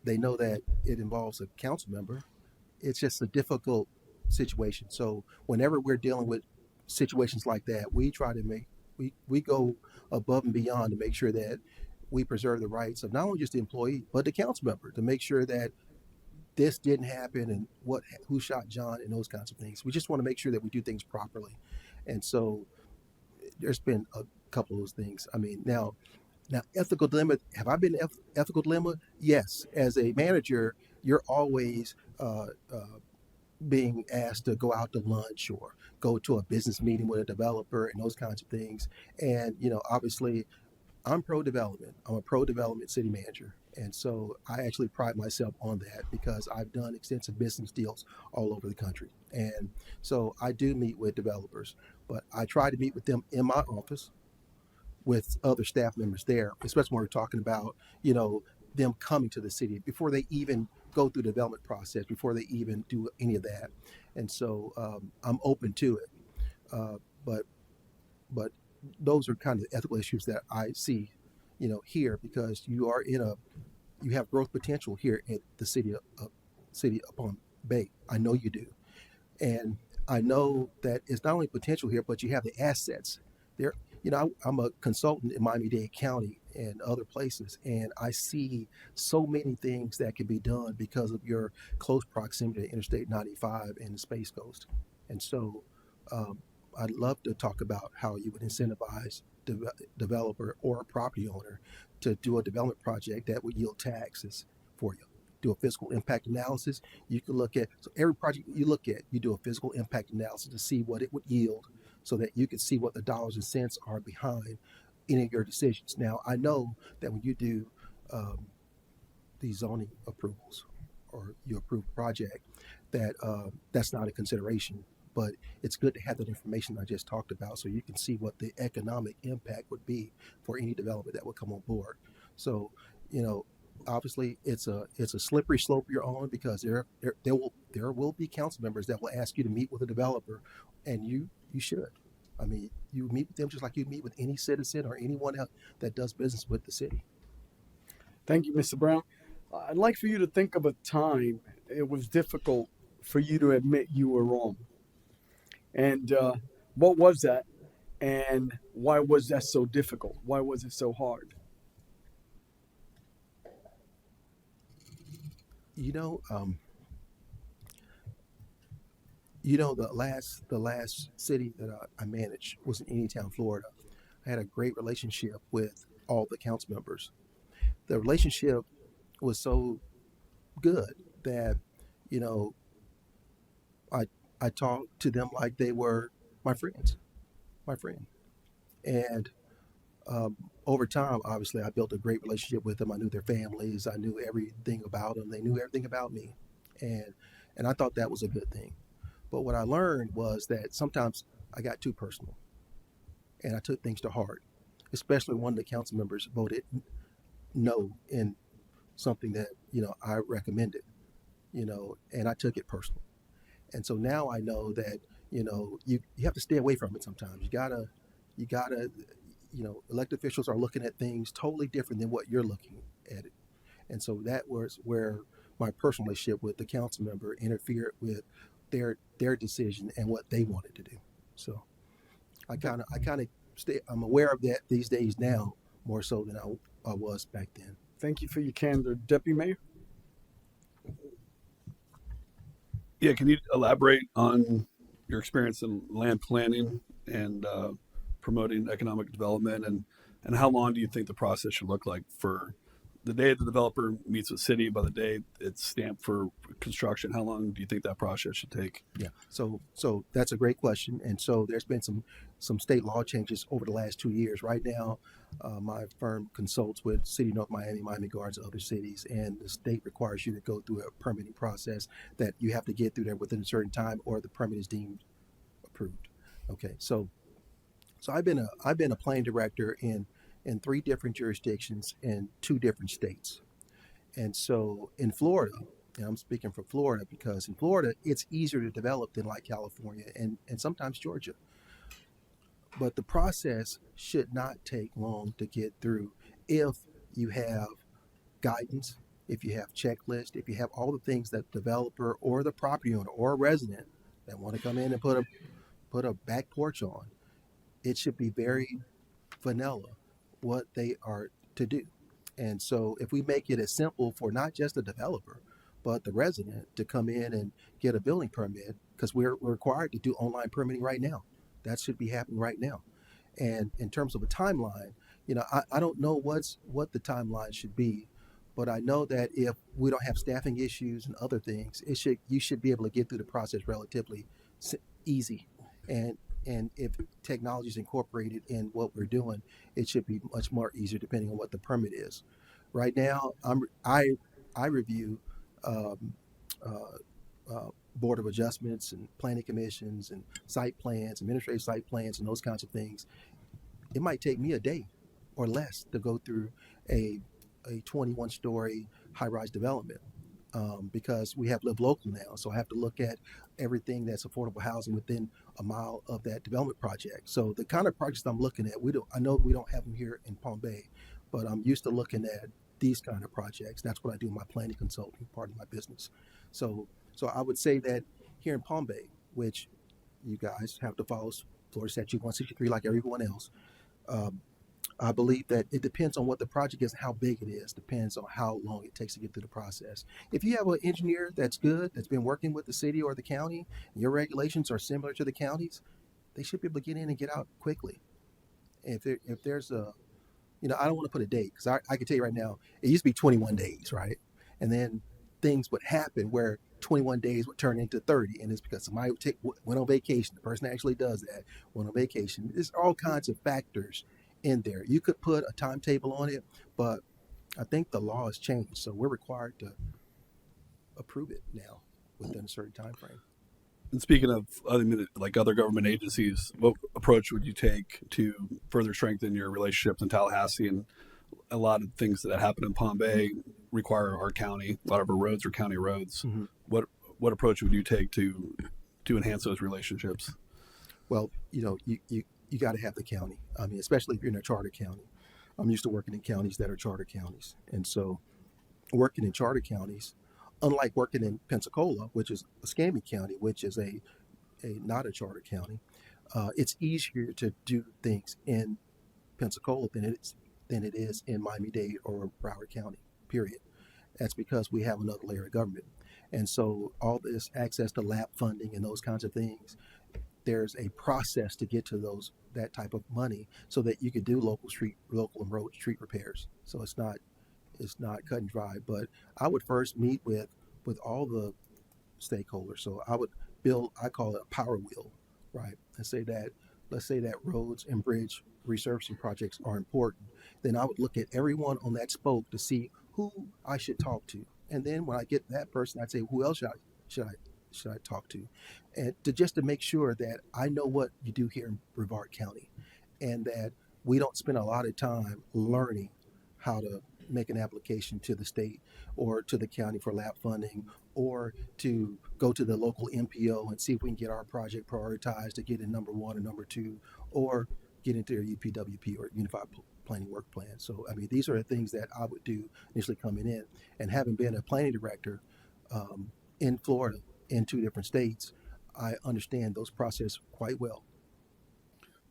they know that it involves a council member. It's just a difficult situation. So whenever we're dealing with situations like that, we try to we go above and beyond to make sure that we preserve the rights of not only just the employee but the council member, to make sure that this didn't happen and who shot John and those kinds of things. We just want to make sure that we do things properly. And so there's been a couple of those things. I mean, now ethical dilemma. Have I been ethical dilemma? Yes. As a manager, you're always being asked to go out to lunch or go to a business meeting with a developer and those kinds of things. And obviously, I'm pro-development. I'm a pro-development city manager. And so I actually pride myself on that, because I've done extensive business deals all over the country. And so I do meet with developers, but I try to meet with them in my office with other staff members there, especially when we're talking about, them coming to the city before they even go through the development process, before they even do any of that. And so I'm open to it. But those are kind of the ethical issues that I see, here, because you have growth potential here at the city of Palm Bay. I know you do. And I know that it's not only potential here, but you have the assets there. I'm a consultant in Miami-Dade County and other places, and I see so many things that can be done because of your close proximity to Interstate 95 and the Space Coast. And so I'd love to talk about how you would incentivize developer or a property owner to do a development project that would yield taxes for you. Do a physical impact analysis. You can look at, so every project you look at, you do a physical impact analysis to see what it would yield, so that you can see what the dollars and cents are behind any of your decisions. Now, I know that when you do these zoning approvals, or you approve a project, that that's not a consideration. But it's good to have that information I just talked about, so you can see what the economic impact would be for any development that would come on board. So, obviously it's a slippery slope you're on, because there will be council members that will ask you to meet with a developer, and you should. I mean, you meet with them just like you meet with any citizen or anyone else that does business with the city. Thank you, Mr. Brown. I'd like for you to think of a time it was difficult for you to admit you were wrong. And what was that? And why was that so difficult? Why was it so hard? The last city that I managed was in Anytown, Florida. I had a great relationship with all the council members. The relationship was so good that, I talked to them like they were my friend. And over time, obviously, I built a great relationship with them. I knew their families. I knew everything about them. They knew everything about me. And I thought that was a good thing. But what I learned was that sometimes I got too personal, and I took things to heart, especially when one of the council members voted no in something that, I recommended, and I took it personal. And so now I know that, you have to stay away from it sometimes. You gotta, elected officials are looking at things totally different than what you're looking at it. And so that was where my personal relationship with the council member interfered with their decision and what they wanted to do. So I kind of I'm aware of that these days now, more so than I was back then. Thank you for your candor. Deputy Mayor? Yeah, can you elaborate on your experience in land planning and promoting economic development, and how long do you think the process should look like for the day the developer meets with city, by the day it's stamped for construction? How long do you think that process should take? Yeah, so that's a great question. And so there's been some state law changes over the last 2 years. Right now, my firm consults with City of North Miami, Miami Gardens, and other cities, and the state requires you to go through a permitting process that you have to get through there within a certain time, or the permit is deemed approved. Okay, so I've been a planning director in in 3 different jurisdictions in 2 different states. And so in Florida, and I'm speaking for Florida because in Florida, it's easier to develop than like California and sometimes Georgia. But the process should not take long to get through if you have guidance, if you have checklist, if you have all the things that the developer or the property owner or a resident that want to come in and put a back porch on. It should be very vanilla what they are to do. And so if we make it as simple for not just the developer, but the resident to come in and get a building permit, because we're required to do online permitting right now. That should be happening right now. And in terms of a timeline, I don't know what the timeline should be, but I know that if we don't have staffing issues and other things, you should be able to get through the process relatively easy. And if technology is incorporated in what we're doing, it should be much more easier depending on what the permit is. Right now, I review Board of Adjustments and planning commissions and site plans, administrative site plans, and those kinds of things. It might take me a day or less to go through a 21-story high-rise development because we have Live Local now. So I have to look at everything that's affordable housing within a mile of that development project. So the kind of projects I'm looking at, I know we don't have them here in Palm Bay, but I'm used to looking at these kind of projects. That's what I do in my planning consulting part of my business. So I would say that here in Palm Bay, which you guys have to follow Florida Statute 163 like everyone else, I believe that it depends on what the project is, how big it is, depends on how long it takes to get through the process. If you have an engineer that's good, that's been working with the city or the county, and your regulations are similar to the county's, they should be able to get in and get out quickly. If there's a, I don't want to put a date because I can tell you right now, it used to be 21 days, right? And then things would happen where 21 days would turn into 30, and it's because somebody went on vacation. The person actually does that, went on vacation. There's all kinds of factors in there. You could put a timetable on it, but I think the law has changed, so we're required to approve it now within a certain time frame. And speaking of other government agencies, what approach would you take to further strengthen your relationships in Tallahassee? And a lot of things that happen in Palm Bay require our county. A lot of our roads are county roads. Mm-hmm. What approach would you take to enhance those relationships? Well, you got to have the county. I mean, especially if you're in a charter county. I'm used to working in counties that are charter counties, and so working in charter counties, unlike working in Pensacola, which is a Escambia County, which is a not a charter county, it's easier to do things in Pensacola than it is in Miami-Dade or Broward County, period. That's because we have another layer of government. And so all this access to LAP funding and those kinds of things, there's a process to get to that type of money so that you could do local and road street repairs. So it's not cut and dry. But I would first meet with all the stakeholders. So I would I call it a power wheel, right? Let's say that roads and bridge resurfacing projects are important. Then I would look at everyone on that spoke to see who I should talk to. And then when I get that person, I'd say, who else should I talk to? And to make sure that I know what you do here in Brevard County and that we don't spend a lot of time learning how to make an application to the state or to the county for LAP funding or to go to the local MPO and see if we can get our project prioritized to get in number 1 or number 2 or get into their UPWP or Unified Planning Work Plan. So, I mean, these are the things that I would do initially coming in. And having been a planning director in Florida in 2 different states, I understand those processes quite well.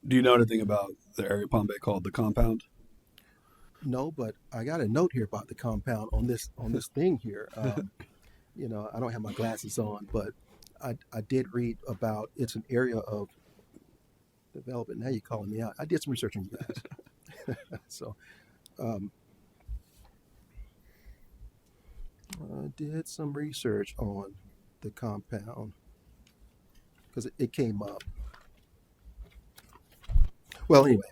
Do you know anything about the area of Palm Bay called the Compound? No, but I got a note here about the Compound on this thing here. I don't have my glasses on, but I did read about it's an area of development. Now you're calling me out. I did some research on you guys. So I did some research on the Compound because it came up. Well, anyway,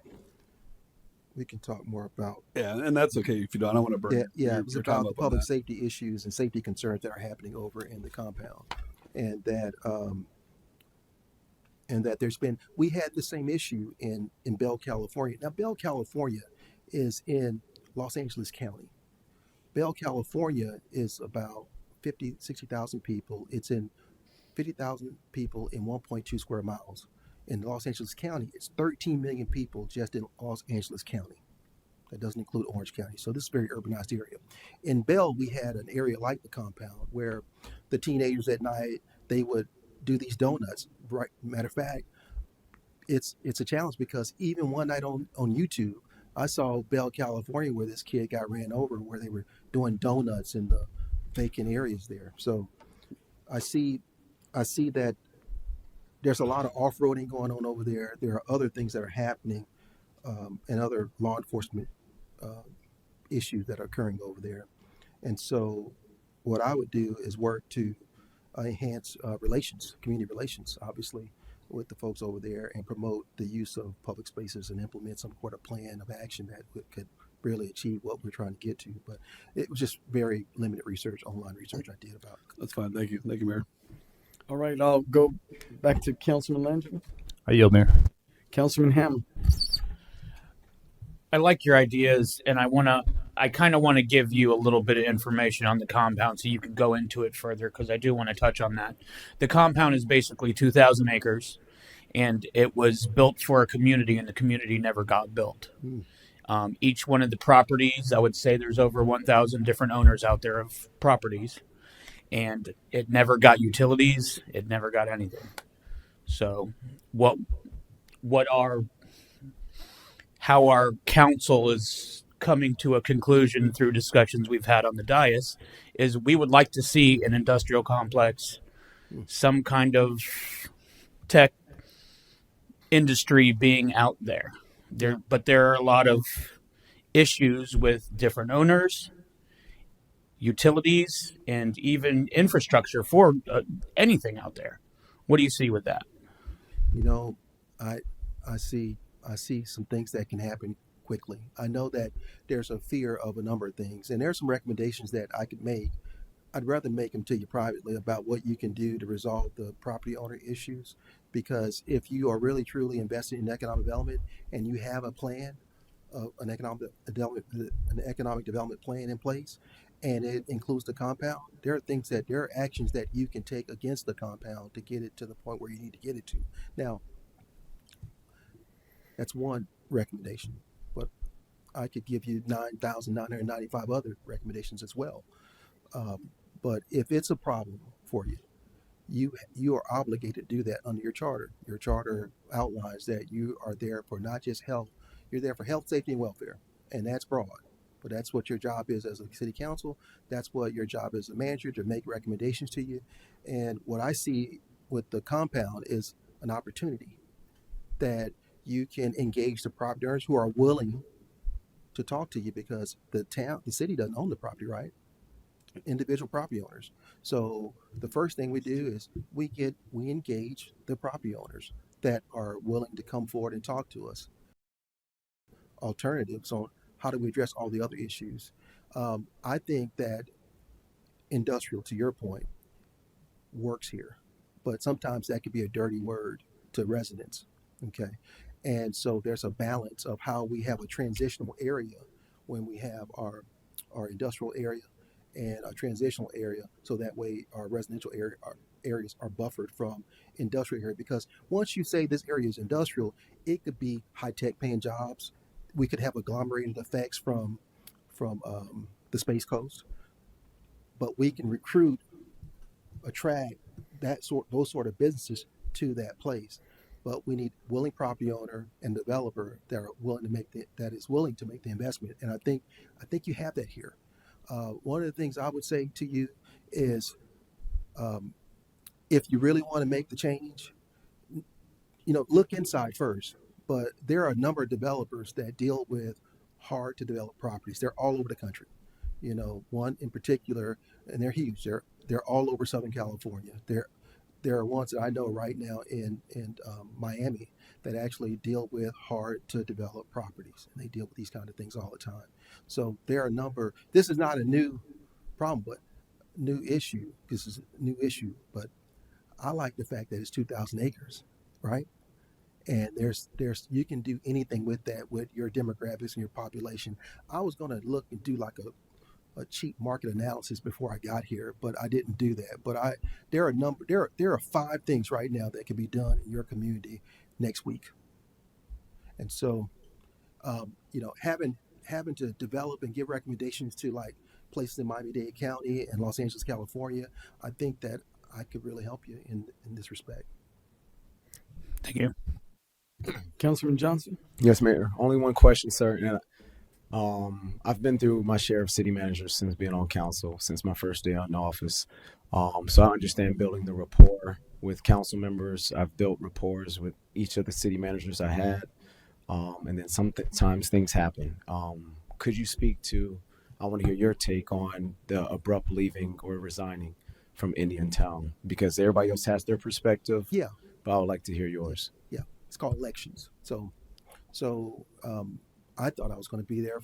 we can talk more about. Yeah, and that's okay if you don't. I don't want to burn. Yeah, it's about the public safety issues and safety concerns that are happening over in the Compound, and that we had the same issue in Bell, California. Now, Bell, California is in Los Angeles County. Bell, California is about 60,000 people. It's in 50,000 people in 1.2 square miles. In Los Angeles County, it's 13 million people just in Los Angeles County. That doesn't include Orange County. So this is a very urbanized area. In Bell, we had an area like the compound where the teenagers at night, they would do these donuts. Right. Matter of fact, it's a challenge because even one night on YouTube, I saw Bell, California, where this kid got ran over, where they were doing donuts in the vacant areas there. So I see that there's a lot of off-roading going on over there. There are other things that are happening and other law enforcement issues that are occurring over there. And so what I would do is work to enhance community relations, obviously, with the folks over there and promote the use of public spaces and implement some sort of plan of action that could really achieve what we're trying to get to. But it was just very limited research, online research I did about it. That's fine. Thank you, Mayor. All right, I'll go back to Councilman Langevin. I yield, Mayor. Councilman Hammond. I like your ideas, and I kind of want to give you a little bit of information on the compound so you can go into it further, because I do want to touch on that. The compound is basically 2,000 acres, and it was built for a community, and the community never got built. Each one of the properties, I would say there's over 1,000 different owners out there of properties, and it never got utilities. It never got anything. So how our council is coming to a conclusion through discussions we've had on the dais is we would like to see an industrial complex, some kind of tech industry being out there. But there are a lot of issues with different owners, utilities, and even infrastructure for anything out there. What do you see with that? You know, I see some things that can happen quickly. I know that there's a fear of a number of things, and there's some recommendations that I could make. I'd rather make them to you privately about what you can do to resolve the property owner issues, because if you are really truly invested in economic development and you have a plan, an economic development plan in place, and it includes the compound, there are actions that you can take against the compound to get it to the point where you need to get it to. Now, that's one recommendation, but I could give you 9,995 other recommendations as well. But if it's a problem for you, you are obligated to do that under your charter. Your charter outlines that you are there for not just health, you're there for health, safety, and welfare, and that's broad. But that's what your job is as a city council. That's what your job as a manager, to make recommendations to you. And what I see with the compound is an opportunity that you can engage the property owners who are willing to talk to you, because the city doesn't own the property, right? Individual property owners. So the first thing we do is we engage the property owners that are willing to come forward and talk to us. Alternatives on how do we address all the other issues. I think that industrial, to your point, works here, but sometimes that could be a dirty word to residents. Okay. And so there's a balance of how we have a transitional area when we have our industrial area and a transitional area, so that way our residential areas are buffered from industrial area. Because once you say this area is industrial, it could be high-tech paying jobs. We could have agglomerated effects from the Space Coast, but we can attract those sort of businesses to that place. But we need willing property owner and developer that are willing to make the investment. And I think you have that here. One of the things I would say to you is, if you really want to make the change, look inside first. But there are a number of developers that deal with hard to develop properties. They're all over the country. One in particular, and they're huge. They're all over Southern California. There are ones that I know right now in Miami that actually deal with hard to develop properties, and they deal with these kind of things all the time. So there are a number. This is not a new problem, but new issue. This is a new issue, but I like the fact that it's 2,000 acres, right? And there's you can do anything with that with your demographics and your population. I was going to look and do like a cheap market analysis before I got here, but I didn't do that. But there are 5 things right now that can be done in your community next week. And so, having to develop and give recommendations to like places in Miami-Dade County and Los Angeles, California, I think that I could really help you in this respect. Thank you. Councilman Johnson. Yes, Mayor. Only one question, sir. And I've been through my share of city managers since being on council, since my first day in office. So I understand building the rapport with council members. I've built rapports with each of the city managers I had. And then sometimes things happen. Could you speak to, I want to hear your take on the abrupt leaving or resigning from Indiantown, because everybody else has their perspective. Yeah. But I would like to hear yours. Yeah. It's called elections. So I thought I was going to be there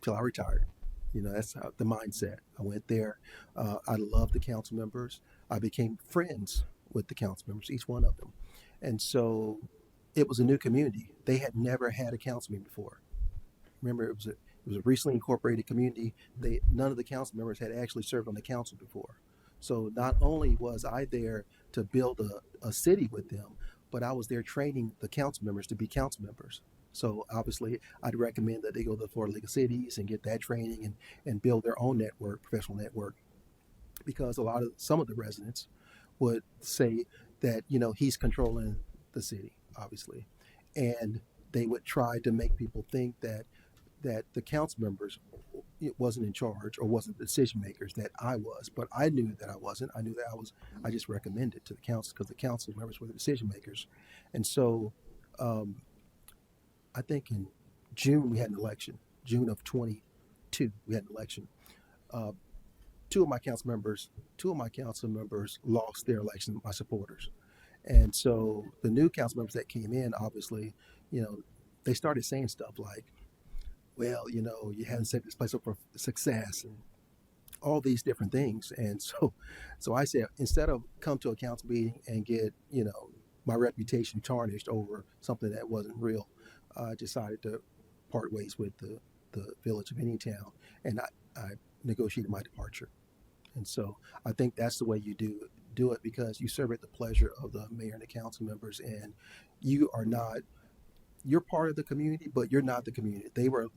till I retired. That's how the mindset. I went there. I loved the council members. I became friends with the council members, each one of them. And so it was a new community. They had never had a council meeting before. Remember, it was a recently incorporated community. None of the council members had actually served on the council before. So not only was I there to build a city with them, but I was there training the council members to be council members. So obviously, I'd recommend that they go to the Florida League of Cities and get that training and build their own network, professional network, because some of the residents would say that he's controlling the city, obviously, and they would try to make people think that the council members wasn't in charge or wasn't the decision makers, that I was. But I knew that I wasn't. I knew that I just recommended to the council because the council members were the decision makers. And so I think in June we had an election. June of 22 we had an election. Two of my council members lost their election, my supporters. And so the new council members that came in, obviously, they started saying stuff like, well, you haven't set this place up for success and all these different things. And so I said, instead of come to a council meeting and get, my reputation tarnished over something that wasn't real, I decided to part ways with the village of Indiantown, and I negotiated my departure. And so I think that's the way you do it, because you serve at the pleasure of the mayor and the council members, and you're part of the community, but you're not the community.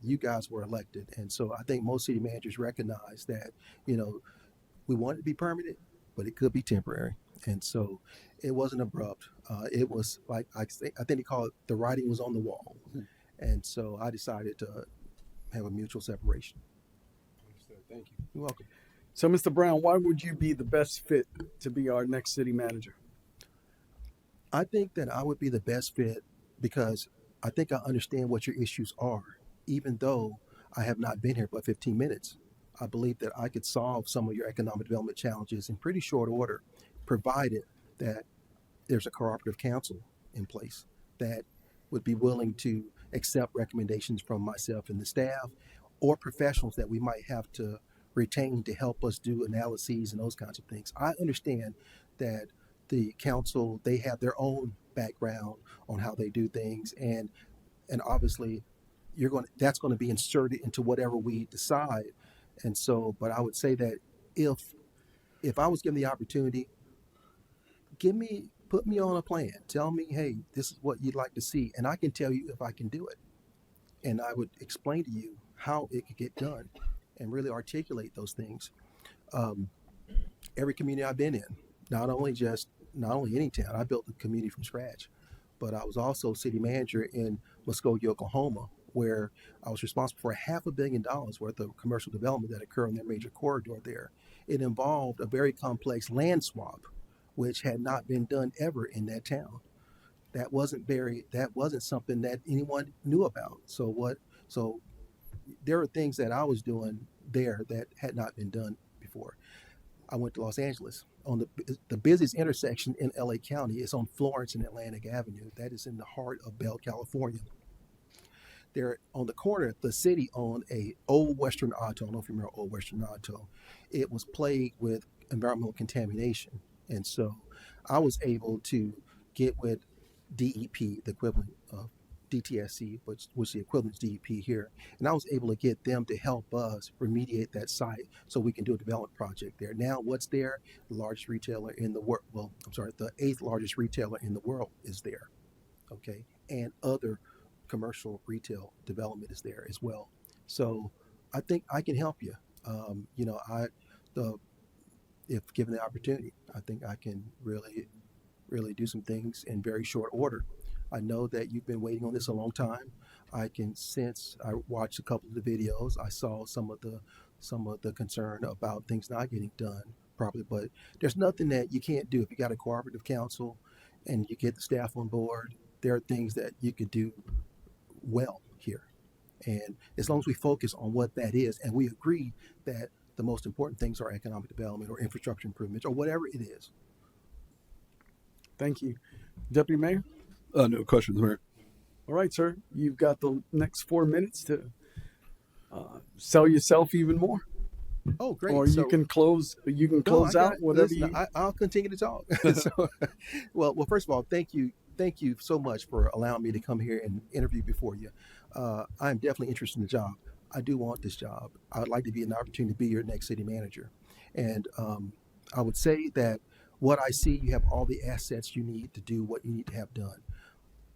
You guys were elected. And so I think most city managers recognize that, we want it to be permanent, but it could be temporary. And so it wasn't abrupt. It was like, I think they call it, the writing was on the wall. And so I decided to have a mutual separation. Thank you. You're welcome. So, Mr. Brown, why would you be the best fit to be our next city manager? I think that I would be the best fit because I think I understand what your issues are, even though I have not been here but 15 minutes. I believe that I could solve some of your economic development challenges in pretty short order, provided that there's a cooperative council in place that would be willing to accept recommendations from myself and the staff, or professionals that we might have to retain to help us do analyses and those kinds of things. I understand that the council, they have their own background on how they do things, and obviously that's going to be inserted into whatever we decide. And so, but I would say that if I was given the opportunity, put me on a plan. Tell me, hey, this is what you'd like to see, and I can tell you if I can do it. And I would explain to you how it could get done and really articulate those things. Every community I've been in, not only any town, I built the community from scratch, but I was also city manager in Muskogee, Oklahoma, where I was responsible for $500 million worth of commercial development that occurred in that major corridor there. It involved a very complex land swap, which had not been done ever in that town. That wasn't something that anyone knew about. So there are things that I was doing there that had not been done before. I went to Los Angeles. On the busiest intersection in LA County is on Florence and Atlantic Avenue. That is in the heart of Bell, California. There on the corner, the city owned a old Western Auto. I don't know if you remember old Western Auto. It was plagued with environmental contamination. And so I was able to get with DEP, the equivalent of DTSC, which was the equivalent to DEP here. And I was able to get them to help us remediate that site so we can do a development project there. Now, what's there? The largest retailer in the world, well, I'm sorry, the 8th largest retailer in the world is there. Okay. And other commercial retail development is there as well. So I think I can help you. You know, if given the opportunity, I think I can really do some things in very short order. I know that you've been waiting on this a long time. I can sense. I watched a couple of the videos. I saw some of the concern about things not getting done properly. But there's nothing that you can't do if you got a cooperative council and you get the staff on board. There are things that you could do well here, and as long as we focus on what that is, and we agree that the most important things are economic development or infrastructure improvements or whatever it is. Thank you. Deputy Mayor? No questions, Mayor. All right, sir. You've got the next 4 minutes to sell yourself even more. Oh, great. Or you can close out whatever listen, I'll continue to talk. So, well, first of all, thank you so much for allowing me to come here and interview before you. I'm definitely interested in the job. I do want this job. I'd like to be an opportunity to be your next city manager. And I would say that what I see, you have all the assets you need to do what you need to have done.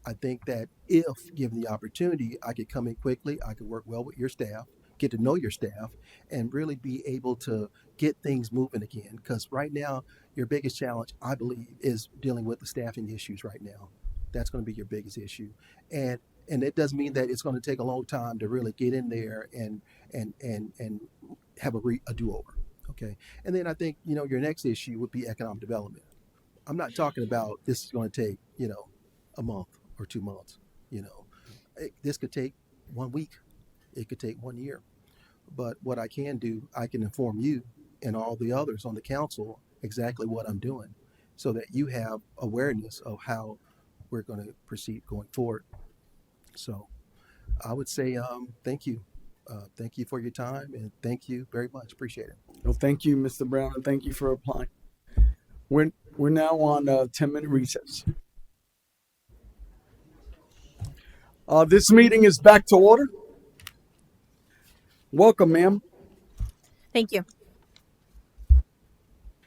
I think that if given the opportunity, I could come in quickly, I could work well with your staff, get to know your staff, and really be able to get things moving again. Because right now, your biggest challenge, I believe, is dealing with the staffing issues right now. That's going to be your biggest issue. And it doesn't mean that it's going to take a long time to really get in there and have a do-over. Okay. And then I think, you know, your next issue would be economic development. I'm not talking about this is going to take, you know, a month or 2 months. You know, this could take 1 week. It could take 1 year. But what I can do, I can inform you and all the others on the council exactly what I'm doing so that you have awareness of how we're going to proceed going forward. So I would say thank you. Thank you for your time, and thank you very much. Appreciate it. Well, thank you, Mr. Brown, and thank you for applying. We're now on a 10-minute recess. This meeting is back to order. Welcome, ma'am. Thank you.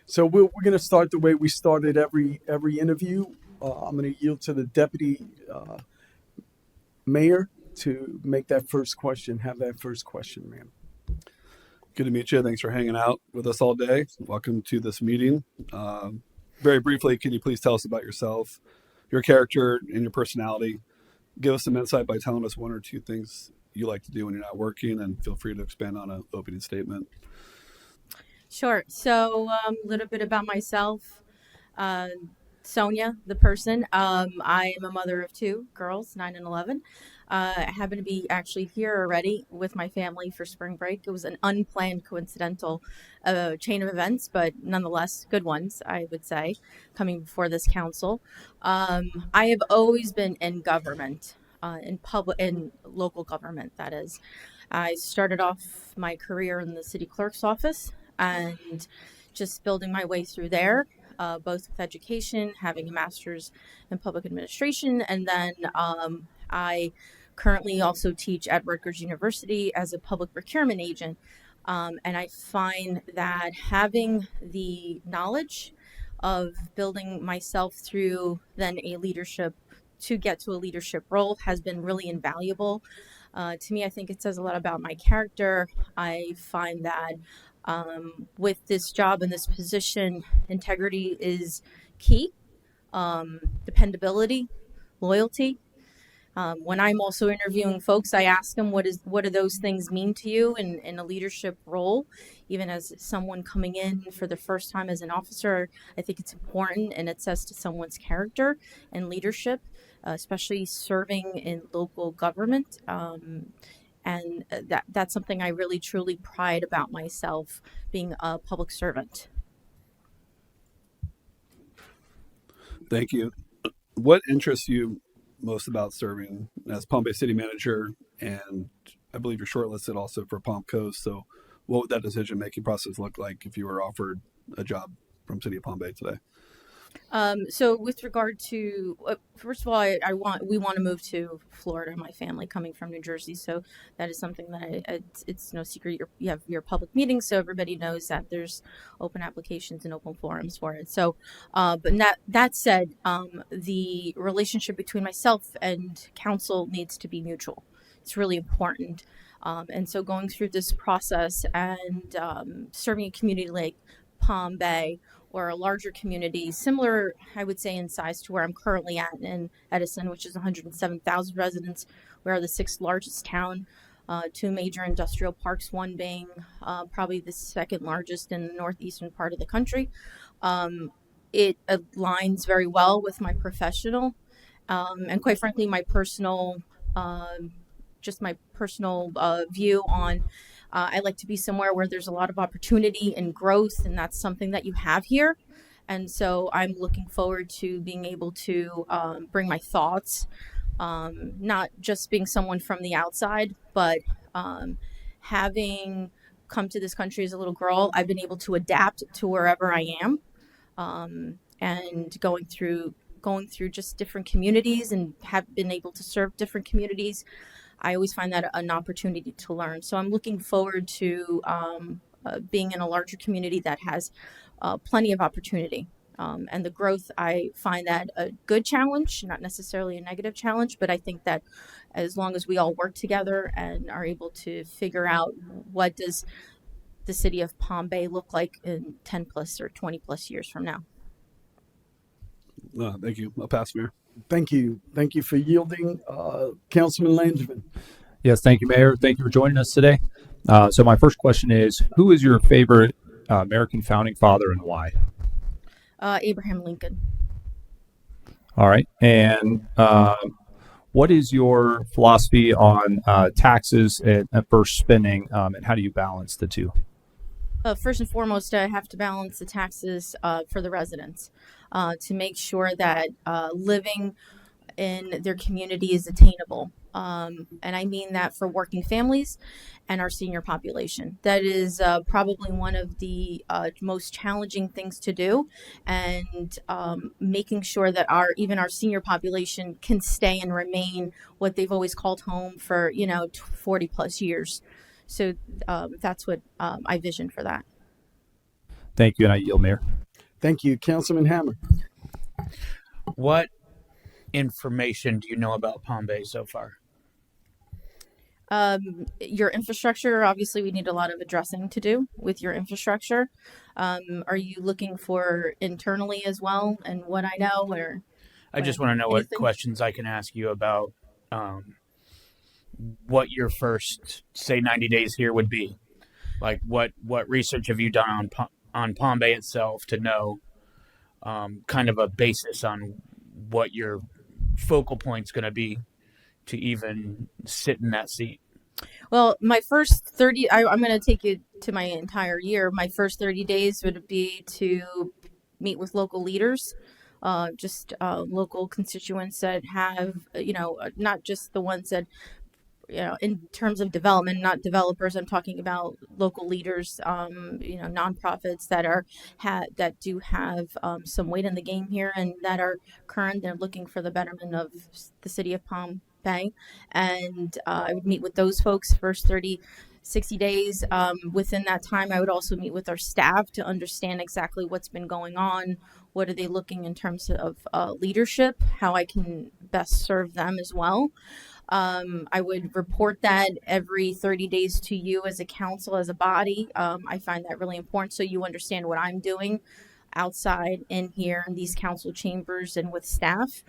So we're going to start the way we started every interview. I'm going to yield to the deputy mayor to make that first question. Have that first question, ma'am. Good to meet you. Thanks for hanging out with us all day. Welcome to this meeting. Very briefly, can you please tell us about yourself, your character, and your personality? Give us some insight by telling us 1 or 2 things you like to do when you're not working, and feel free to expand on an opening statement. Sure. So a little bit about myself. Sonia, the person. I am a mother of 2 girls, 9 and 11. I happen to be actually here already with my family for spring break. It was an unplanned, coincidental chain of events, but nonetheless, good ones, I would say, coming before this council. I have always been in government, in local government, that is. I started off my career in the city clerk's office and just building my way through there. Both with education, having a master's in public administration, and then I currently also teach at Rutgers University as a public procurement agent. And I find that having the knowledge of building myself through then a leadership to get to a leadership role has been really invaluable. To me, I think it says a lot about my character. I find that with this job and this position, integrity is key, dependability, loyalty. When I'm also interviewing folks, I ask them, what do those things mean to you in a leadership role? Even as someone coming in for the first time as an officer, I think it's important, and it says to someone's character and leadership, especially serving in local government. And that's something I really, truly pride about myself, being a public servant. Thank you. What interests you most about serving as Palm Bay City Manager? And I believe you're shortlisted also for Palm Coast. So what would that decision-making process look like if you were offered a job from City of Palm Bay today? So with regard to, first of all, we want to move to Florida. My family coming from New Jersey, so that is something that it's no secret. You have your public meetings, so everybody knows that there's open applications and open forums for it. So, but that said, the relationship between myself and council needs to be mutual. It's really important. And so going through this process and serving a community like Palm Bay or a larger community, similar, I would say, in size to where I'm currently at in Edison, which is 107,000 residents. We are the sixth largest town, two major industrial parks, one being probably the second largest in the northeastern part of the country. It aligns very well with my professional and, quite frankly, my personal view on I like to be somewhere where there's a lot of opportunity and growth, and that's something that you have here. And so I'm looking forward to being able to bring my thoughts, not just being someone from the outside, but having come to this country as a little girl, I've been able to adapt to wherever I am, and going through just different communities and have been able to serve different communities. I always find that an opportunity to learn. So I'm looking forward to being in a larger community that has plenty of opportunity. And the growth, I find that a good challenge, not necessarily a negative challenge, but I think that as long as we all work together and are able to figure out what does the city of Palm Bay look like in 10 plus or 20 plus years from now. Thank you. I'll pass, Mayor. Thank you. Thank you for yielding. Councilman Langevin. Yes, thank you, Mayor. Thank you for joining us today. So my first question is, who is your favorite American founding father and why? Abraham Lincoln. All right. And what is your philosophy on taxes and versus spending, and how do you balance the two? First and foremost, I have to balance the taxes for the residents to make sure that living in their community is attainable. And I mean that for working families and our senior population. That is probably one of the most challenging things to do, and making sure that even our senior population can stay and remain what they've always called home for 40 plus years. So that's what I vision for that. Thank you, and I yield, Mayor. Thank you, Councilman Hammer. What information do you know about Palm Bay so far? Your infrastructure, obviously we need a lot of addressing to do with your infrastructure. Are you looking for internally as well, and what I know, or I just want to know what questions I can ask you about what your first, say, 90 days here would be. Like what research have you done on Palm Bay itself to know kind of a basis on what your focal point's going to be to even sit in that seat? Well, my first 30, I'm going to take you to my entire year. My first 30 days would be to meet with local leaders, local constituents that have, not just the ones that, in terms of development, not developers. I'm talking about local leaders, nonprofits that do have some weight in the game here and that are current. They're looking for the betterment of the city of Palm Bay. And I would meet with those folks first 60 days. Within that time, I would also meet with our staff to understand exactly what's been going on. What are they looking in terms of leadership, how I can best serve them as well. I would report that every 30 days to you as a council, as a body. I find that really important so you understand what I'm doing outside, in here, in these council chambers and with staff.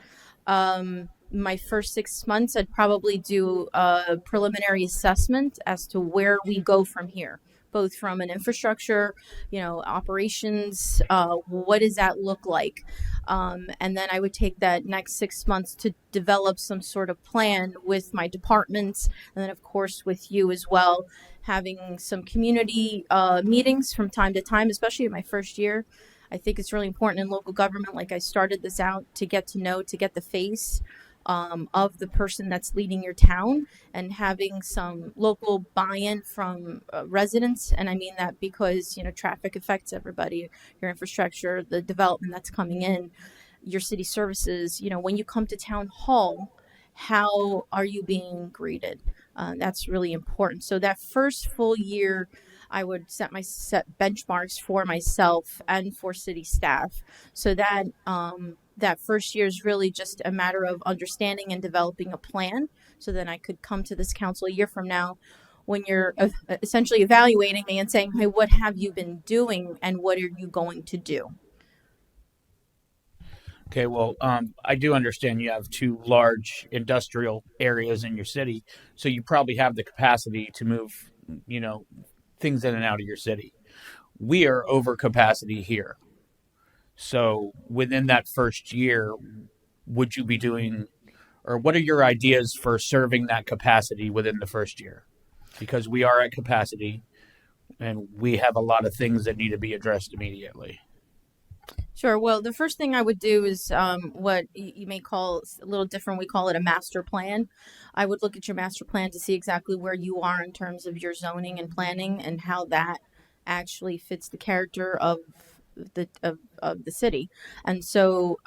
My first 6 months, I'd probably do a preliminary assessment as to where we go from here, both from an infrastructure, operations, what does that look like? And then I would take that next 6 months to develop some sort of plan with my departments, and then of course with you as well, having some community meetings from time to time, especially in my first year. I think it's really important in local government, like I started this out, to get to know, to get the face of the person that's leading your town, and having some local buy-in from residents. And I mean that because, you know, traffic affects everybody, your infrastructure, the development that's coming in, your city services. You know, when you come to town hall, how are you being greeted? That's really important. So that first full year, I would set benchmarks for myself and for city staff, so that that first year is really just a matter of understanding and developing a plan, so then I could come to this council a year from now when you're essentially evaluating me and saying, hey, what have you been doing and what are you going to do? Okay, well, I do understand you have two large industrial areas in your city, so you probably have the capacity to move, you know, things in and out of your city. We are over capacity here. So within that first year, would you be doing, or what are your ideas for serving that capacity within the first year? Because we are at capacity and we have a lot of things that need to be addressed immediately. Sure. Well, the first thing I would do is what you may call a little different. We call it a master plan. I would look at your master plan to see exactly where you are in terms of your zoning and planning and how that actually fits the character of the city. And so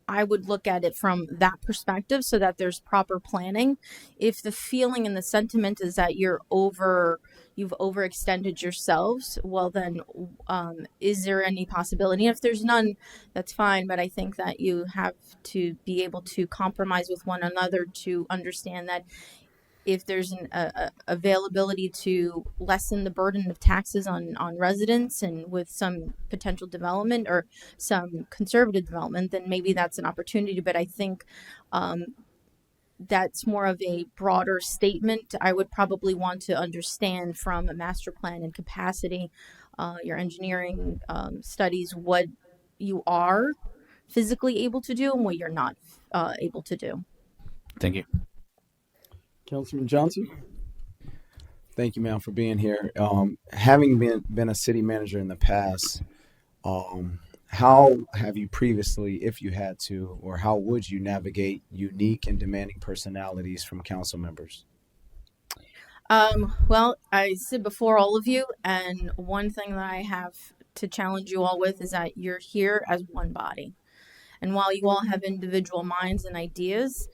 I would look at it from that perspective so that there's proper planning. If the feeling and the sentiment is that you've overextended yourselves, well then, is there any possibility? If there's none, that's fine. But I think that you have to be able to compromise with one another to understand that if there's an availability to lessen the burden of taxes on residents and with some potential development or some conservative development, then maybe that's an opportunity. But I think that's more of a broader statement. I would probably want to understand from a master plan and capacity, your engineering studies, what you are physically able to do and what you're not able to do. Thank you. Councilman Johnson. Thank you, ma'am, for being here. Having been a city manager in the past, how have you previously, if you had to, or how would you navigate unique and demanding personalities from council members? Well, I sit before all of you, and one thing that I have to challenge you all with is that you're here as one body. And while you all have individual minds and ideas,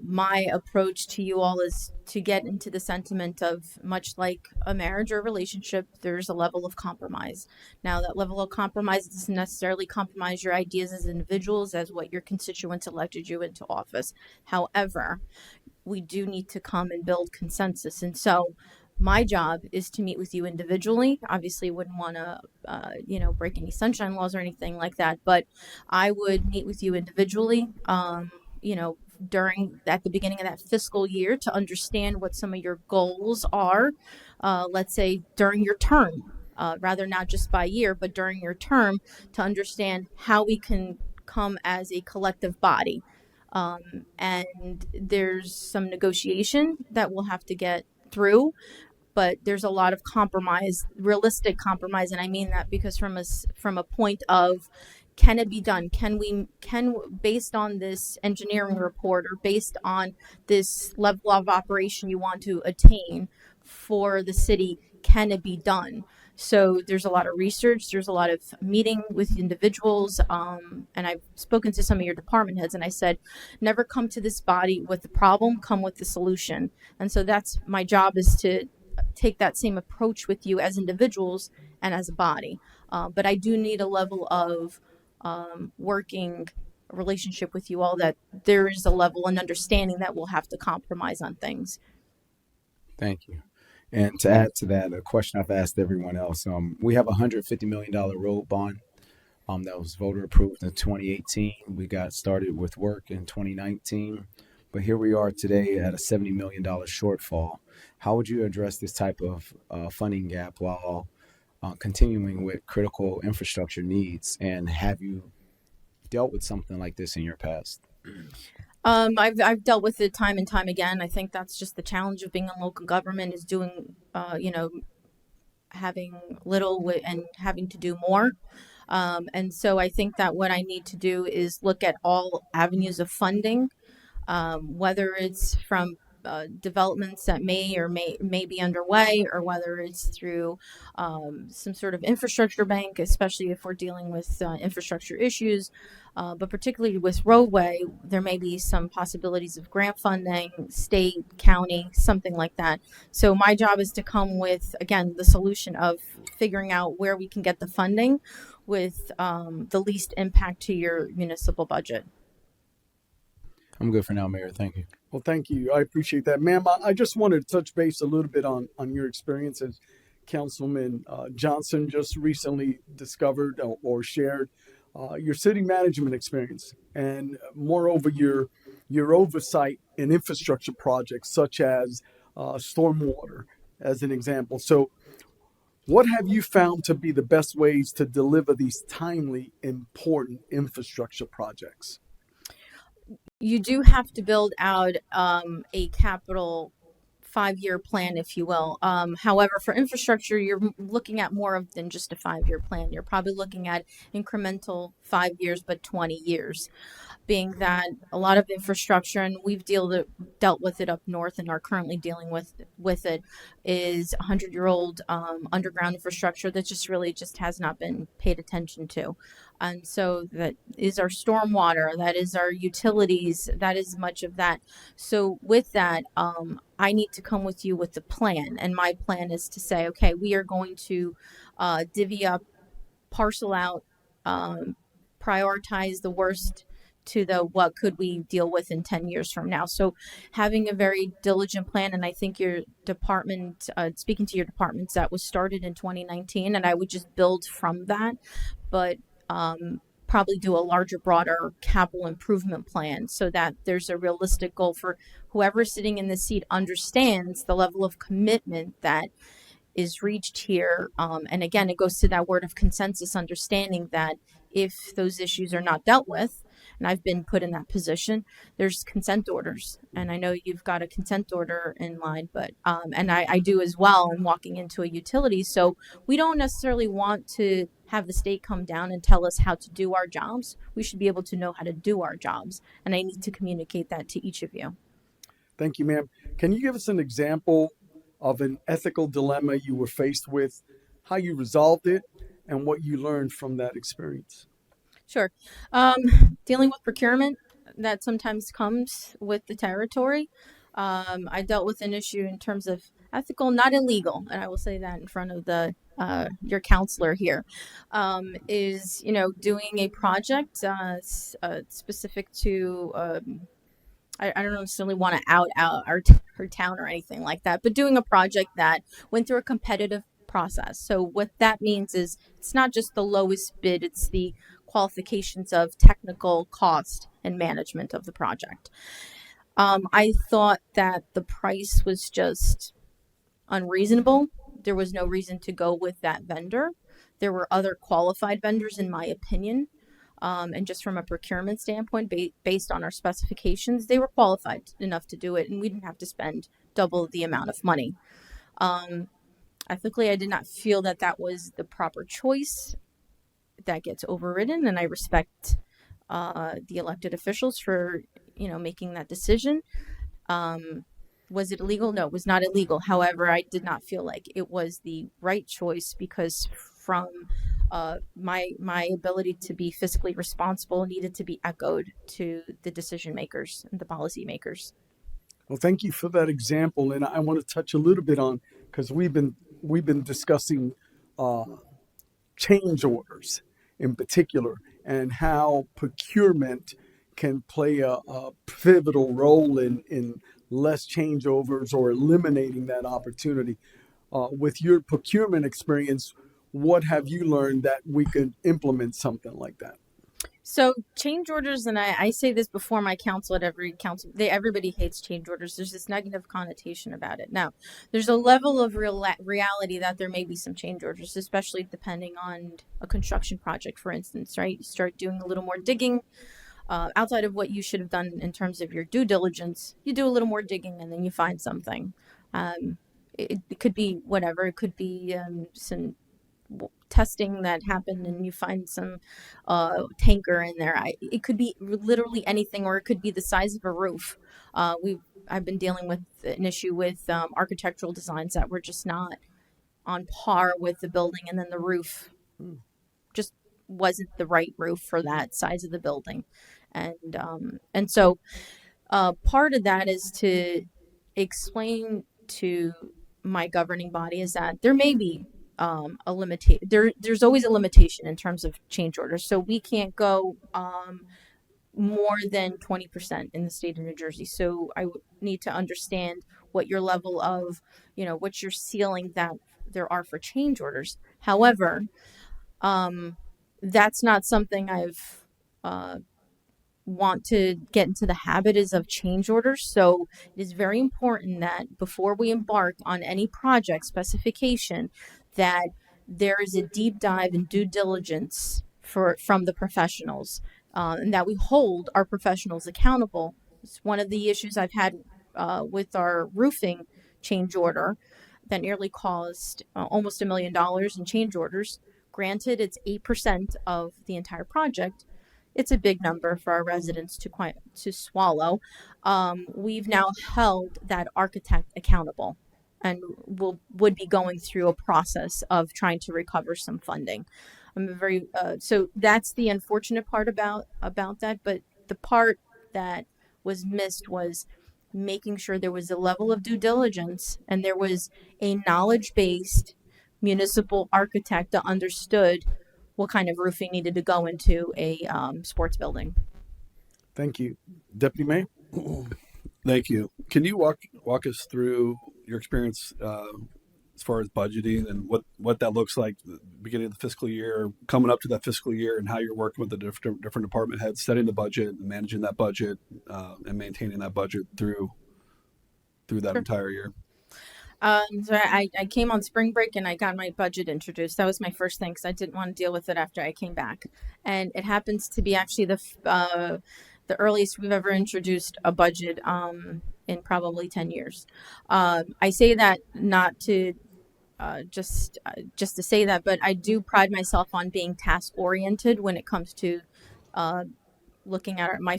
my approach to you all is to get into the sentiment of, much like a marriage or a relationship, there's a level of compromise. Now, that level of compromise doesn't necessarily compromise your ideas as individuals, as what your constituents elected you into office. However, we do need to come and build consensus. And so my job is to meet with you individually. Obviously, wouldn't want to, break any sunshine laws or anything like that, but I would meet with you individually, at the beginning of that fiscal year to understand what some of your goals are, let's say during your term, rather not just by year, but during your term, to understand how we can come as a collective body. And there's some negotiation that we'll have to get through, but there's a lot of compromise, realistic compromise. And I mean that because from a point of, can it be done? Can based on this engineering report or based on this level of operation you want to attain for the city, can it be done? So there's a lot of research, there's a lot of meeting with individuals, and I've spoken to some of your department heads, and I said, never come to this body with the problem, come with the solution. And so that's my job, is to take that same approach with you as individuals and as a body. But I do need a level of working relationship with you all, that there is a level and understanding that we'll have to compromise on things. Thank you. And to add to that, a question I've asked everyone else, we have a $150 million road bond that was voter approved in 2018. We got started with work in 2019, but here we are today at a $70 million shortfall. How would you address this type of funding gap while continuing with critical infrastructure needs? And have you dealt with something like this in your past? I've dealt with it time and time again. I think that's just the challenge of being in local government, is doing, having little and having to do more. And so I think that what I need to do is look at all avenues of funding, whether it's from developments that may be underway, or whether it's through some sort of infrastructure bank, especially if we're dealing with infrastructure issues. But particularly with roadway, there may be some possibilities of grant funding, state, county, something like that. So my job is to come with, again, the solution of figuring out where we can get the funding with the least impact to your municipal budget. I'm good for now, Mayor. Thank you. Well, thank you. I appreciate that. Ma'am, I just wanted to touch base a little bit on your experiences. Councilman Johnson just recently discovered or shared your city management experience, and moreover, your oversight in infrastructure projects such as stormwater, as an example. So, what have you found to be the best ways to deliver these timely, important infrastructure projects? You do have to build out a capital 5-year plan, if you will. However, for infrastructure, you're looking at more of than just a 5-year plan. You're probably looking at incremental 5 years, but 20 years, being that a lot of infrastructure, and we've dealt with it up north and are currently dealing with it, is 100-year-old underground infrastructure that just has not been paid attention to. And so that is our stormwater, that is our utilities, that is much of that. So with that, I need to come with you with the plan. And my plan is to say, okay, we are going to divvy up, parcel out, prioritize the worst to the what could we deal with in 10 years from now. So having a very diligent plan, and I think your department, speaking to your departments, that was started in 2019, and I would just build from that. But probably do a larger, broader capital improvement plan so that there's a realistic goal for whoever's sitting in the seat understands the level of commitment that is reached here. And again, it goes to that word of consensus, understanding that if those issues are not dealt with, and I've been put in that position, there's consent orders. And I know you've got a consent order in line, but, and I do as well in walking into a utility. So we don't necessarily want to have the state come down and tell us how to do our jobs. We should be able to know how to do our jobs. And I need to communicate that to each of you. Thank you, ma'am. Can you give us an example of an ethical dilemma you were faced with, how you resolved it, and what you learned from that experience? Sure. Dealing with procurement, that sometimes comes with the territory. I dealt with an issue in terms of ethical, not illegal, and I will say that in front of the your counselor here, is doing a project specific to I don't necessarily want to out her town or anything like that, but doing a project that went through a competitive process. So what that means is it's not just the lowest bid, it's the qualifications of technical cost and management of the project. I thought that the price was just unreasonable. There was no reason to go with that vendor. There were other qualified vendors, in my opinion. And just from a procurement standpoint, based on our specifications, they were qualified enough to do it, and we didn't have to spend double the amount of money. Ethically, I did not feel that that was the proper choice. That gets overridden, and I respect the elected officials for making that decision. Was it illegal? No, it was not illegal. However, I did not feel like it was the right choice because from my ability to be fiscally responsible needed to be echoed to the decision makers and the policy makers. Well, thank you for that example, and I want to touch a little bit on, because we've been discussing change orders in particular, and how procurement can play a pivotal role in less changeovers or eliminating that opportunity. With your procurement experience, what have you learned that we could implement something like that? So change orders, and I say this before my council at every council, everybody hates change orders. There's this negative connotation about it. Now, there's a level of reality that there may be some change orders, especially depending on a construction project, for instance, right? You start doing a little more digging outside of what you should have done in terms of your due diligence. You do a little more digging and then you find something. It could be whatever. It could be some testing that happened and you find some tanker in there. It could be literally anything, or it could be the size of a roof. I've been dealing with an issue with architectural designs that were just not on par with the building, and then the roof just wasn't the right roof for that size of the building, and so part of that is to explain to my governing body is that there may be a limitation. There's always a limitation in terms of change orders, so we can't go more than 20% in the state of New Jersey. So I would need to understand what your level of, what's your ceiling that there are for change orders. However, that's not something I've want to get into the habit is of change orders. So it is very important that before we embark on any project specification, that there is a deep dive and due diligence from the professionals, and that we hold our professionals accountable. It's one of the issues I've had with our roofing change order that nearly caused almost $1 million in change orders. Granted, it's 8% of the entire project. It's a big number for our residents to swallow. We've now held that architect accountable, and would be going through a process of trying to recover some funding. So that's the unfortunate part about that. But the part that was missed was making sure there was a level of due diligence and there was a knowledge-based municipal architect that understood what kind of roofing needed to go into a sports building. Thank you. Deputy Mayor? Thank you. Can you walk us through your experience as far as budgeting and what that looks like at the beginning of the fiscal year, coming up to that fiscal year, and how you're working with the different department heads, setting the budget and managing that budget and maintaining that budget through that entire year? So I came on spring break and I got my budget introduced. That was my first thing because I didn't want to deal with it after I came back. And it happens to be actually the earliest we've ever introduced a budget in probably 10 years. I say that not to just to say that, but I do pride myself on being task oriented when it comes to looking at my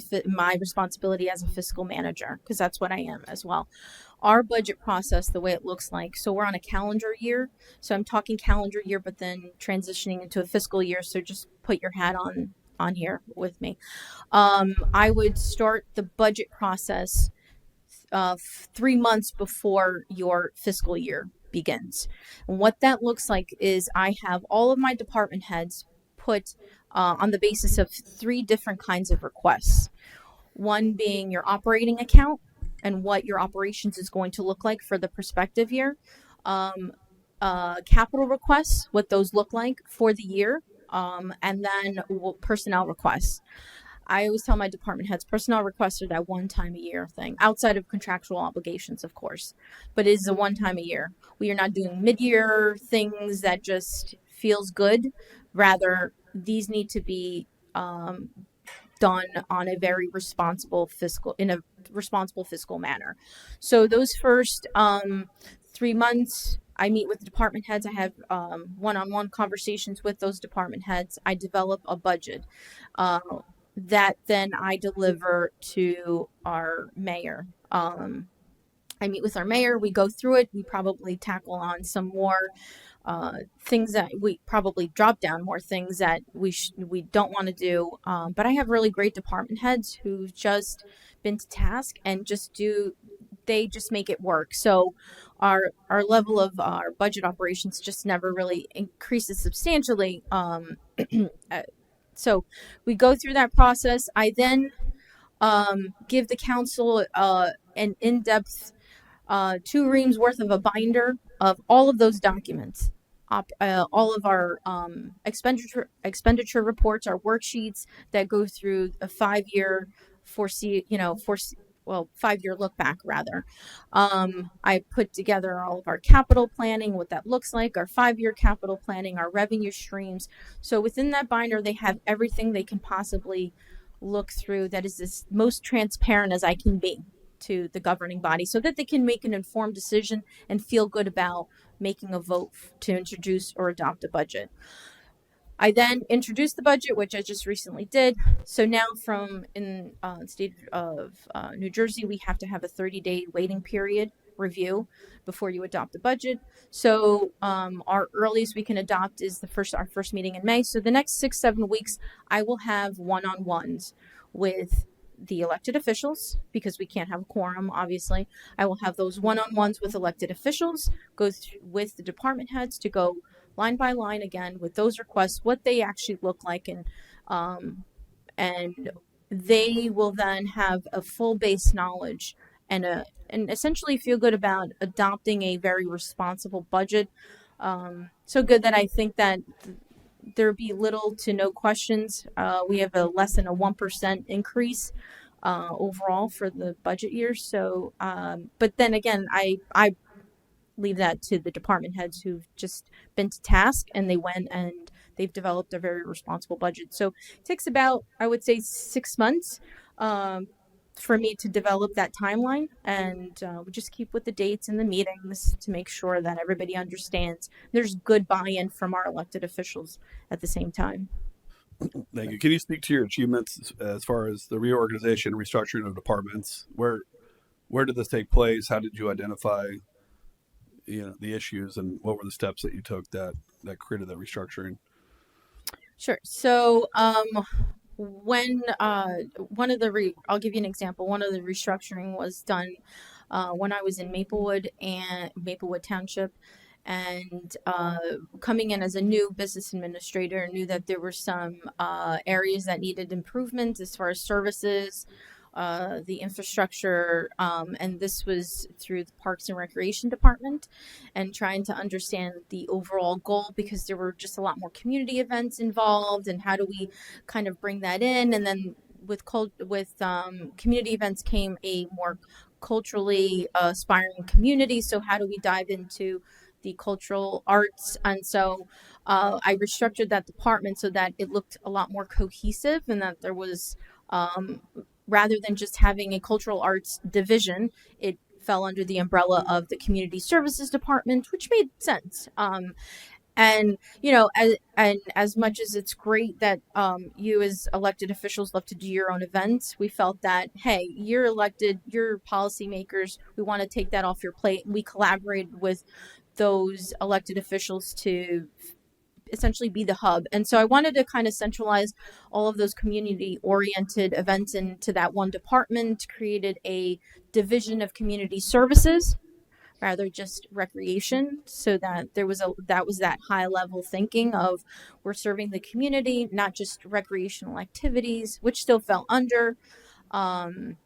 responsibility as a fiscal manager, because that's what I am as well. Our budget process, the way it looks like, so we're on a calendar year. So I'm talking calendar year, but then transitioning into a fiscal year. So just put your hat on here with me. I would start the budget process 3 months before your fiscal year begins. And what that looks like is I have all of my department heads put on the basis of 3 different kinds of requests. One being your operating account and what your operations is going to look like for the prospective year. Capital requests, what those look like for the year, and then personnel requests. I always tell my department heads personnel requests are that one time a year thing, outside of contractual obligations, of course, but it is a one time a year. We are not doing mid-year things that just feels good. Rather, these need to be done on a very responsible fiscal manner. So those first 3 months, I meet with the department heads. I have one-on-one conversations with those department heads. I develop a budget that then I deliver to our mayor. I meet with our mayor. We go through it. We probably tackle on some more things that we probably drop down more things that we don't want to do. But I have really great department heads who've just been to task and they just make it work. So our level of our budget operations just never really increases substantially. So we go through that process. I then give the council an in-depth 2 reams worth of a binder of all of those documents, all of our expenditure reports, our worksheets that go through a 5-year 5-year look back rather. I put together all of our capital planning, what that looks like, our 5-year capital planning, our revenue streams. So within that binder, they have everything they can possibly look through that is as most transparent as I can be to the governing body so that they can make an informed decision and feel good about making a vote to introduce or adopt a budget. I then introduced the budget, which I just recently did. So now from in the state of New Jersey, we have to have a 30-day waiting period review before you adopt the budget. So our earliest we can adopt is our first meeting in May. So the next 6-7 weeks, I will have one-on-ones with the elected officials because we can't have a quorum, obviously. I will have those one-on-ones with elected officials, go with the department heads to go line by line again with those requests, what they actually look like, and they will then have a full base knowledge and essentially feel good about adopting a very responsible budget. So good that I think that there'll be little to no questions. We have a less than a 1% increase overall for the budget year. So, but then again, I leave that to the department heads who've just been to task and they went and they've developed a very responsible budget. So it takes about, I would say, 6 months for me to develop that timeline, and we just keep with the dates and the meetings to make sure that everybody understands there's good buy-in from our elected officials at the same time. Thank you. Can you speak to your achievements as far as the reorganization and restructuring of departments? Where did this take place? How did you identify the issues, and what were the steps that you took that created that restructuring? Sure. So when I'll give you an example. One of the restructuring was done when I was in Maplewood Township, and coming in as a new business administrator, knew that there were some areas that needed improvement as far as services, the infrastructure, and this was through the Parks and Recreation Department, and trying to understand the overall goal, because there were just a lot more community events involved, and how do we kind of bring that in. And then with community events came a more culturally aspiring community, so how do we dive into the cultural arts? And so I restructured that department so that it looked a lot more cohesive, and that there was rather than just having a cultural arts division, it fell under the umbrella of the community services department, which made sense. And as much as it's great that you as elected officials love to do your own events, we felt that, hey, you're elected, you're policymakers, we want to take that off your plate. We collaborated with those elected officials to essentially be the hub. And so I wanted to kind of centralize all of those community oriented events into that one department, created a division of community services rather just recreation, so that there was that high level thinking of we're serving the community, not just recreational activities, which still fell under, and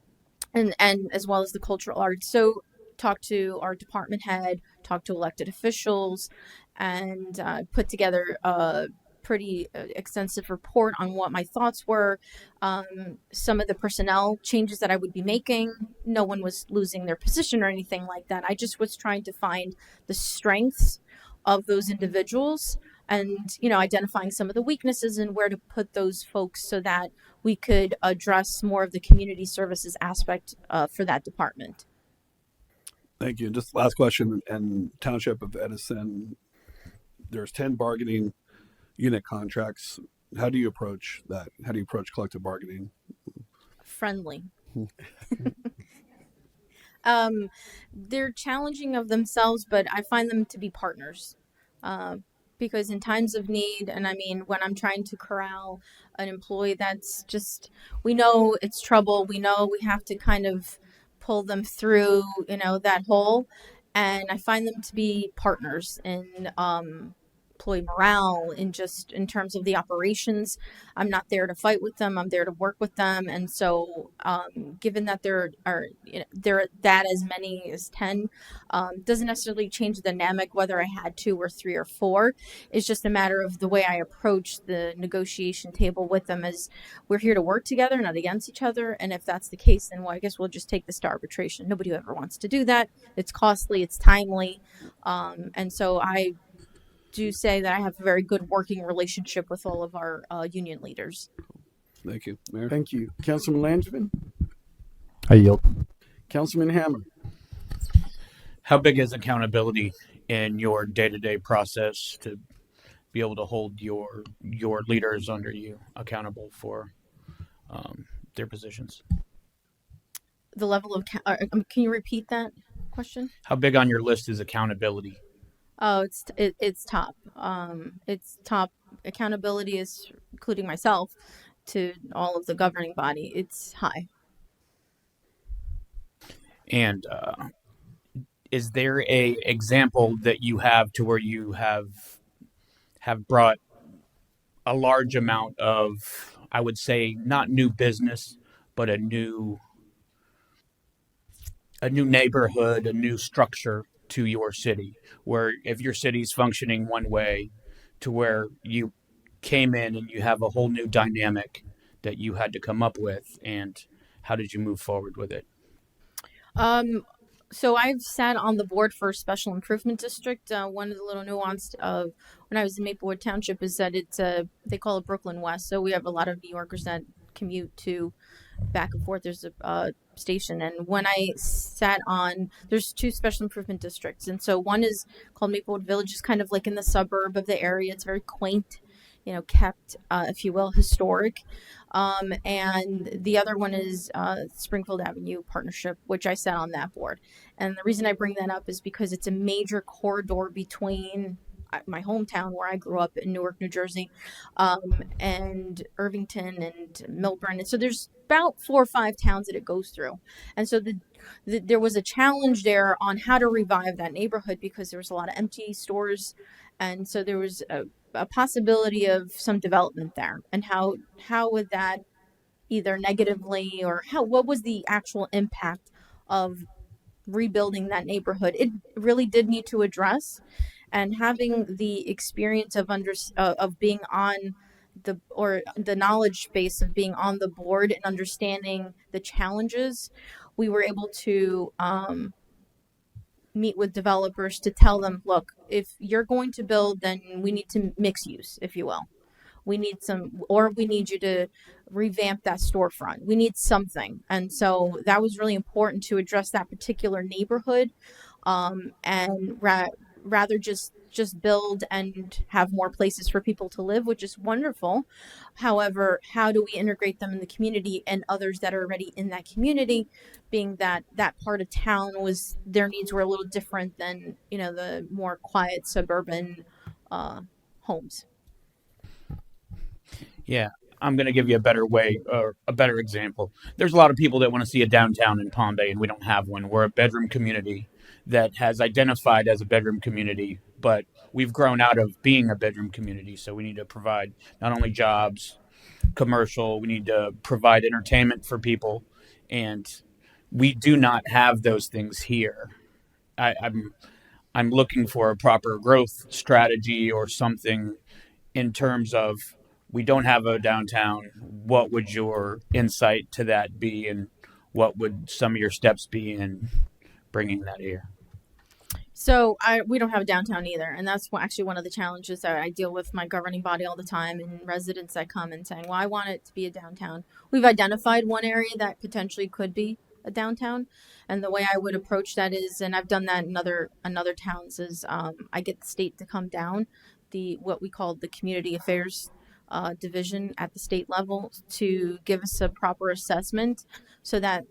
as well as the cultural arts. So talk to our department head, talk to elected officials, and put together a pretty extensive report on what my thoughts were, some of the personnel changes that I would be making. No one was losing their position or anything like that. I just was trying to find the strengths of those individuals, and identifying some of the weaknesses and where to put those folks so that we could address more of the community services aspect for that department. Thank you. And just last question. In Township of Edison, there's 10 bargaining unit contracts. How do you approach that? How do you approach collective bargaining? Friendly. They're challenging of themselves, but I find them to be partners. Because in times of need, and I mean, when I'm trying to corral an employee that's just, we know it's trouble, we know we have to kind of pull them through, that hole. And I find them to be partners in employee morale, in terms of the operations. I'm not there to fight with them, I'm there to work with them. And so given that there are that as many as 10 doesn't necessarily change the dynamic whether I had 2 or 3 or 4. It's just a matter of the way I approach the negotiation table with them, as we're here to work together, not against each other. And if that's the case, then I guess we'll just take this to arbitration. Nobody ever wants to do that. It's costly, it's timely, and so I do say that I have a very good working relationship with all of our union leaders. Thank you, Mayor. Thank you. Councilman Langevin? I yield. Councilman Hammer. How big is accountability in your day-to-day process to be able to hold your leaders under you accountable for their positions? The level of can you repeat that question? How big on your list is accountability? Oh, it's top. It's top. Accountability is including myself to all of the governing body. It's high. And is there a example that you have to where you have brought a large amount of, I would say, not new business, but a new neighborhood, a new structure to your city, where if your city's functioning one way, to where you came in and you have a whole new dynamic that you had to come up with, and how did you move forward with it? So I've sat on the board for a special improvement district. One of the little nuanced of when I was in Maplewood Township is that it's they call it Brooklyn West. So we have a lot of New Yorkers that commute to back and forth. There's a station, and when I sat on, there's two special improvement districts, and so one is called Maplewood Village, is kind of like in the suburb of the area. It's very quaint, kept, if you will, historic. And the other one is Springfield Avenue Partnership, which I sat on that board. And the reason I bring that up is because it's a major corridor between my hometown where I grew up in Newark, New Jersey, and Irvington and Milburn. And so there's about 4 or 5 towns that it goes through. And so there was a challenge there on how to revive that neighborhood because there was a lot of empty stores. And so there was a possibility of some development there, and how would that either negatively or what was the actual impact of rebuilding that neighborhood? It really did need to address, and having the experience of being on the knowledge base of being on the board and understanding the challenges, we were able to meet with developers to tell them, look, if you're going to build, then we need to mix use, if you will. We need you to revamp that storefront. We need something. And so that was really important to address that particular neighborhood, and rather just build and have more places for people to live, which is wonderful. However, how do we integrate them in the community and others that are already in that community, being that part of town their needs were a little different than, the more quiet suburban homes. Yeah, I'm going to give you a better way or a better example. There's a lot of people that want to see a downtown in Palm Bay, and we don't have one. We're a bedroom community that has identified as a bedroom community, but we've grown out of being a bedroom community. So we need to provide not only jobs, commercial, we need to provide entertainment for people. And we do not have those things here. I'm looking for a proper growth strategy or something in terms of, we don't have a downtown. What would your insight to that be, and what would some of your steps be in bringing that here? So we don't have a downtown either, and that's actually one of the challenges that I deal with my governing body all the time, and residents that come and saying, well, I want it to be a downtown. We've identified one area that potentially could be a downtown, and the way I would approach that is, and I've done that in other towns, is I get the state to come down, what we call the community affairs division at the state level, to give us a proper assessment so that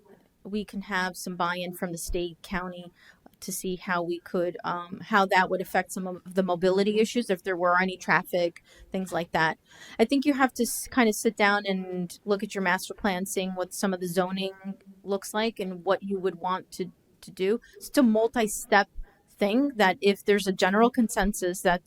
we can have some buy-in from the state, county, to see how we could, how that would affect some of the mobility issues, if there were any traffic, things like that. I think you have to kind of sit down and look at your master plan, seeing what some of the zoning looks like and what you would want to do. It's a multi-step thing that if there's a general consensus that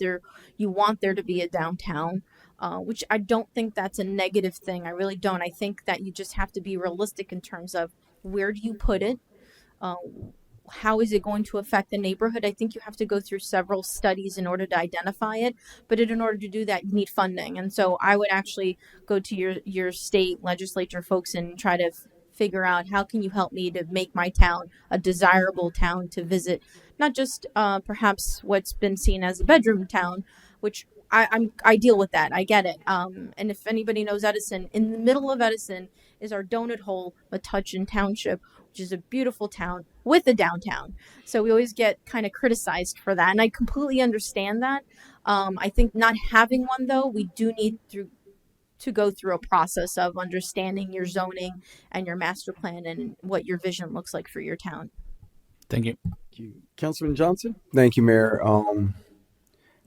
you want there to be a downtown, which I don't think that's a negative thing. I really don't. I think that you just have to be realistic in terms of where do you put it? How is it going to affect the neighborhood? I think you have to go through several studies in order to identify it. But in order to do that, you need funding. And so I would actually go to your state legislature folks and try to figure out, how can you help me to make my town a desirable town to visit? Not just perhaps what's been seen as a bedroom town, which I deal with that. I get it. And if anybody knows Edison, in the middle of Edison is our donut hole, Metuchen Township, which is a beautiful town with a downtown. So we always get kind of criticized for that. And I completely understand that. I think not having one, though, we do need to go through a process of understanding your zoning and your master plan and what your vision looks like for your town. Thank you. Thank you. Councilman Johnson? Thank you, Mayor.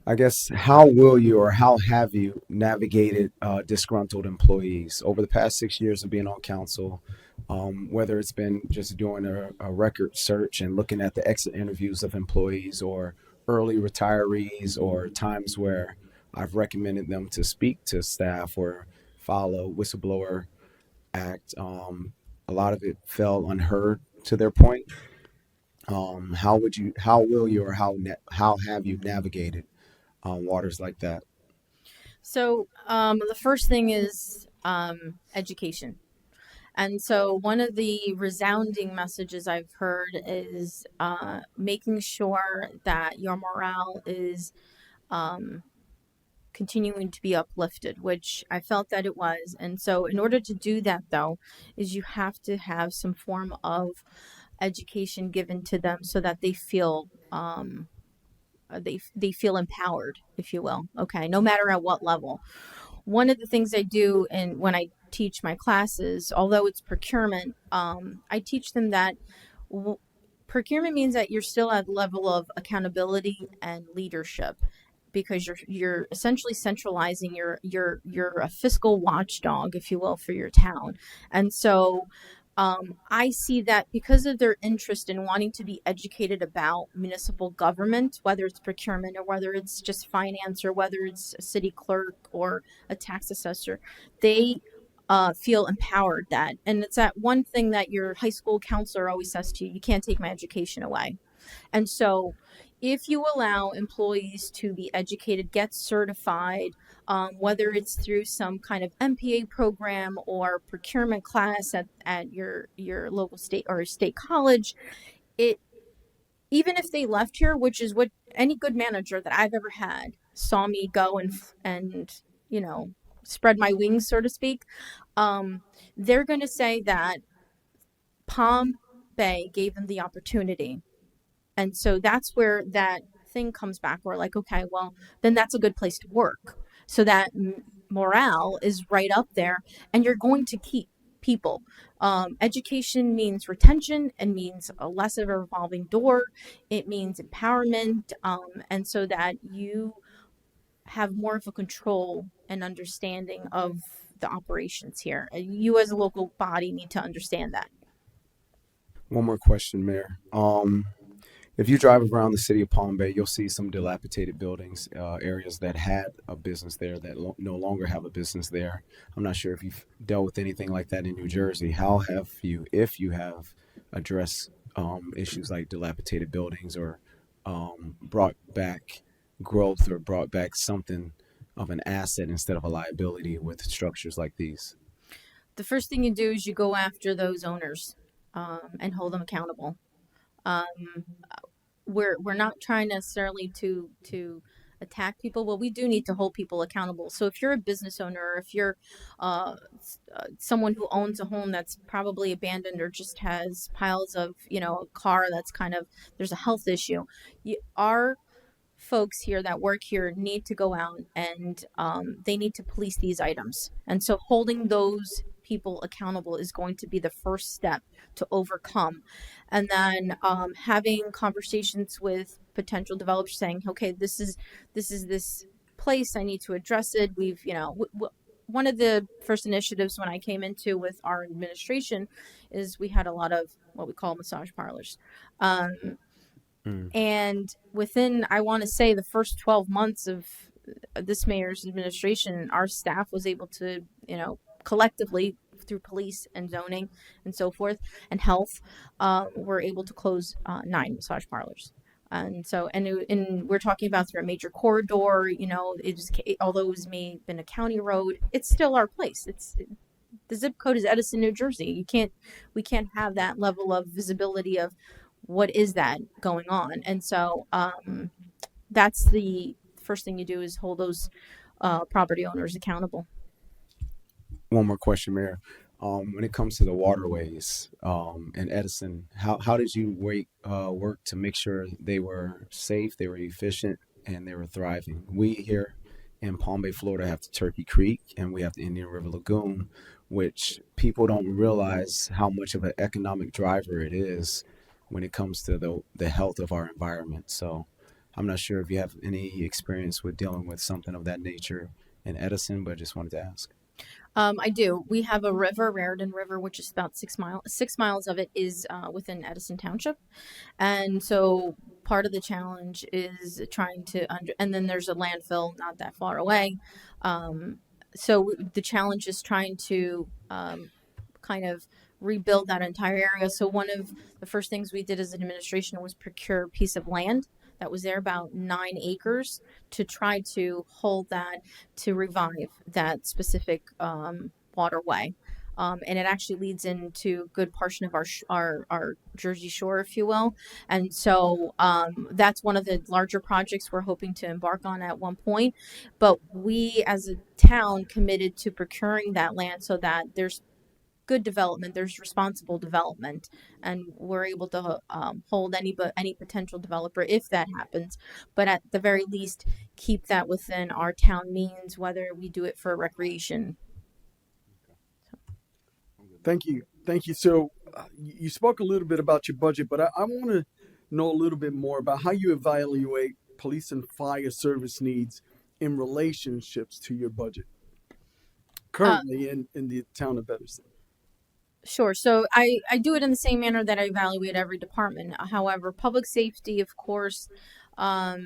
I guess how will you or how have you navigated disgruntled employees over the past 6 years of being on council? Whether it's been just doing a record search and looking at the exit interviews of employees or early retirees or times where I've recommended them to speak to staff or follow whistleblower act. A lot of it fell unheard to their point. How will you or how have you navigated waters like that? So the first thing is education. And so one of the resounding messages I've heard is making sure that your morale is continuing to be uplifted, which I felt that it was. And so in order to do that, though, is you have to have some form of education given to them so that they feel they feel empowered, if you will. Okay, no matter at what level. One of the things I do when I teach my classes, although it's procurement, I teach them that procurement means that you're still at a level of accountability and leadership, because you're essentially centralizing you're a fiscal watchdog, if you will, for your town. And so I see that because of their interest in wanting to be educated about municipal government, whether it's procurement or whether it's just finance or whether it's a city clerk or a tax assessor, they feel empowered. And it's that one thing that your high school counselor always says to you: you can't take my education away. And so if you allow employees to be educated, get certified, whether it's through some kind of MPA program or procurement class at your local state or state college, even if they left here, which is what any good manager that I've ever had saw me go and spread my wings, so to speak, they're going to say that Palm Bay gave them the opportunity. And so that's where that thing comes back. We're like, okay, well, then that's a good place to work. So that morale is right up there, and you're going to keep people. Education means retention and means a less of a revolving door. It means empowerment, and so that you have more of a control and understanding of the operations here. You as a local body need to understand that. One more question, Mayor. If you drive around the city of Palm Bay, you'll see some dilapidated buildings, areas that had a business there that no longer have a business there. I'm not sure if you've dealt with anything like that in New Jersey. How have you, if you have, addressed issues like dilapidated buildings or brought back growth or brought back something of an asset instead of a liability with structures like these? The first thing you do is you go after those owners and hold them accountable. We're not trying necessarily to attack people, but we do need to hold people accountable. So if you're a business owner, or if you're someone who owns a home that's probably abandoned or just has piles of, a car that's there's a health issue, our folks here that work here need to go out and they need to police these items. And so holding those people accountable is going to be the first step to overcome. And then having conversations with potential developers saying, okay, this is this place, I need to address it. We've, one of the first initiatives when I came into with our administration is we had a lot of what we call massage parlors. And within, I want to say, the first 12 months of this mayor's administration, our staff was able to, collectively through police and zoning and so forth and health, were able to close 9 massage parlors. And so, and we're talking about through a major corridor, although it was been a county road, it's still our place. The zip code is Edison, New Jersey. We can't have that level of visibility of what is that going on. And so that's the first thing you do, is hold those property owners accountable. One more question, Mayor. When it comes to the waterways in Edison, how did you work to make sure they were safe, they were efficient, and they were thriving? We here in Palm Bay, Florida, have the Turkey Creek and we have the Indian River Lagoon, which people don't realize how much of an economic driver it is when it comes to the health of our environment. So I'm not sure if you have any experience with dealing with something of that nature in Edison, but I just wanted to ask. I do. We have a river, Raritan River, which is about 6 miles. 6 miles of it is within Edison Township, and so part of the challenge is trying to and then there's a landfill not that far away. So the challenge is trying to kind of rebuild that entire area. So one of the first things we did as an administration was procure a piece of land that was there, about 9 acres, to try to hold that, to revive that specific waterway. And it actually leads into a good portion of our Jersey Shore, if you will. And so that's one of the larger projects we're hoping to embark on at one point. But we as a town committed to procuring that land so that there's good development, there's responsible development, and we're able to hold any potential developer if that happens, but at the very least keep that within our town means, whether we do it for recreation. Thank you. So you spoke a little bit about your budget, but I want to know a little bit more about how you evaluate police and fire service needs in relationships to your budget currently in the town of Edison. Sure. So I do it in the same manner that I evaluate every department. However, public safety, of course, the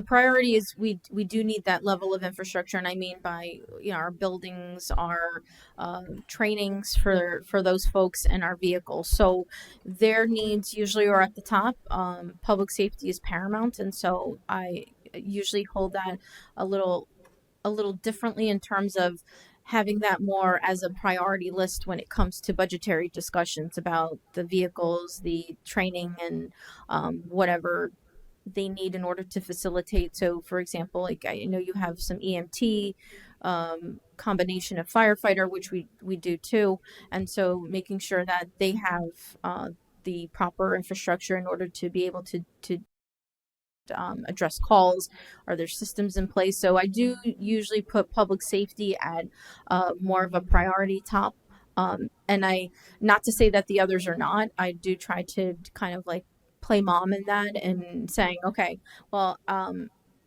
priority is we do need that level of infrastructure, and I mean by our buildings, our trainings for those folks, and our vehicles. So their needs usually are at the top. Public safety is paramount, and so I usually hold that a little differently in terms of having that more as a priority list when it comes to budgetary discussions about the vehicles, the training, and whatever they need in order to facilitate. So, for example, like I know you have some EMT, combination of firefighter, which we do too, and so making sure that they have the proper infrastructure in order to be able to address calls. Are there systems in place? So I do usually put public safety at more of a priority top. And not to say that the others are not, I do try to kind of like play mom in that and saying, okay, well,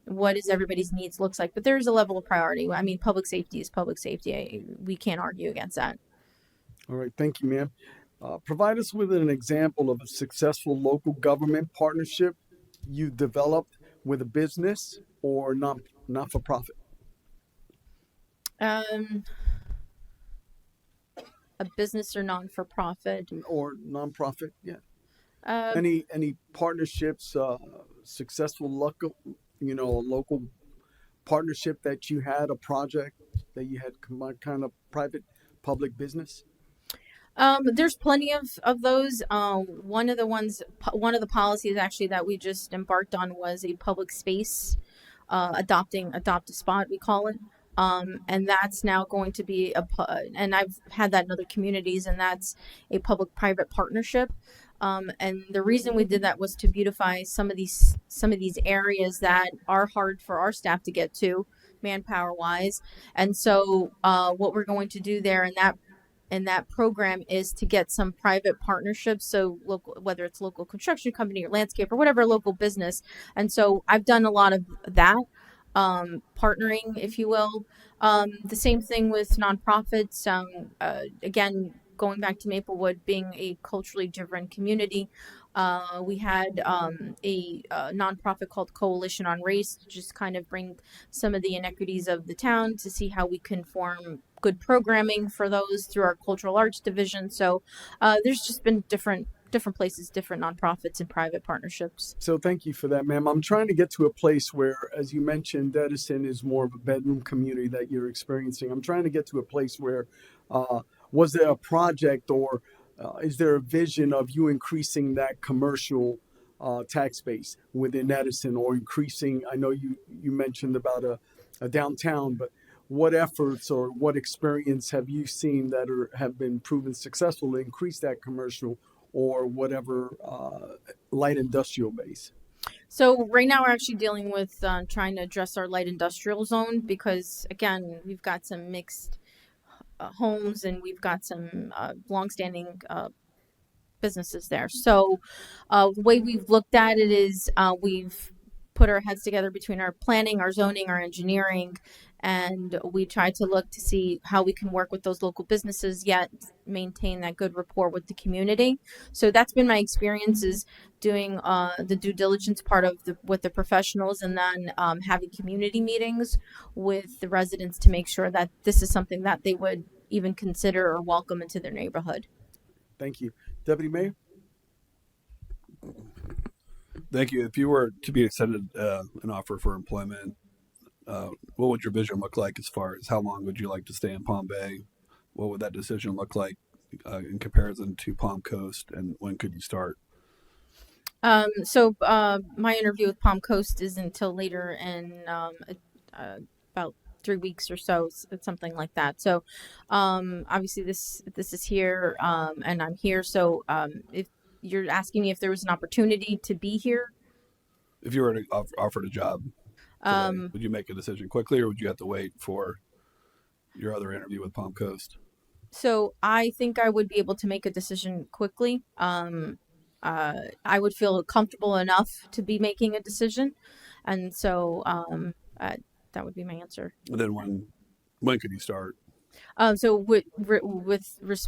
what is everybody's needs looks like, but there's a level of priority. I mean, public safety is public safety. We can't argue against that. All right. Thank you, ma'am. Provide us with an example of a successful local government partnership you developed with a business or not for profit. A business or non-for-profit or nonprofit, yeah. Any partnerships, successful local partnership that you had, a project that you had combined, kind of private public business? There's plenty of those. One of the policies actually that we just embarked on was a public space, adopt a spot, we call it. And that's now going to be and I've had that in other communities, and that's a public-private partnership. And the reason we did that was to beautify some of these areas that are hard for our staff to get to, manpower wise. And so, what we're going to do there in that program is to get some private partnerships. So local, whether it's local construction company or landscape or whatever local business. And so I've done a lot of that, partnering, if you will. The same thing with nonprofits. Again, going back to Maplewood being a culturally different community, we had a nonprofit called Coalition on Race to just kind of bring some of the inequities of the town to see how we can form good programming for those through our cultural arts division. So there's just been different places, different nonprofits and private partnerships. So thank you for that, ma'am. I'm trying to get to a place where, as you mentioned, Edison is more of a bedroom community that you're experiencing. I'm trying to get to a place where was there a project or is there a vision of you increasing that commercial tax base within Edison, or increasing, I know you mentioned about a downtown, but what efforts or what experience have you seen that have been proven successful to increase that commercial or whatever light industrial base? So right now we're actually dealing with trying to address our light industrial zone because again we've got some mixed homes and we've got some longstanding businesses there. So the way we've looked at it is we've put our heads together between our planning, our zoning, our engineering, and we try to look to see how we can work with those local businesses yet maintain that good rapport with the community. So that's been my experience is doing the due diligence part of with the professionals and then having community meetings with the residents to make sure that this is something that they would even consider or welcome into their neighborhood. Thank you. Deputy Mayor? Thank you. If you were to be extended an offer for employment, what would your vision look like as far as how long would you like to stay in Palm Bay? What would that decision look like in comparison to Palm Coast, and when could you start? So my interview with Palm Coast is until later in about 3 weeks or so, something like that. So obviously this is here and I'm here. So if you're asking me if there was an opportunity to be here, If you were to offered a job today, would you make a decision quickly, or would you have to wait for your other interview with Palm Coast? so I think I would be able to make a decision quickly. I would feel comfortable enough to be making a decision, and so that would be my answer. And then when could you start? So with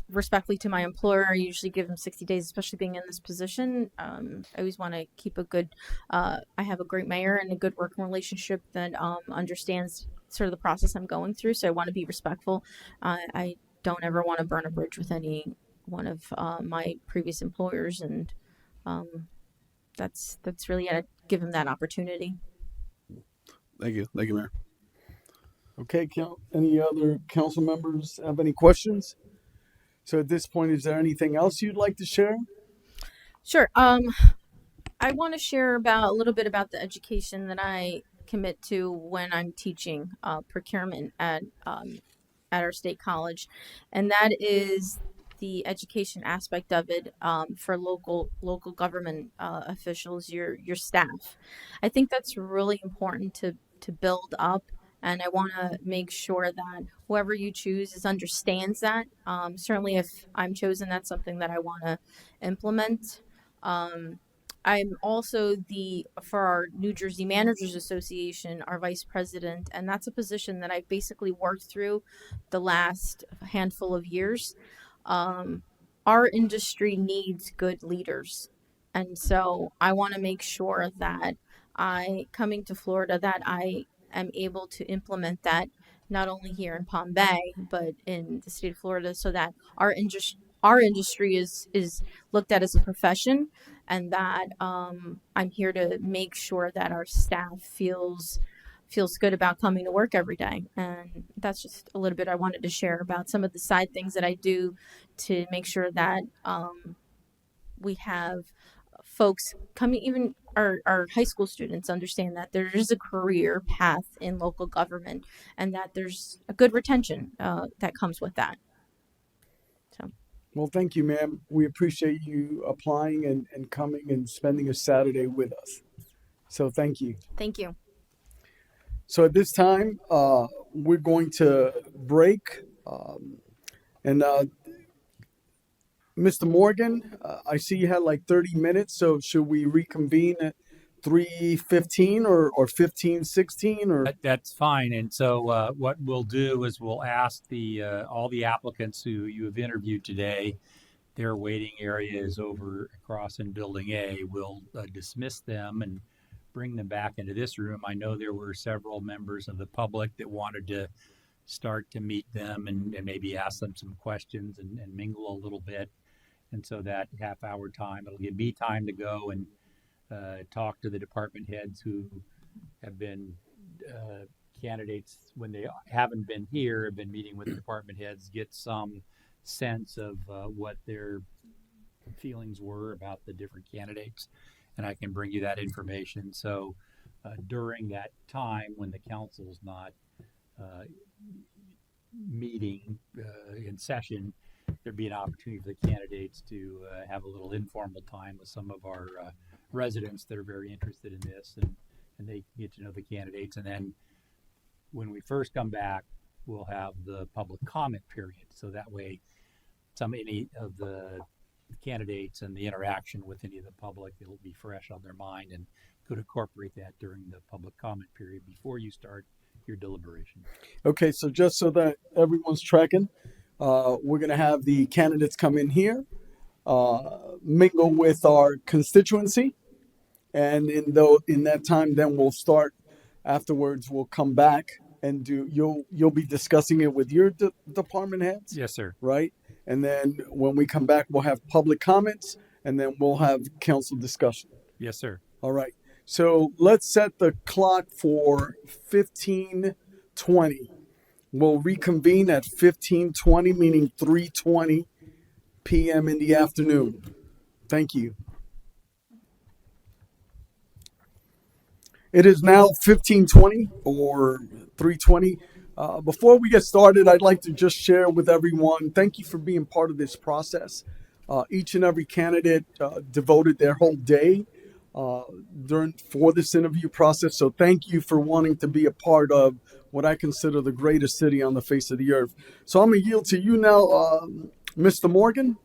respectfully to my employer, I usually give them 60 days, especially being in this position. I always want to keep a good, I have a great mayor and a good working relationship that understands sort of the process I'm going through. So I want to be respectful. I don't ever want to burn a bridge with any one of my previous employers. And that's really it. Give them that opportunity. Thank you. Thank you, Mayor. Okay, any other council members have any questions? So at this point, is there anything else you'd like to share? Sure. I want to share a little bit about the education that I commit to when I'm teaching procurement at our state college, and that is the education aspect of it for local government officials, your staff. I think that's really important to build up. And I want to make sure that whoever you choose understands that. Certainly, if I'm chosen, that's something that I want to implement. I'm also for our New Jersey Managers Association, our vice president, and that's a position that I've basically worked through the last handful of years. Our industry needs good leaders. And so I want to make sure that coming to Florida, that I am able to implement that not only here in Palm Bay but in the state of Florida, so that our industry is looked at as a profession, and that I'm here to make sure that our staff feels good about coming to work every day. And that's just a little bit I wanted to share about some of the side things that I do to make sure that we have folks coming, even our high school students, understand that there is a career path in local government and that there's a good retention that comes with that. So. Well, thank you, ma'am. We appreciate you applying and coming and spending a Saturday with us. So thank you. Thank you. So at this time, we're going to break. And Mr. Morgan, I see you had like 30 minutes. So should we reconvene at 3:15 or 15:16 or? That's fine. And so what we'll do is we'll ask all the applicants who you have interviewed today. Their waiting area is over across in Building A. We'll dismiss them and bring them back into this room. I know there were several members of the public that wanted to start to meet them and maybe ask them some questions and mingle a little bit. And so that half-hour time, it'll give me time to go and talk to the department heads who have been candidates when they haven't been here, have been meeting with the department heads, get some sense of what their feelings were about the different candidates. And I can bring you that information. So during that time when the council's not meeting in session, there'd be an opportunity for the candidates to have a little informal time with some of our residents that are very interested in this, and they get to know the candidates. And then when we first come back, we'll have the public comment period. So that way, any of the candidates and the interaction with any of the public, it'll be fresh on their mind, and could incorporate that during the public comment period before you start your deliberation. Okay, so just so that everyone's tracking, we're going to have the candidates come in here, mingle with our constituency, and in that time, then we'll start. Afterwards, we'll come back and you'll be discussing it with your department heads. Yes, sir. Right, and then when we come back, we'll have public comments, and then we'll have council discussion. Yes, sir. All right. So let's set the clock for 15:20. We'll reconvene at 15:20, meaning 3:20 p.m. in the afternoon. Thank you. It is now 15:20 or 3:20. Before we get started, I'd like to just share with everyone, thank you for being part of this process. Each and every candidate devoted their whole day for this interview process. So thank you for wanting to be a part of what I consider the greatest city on the face of the earth. So I'm going to yield to you now, Mr. Morgan.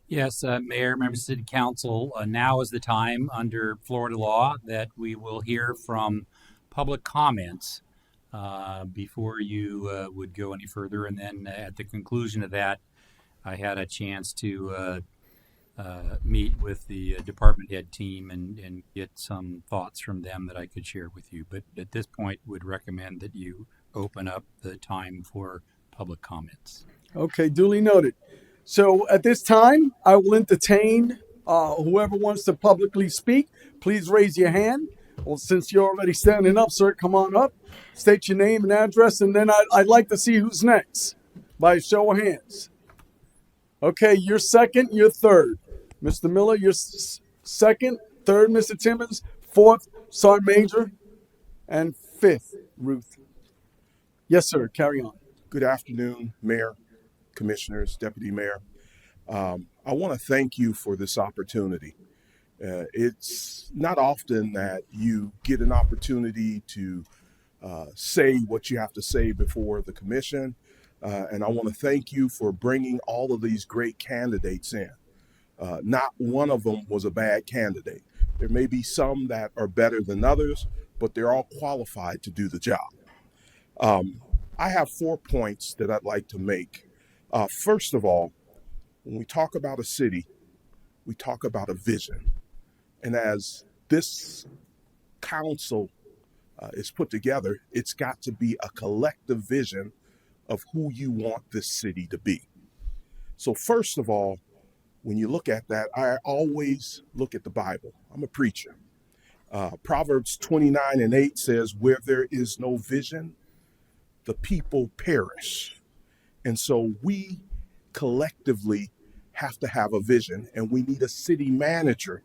Yes, Mayor, members of City Council, now is the time under Florida law that we will hear from public comments before you would go any further. And then at the conclusion of that, I had a chance to meet with the department head team and get some thoughts from them that I could share with you. But at this point, would recommend that you open up the time for public comments. Okay, duly noted. So at this time, I will entertain whoever wants to publicly speak. Please raise your hand. Well, since you're already standing up, sir, come on up. State your name and address, and then I'd like to see who's next by a show of hands. Okay, you're second, you're third. Mr. Miller, you're second, third, Mr. Timmons, fourth, Sergeant Major, and fifth, Ruth. Yes, sir, carry on. Good afternoon, Mayor, Commissioners, Deputy Mayor. I want to thank you for this opportunity. It's not often that you get an opportunity to say what you have to say before the commission. And I want to thank you for bringing all of these great candidates in. Not one of them was a bad candidate. There may be some that are better than others, but they're all qualified to do the job. I have 4 points that I'd like to make. First of all, when we talk about a city, we talk about a vision. And as this council is put together, it's got to be a collective vision of who you want this city to be. So first of all, when you look at that, I always look at the Bible. I'm a preacher. Proverbs 29:8 says, where there is no vision, the people perish. And so we collectively have to have a vision, and we need a city manager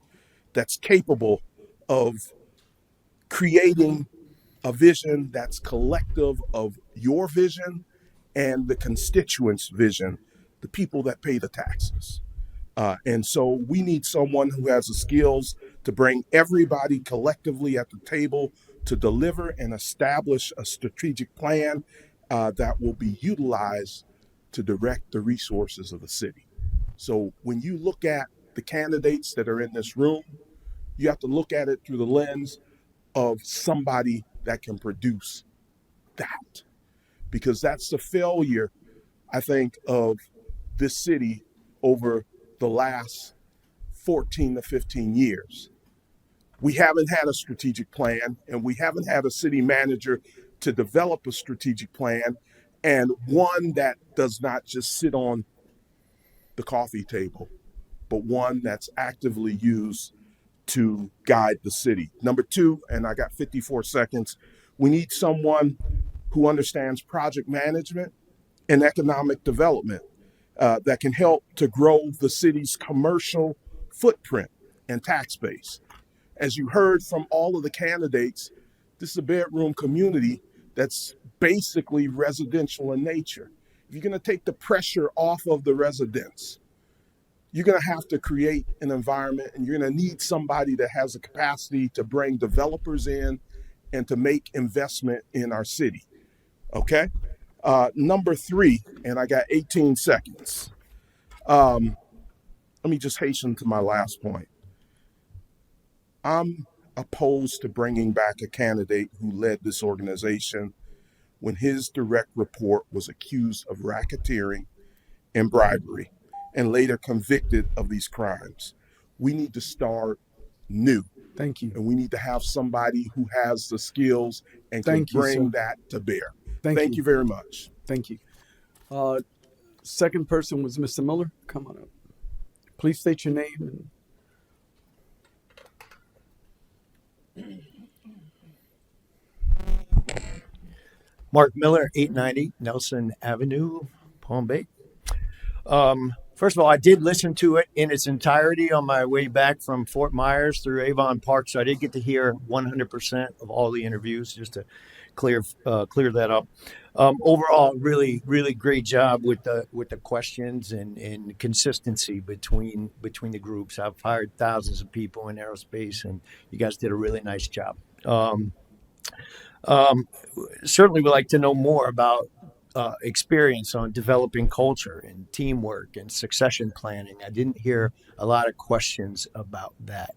that's capable of creating a vision that's collective of your vision and the constituents' vision, the people that pay the taxes. And so we need someone who has the skills to bring everybody collectively at the table to deliver and establish a strategic plan that will be utilized to direct the resources of the city. So when you look at the candidates that are in this room, you have to look at it through the lens of somebody that can produce that. Because that's the failure, I think, of this city over the last 14 to 15 years. We haven't had a strategic plan, and we haven't had a city manager to develop a strategic plan, and one that does not just sit on the coffee table, but one that's actively used to guide the city. Number two, and I got 54 seconds, we need someone who understands project management and economic development that can help to grow the city's commercial footprint and tax base. As you heard from all of the candidates, this is a bedroom community that's basically residential in nature. If you're going to take the pressure off of the residents, you're going to have to create an environment, and you're going to need somebody that has the capacity to bring developers in and to make investment in our city. Okay? Number 3, and I got 18 seconds. Let me just hasten to my last point. I'm opposed to bringing back a candidate who led this organization when his direct report was accused of racketeering and bribery and later convicted of these crimes. We need to start new. Thank you. And we need to have somebody who has the skills and can bring that to bear. Thank you very much. Thank you. Second person was Mr. Miller. Come on up. Please state your name. Mark Miller, 890 Nelson Avenue, Palm Bay. First of all, I did listen to it in its entirety on my way back from Fort Myers through Avon Park, so I did get to hear 100% of all the interviews, just to clear that up. Overall, really great job with the questions and consistency between the groups. I've hired thousands of people in aerospace, and you guys did a really nice job. Certainly would like to know more about experience on developing culture and teamwork and succession planning. I didn't hear a lot of questions about that.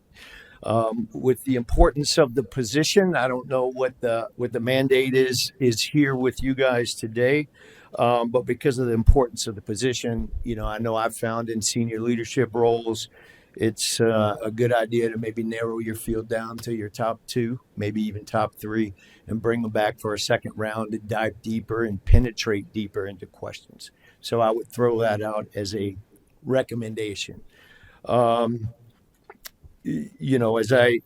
With the importance of the position, I don't know what the mandate is here with you guys today, but because of the importance of the position, I know I've found in senior leadership roles, it's a good idea to maybe narrow your field down to your top 2, maybe even top 3, and bring them back for a second round to dive deeper and penetrate deeper into questions. So I would throw that out as a recommendation. As I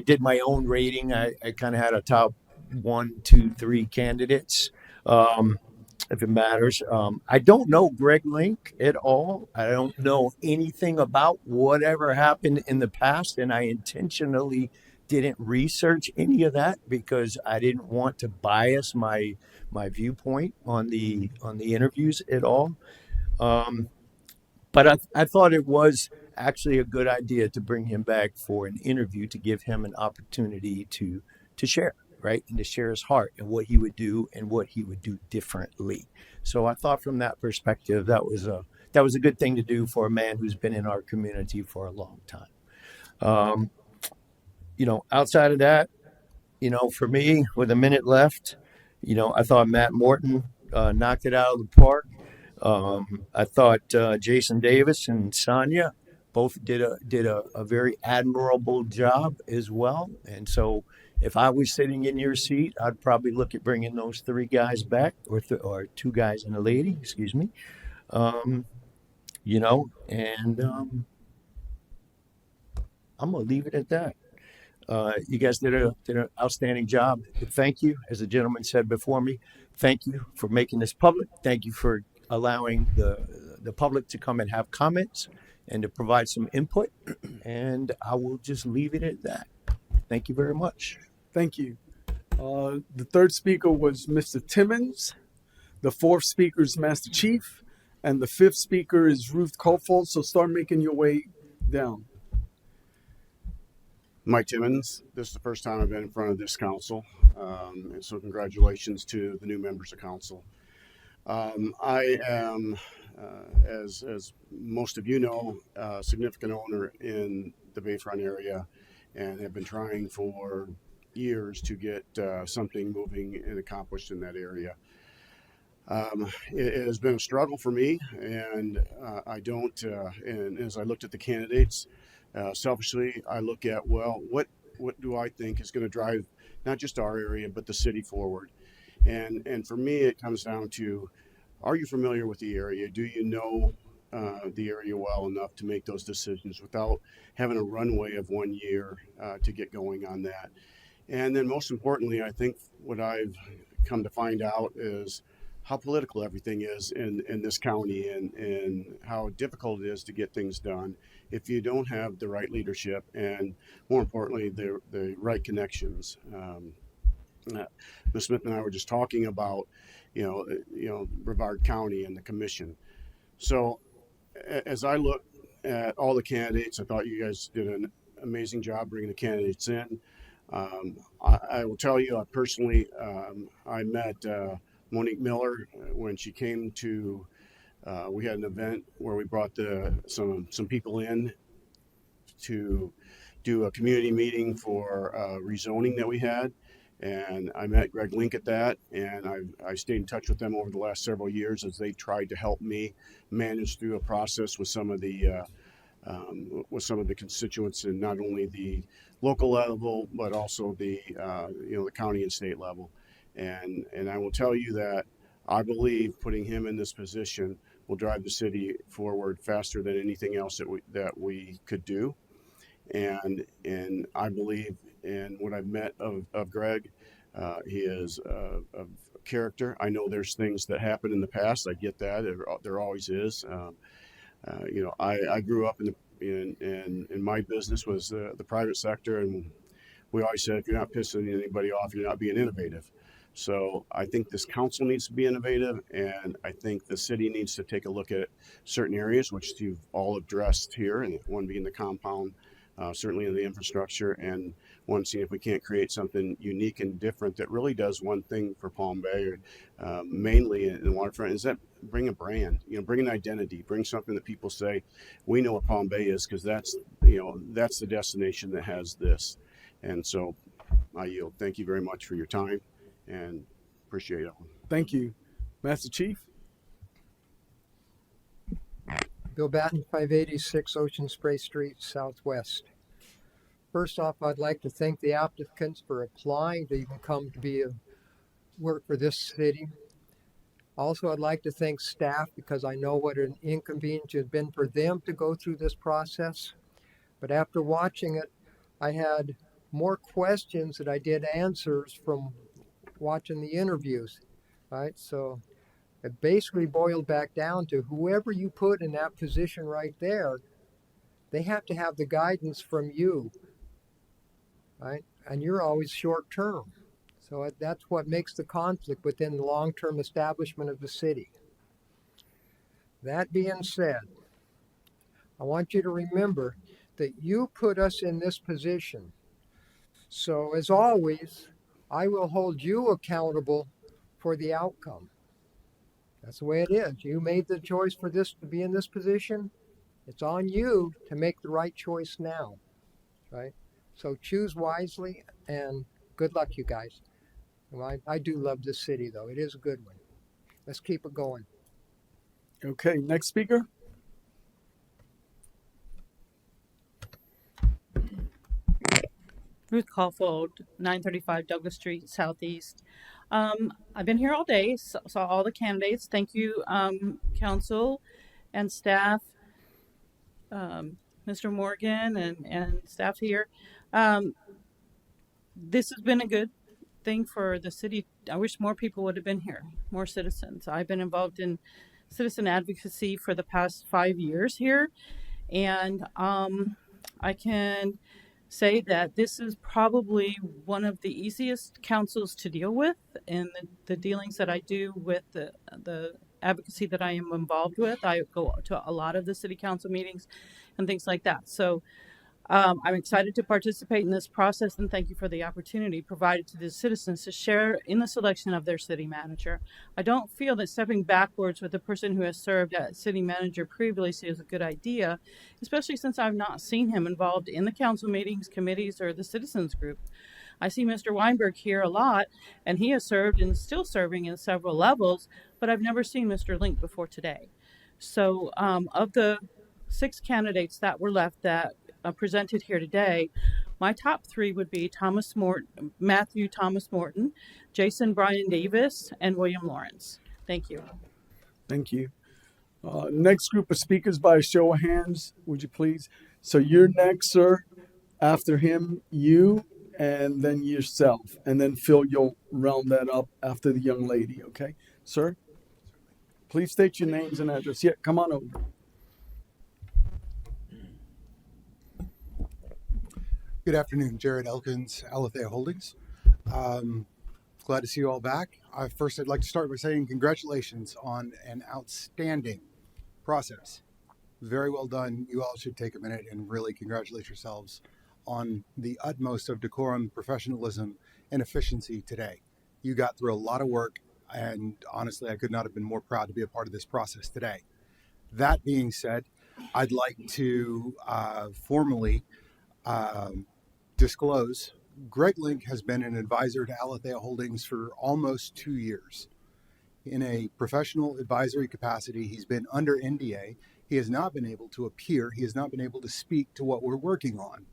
did my own rating, I kind of had a top 1, 2, 3 candidates. If it matters. I don't know Greg Link at all. I don't know anything about whatever happened in the past, and I intentionally didn't research any of that because I didn't want to bias my viewpoint on the interviews at all. But I thought it was actually a good idea to bring him back for an interview to give him an opportunity to share. Right, and to share his heart and what he would do and what he would do differently. So I thought from that perspective, that was a good thing to do for a man who's been in our community for a long time. Outside of that, for me, with a minute left, I thought Matt Morton knocked it out of the park. I thought Jason Davis and Sonia both did a very admirable job as well, and so. If I was sitting in your seat, I'd probably look at bringing those 3 guys back, or 2 guys and a lady, excuse me. I'm gonna leave it at that. You guys did an outstanding job. Thank you, as the gentleman said before me. Thank you for making this public. Thank you for allowing the public to come and have comments and to provide some input. And I will just leave it at that. Thank you very much. Thank you. The third speaker was Mr. Timmons. The fourth speaker is Master Chief. And the fifth speaker is Ruth Kofold. So start making your way down. Mike Timmons. This is the first time I've been in front of this council. And so congratulations to the new members of council. I am, as most of you know, a significant owner in the Bayfront area, and have been trying for years to get something moving and accomplished in that area. It has been a struggle for me, and and as I looked at the candidates, selfishly, I look at, what do I think is going to drive not just our area, but the city forward? And for me, it comes down to, are you familiar with the area? Do you know the area well enough to make those decisions without having a runway of 1 year to get going on that? And then most importantly, I think what I've come to find out is how political everything is in this county, and how difficult it is to get things done if you don't have the right leadership and, more importantly, the right connections. Ms. Smith and I were just talking about, Brevard County and the commission. So as I look at all the candidates, I thought you guys did an amazing job bringing the candidates in. I will tell you, I personally, I met Monique Miller when she came to. We had an event where we brought some people in to do a community meeting for rezoning that we had, and I met Greg Link at that, and I stayed in touch with them over the last several years as they tried to help me manage through a process with some of the constituents in not only the local level but also the the county and state level, and I will tell you that I believe putting him in this position will drive the city forward faster than anything else that we could do. And I believe in what I've met of Greg. He is a character. I know there's things that happened in the past. I get that. There always is. I grew up in my business was the private sector, and we always said if you're not pissing anybody off, you're not being innovative. So I think this council needs to be innovative, and I think the city needs to take a look at certain areas, which you've all addressed here, and one being the compound, certainly in the infrastructure, and one seeing if we can't create something unique and different that really does one thing for Palm Bay, mainly in the waterfront, is that bring a brand, bring an identity, bring something that people say, we know what Palm Bay is because that's the destination that has this. And so I yield. Thank you very much for your time. And appreciate it. Thank you. Master Chief? Bill Batten, 586 Ocean Spray Street, Southwest. First off, I'd like to thank the applicants for applying to even come to work for this city. Also, I'd like to thank staff because I know what an inconvenience it has been for them to go through this process. But after watching it, I had more questions than I did answers from watching the interviews, right? So it basically boiled back down to whoever you put in that position right there, they have to have the guidance from you, right? And you're always short term. So that's what makes the conflict within the long-term establishment of the city. That being said, I want you to remember that you put us in this position. So as always, I will hold you accountable for the outcome. That's the way it is. You made the choice for this to be in this position. It's on you to make the right choice now, right? So choose wisely, and good luck, you guys. I do love this city, though. It is a good one. Let's keep it going. Okay, next speaker. Ruth Caulfield, 935 Douglas Street, Southeast. I've been here all day, saw all the candidates. Thank you, council and staff, Mr. Morgan and staff here. This has been a good thing for the city. I wish more people would have been here, more citizens. I've been involved in citizen advocacy for the past 5 years here, and I can say that this is probably one of the easiest councils to deal with in the dealings that I do with the advocacy that I am involved with. I go to a lot of the city council meetings and things like that. So I'm excited to participate in this process, and thank you for the opportunity provided to the citizens to share in the selection of their city manager. I don't feel that stepping backwards with the person who has served as city manager previously is a good idea, especially since I've not seen him involved in the council meetings, committees, or the citizens group. I see Mr. Weinberg here a lot, and he has served and is still serving in several levels, but I've never seen Mr. Link before today. So of the 6 candidates that were left that presented here today, my top 3 would be Matthew Thomas Morton, Jason Brian Davis, and William Lawrence. Thank you. Thank you. Next group of speakers by a show of hands, would you please? So you're next, sir. After him, you, and then yourself. And then Phil, you'll round that up after the young lady, okay? Sir, please state your names and address. Yeah, come on over. Good afternoon, Jared Elkins, LFA Holdings. Glad to see you all back. First, I'd like to start by saying congratulations on an outstanding process. Very well done. You all should take a minute and really congratulate yourselves on the utmost of decorum, professionalism, and efficiency today. You got through a lot of work, and honestly, I could not have been more proud to be a part of this process today. That being said, I'd like to formally disclose Greg Link has been an advisor to Alethea Holdings for almost 2 years. In a professional advisory capacity, he's been under NDA. He has not been able to appear. He has not been able to speak to what we're working on.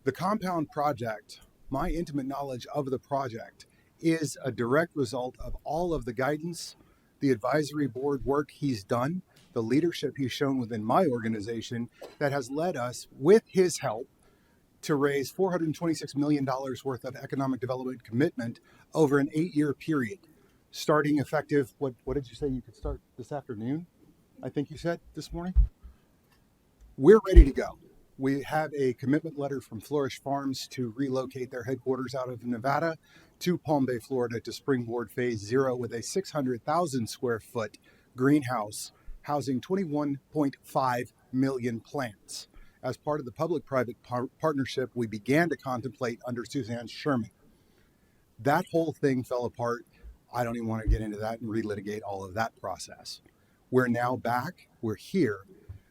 The compound project, my intimate knowledge of the project, is a direct result of all of the guidance, the advisory board work he's done, the leadership he's shown within my organization that has led us, with his help, to raise $426 million worth of economic development commitment over an 8-year period, starting effective, what did you say you could start this afternoon? I think you said this morning? We're ready to go. We have a commitment letter from Flourish Farms to relocate their headquarters out of Nevada to Palm Bay, Florida to springboard phase 0 with a 600,000 square foot greenhouse housing 21.5 million plants. As part of the public-private partnership we began to contemplate under Suzanne Sherman. That whole thing fell apart. I don't even want to get into that and relitigate all of that process. We're now back. We're here.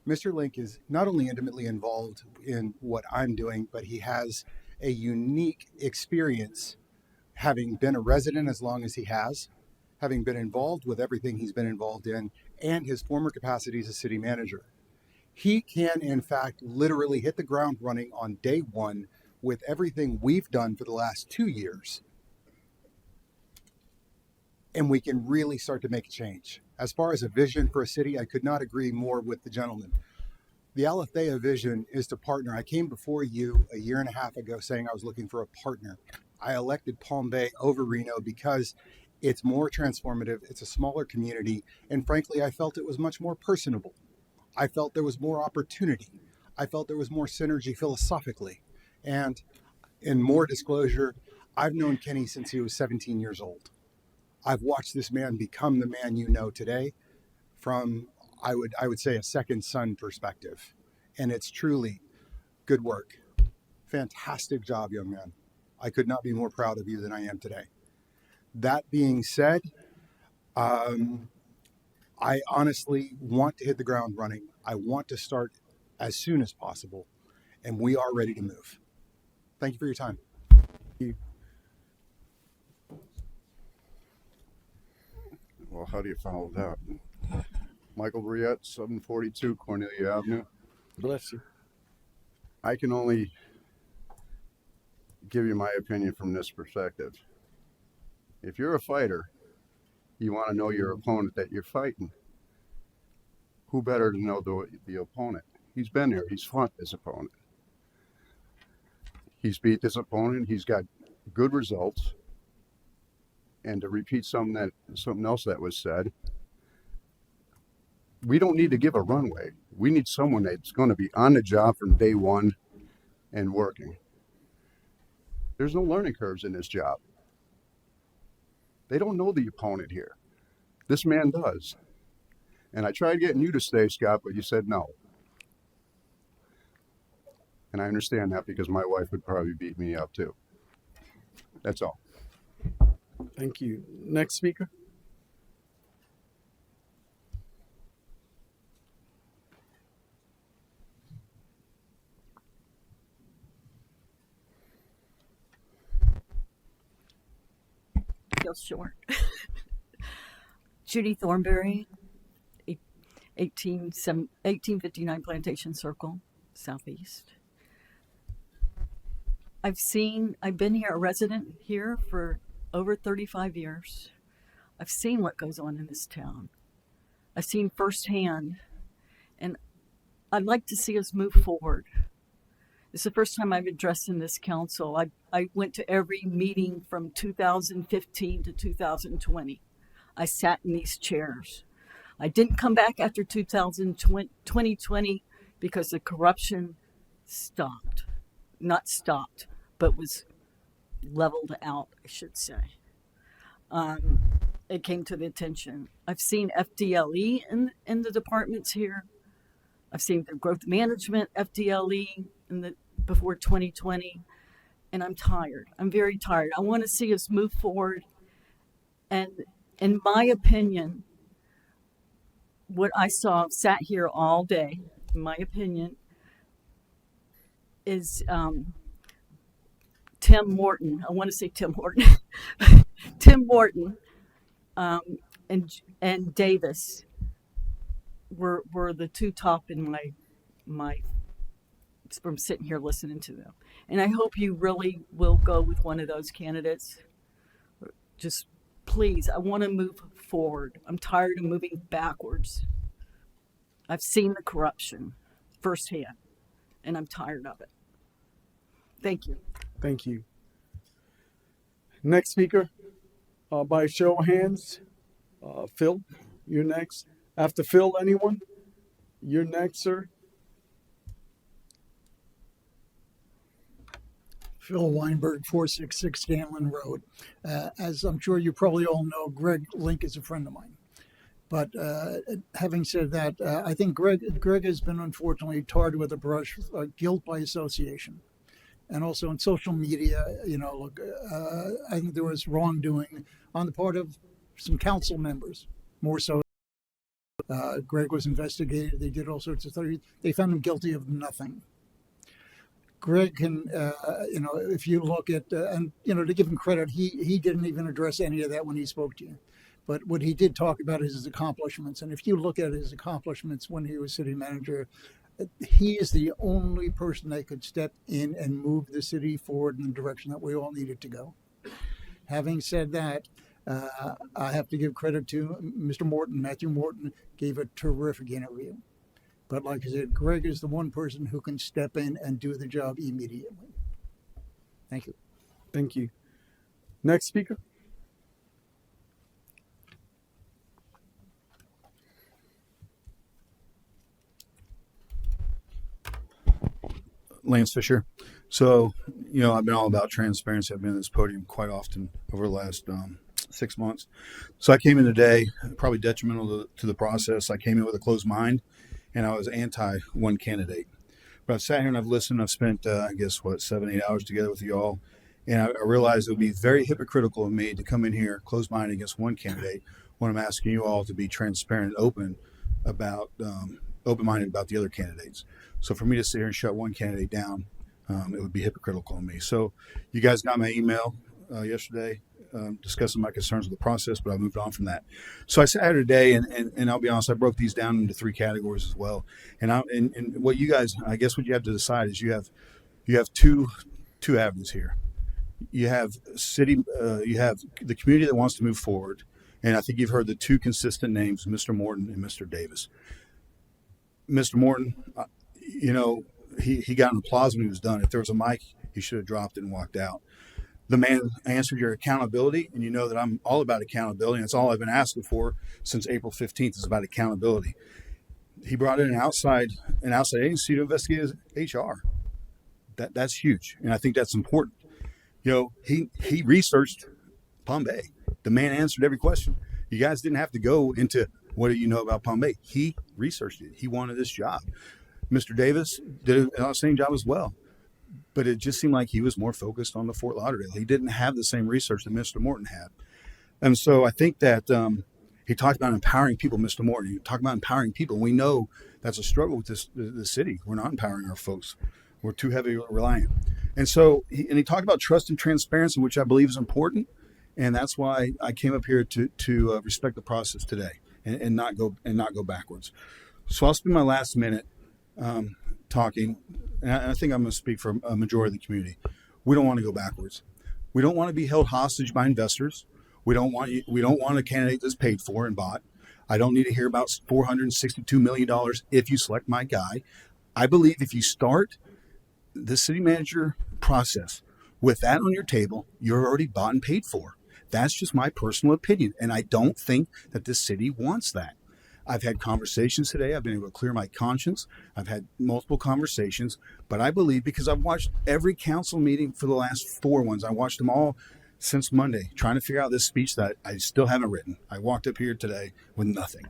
Mr. Link is not only intimately involved in what I'm doing, but he has a unique experience, having been a resident as long as he has, having been involved with everything he's been involved in, and his former capacity as a city manager. He can, in fact, literally hit the ground running on day one with everything we've done for the last 2 years. And we can really start to make a change. As far as a vision for a city, I could not agree more with the gentleman. The Alethea vision is to partner. I came before you a year and a half ago saying I was looking for a partner. I elected Palm Bay over Reno because it's more transformative, it's a smaller community, and frankly, I felt it was much more personable. I felt there was more opportunity. I felt there was more synergy philosophically. And in more disclosure, I've known Kenny since he was 17 years old. I've watched this man become the man you know today from, I would say, a second son perspective. And it's truly good work. Fantastic job, young man. I could not be more proud of you than I am today. That being said, I honestly want to hit the ground running. I want to start as soon as possible, and we are ready to move. Thank you for your time. Well, how do you follow that? Michael Briette, 742 Cornelia Avenue. Bless you. I can only give you my opinion from this perspective. If you're a fighter, you want to know your opponent that you're fighting. Who better to know the opponent? He's been there. He's fought this opponent. He's beat this opponent. He's got good results. And to repeat something else that was said, we don't need to give a runway. We need someone that's going to be on the job from day one and working. There's no learning curves in this job. They don't know the opponent here. This man does. And I tried getting you to stay, Scott, but you said no. And I understand that because my wife would probably beat me up too. That's all. Thank you. Next speaker. Feels short. Judy Thornberry, 1859 Plantation Circle, Southeast. I've been here, a resident here for over 35 years. I've seen what goes on in this town. I've seen firsthand, and I'd like to see us move forward. It's the first time I've addressed in this council. I went to every meeting from 2015 to 2020. I sat in these chairs. I didn't come back after 2020 because the corruption stopped. Not stopped, but was leveled out, I should say. It came to the attention. I've seen FDLE in the departments here. I've seen the growth management FDLE before 2020, and I'm tired. I'm very tired. I want to see us move forward. And in my opinion, what I saw, sat here all day, in my opinion, is Tim Morton. I want to say Tim Morton. Tim Morton and Davis were the two top in my from sitting here listening to them. And I hope you really will go with one of those candidates. Just please, I want to move forward. I'm tired of moving backwards. I've seen the corruption firsthand, and I'm tired of it. Thank you. Thank you. Next speaker, by show of hands, Phil, you're next. After Phil, anyone? You're next, sir. Phil Weinberg, 466 Scanlon Road. As I'm sure you probably all know, Greg Link is a friend of mine. But having said that, I think Greg has been unfortunately tarred with a brush, guilt by association. And also on social media, look, I think there was wrongdoing on the part of some council members, more so. Greg was investigated. They did all sorts of things. They found him guilty of nothing. Greg can, if you look at, and, to give him credit, he didn't even address any of that when he spoke to you. But what he did talk about is his accomplishments. And if you look at his accomplishments when he was city manager, he is the only person that could step in and move the city forward in the direction that we all needed to go. Having said that, I have to give credit to Mr. Morton. Matthew Morton gave a terrific interview. But like I said, Greg is the one person who can step in and do the job immediately. Thank you. Thank you. Next speaker. Lance Fisher. So, I've been all about transparency. I've been at this podium quite often over the last 6 months. So I came in today, probably detrimental to the process. I came in with a closed mind, and I was anti one candidate. But I've sat here and I've listened. I've spent, 7-8 hours together with you all. And I realized it would be very hypocritical of me to come in here closed-minded against one candidate when I'm asking you all to be transparent and open about, open-minded about the other candidates. So for me to sit here and shut one candidate down, it would be hypocritical of me. So you guys got my email yesterday discussing my concerns with the process, but I moved on from that. So I sat here today, and I'll be honest, I broke these down into 3 categories as well. And what you guys, I guess what you have to decide is you have two avenues here. You have you have the community that wants to move forward, and I think you've heard the 2 consistent names, Mr. Morton and Mr. Davis. Mr. Morton, he got an applause when he was done. If there was a mic, he should have dropped it and walked out. The man answered your accountability, and you know that I'm all about accountability. And it's all I've been asking for since April 15th is about accountability. He brought in an outside agency to investigate his HR. That's huge, and I think that's important. He researched Palm Bay. The man answered every question. You guys didn't have to go into what do you know about Palm Bay. He researched it. He wanted this job. Mr. Davis did an outstanding job as well. But it just seemed like he was more focused on the Fort Lauderdale. He didn't have the same research that Mr. Morton had. And so I think that he talked about empowering people, Mr. Morton. He talked about empowering people. We know that's a struggle with the city. We're not empowering our folks. We're too heavily reliant. And so he talked about trust and transparency, which I believe is important. And that's why I came up here to respect the process today and not go backwards. So I'll spend my last minute talking, and I think I'm going to speak for a majority of the community. We don't want to go backwards. We don't want to be held hostage by investors. We don't want a candidate that's paid for and bought. I don't need to hear about $462 million if you select my guy. I believe if you start the city manager process with that on your table, you're already bought and paid for. That's just my personal opinion, and I don't think that this city wants that. I've had conversations today. I've been able to clear my conscience. I've had multiple conversations, but I believe, because I've watched every council meeting for the last 4 ones, I watched them all since Monday, trying to figure out this speech that I still haven't written. I walked up here today with nothing.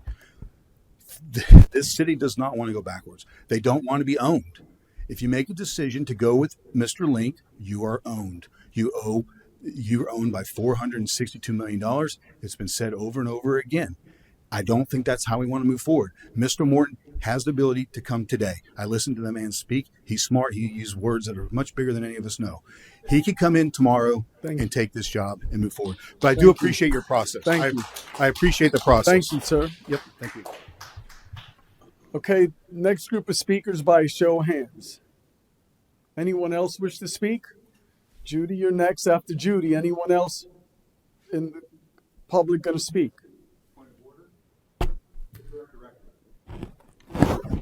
This city does not want to go backwards. They don't want to be owned. If you make a decision to go with Mr. Link, you are owned. You're owned by $462 million. It's been said over and over again. I don't think that's how we want to move forward. Mr. Morton has the ability to come today. I listened to the man speak. He's smart. He used words that are much bigger than any of us know. He could come in tomorrow and take this job and move forward. But I do appreciate your process. Thank you. I appreciate the process. Thank you, sir. Yep. Thank you. Okay, next group of speakers by show of hands. Anyone else wish to speak? Judy, you're next. After Judy, anyone else in the public going to speak?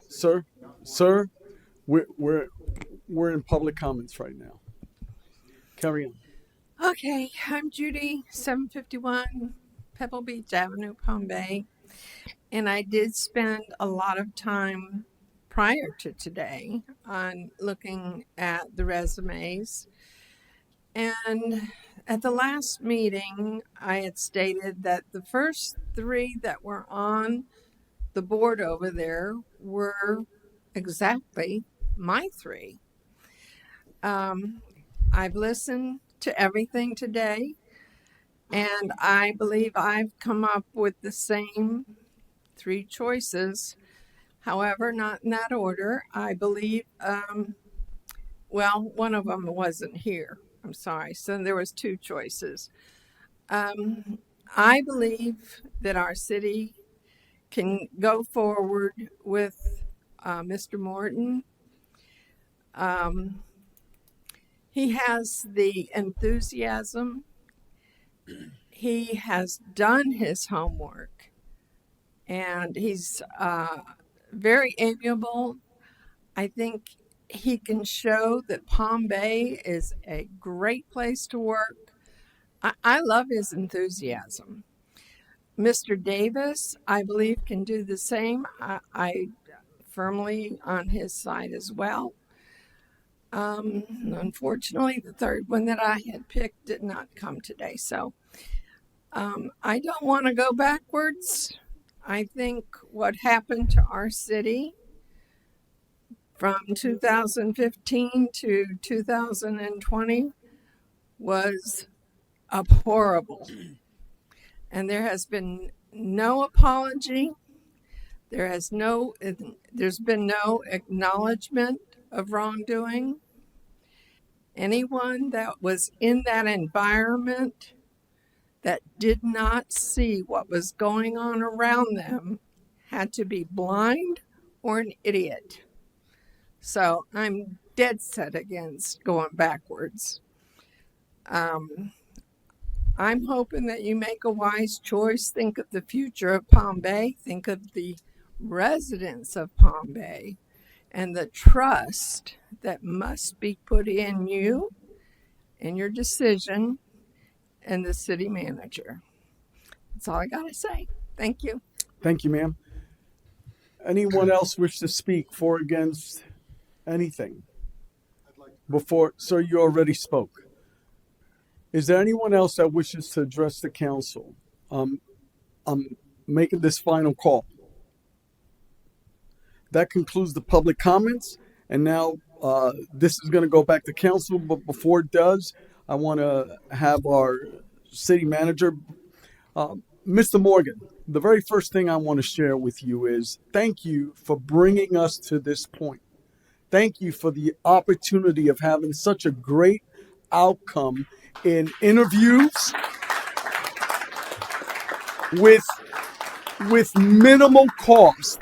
Sir, we're in public comments right now. Carry on. Okay, I'm Judy, 751 Pebble Beach Avenue, Palm Bay. And I did spend a lot of time prior to today on looking at the resumes. And at the last meeting, I had stated that the first 3 that were on the board over there were exactly my 3. I've listened to everything today, and I believe I've come up with the same 3 choices. However, not in that order. I believe, one of them wasn't here. I'm sorry. So there was 2 choices. I believe that our city can go forward with Mr. Morton. He has the enthusiasm. He has done his homework, and he's very amiable. I think he can show that Palm Bay is a great place to work. I love his enthusiasm. Mr. Davis, I believe, can do the same. I firmly on his side as well. Unfortunately, the third one that I had picked did not come today. So I don't want to go backwards. I think what happened to our city from 2015 to 2020 was abhorrible. And there has been no apology. There's been no acknowledgement of wrongdoing. Anyone that was in that environment that did not see what was going on around them had to be blind or an idiot. So I'm dead set against going backwards. I'm hoping that you make a wise choice. Think of the future of Palm Bay. Think of the residents of Palm Bay and the trust that must be put in you, in your decision, and the city manager. That's all I got to say. Thank you. Thank you, ma'am. Anyone else wish to speak for or against anything? Before, sir, you already spoke. Is there anyone else that wishes to address the council? I'm making this final call. That concludes the public comments, and now this is going to go back to council, but before it does, I want to have our city manager, Mr. Morgan. The very first thing I want to share with you is thank you for bringing us to this point. Thank you for the opportunity of having such a great outcome in interviews with minimal cost.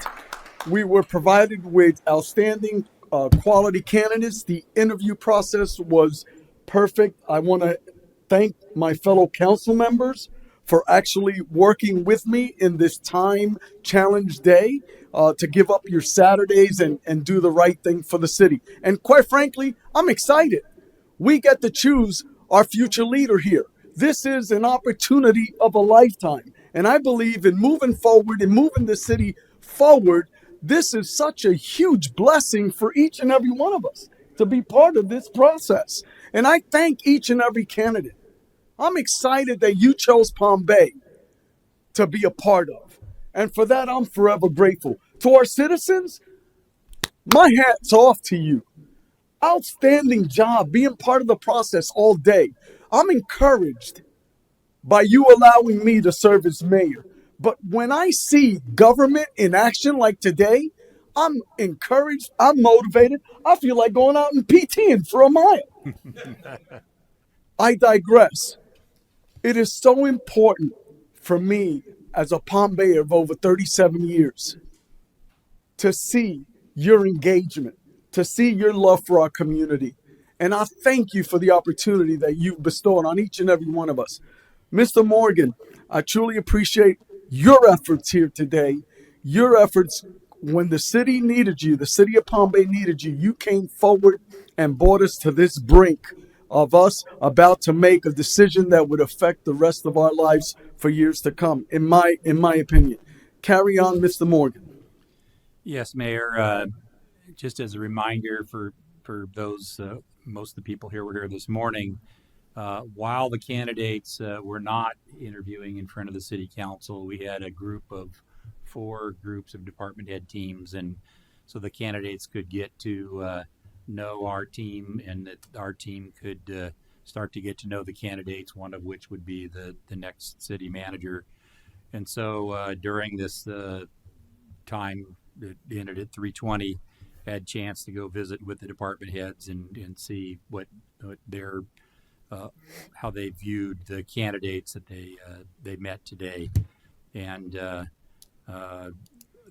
We were provided with outstanding quality candidates. The interview process was perfect. I want to thank my fellow council members for actually working with me in this time challenge day to give up your Saturdays and do the right thing for the city. And quite frankly, I'm excited. We get to choose our future leader here. This is an opportunity of a lifetime. And I believe in moving forward and moving the city forward. This is such a huge blessing for each and every one of us to be part of this process. And I thank each and every candidate. I'm excited that you chose Palm Bay to be a part of. And for that, I'm forever grateful. To our citizens, my hat's off to you. Outstanding job being part of the process all day. I'm encouraged by you allowing me to serve as mayor. But when I see government in action like today, I'm encouraged, I'm motivated. I feel like going out and PTing for a mile. I digress. It is so important for me as a Palm Bayer of over 37 years to see your engagement, to see your love for our community. And I thank you for the opportunity that you've bestowed on each and every one of us. Mr. Morgan, I truly appreciate your efforts here today. Your efforts when the city needed you, the city of Palm Bay needed you, you came forward and brought us to this brink of us about to make a decision that would affect the rest of our lives for years to come, in my opinion. Carry on, Mr. Morgan. Yes, Mayor. Just as a reminder for those, most of the people here were here this morning, while the candidates were not interviewing in front of the city council, we had a group of 4 groups of department head teams, and so the candidates could get to know our team, and that our team could start to get to know the candidates, one of which would be the next city manager. And so during this time, it ended at 3:20, had chance to go visit with the department heads and see what their how they viewed the candidates that they met today. And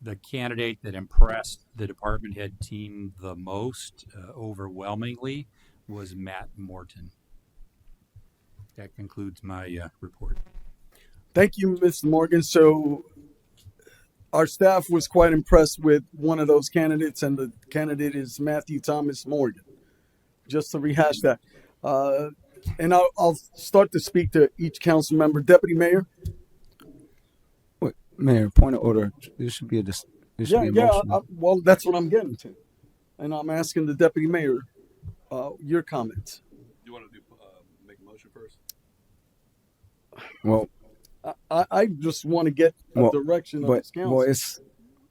the candidate that impressed the department head team the most overwhelmingly was Matt Morton. That concludes my report. Thank you, Mr. Morgan. So our staff was quite impressed with one of those candidates, and the candidate is Matthew Thomas Morgan. Just to rehash that. And I'll start to speak to each council member. Deputy Mayor? Wait, Mayor, point of order. This should be a motion. Well, that's what I'm getting to. And I'm asking the Deputy Mayor your comments. Do you want to make a motion first? Well, I just want to get a direction of this council. Well, it's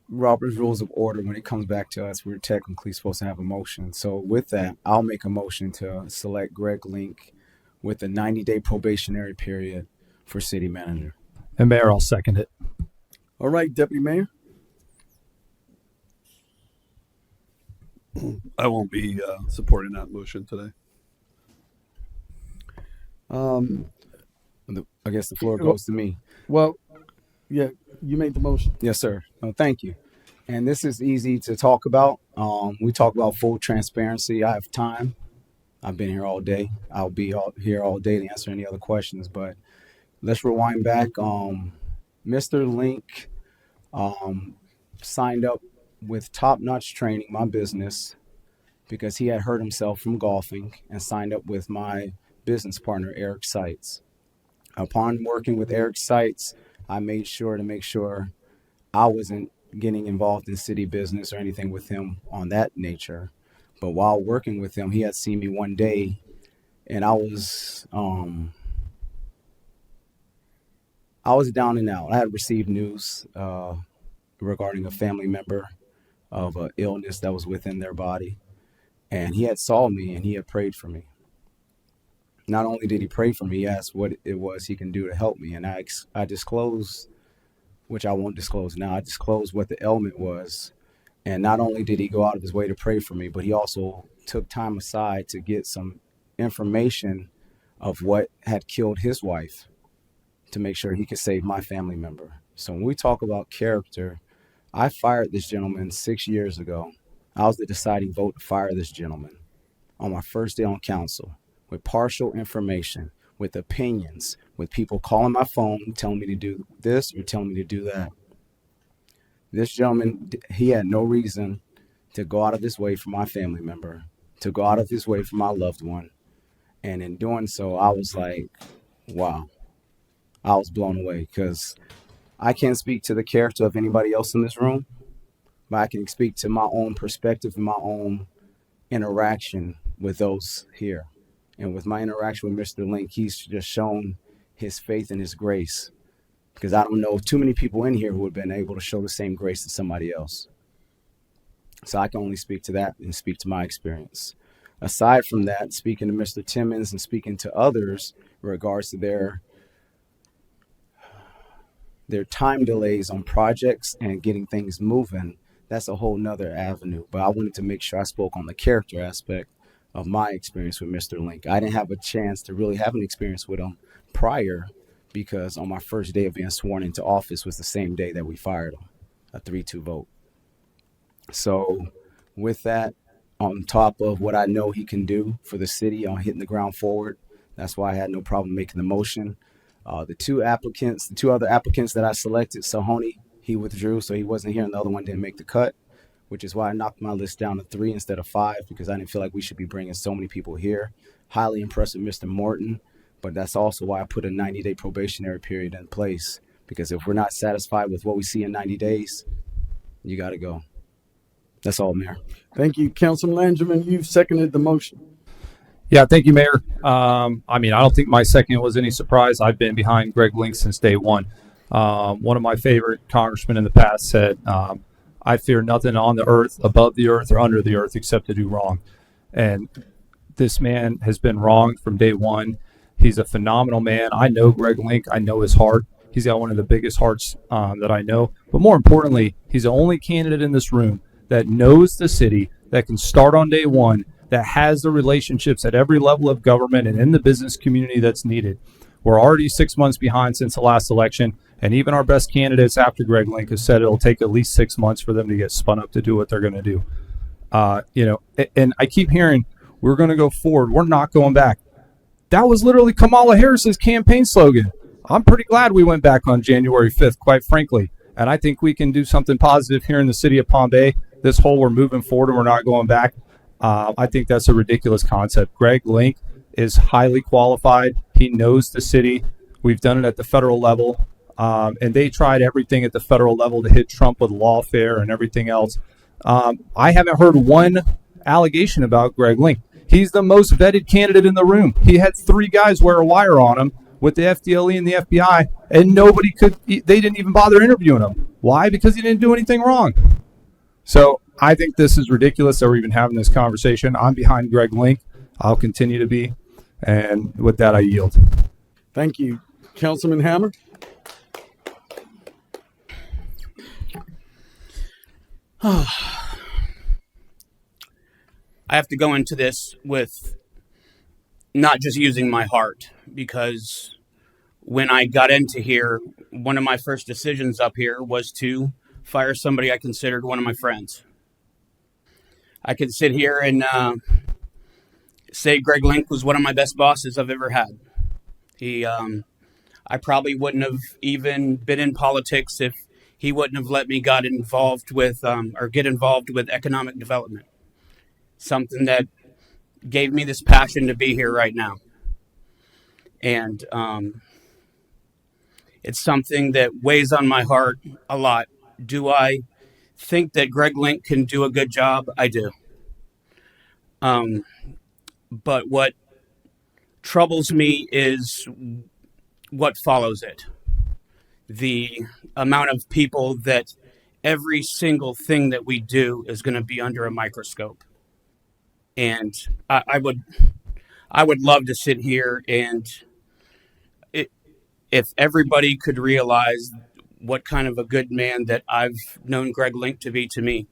Robert's Rules of Order. When it comes back to us, we're technically supposed to have a motion. So with that, I'll make a motion to select Greg Link with a 90-day probationary period for city manager. And Mayor, I'll second it. All right, Deputy Mayor. I won't be supporting that motion today. I guess the floor goes to me. Well, yeah, you made the motion. Yes, sir. No, thank you. And this is easy to talk about. We talk about full transparency. I have time. I've been here all day. I'll be here all day to answer any other questions. But let's rewind back. Mr. Link signed up with Top Notch Training, my business, because he had hurt himself from golfing, and signed up with my business partner, Eric Seitz. Upon working with Eric Seitz, I made sure to make sure I wasn't getting involved in city business or anything with him on that nature. But while working with him, he had seen me one day, and I was down and out. I had received news regarding a family member of an illness that was within their body, and he had saw me and he had prayed for me. Not only did he pray for me, he asked what it was he can do to help me. And I disclosed, which I won't disclose now, I disclosed what the ailment was. And not only did he go out of his way to pray for me, but he also took time aside to get some information of what had killed his wife to make sure he could save my family member. So when we talk about character, I fired this gentleman 6 years ago. I was the deciding vote to fire this gentleman on my first day on council, with partial information, with opinions, with people calling my phone, telling me to do this or telling me to do that. This gentleman, he had no reason to go out of his way for my family member, to go out of his way for my loved one. And in doing so, I was like, wow. I was blown away, because I can't speak to the character of anybody else in this room, but I can speak to my own perspective and my own interaction with those here. And with my interaction with Mr. Link, he's just shown his faith and his grace, because I don't know too many people in here who have been able to show the same grace to somebody else. So I can only speak to that and speak to my experience. Aside from that, speaking to Mr. Timmons and speaking to others in regards to their time delays on projects and getting things moving, that's a whole nother avenue. But I wanted to make sure I spoke on the character aspect of my experience with Mr. Link. I didn't have a chance to really have an experience with him prior, because on my first day of being sworn into office was the same day that we fired him, a 3-2 vote. So with that, on top of what I know he can do for the city on hitting the ground forward, that's why I had no problem making the motion. The two other applicants that I selected, Sahoni, he withdrew, so he wasn't here, and the other one didn't make the cut, which is why I knocked my list down to 3 instead of 5, because I didn't feel like we should be bringing so many people here. Highly impressed with Mr. Morton, but that's also why I put a 90-day probationary period in place, because if we're not satisfied with what we see in 90 days, you got to go. That's all, Mayor. Thank you, Councilman Langevin. You've seconded the motion. Yeah, thank you, Mayor. I mean, I don't think my second was any surprise. I've been behind Greg Link since day one. One of my favorite congressmen in the past said, I fear nothing on the earth, above the earth, or under the earth except to do wrong. And this man has been wrong from day one. He's a phenomenal man. I know Greg Link. I know his heart. He's got one of the biggest hearts that I know. But more importantly, he's the only candidate in this room that knows the city, that can start on day one, that has the relationships at every level of government and in the business community that's needed. We're already 6 months behind since the last election, and even our best candidates after Greg Link have said it'll take at least 6 months for them to get spun up to do what they're going to do. And I keep hearing, we're going to go forward. We're not going back. That was literally Kamala Harris's campaign slogan. I'm pretty glad we went back on January 5th, quite frankly. And I think we can do something positive here in the city of Palm Bay. This whole we're moving forward and we're not going back. I think that's a ridiculous concept. Greg Link is highly qualified. He knows the city. We've done it at the federal level. And they tried everything at the federal level to hit Trump with lawfare and everything else. I haven't heard one allegation about Greg Link. He's the most vetted candidate in the room. He had 3 guys wear a wire on him with the FDLE and the FBI, and they didn't even bother interviewing him. Why? Because he didn't do anything wrong. So I think this is ridiculous that we're even having this conversation. I'm behind Greg Link. I'll continue to be. And with that, I yield. Thank you. Councilman Hammer? I have to go into this with not just using my heart, because when I got into here, one of my first decisions up here was to fire somebody I considered one of my friends. I could sit here and say Greg Link was one of my best bosses I've ever had. I probably wouldn't have even been in politics if he wouldn't have let me get involved with economic development. Something that gave me this passion to be here right now. And it's something that weighs on my heart a lot. Do I think that Greg Link can do a good job? I do. But what troubles me is what follows it. The amount of people that every single thing that we do is going to be under a microscope. And I would love to sit here and if everybody could realize what kind of a good man that I've known Greg Link to be to me,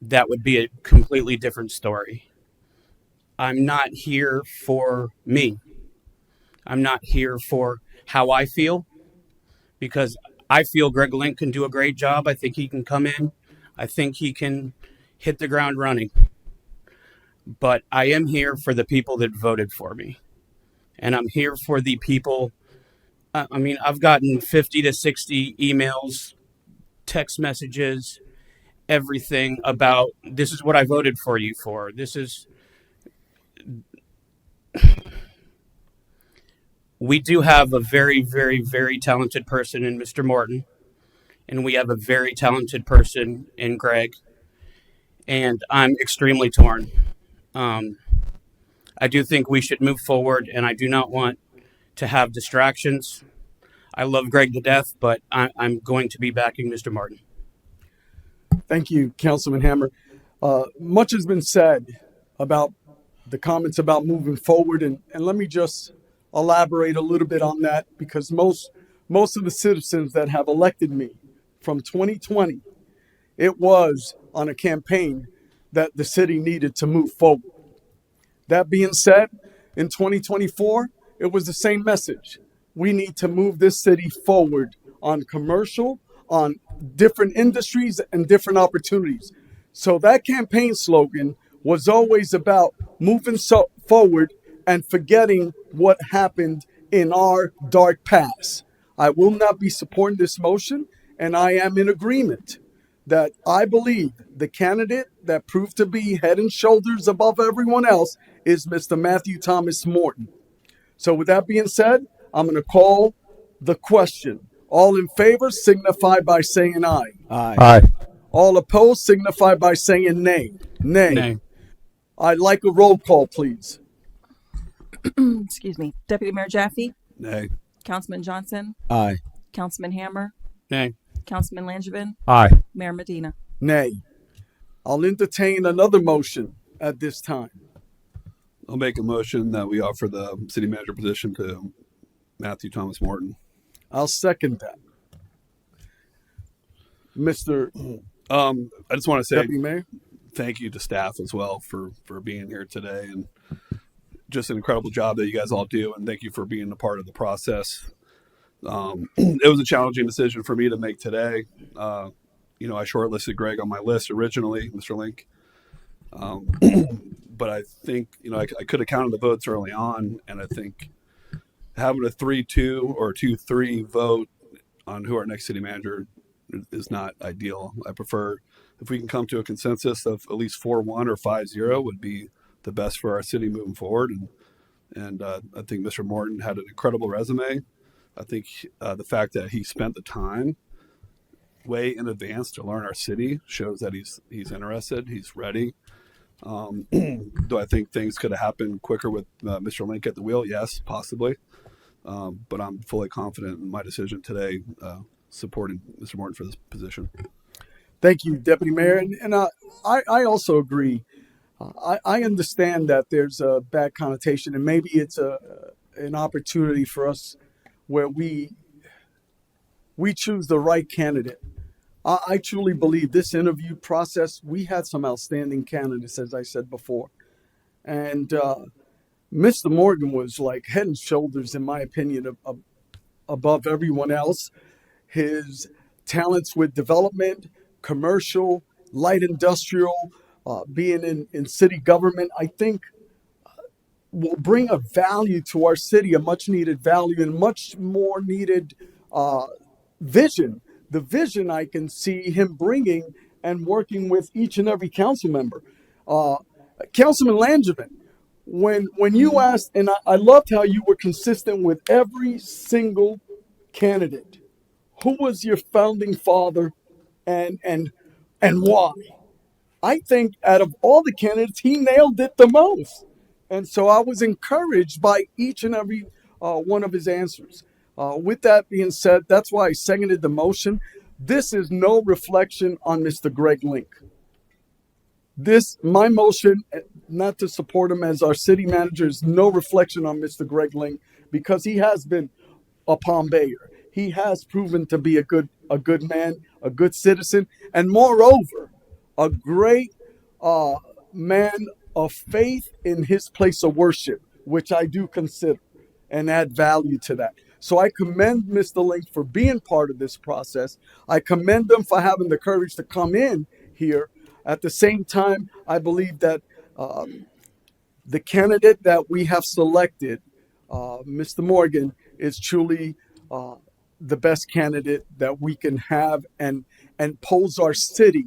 that would be a completely different story. I'm not here for me. I'm not here for how I feel, because I feel Greg Link can do a great job. I think he can come in. I think he can hit the ground running. But I am here for the people that voted for me. And I'm here for the people. I've gotten 50 to 60 emails, text messages, everything about this is what I voted for you for. We do have a very, very, very talented person in Mr. Morton, and we have a very talented person in Greg, and I'm extremely torn. I do think we should move forward, and I do not want to have distractions. I love Greg to death, but I'm going to be backing Mr. Martin. Thank you, Councilman Hammer. Much has been said about the comments about moving forward, and let me just elaborate a little bit on that, because most of the citizens that have elected me from 2020, it was on a campaign that the city needed to move forward. That being said, in 2024, it was the same message. We need to move this city forward on commercial, on different industries and different opportunities. So that campaign slogan was always about moving forward and forgetting what happened in our dark past. I will not be supporting this motion, and I am in agreement that I believe the candidate that proved to be head and shoulders above everyone else is Mr. Matthew Thomas Morton. So with that being said, I'm going to call the question. All in favor signify by saying aye. Aye. All opposed signify by saying nay. Nay. I'd like a roll call, please. Excuse me. Deputy Mayor Jaffe? Nay. Councilman Johnson? Aye. Councilman Hammer? Nay. Councilman Langevin? Aye. Mayor Medina? Nay. I'll entertain another motion at this time. I'll make a motion that we offer the city manager position to Matthew Thomas Morton. I'll second that. Mr. I just want to say Deputy Mayor? thank you to staff as well for being here today, and just an incredible job that you guys all do, and thank you for being a part of the process. It was a challenging decision for me to make today. I shortlisted Greg on my list originally, Mr. Link. But I think, I could have counted the votes early on, and I think having a 3-2 or 2-3 vote on who our next city manager is not ideal. I prefer if we can come to a consensus of at least 4-1 or 5-0 would be the best for our city moving forward. And I think Mr. Morton had an incredible resume. I think the fact that he spent the time way in advance to learn our city shows that he's interested, he's ready. Do I think things could have happened quicker with Mr. Link at the wheel? Yes, possibly. But I'm fully confident in my decision today, supporting Mr. Morton for this position. Thank you, Deputy Mayor. And I also agree. I understand that there's a bad connotation, and maybe it's an opportunity for us where we choose the right candidate. I truly believe this interview process, we had some outstanding candidates, as I said before. And Mr. Morgan was like head and shoulders, in my opinion, above everyone else. His talents with development, commercial, light industrial, being in city government, I think will bring a value to our city, a much needed value and much more needed vision. The vision I can see him bringing and working with each and every council member. Councilman Langevin, when you asked, and I loved how you were consistent with every single candidate, who was your founding father and why? I think out of all the candidates, he nailed it the most. And so I was encouraged by each and every one of his answers. With that being said, that's why I seconded the motion. This is no reflection on Mr. Greg Link. My motion, not to support him as our city manager, is no reflection on Mr. Greg Link, because he has been a Palm Bayer. He has proven to be a good man, a good citizen, and moreover, a great man of faith in his place of worship, which I do consider and add value to that. So I commend Mr. Link for being part of this process. I commend them for having the courage to come in here. At the same time, I believe that the candidate that we have selected, Mr. Morgan, is truly the best candidate that we can have and pose our city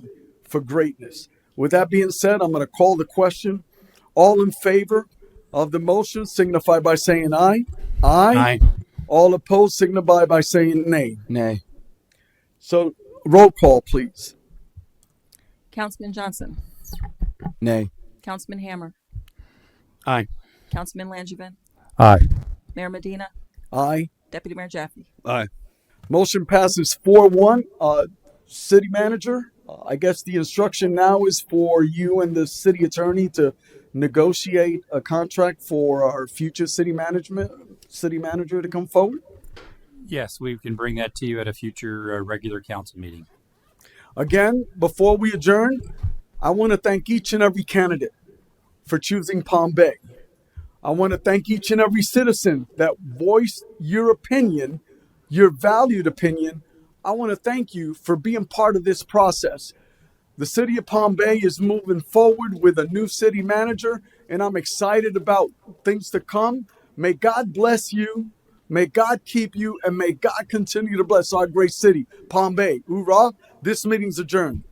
for greatness. With that being said, I'm going to call the question. All in favor of the motion signify by saying aye. Aye. Aye. All opposed signify by saying nay. Nay. So roll call, please. Councilman Johnson. Nay. Councilman Hammer. Aye. Councilman Langevin. Aye. Mayor Medina. Aye. Deputy Mayor Jaffe. Aye. Motion passes 4-1. City manager, I guess the instruction now is for you and the city attorney to negotiate a contract for our future city manager to come forward. Yes, we can bring that to you at a future regular council meeting. Again, before we adjourn, I want to thank each and every candidate for choosing Palm Bay. I want to thank each and every citizen that voiced your opinion, your valued opinion. I want to thank you for being part of this process. The city of Palm Bay is moving forward with a new city manager, and I'm excited about things to come. May God bless you. May God keep you, and may God continue to bless our great city, Palm Bay. Hoorah. This meeting's adjourned.